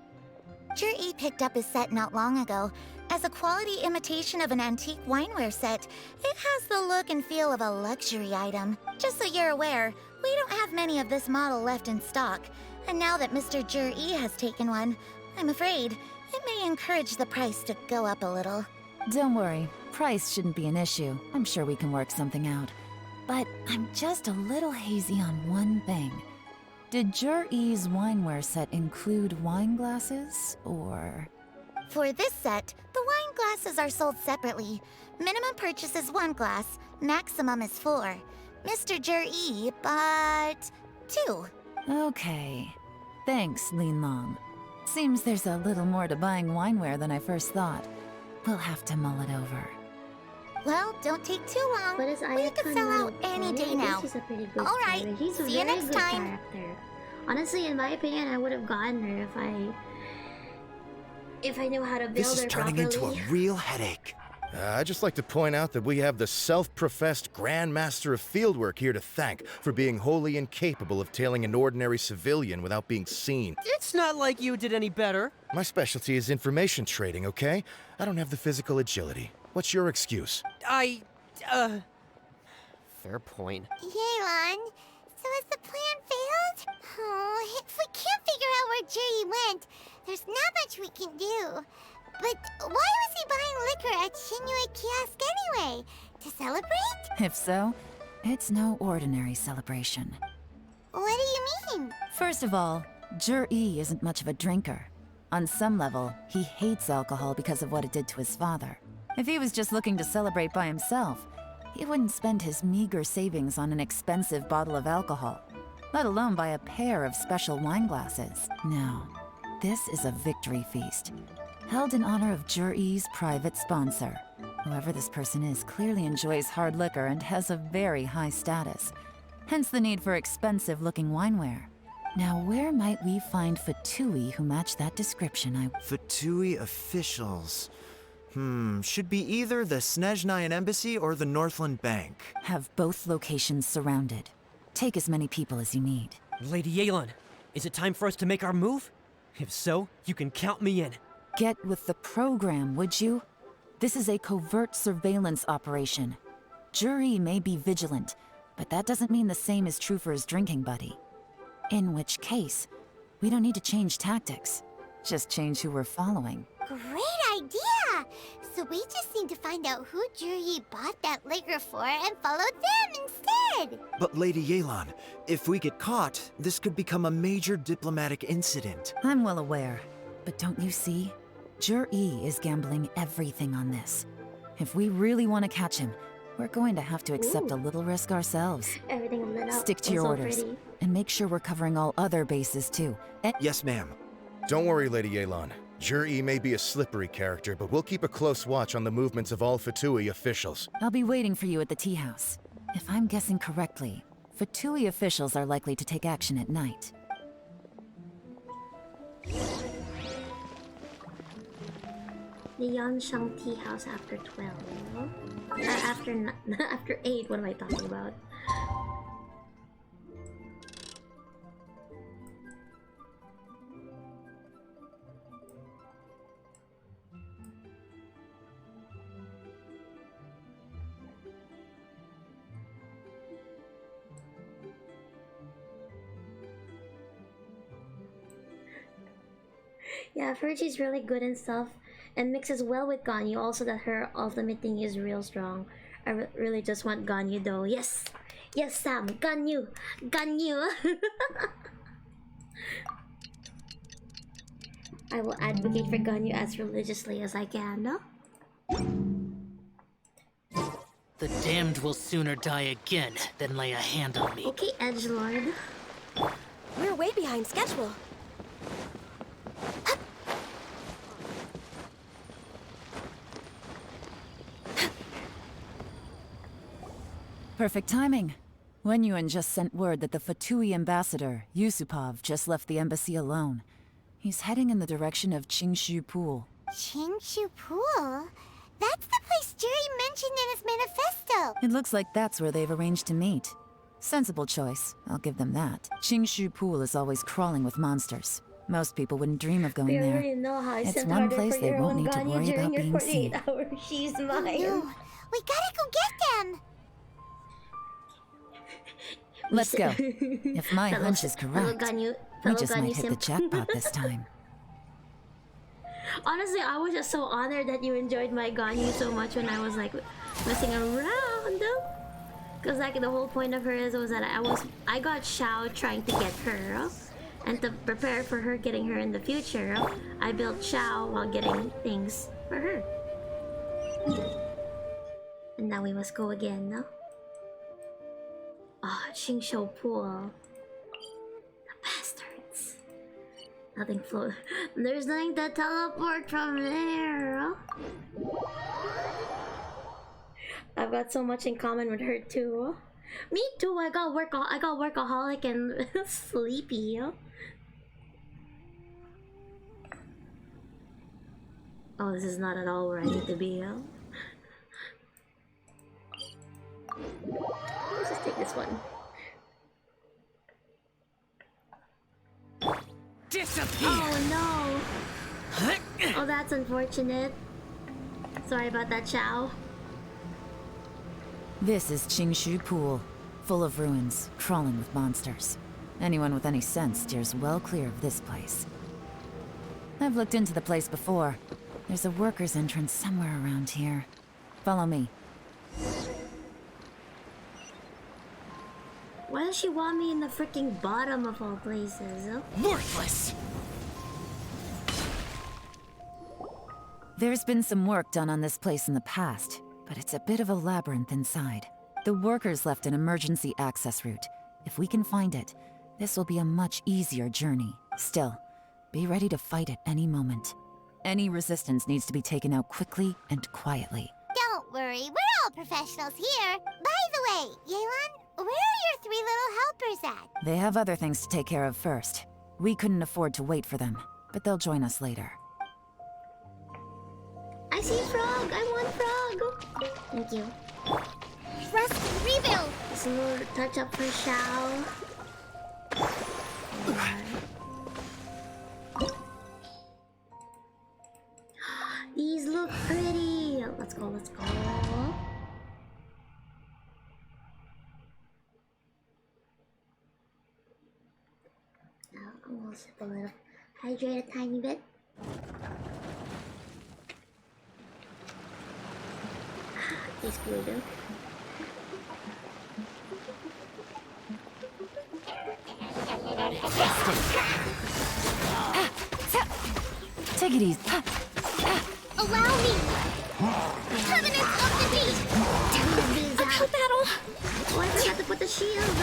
F: Zhi picked up his set not long ago. As a quality imitation of an antique wineware set, it has the look and feel of a luxury item. Just so you're aware, we don't have many of this model left in stock. And now that Mr. Zhi has taken one, I'm afraid it may encourage the price to go up a little.
J: Don't worry, price shouldn't be an issue. I'm sure we can work something out. But I'm just a little hazy on one thing. Did Zhi's wineware set include wine glasses, or...?
F: For this set, the wine glasses are sold separately. Minimum purchase is 1 glass, maximum is 4. Mr. Zhi bought 2.
J: Okay. Thanks, Linlong. Seems there's a little more to buying wineware than I first thought. We'll have to mull it over.
F: Well, don't take too long.
A: But
F: We could sell out any day now.
A: He's a pretty good
F: All right,
A: character. He's a
F: see you
A: very
F: next
A: good
F: time.
A: character. Honestly, in my opinion, I would have gotten her if I knew how to build
E: This is
A: her
E: turning
A: properly.
E: into a real headache.
B: I'd just like to point out that we have the self-professed Grand Master of Fieldwork here to thank for being wholly incapable of tailing an ordinary civilian without being seen.
N: It's not like you did any better.
B: My specialty is information trading, okay? I don't have the physical agility. What's your excuse?
N: Fair point.
G: Yelan, so has the plan failed? Oh, if we can't figure out where Jerry went, there's not much we can do. But why was he buying liquor at Shinue Kiosk anyway? To celebrate?
J: If so, it's no ordinary celebration.
G: What do you mean?
J: First of all, Zhi isn't much of a drinker. On some level, he hates alcohol because of what it did to his father. If he was just looking to celebrate by himself, he wouldn't spend his meager savings on an expensive bottle of alcohol, let alone buy a pair of special wine glasses. No, this is a victory feast, held in honor of Zhi's private sponsor. Whoever this person is clearly enjoys hard liquor and has a very high status, hence the need for expensive-looking wineware. Now, where might we find Fatui who match that description?
E: Fatui officials. Should be either the Snezhnayan Embassy or the Northland Bank.
J: Have both locations surrounded. Take as many people as you need.
N: Lady Yelan, is it time for us to make our move? If so, you can count me in.
J: Get with the program, would you? This is a covert surveillance operation. Zhi may be vigilant, but that doesn't mean the same is true for his drinking buddy. In which case, we don't need to change tactics. Just change who we're following.
G: Great idea! So we just need to find out who Jerry bought that liquor for and follow them instead!
E: But Lady Yelan, if we get caught, this could become a major diplomatic incident.
J: I'm well aware, but don't you see? Zhi is gambling everything on this. If we really want to catch him, we're going to have to accept a little risk ourselves.
A: Everything lit up.
J: Stick to your orders, and make sure we're covering all other bases too.
E: Yes, ma'am.
B: Don't worry, Lady Yelan. Zhi may be a slippery character, but we'll keep a close watch on the movements of all Fatui officials.
J: I'll be waiting for you at the tea house. If I'm guessing correctly, Fatui officials are likely to take action at night.
A: The Yanshang Tea House after 12, you know? After 8, what am I talking about? Yeah, I've heard she's really good and stuff, and mixes well with Ganyu. Also, that her ultimate thing is real strong. I really just want Ganyu though. Yes, yes, Sam, Ganyu, Ganyu. I will advocate for Ganyu as religiously as I can. No.
C: The damned will sooner die again than lay a hand on me.
A: Okay, Edgelord.
H: We're way behind schedule.
J: Perfect timing. Wenyuan just sent word that the Fatui ambassador, Yusupov, just left the embassy alone. He's heading in the direction of Qingshu Pool.
G: Qingshu Pool? That's the place Jerry mentioned in his manifesto.
J: It looks like that's where they've arranged to meet. Sensible choice, I'll give them that. Qingshu Pool is always crawling with monsters. Most people wouldn't dream of going there. It's one place they won't need to worry about being seen.
A: She's
G: Oh,
A: mine.
G: no. We gotta go get them.
J: Let's go. If my hunch is correct, we just might hit the jackpot this time.
A: Honestly, I was just so honored that you enjoyed my Ganyu so much when I was like messing around. Cause like the whole point of her was that I got Xiao trying to get her, and to prepare for her getting her in the future, I built Xiao while getting things for her. And now we must go again, no? Oh, Qingshu Pool. The bastards. Nothing float. There's nothing to teleport from there. I've got so much in common with her too. Me too. I got workaholic and sleepy. Oh, this is not at all where I need to be. Let's just take this one.
C: Disappear!
A: Oh no! Oh, that's unfortunate. Sorry about that, Chow.
J: This is Qingshu Pool, full of ruins, crawling with monsters. Anyone with any sense steers well clear of this place. I've looked into the place before. There's a worker's entrance somewhere around here. Follow me.
A: Why does she want me in the freaking bottom of all places?
C: Worthless!
J: There's been some work done on this place in the past, but it's a bit of a labyrinth inside. The workers left an emergency access route. If we can find it, this will be a much easier journey. Still, be ready to fight at any moment. Any resistance needs to be taken out quickly and quietly.
G: Don't worry, we're all professionals here. By the way, Yelan, where are your 3 little helpers at?
J: They have other things to take care of first. We couldn't afford to wait for them, but they'll join us later.
A: I see frog! I want frog! Thank you.
G: Rust and rebuild!
A: Just a little touch up for Xiao. These look pretty! Let's go, let's go. Now I'm gonna sip a little. Hydrate a tiny bit. Tastes good though.
J: Take it easy.
G: Allow me! Covenants of the Beast!
A: About battle! Oh, I forgot to put the shield.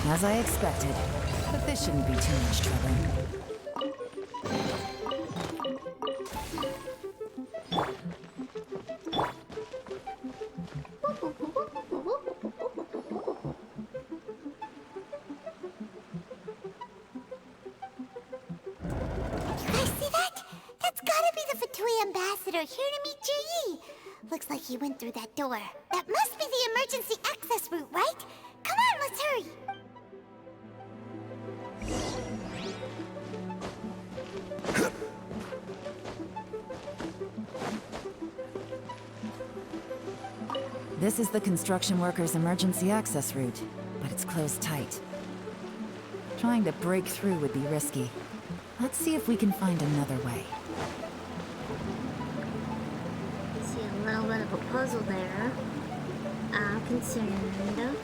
J: As I expected, but this shouldn't be too much trouble.
G: Here to meet Ji. Looks like he went through that door. That must be the emergency access route, right? Come on, let's hurry.
J: This is the construction workers' emergency access route, but it's closed tight. Trying to break through would be risky. Let's see if we can find another way.
A: A little bit of a puzzle there. I'm concerned.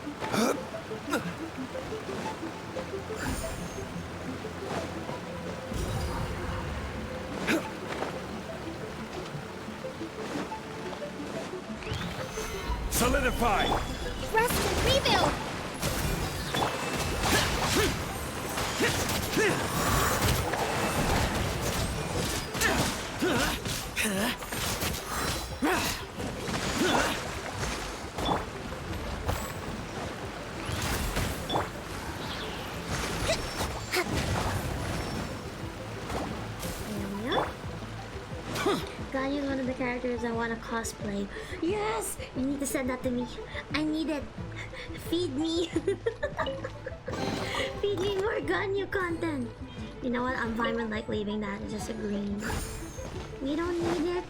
U: Solidify!
G: Rest and rebuild!
A: characters I want to cosplay. Yes! You need to send that to me. I need it. Feed me. Feed me more Ganyu content. You know what? I'm fine with like leaving that. It's just a green. We don't need it.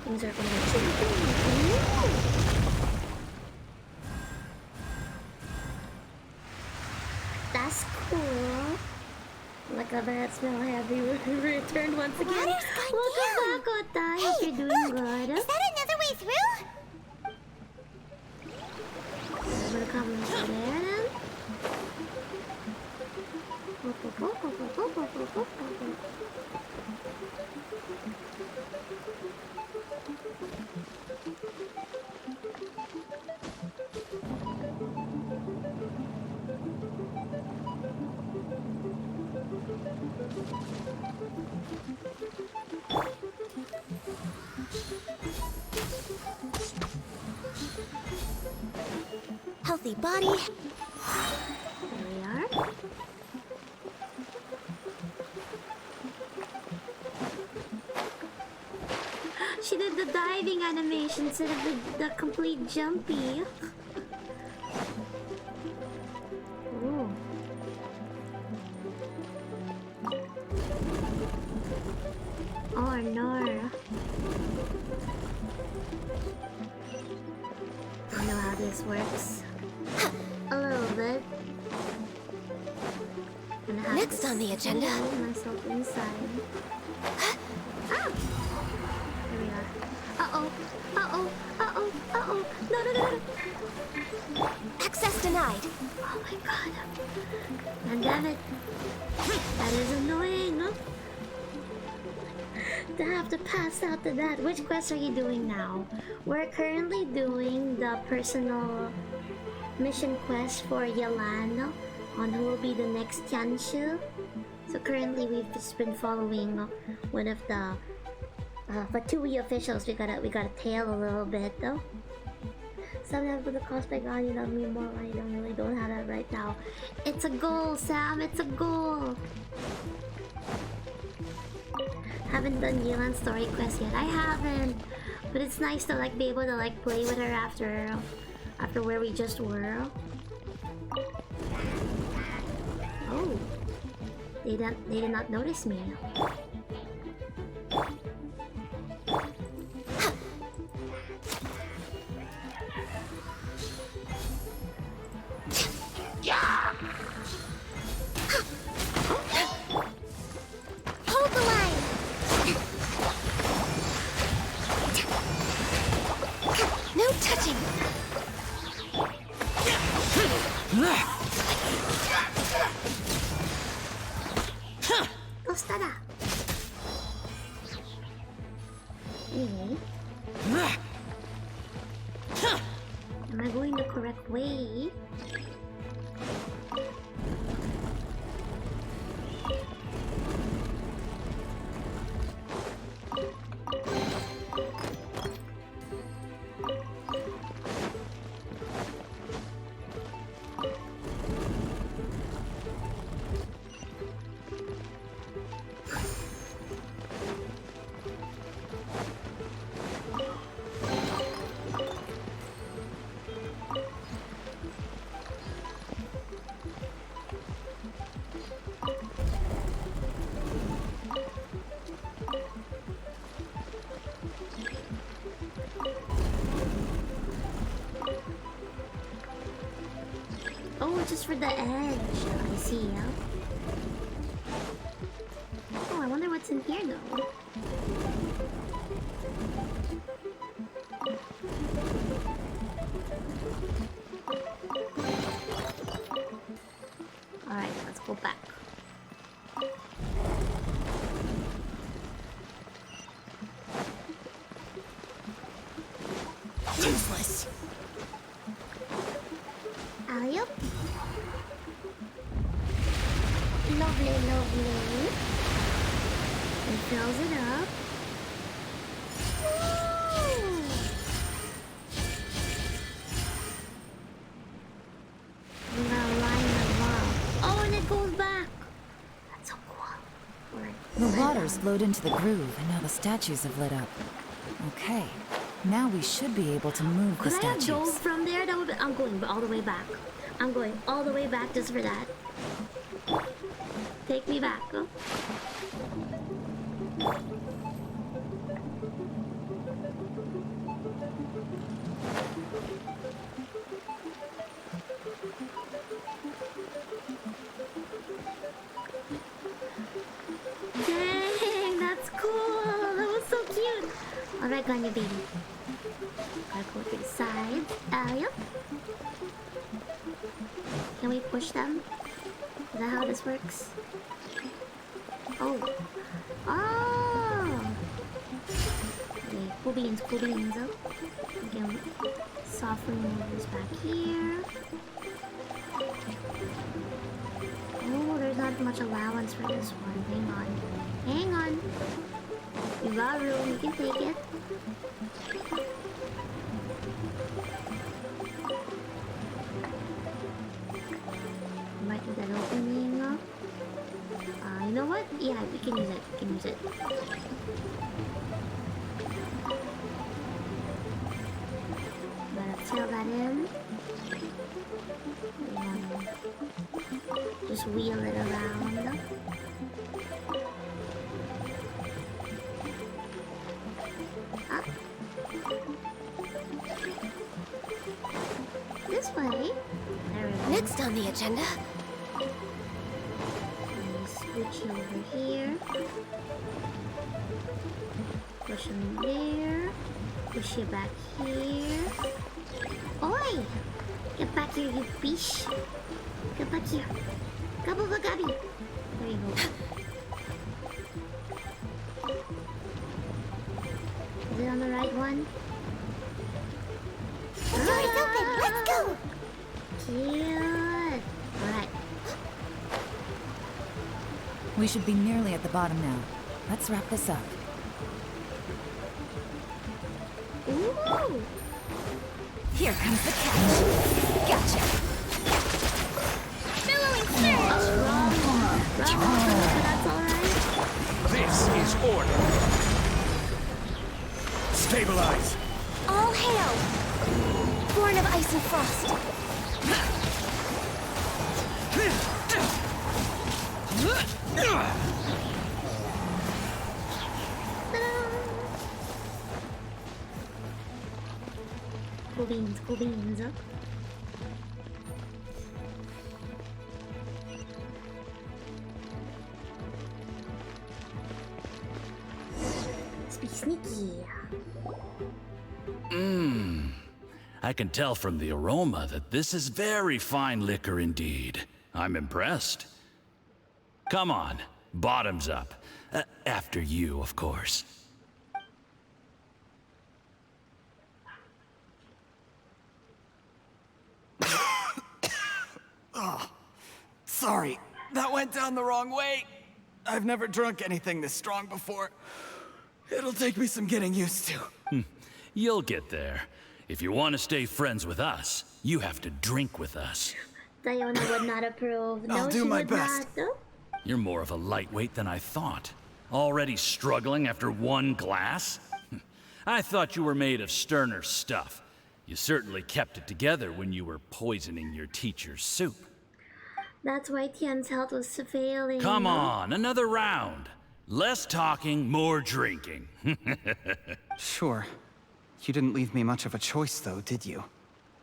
A: Things are gonna change. That's cool. Like a bad smell heavy returned once again. Welcome back, Ota. Hey, you're doing good.
G: Is that another way through?
A: I'm gonna come over there then.
H: Healthy body.
A: There we are. She did the diving animation instead of the complete jumpy. Ooh. Oh no. I know how this works. A little bit.
H: Next on the agenda.
A: Myself inside. Ah! There we are. Uh-oh. Uh-oh. Uh-oh. Uh-oh. No, no, no, no.
H: Access denied.
A: Oh my god. And damn it. That is annoying. To have to pass out to that. Which quest are you doing now? We're currently doing the personal mission quest for Yalan on who will be the next Tianshu. So currently we've just been following one of the Fatui officials. We gotta tail a little bit though. Some have the cosplay god, you love me more. I don't have that right now. It's a goal, Sam. It's a goal. Haven't done Yelan's story quest yet. I haven't, but it's nice to like be able to like play with her after where we just were. Oh, they did not notice me.
G: Yeah! Hold the line!
H: No touching!
A: Tostada! Anyway. Am I going the correct way? Oh, just for the edge. I see, yeah. Oh, I wonder what's in here though. Alright, let's go back.
H: Useless.
A: Alley-oop. Lovely, lovely. It fills it up. Ooh. I'm gonna line them up. Oh, and it goes back.
J: The water's flowed into the groove, and now the statues have lit up. Okay, now we should be able to move the
A: Could I have
J: statues.
A: dove from there? That would be, I'm going all the way back. I'm going all the way back just for that. Take me back. Oh. Dang, that's cool. That was so cute. Alright, Ganya baby. Gotta go to the side. Yep. Can we push them? Is that how this works? Oh. Oh! Okay, cool beans, cool beans. Again, softly move this back here. Oh, there's not much allowance for this one. Hang on. Hang on. You got room, you can take it. Might need that opening up. You know what? Yeah, we can use it. We can use it. Gotta fill that in. Just wheel it around. Up. This way. There we go.
H: Next on the agenda.
A: Switch you over here. Push him there. Push you back here. Oi! Get back here, you fish. Get back here. Gobble gabby. There you go. Is it on the right one?
G: The door's open. Let's go.
A: Cute. Alright.
J: We should be nearly at the bottom now. Let's wrap this up.
A: Ooh!
J: Here comes the catch. Gotcha.
G: Billowing surge.
A: That's alright.
I: This is order. Stabilize.
H: All hail! Born of ice and frost.
A: Cool beans, cool beans. Let's be sneaky.
P: I can tell from the aroma that this is very fine liquor indeed. I'm impressed. Come on, bottoms up. After you, of course.
V: Oh, sorry. That went down the wrong way. I've never drunk anything this strong before. It'll take me some getting used to.
P: You'll get there. If you want to stay friends with us, you have to drink with us.
A: Diona would not approve. No,
V: I'll do
A: she
V: my
A: would
V: best.
A: Not. No?
P: You're more of a lightweight than I thought. Already struggling after one glass? I thought you were made of sterner stuff. You certainly kept it together when you were poisoning your teacher's soup.
A: That's why Tian's health was failing.
P: Come on, another round. Less talking, more drinking.
V: Sure. You didn't leave me much of a choice, though, did you?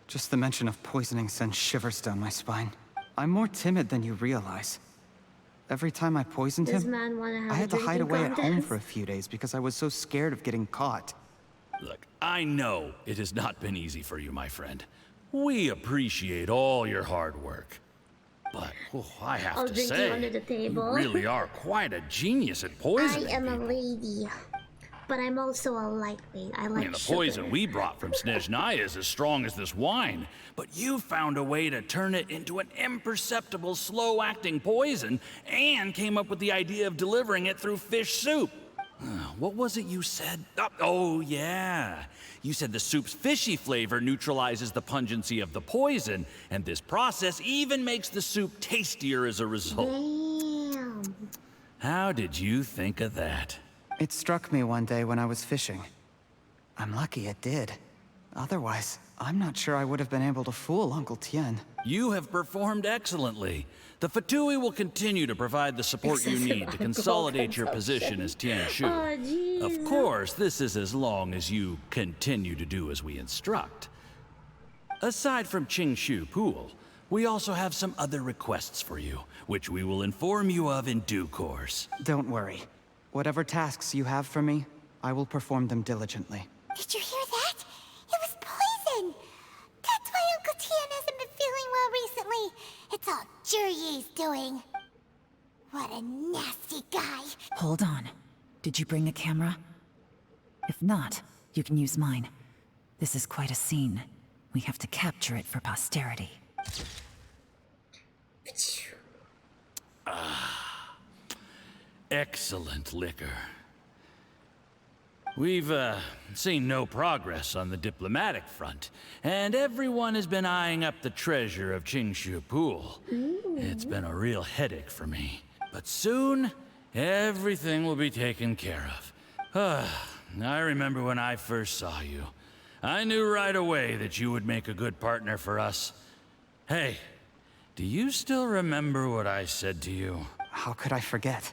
V: Just the mention of poisoning sends shivers down my spine. I'm more timid than you realize. Every time I poisoned
A: This
V: him,
A: man wanna have
V: I
A: a
V: had to hide
A: drinking
V: away at home
A: contest.
V: for a few days because I was so scared of getting caught.
P: Look, I know it has not been easy for you, my friend. We appreciate all your hard work. But I have
A: I'll
P: to
A: drink you
P: say,
A: under the table.
P: you really are quite a genius at poisoning.
A: I am a lady, but I'm also a lightweight. I
P: I
A: like
P: mean, the
A: sugar.
P: poison we brought from Snezhnaya is as strong as this wine, but you found a way to turn it into an imperceptible, slow-acting poison and came up with the idea of delivering it through fish soup. What was it you said? Oh, yeah. You said the soup's fishy flavor neutralizes the pungency of the poison, and this process even makes the soup tastier as a result.
A: Damn.
P: How did you think of that?
V: It struck me one day when I was fishing. I'm lucky it did. Otherwise, I'm not sure I would have been able to fool Uncle Tien.
P: You have performed excellently. The Fatui will continue to provide the support you need to consolidate your position as Tien Shu.
A: Oh,
P: of course, this is as long as you continue to do as we instruct. Aside from Qing Shu Pool, we also have some other requests for you, which we will inform you of in due course.
V: Don't worry. Whatever tasks you have for me, I will perform them diligently.
G: Did you hear that? It was poison! That's why Uncle Tien hasn't been feeling well recently. It's all Jurye's doing. What a nasty guy.
J: Hold on. Did you bring a camera? If not, you can use mine. This is quite a scene. We have to capture it for posterity.
P: Excellent liquor. We've, seen no progress on the diplomatic front, and everyone has been eyeing up the treasure of Qingshu Pool. It's been a real headache for me. But soon, everything will be taken care of. I remember when I first saw you. I knew right away that you would make a good partner for us. Hey, do you still remember what I said to you?
V: How could I forget?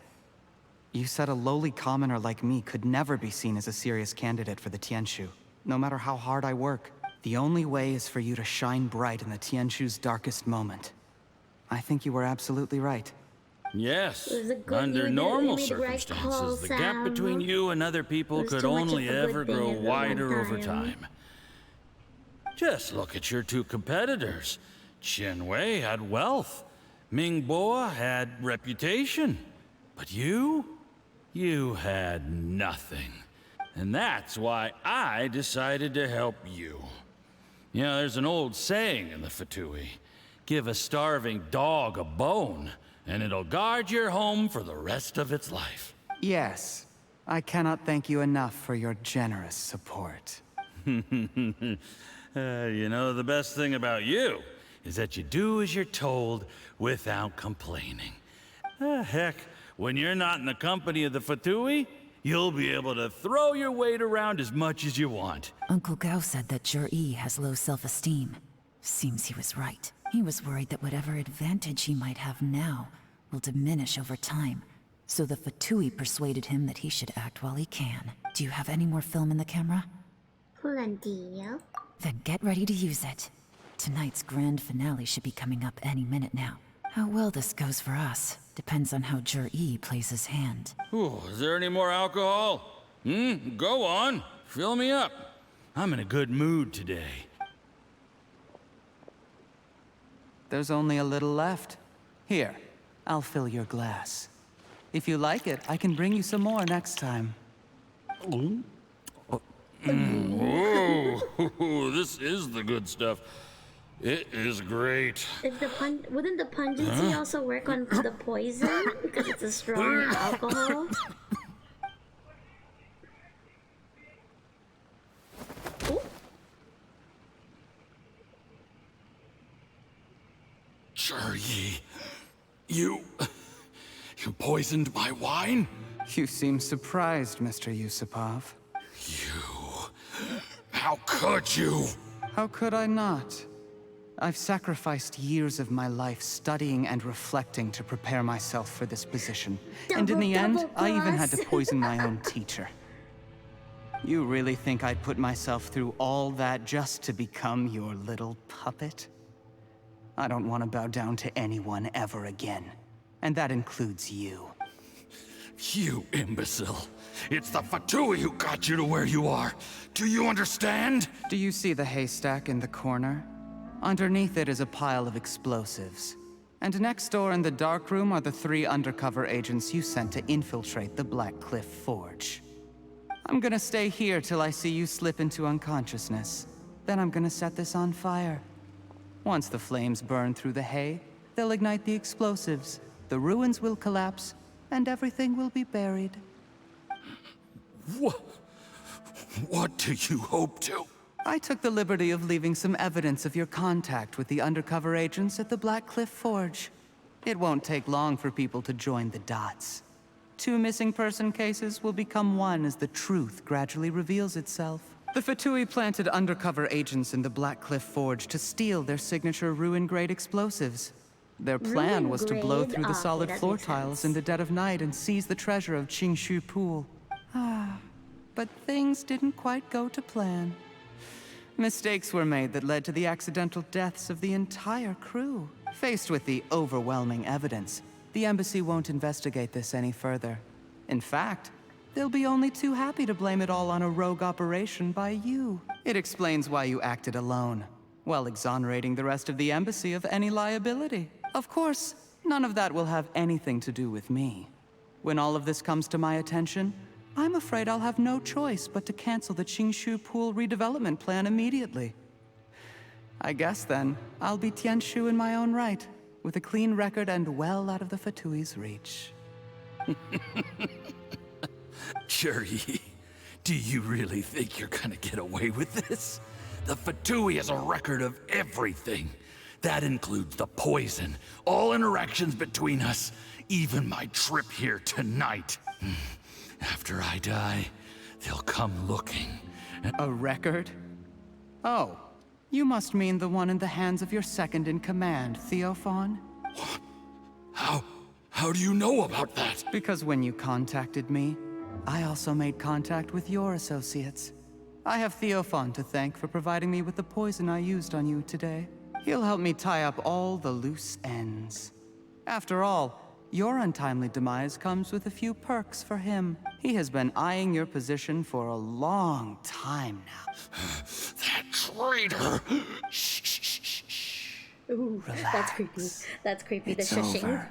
V: You said a lowly commoner like me could never be seen as a serious candidate for the Tianshu, no matter how hard I work. The only way is for you to shine bright in the Tianshu's darkest moment. I think you were absolutely right.
P: Yes, under normal circumstances, the gap between you and other people could only ever grow wider over time. Just look at your two competitors. Chen Wei had wealth. Ming Boa had reputation. But you had nothing. And that's why I decided to help you. You know, there's an old saying in the Fatui. Give a starving dog a bone, and it'll guard your home for the rest of its life.
V: Yes. I cannot thank you enough for your generous support.
P: You know, the best thing about you is that you do as you're told without complaining. Heck, when you're not in the company of the Fatui, you'll be able to throw your weight around as much as you want.
J: Uncle Gao said that Jur-E has low self-esteem. Seems he was right. He was worried that whatever advantage he might have now will diminish over time. So the Fatui persuaded him that he should act while he can. Do you have any more film in the camera?
A: Plenty.
J: Then get ready to use it. Tonight's grand finale should be coming up any minute now. How well this goes for us depends on how Jur-E plays his hand.
P: Ooh, is there any more alcohol? Go on. Fill me up. I'm in a good mood today.
V: There's only a little left. Here, I'll fill your glass. If you like it, I can bring you some more next time.
P: Whoa, this is the good stuff. It is great.
A: Wouldn't the pungency also work on the poison? Because it's a stronger alcohol?
P: Jur-E, you poisoned my wine?
V: You seem surprised, Mr. Yusupov.
P: How could you?
V: How could I not? I've sacrificed years of my life studying and reflecting to prepare myself for this position. And in the end, I even had to poison my own teacher. You really think I'd put myself through all that just to become your little puppet? I don't want to bow down to anyone ever again. And that includes you.
P: You imbecile. It's the Fatui who got you to where you are. Do you understand?
V: Do you see the haystack in the corner? Underneath it is a pile of explosives. And next door in the dark room are the 3 undercover agents you sent to infiltrate the Black Cliff Forge. I'm gonna stay here till I see you slip into unconsciousness. Then I'm gonna set this on fire. Once the flames burn through the hay, they'll ignite the explosives, the ruins will collapse, and everything will be buried.
P: What do you hope to?
V: I took the liberty of leaving some evidence of your contact with the undercover agents at the Black Cliff Forge. It won't take long for people to join the dots. 2 missing person cases will become 1 as the truth gradually reveals itself. The Fatui planted undercover agents in the Black Cliff Forge to steal their signature ruin-grade explosives. Their plan was to blow through the solid floor tiles in the dead of night and seize the treasure of Qingshu Pool. But things didn't quite go to plan. Mistakes were made that led to the accidental deaths of the entire crew. Faced with the overwhelming evidence, the embassy won't investigate this any further. In fact, they'll be only too happy to blame it all on a rogue operation by you. It explains why you acted alone, while exonerating the rest of the embassy of any liability. Of course, none of that will have anything to do with me. When all of this comes to my attention, I'm afraid I'll have no choice but to cancel the Qingshu Pool redevelopment plan immediately. I guess then, I'll be Tianshu in my own right, with a clean record and well out of the Fatui's reach.
P: Juri, do you really think you're gonna get away with this? The Fatui has a record of everything. That includes the poison, all interactions between us, even my trip here tonight. After I die, they'll come looking.
V: A record? Oh, you must mean the one in the hands of your second-in-command, Theophan?
P: How do you know about that?
V: Because when you contacted me, I also made contact with your associates. I have Theophan to thank for providing me with the poison I used on you today. He'll help me tie up all the loose ends. After all, your untimely demise comes with a few perks for him. He has been eyeing your position for a long time now.
P: That traitor!
A: Ooh,
V: Relax.
A: that's creepy. That's creepy,
V: It's
A: the shushing.
V: over.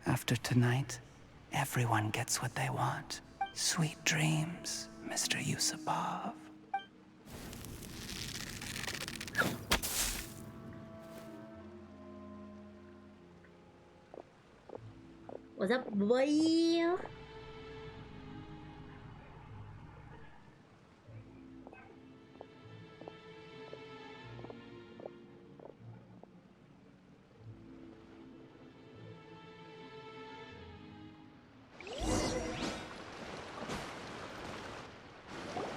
V: After tonight, everyone gets what they want. Sweet dreams, Mr. Yusupov.
A: What's up, boy?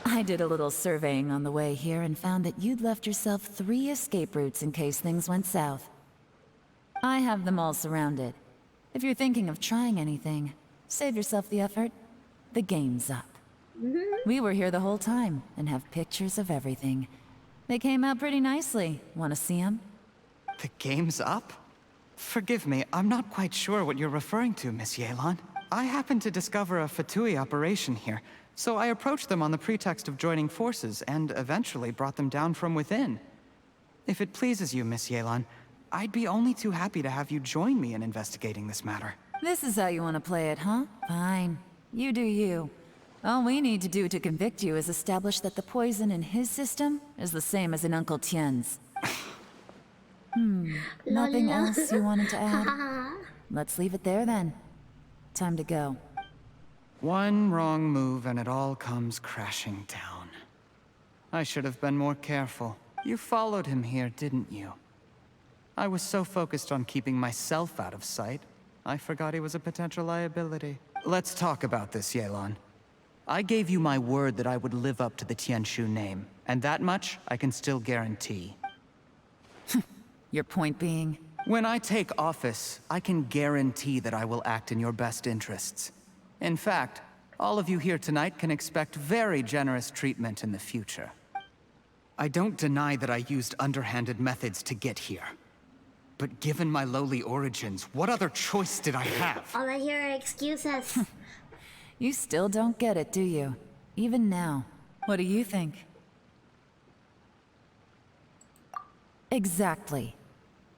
J: I did a little surveying on the way here and found that you'd left yourself 3 escape routes in case things went south. I have them all surrounded. If you're thinking of trying anything, save yourself the effort. The game's up. We were here the whole time and have pictures of everything. They came out pretty nicely. Want to see them?
V: The game's up? Forgive me, I'm not quite sure what you're referring to, Miss Yelan. I happened to discover a Fatui operation here, so I approached them on the pretext of joining forces and eventually brought them down from within. If it pleases you, Miss Yelan, I'd be only too happy to have you join me in investigating this matter.
J: This is how you want to play it, huh? Fine. You do you. All we need to do to convict you is establish that the poison in his system is the same as in Uncle Tien's. Nothing else you wanted to add? Let's leave it there then. Time to go.
V: One wrong move and it all comes crashing down. I should have been more careful. You followed him here, didn't you? I was so focused on keeping myself out of sight, I forgot he was a potential liability. Let's talk about this, Yelan. I gave you my word that I would live up to the Tianshu name, and that much I can still guarantee.
J: Your point being?
V: When I take office, I can guarantee that I will act in your best interests. In fact, all of you here tonight can expect very generous treatment in the future. I don't deny that I used underhanded methods to get here. But given my lowly origins, what other choice did I have?
A: All I hear are excuses.
J: You still don't get it, do you? Even now. What do you think? Exactly.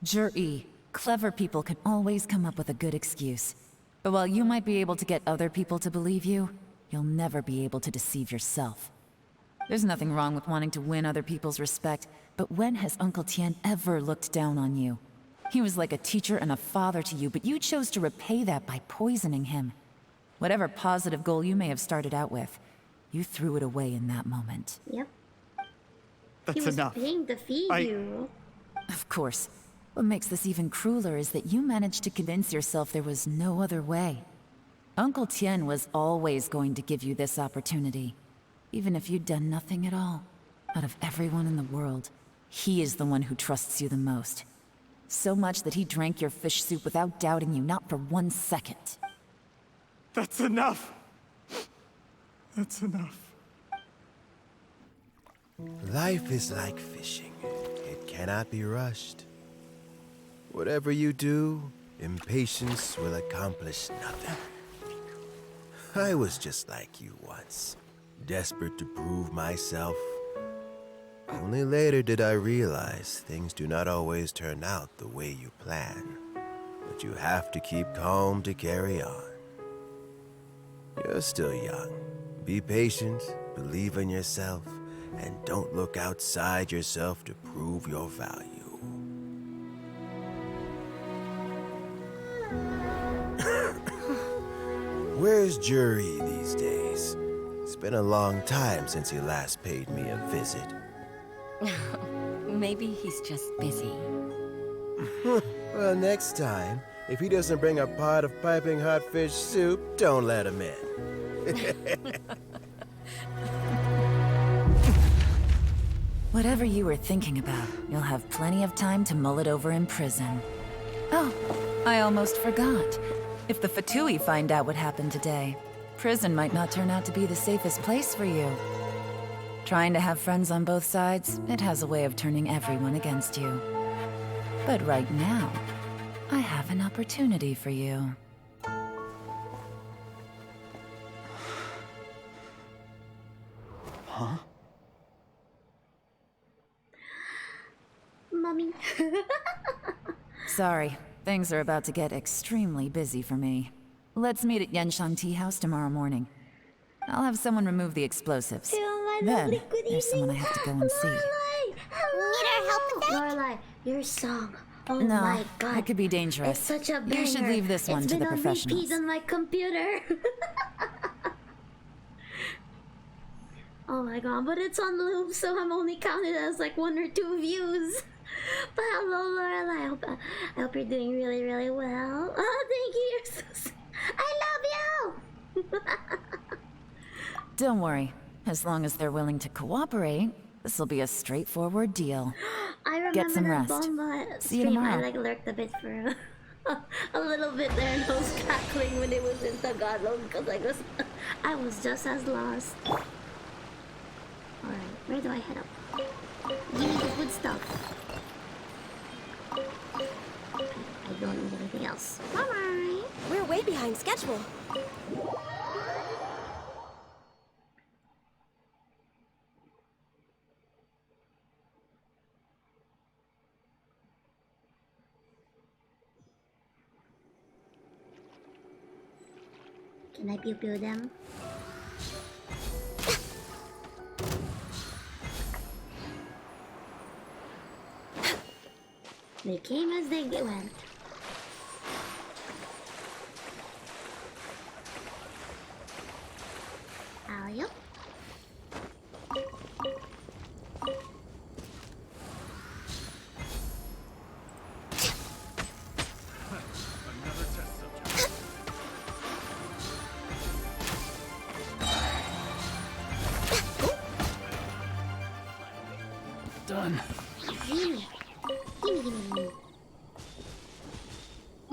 J: Juri, clever people can always come up with a good excuse. But while you might be able to get other people to believe you, you'll never be able to deceive yourself. There's nothing wrong with wanting to win other people's respect, but when has Uncle Tien ever looked down on you? He was like a teacher and a father to you, but you chose to repay that by poisoning him. Whatever positive goal you may have started out with, you threw it away in that moment.
A: Yep.
V: That's
A: he was
V: enough.
A: paying to feed you.
J: Of course. What makes this even crueler is that you managed to convince yourself there was no other way. Uncle Tien was always going to give you this opportunity, even if you'd done nothing at all. Out of everyone in the world, he is the one who trusts you the most. So much that he drank your fish soup without doubting you, not for 1 second.
V: That's enough. That's enough.
U: Life is like fishing. It cannot be rushed. Whatever you do, impatience will accomplish nothing. I was just like you once, desperate to prove myself. Only later did I realize things do not always turn out the way you plan. But you have to keep calm to carry on. You're still young. Be patient, believe in yourself, and don't look outside yourself to prove your value. Where's Jury these days? It's been a long time since he last paid me a visit.
S: Maybe he's just busy.
U: Well, next time, if he doesn't bring a pot of piping hot fish soup, don't let him in.
J: Whatever you were thinking about, you'll have plenty of time to mull it over in prison. Oh, I almost forgot. If the Fatui find out what happened today, prison might not turn out to be the safest place for you. Trying to have friends on both sides, it has a way of turning everyone against you. But right now, I have an opportunity for you.
V: Huh?
A: Mommy.
J: Sorry, things are about to get extremely busy for me. Let's meet at Yanshang Tea House tomorrow morning. I'll have someone remove the explosives. Then, there's someone I have to go and see.
G: Need our help with that?
A: Lorelai, your song. Oh
J: No,
A: my god.
J: it could be dangerous.
A: It's such a banger.
J: You should leave this one to the professionals.
A: It's been on repeat on my computer. Oh my god, but it's on loop, so I'm only counted as like 1 or 2 views. But hello, Lorelai. I hope you're doing really, really well. Oh, thank you. You're so I love you.
J: Don't worry. As long as they're willing to cooperate, this'll be a straightforward deal.
A: I remember
J: Get some
A: that
J: rest.
A: Bomba
J: See you
A: stream.
J: tomorrow.
A: I like lurked a bit for a little bit there, and I was cackling when it was in Tagalog because I was just as lost. Alright, where do I head up? Give me the good stuff. I don't need anything else. Bye-bye.
H: We're way behind schedule.
A: Can I pew-pew them? They came as they went. Alley-up.
V: Done.
A: Gimme. Gimme.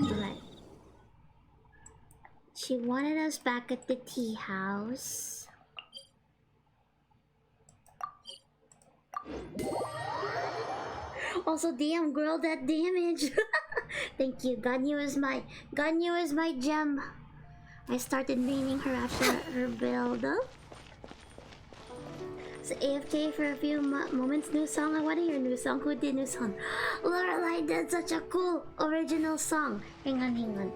A: Alright. She wanted us back at the tea house. Also, damn girl, that damage. Thank you. Ganyu is my gem. I started naming her after her build. So AFK for a few moments. New song. I want to hear new song. Who did new song? Lorelai did such a cool original song. Hang on.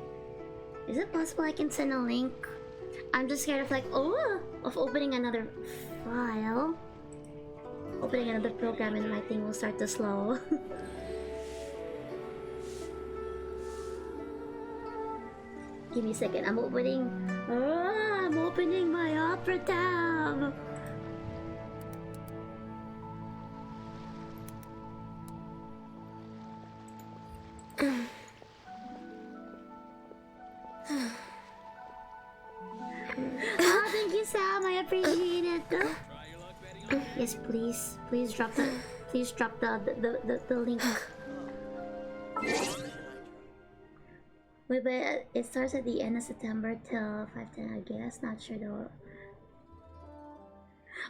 A: Is it possible I can send a link? I'm just scared of opening another file. Opening another program and my thing will start to slow. Give me a second. I'm opening my opera tab. Oh, thank you, Sam. I appreciate it. Yes, please. Please drop the link. Wait, but it starts at the end of September till 5/10, I guess. Not sure though.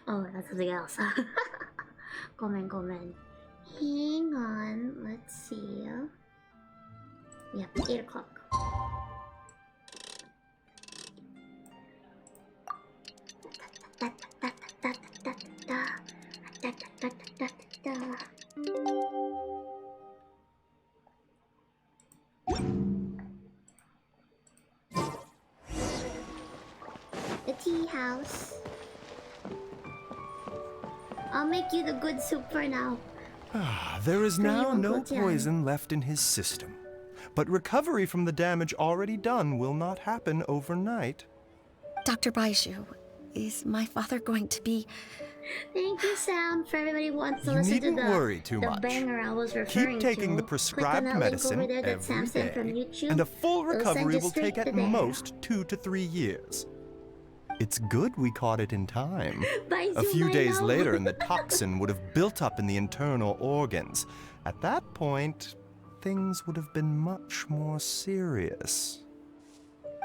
A: Oh, that's something else. Comment. Hang on. Let's see. Yep, 8 o'clock. The tea house. I'll make you the good soup for now.
K: There is
A: For you,
K: now no
A: Uncle Tian.
K: poison left in his system. But recovery from the damage already done will not happen overnight.
S: Dr. Baishu, is my father going to be...
A: Thank you, Sam. For everybody who wants to
K: You
A: listen to
K: needn't
A: the,
K: worry too
A: the
K: much.
A: banger I was referring
K: Keep taking
A: to,
K: the prescribed
A: click on that
K: medicine
A: link over there that Sam
K: every
A: sent from
K: day,
A: YouTube.
K: and a full
A: It'll send
K: recovery
A: you
K: will
A: straight
K: take
A: to
K: at
A: there.
K: most 2 to 3 years. It's good we caught it in time. A few
A: my
K: days
A: love.
K: later, and the toxin would have built up in the internal organs. At that point, things would have been much more serious.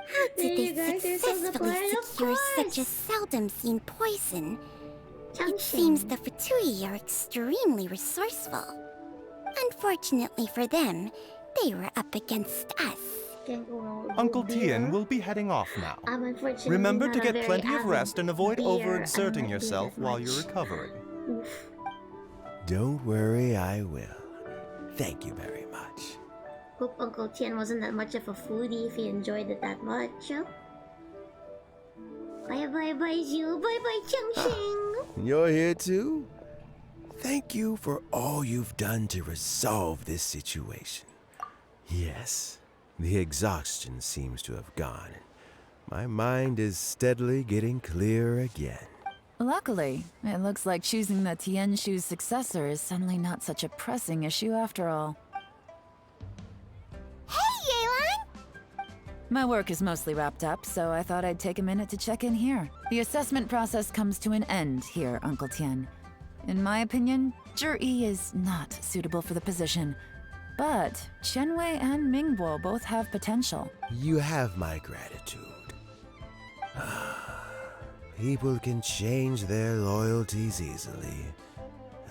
G: How
A: There
G: did
A: you
G: they
A: go, there's all the
G: successfully
A: blood, of
G: secure such a
A: course.
G: seldom seen poison? It
A: Changsheng.
G: seems the Fatui are extremely resourceful. Unfortunately for them, they were up against us.
A: Can't go wrong with
K: Uncle
A: good
K: Tian
A: beer.
K: will be heading off now.
A: I'm unfortunately
K: Remember
A: not
K: to
A: a
K: get
A: very
K: plenty of
A: avid
K: rest and avoid
A: beer. I don't
K: overexerting
A: like beer
K: yourself
A: that
K: while you're
A: much.
K: recovering.
A: Oof.
U: Don't worry, I will. Thank you very much.
A: Hope Uncle Tian wasn't that much of a foodie if he enjoyed it that much. Bye, Zhu. Bye, Changsheng.
U: You're here too? Thank you for all you've done to resolve this situation. Yes, the exhaustion seems to have gone. My mind is steadily getting clearer again.
J: Luckily, it looks like choosing the Tianshu's successor is suddenly not such a pressing issue after all.
G: Hey, Yelan!
J: My work is mostly wrapped up, so I thought I'd take a minute to check in here. The assessment process comes to an end here, Uncle Tian. In my opinion, Zhi is not suitable for the position. But Qianwei and Mingbo both have potential.
U: You have my gratitude. People can change their loyalties easily.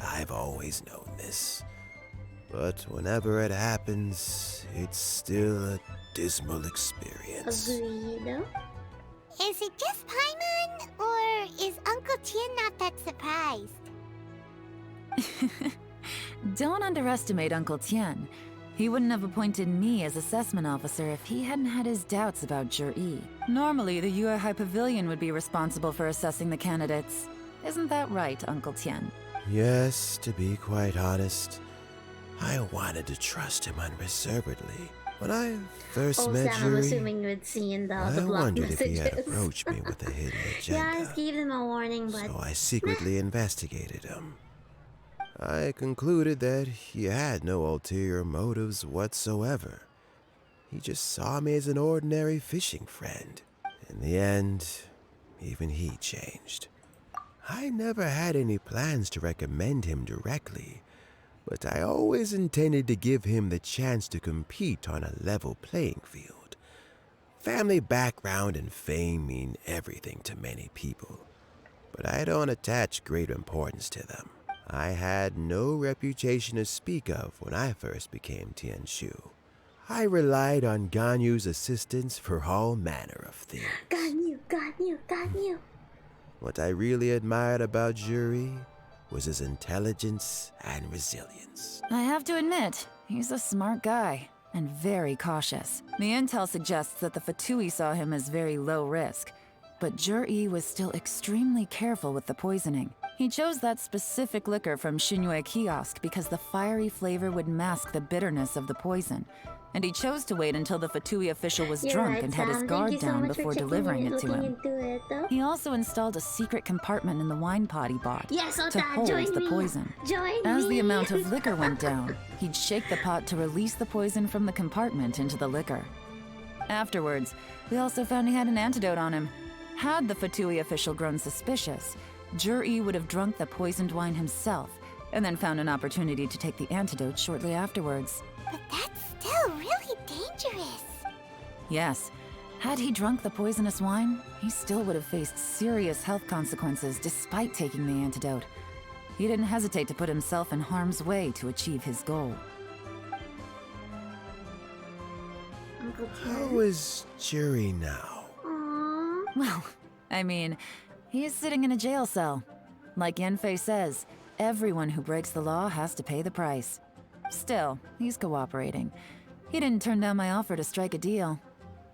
U: I've always known this. But whenever it happens, it's still a dismal experience.
A: Agreed.
G: Is it just Paimon, or is Uncle Tian not that surprised?
J: Don't underestimate Uncle Tian. He wouldn't have appointed me as assessment officer if he hadn't had his doubts about Zhi. Normally, the Yuehai Pavilion would be responsible for assessing the candidates. Isn't that right, Uncle Tian?
U: Yes, to be quite honest, I wanted to trust him unreservedly. When I first met
A: Sam, I'm
U: Zhi,
A: assuming you had seen the
U: I
A: block
U: wondered if he had
A: messages.
U: approached me with a hidden
A: Yeah, I
U: agenda.
A: just gave them a warning, but
U: So I secretly investigated him. I concluded that he had no ulterior motives whatsoever. He just saw me as an ordinary fishing friend. In the end, even he changed. I never had any plans to recommend him directly, but I always intended to give him the chance to compete on a level playing field. Family background and fame mean everything to many people, but I don't attach great importance to them. I had no reputation to speak of when I first became Tianshu. I relied on Ganyu's assistance for all manner of things.
A: Ganyu.
U: What I really admired about Zhi was his intelligence and resilience.
J: I have to admit, he's a smart guy, and very cautious. The intel suggests that the Fatui saw him as very low risk, but Zhi was still extremely careful with the poisoning. He chose that specific liquor from Xinyue Kiosk because the fiery flavor would mask the bitterness of the poison, and he chose to wait until the Fatui official was
A: You're
J: drunk
A: right,
J: and had his
A: Sam.
J: guard
A: Thank you so
J: down
A: much for
J: before
A: checking
J: delivering
A: in
J: it
A: and
J: to
A: looking
J: him.
A: into it, though.
J: He also installed a secret compartment in the wine pot he bought
A: Yes,
J: to
A: Ota,
J: hold
A: join
J: the
A: me.
J: poison.
A: Join
J: As
A: me.
J: the amount of liquor went down, he'd shake the pot to release the poison from the compartment into the liquor. Afterwards, we also found he had an antidote on him. Had the Fatui official grown suspicious, Jur-E would have drunk the poisoned wine himself, and then found an opportunity to take the antidote shortly afterwards.
G: But that's still really dangerous.
J: Yes. Had he drunk the poisonous wine, he still would have faced serious health consequences despite taking the antidote. He didn't hesitate to put himself in harm's way to achieve his goal.
A: Uncle Ken?
U: How is Jerry now?
A: Aww.
J: Well, I mean, he's sitting in a jail cell. Like Yenfei says, everyone who breaks the law has to pay the price. Still, he's cooperating. He didn't turn down my offer to strike a deal.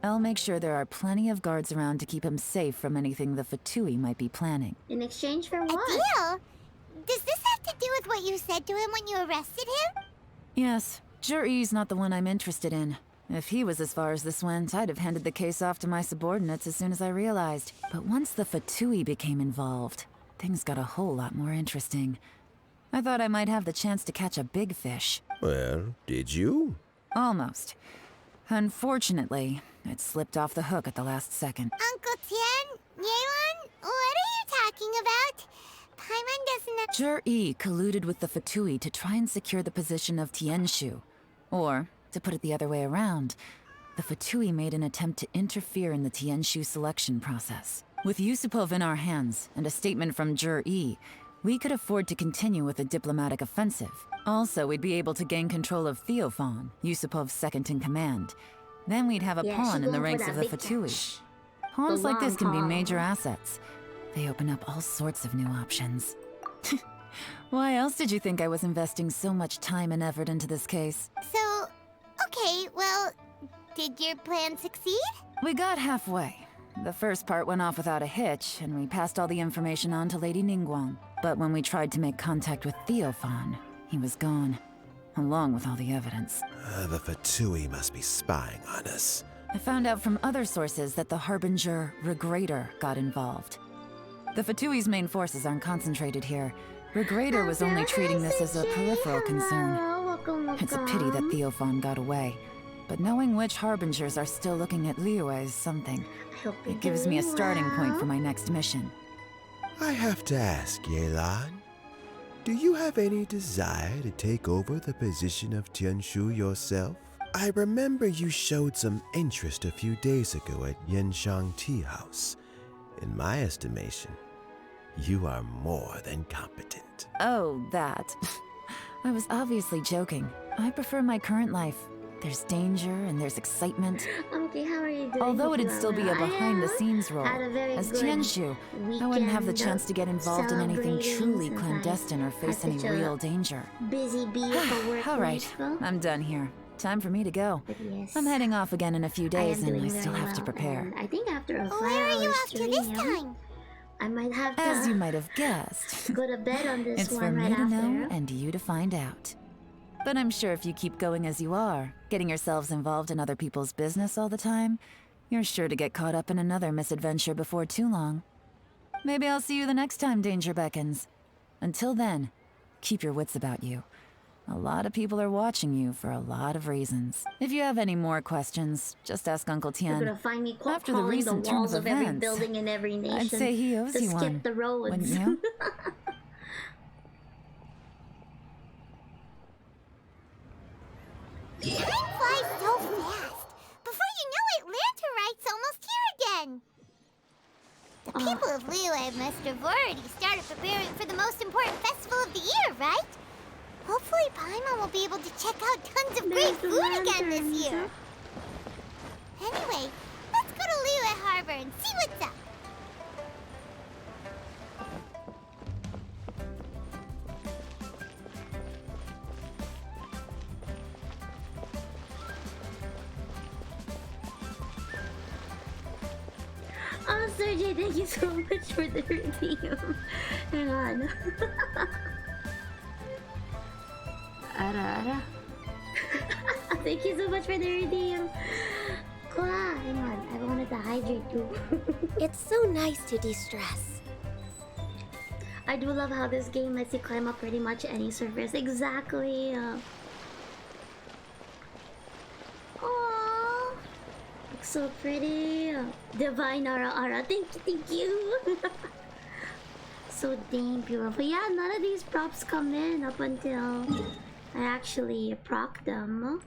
J: I'll make sure there are plenty of guards around to keep him safe from anything the Fatui might be planning.
A: In exchange for what?
G: A deal? Does this have to do with what you said to him when you arrested him?
J: Yes, Jur-E's not the one I'm interested in. If he was as far as this went, I'd have handed the case off to my subordinates as soon as I realized. But once the Fatui became involved, things got a whole lot more interesting. I thought I might have the chance to catch a big fish.
U: Well, did you?
J: Almost. Unfortunately, it slipped off the hook at the last second.
G: Uncle Tian? Yelan? What are you talking about? Paimon doesn't...
J: Jur-E colluded with the Fatui to try and secure the position of Tianshu. Or, to put it the other way around, the Fatui made an attempt to interfere in the Tianshu selection process. With Yusupov in our hands, and a statement from Jur-E, we could afford to continue with a diplomatic offensive. Also, we'd be able to gain control of Theophan, Yusupov's second-in-command. Then we'd have a pawn in the ranks of the Fatui. Pawns like this can be major assets. They open up all sorts of new options. Why else did you think I was investing so much time and effort into this case?
G: So, okay, well, did your plan succeed?
J: We got halfway. The first part went off without a hitch, and we passed all the information on to Lady Ningguang. But when we tried to make contact with Theophan, he was gone, along with all the evidence.
U: The Fatui must be spying on us.
J: I found out from other sources that the Harbinger, Regrator, got involved. The Fatui's main forces aren't concentrated here. Regrator was only treating this as a peripheral concern. It's a pity that Theophan got away. But knowing which Harbingers are still looking at Liyue is something. It gives me a starting point for my next mission.
U: I have to ask, Yelan, do you have any desire to take over the position of Tianshu yourself? I remember you showed some interest a few days ago at Yanshang Tea House. In my estimation, you are more than competent.
J: Oh, that. I was obviously joking. I prefer my current life. There's danger and there's excitement.
A: Okay, how are you doing?
J: Although it'd still be a behind-the-scenes role. As Tianshu, I wouldn't have the chance to get involved in anything truly clandestine or face any real danger.
A: Busy bee at the work.
J: All right, I'm done here. Time for me to go.
A: Yes.
J: I'm heading off again in a few days, and I still have to prepare.
A: I think after a 5-hour
G: Where are you off to
A: stream,
G: this time?
A: I might have to...
J: As you might have guessed.
A: Go to bed on this
J: It's
A: one
J: for
A: right
J: me to
A: after.
J: know and you to find out. But I'm sure if you keep going as you are, getting yourselves involved in other people's business all the time, you're sure to get caught up in another misadventure before too long. Maybe I'll see you the next time danger beckons. Until then, keep your wits about you. A lot of people are watching you for a lot of reasons. If you have any more questions, just ask Uncle Tian.
A: You're gonna find me
J: After the recent turn
A: walls
J: of
A: of every
J: events,
A: building in every nation.
J: I'd say he owes
A: to
J: you
A: skip
J: one,
A: the roads.
J: wouldn't you?
G: Time flies so fast. Before you know it, Lantern Rite's almost here again. The people of Liyue must have already started preparing for the most important festival of the year, right? Hopefully Paimon will be able to check out tons of great food again this year. Anyway, let's go to Liyue Harbor and see what's up.
A: Oh, Sergey, thank you so much for the review. Hang on. Ara. Thank you so much for the redeem. Kola, hang on. I wanted to hydrate too.
H: It's so nice to de-stress.
A: I do love how this game lets you climb up pretty much any surface. Exactly. Aww. So pretty. Divine Ara. Thank you. So dang beautiful. Yeah, none of these props come in up until I actually proc them.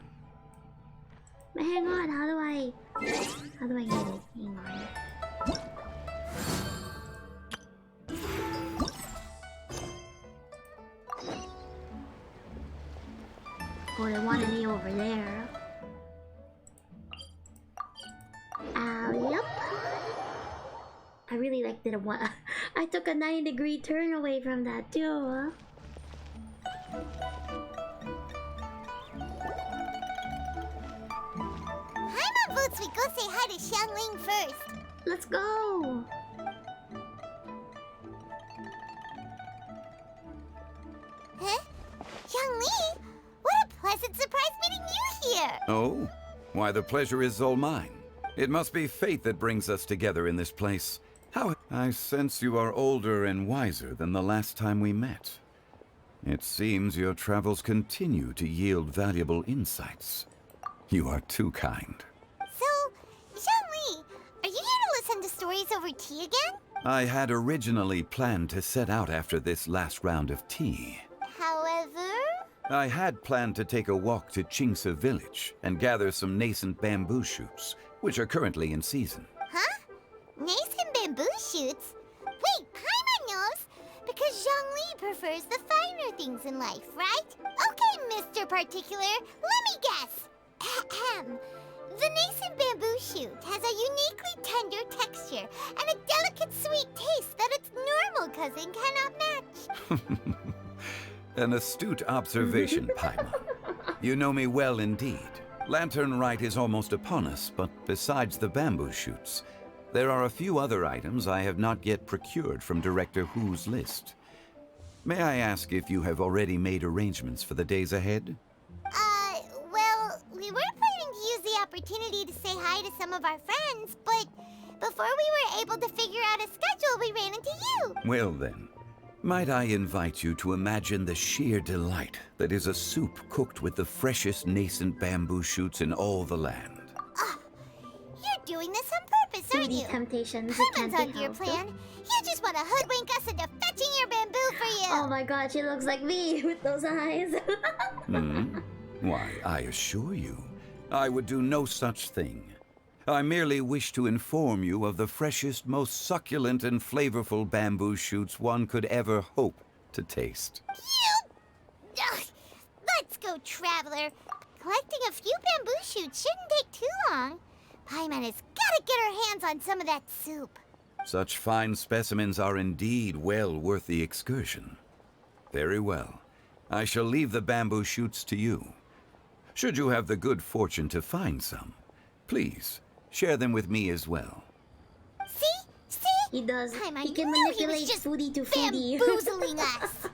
A: But hang on, how do I get it? Hang on. Oh, they wanted me over there. Yep. I really didn't want. I took a 90-degree turn away from that too.
G: Paimon votes we go say hi to Xiangling first.
A: Let's go.
G: Huh? Xiangling? What a pleasant surprise meeting you here!
Q: Oh? Why, the pleasure is all mine. It must be fate that brings us together in this place. How I sense you are older and wiser than the last time we met. It seems your travels continue to yield valuable insights. You are too kind.
G: So, Xiangling, are you here to listen to stories over tea again?
Q: I had originally planned to set out after this last round of tea.
G: However...
Q: I had planned to take a walk to Chingsa village and gather some nascent bamboo shoots, which are currently in season.
G: Huh? Nascent bamboo shoots? Wait, Paimon knows! Because Zhongli prefers the finer things in life, right? Okay, Mr. Particular, let me guess. Ahem. The nascent bamboo shoot has a uniquely tender texture and a delicate sweet taste that its normal cousin cannot match.
Q: An astute observation, Paimon. You know me well indeed. Lantern Rite is almost upon us, but besides the bamboo shoots, there are a few other items I have not yet procured from Director Hu's list. May I ask if you have already made arrangements for the days ahead?
G: Well, we were planning to use the opportunity to say hi to some of our friends, but before we were able to figure out a schedule, we ran into you.
Q: Well then, might I invite you to imagine the sheer delight that is a soup cooked with the freshest nascent bamboo shoots in all the land.
G: You're doing this on purpose, aren't you?
A: Temptations.
G: Paimon's onto your plan. You just want to hoodwink us into fetching your bamboo for you.
A: Oh my god, she looks like me with those eyes.
Q: Why, I assure you, I would do no such thing. I merely wish to inform you of the freshest, most succulent and flavorful bamboo shoots one could ever hope to taste.
G: Let's go, Traveler. Collecting a few bamboo shoots shouldn't take too long. Paimon has got to get her hands on some of that soup.
Q: Such fine specimens are indeed well worth the excursion. Very well. I shall leave the bamboo shoots to you. Should you have the good fortune to find some, please share them with me as well.
G: See?
A: He does.
G: Paimon
A: He can
G: knew
A: manipulate
G: he was just
A: foodie to foodie.
G: bamboozling us.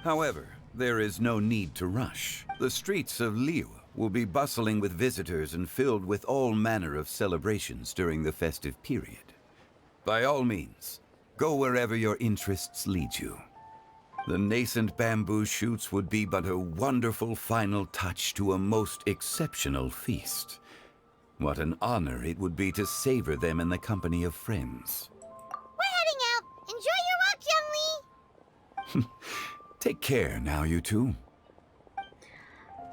Q: However, there is no need to rush. The streets of Liu will be bustling with visitors and filled with all manner of celebrations during the festive period. By all means, go wherever your interests lead you. The nascent bamboo shoots would be but a wonderful final touch to a most exceptional feast. What an honor it would be to savor them in the company of friends.
G: We're heading out. Enjoy your walk, Youngly.
Q: Take care now, you two.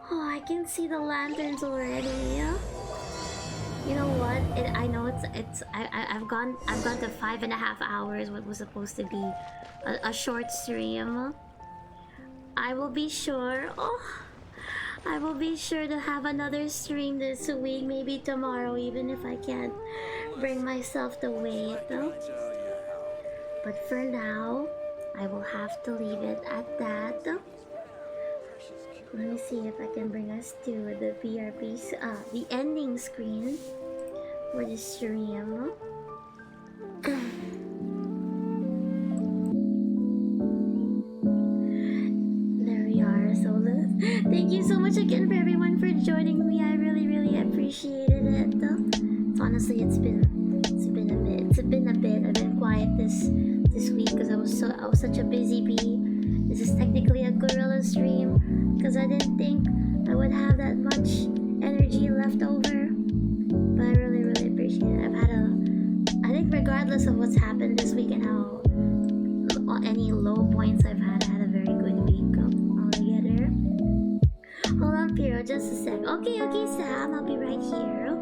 A: Oh, I can see the lanterns already. You know what? I know I've gone to 5.5 hours. What was supposed to be a short stream. I will be sure. I will be sure to have another stream this week, maybe tomorrow, even if I can't bring myself to wait. But for now, I will have to leave it at that. Let me see if I can bring us to the BRB, the ending screen for the stream. There we are. So thank you so much again for everyone for joining me. I really appreciated it. Honestly, it's been a bit. I've been quiet this week because I was such a busy bee. This is technically a guerrilla stream because I didn't think I would have that much energy left over. But I really appreciate it. I think regardless of what's happened this week and how any low points I've had, I had a very good week altogether. Hold on, Piero, just a sec. Okay, Sam, I'll be right here.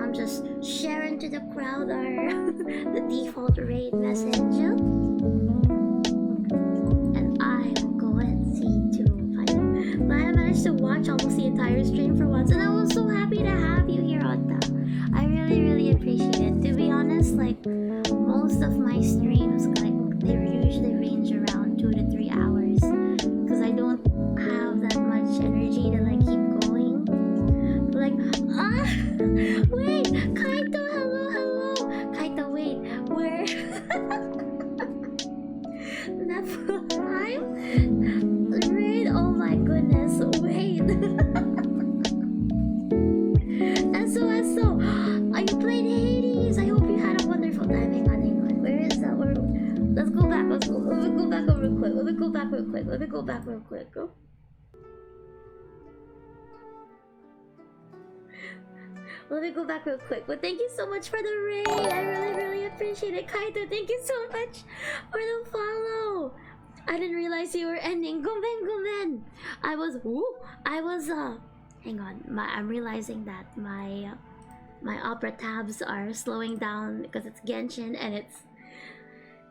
A: I'm just sharing to the crowd our the default raid message. And I will go and see to but I managed to watch almost the entire stream for once, and I was so happy to have you here, Otta. I really, really appreciate it. To be honest, like most of my streams, like they usually range around 2 to 3 hours, because I don't have that much energy to like keep going. But like, wait, Kaito, hello, Kaito, wait, where? Nephilim? Raid? Oh my goodness, wait. SO, are you playing Hades? I hope you had a wonderful time. Hang on. Where is that? Let's go back. Let me go back real quick. Let me go back real quick. Go. Let me go back real quick. But thank you so much for the raid. I really, really appreciate it. Kaito, thank you so much for the follow. I didn't realize you were ending. Gomen. Hang on. I'm realizing that my opera tabs are slowing down because it's Genshin and it's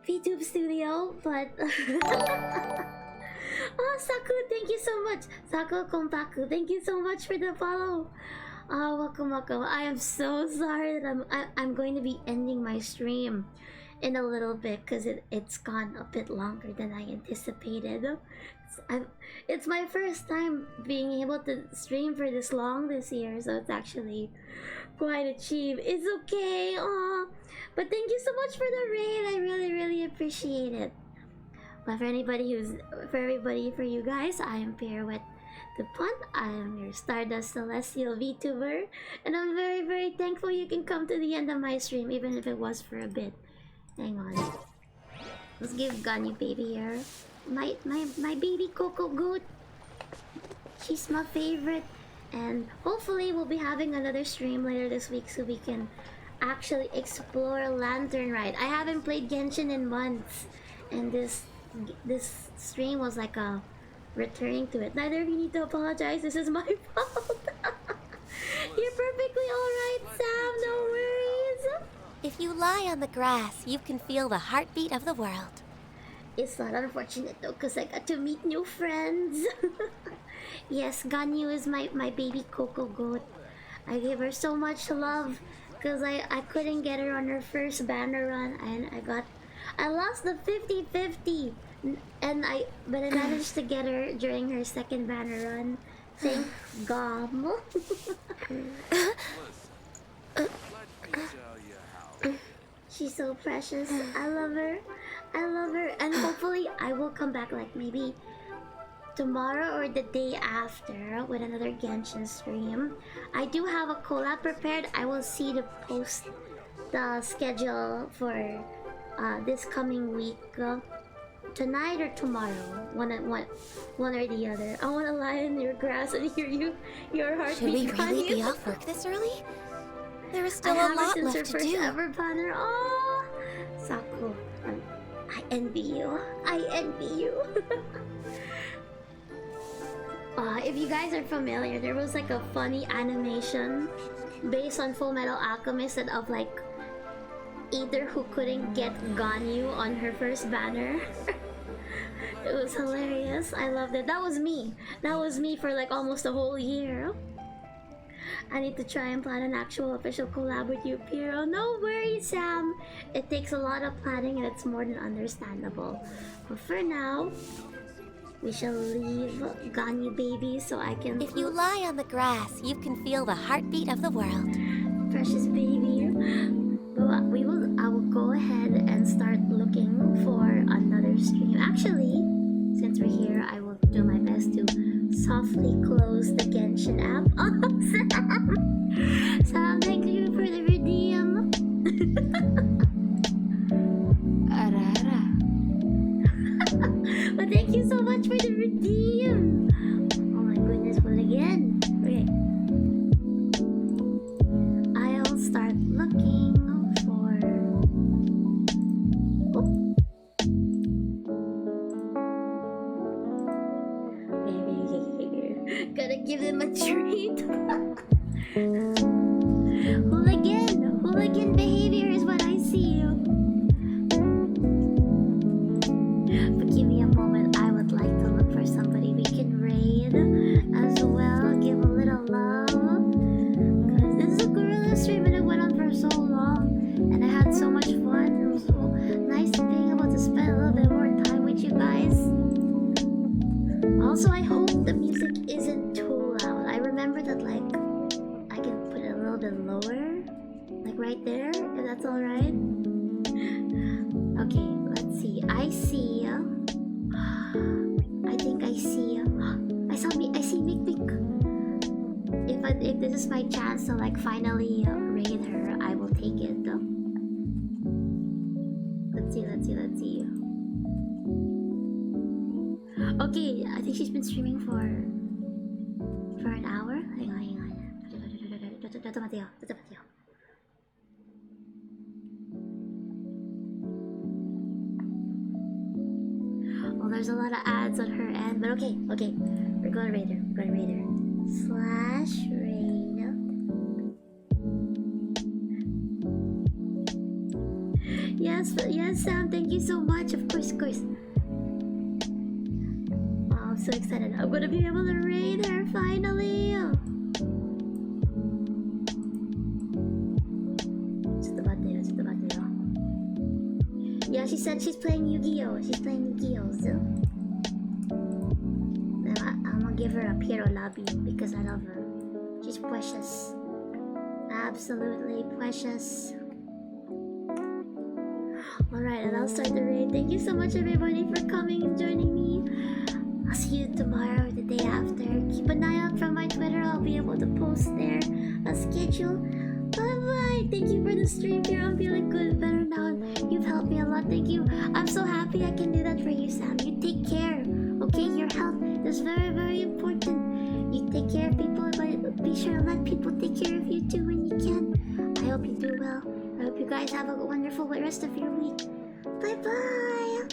A: VTube Studio, but oh, Saku, thank you so much. Saku Konpaku, thank you so much for the follow. Welcome. I am so sorry that I'm going to be ending my stream in a little bit because it's gone a bit longer than I anticipated. It's my first time being able to stream for this long this year, so it's actually quite a achieve. It's okay, but thank you so much for the raid. I really, really appreciate it. But for you guys, I am Pierre with the Pun. I am your Stardust Celestial VTuber, and I'm very, very thankful you can come to the end of my stream, even if it was for a bit. Hang on. Let's give Ganyu baby here. My baby Coco Goat. She's my favorite. And hopefully we'll be having another stream later this week so we can actually explore Lantern Rite. I haven't played Genshin in months, and this stream was like a returning to it. Neither of you need to apologize. This is my fault. You're perfectly alright, Sam. No worries.
H: If you lie on the grass, you can feel the heartbeat of the world.
A: It's not unfortunate though, because I got to meet new friends. Yes, Ganyu is my baby Coco Goat. I gave her so much love because I couldn't get her on her first banner run, and I lost the 50-50, but I managed to get her during her second banner run. Thank God. She's so precious. I love her, and hopefully I will come back like maybe tomorrow or the day after with another Genshin stream. I do have a collab prepared. I will see to post the schedule for this coming week, tonight or tomorrow, one or the other. I want to lie in your grass and hear your heartbeat.
H: Should we really be off work this early? There is still a lot left to do.
A: Ever banner. Oh, Saku, I envy you. If you guys are familiar, there was like a funny animation based on Full Metal Alchemist of like either who couldn't get Ganyu on her first banner. It was hilarious. I loved it. That was me for like almost a whole year. I need to try and plan an actual official collab with you, Piero. No worries, Sam. It takes a lot of planning and it's more than understandable. But for now, we shall leave Ganyu baby so I can...
H: If you lie on the grass, you can feel the heartbeat of the world.
A: Precious baby. But I will go ahead and start looking for another stream. Actually, since we're here, I will do my best to softly close the Genshin app. Oh, Sam, thank you for the redeem. But thank you so much for the redeem. Oh my goodness, what again? Okay. I'll start looking give them a treat. Hooligan behavior is what I see. But give me a moment, I would like to look for somebody we can raid as well. Give a little love. Cause this is a gorilla stream and it went on for so long. And I had so much fun. It was so nice being able to spend a little bit more time with you guys. Also, I hope the music isn't too loud. I remember that, like, I can put it a little bit lower. Like right there, if that's alright. Okay, let's see. I see. I think I see. I see Mick Mick. If this is my chance to, like, finally raid her, I will take it. Let's see. Okay, I think she's been streaming for an hour. Hang on. Oh, there's a lot of ads on her end, but okay. We're going to raid her. /raid. Yes, Sam, thank you so much. Of course. I'm so excited. I'm gonna be able to raid her finally. Yeah, she said she's playing Yu-Gi-Oh! So I'm gonna give her a Piero Lobby because I love her. She's precious. Absolutely precious. Alright, and I'll start the raid. Thank you so much, everybody, for coming and joining me. I'll see you tomorrow or the day after. Keep an eye out from my Twitter. I'll be able to post there a schedule. Bye-bye. Thank you for the stream here. I'm feeling good, better now. You've helped me a lot. Thank you. I'm so happy I can do that for you, Sam. You take care, okay? Your health is very, very important. You take care of people, but be sure to let people take care of you too when you can. I hope you do well. I hope you guys have a wonderful rest of your week. Bye-bye.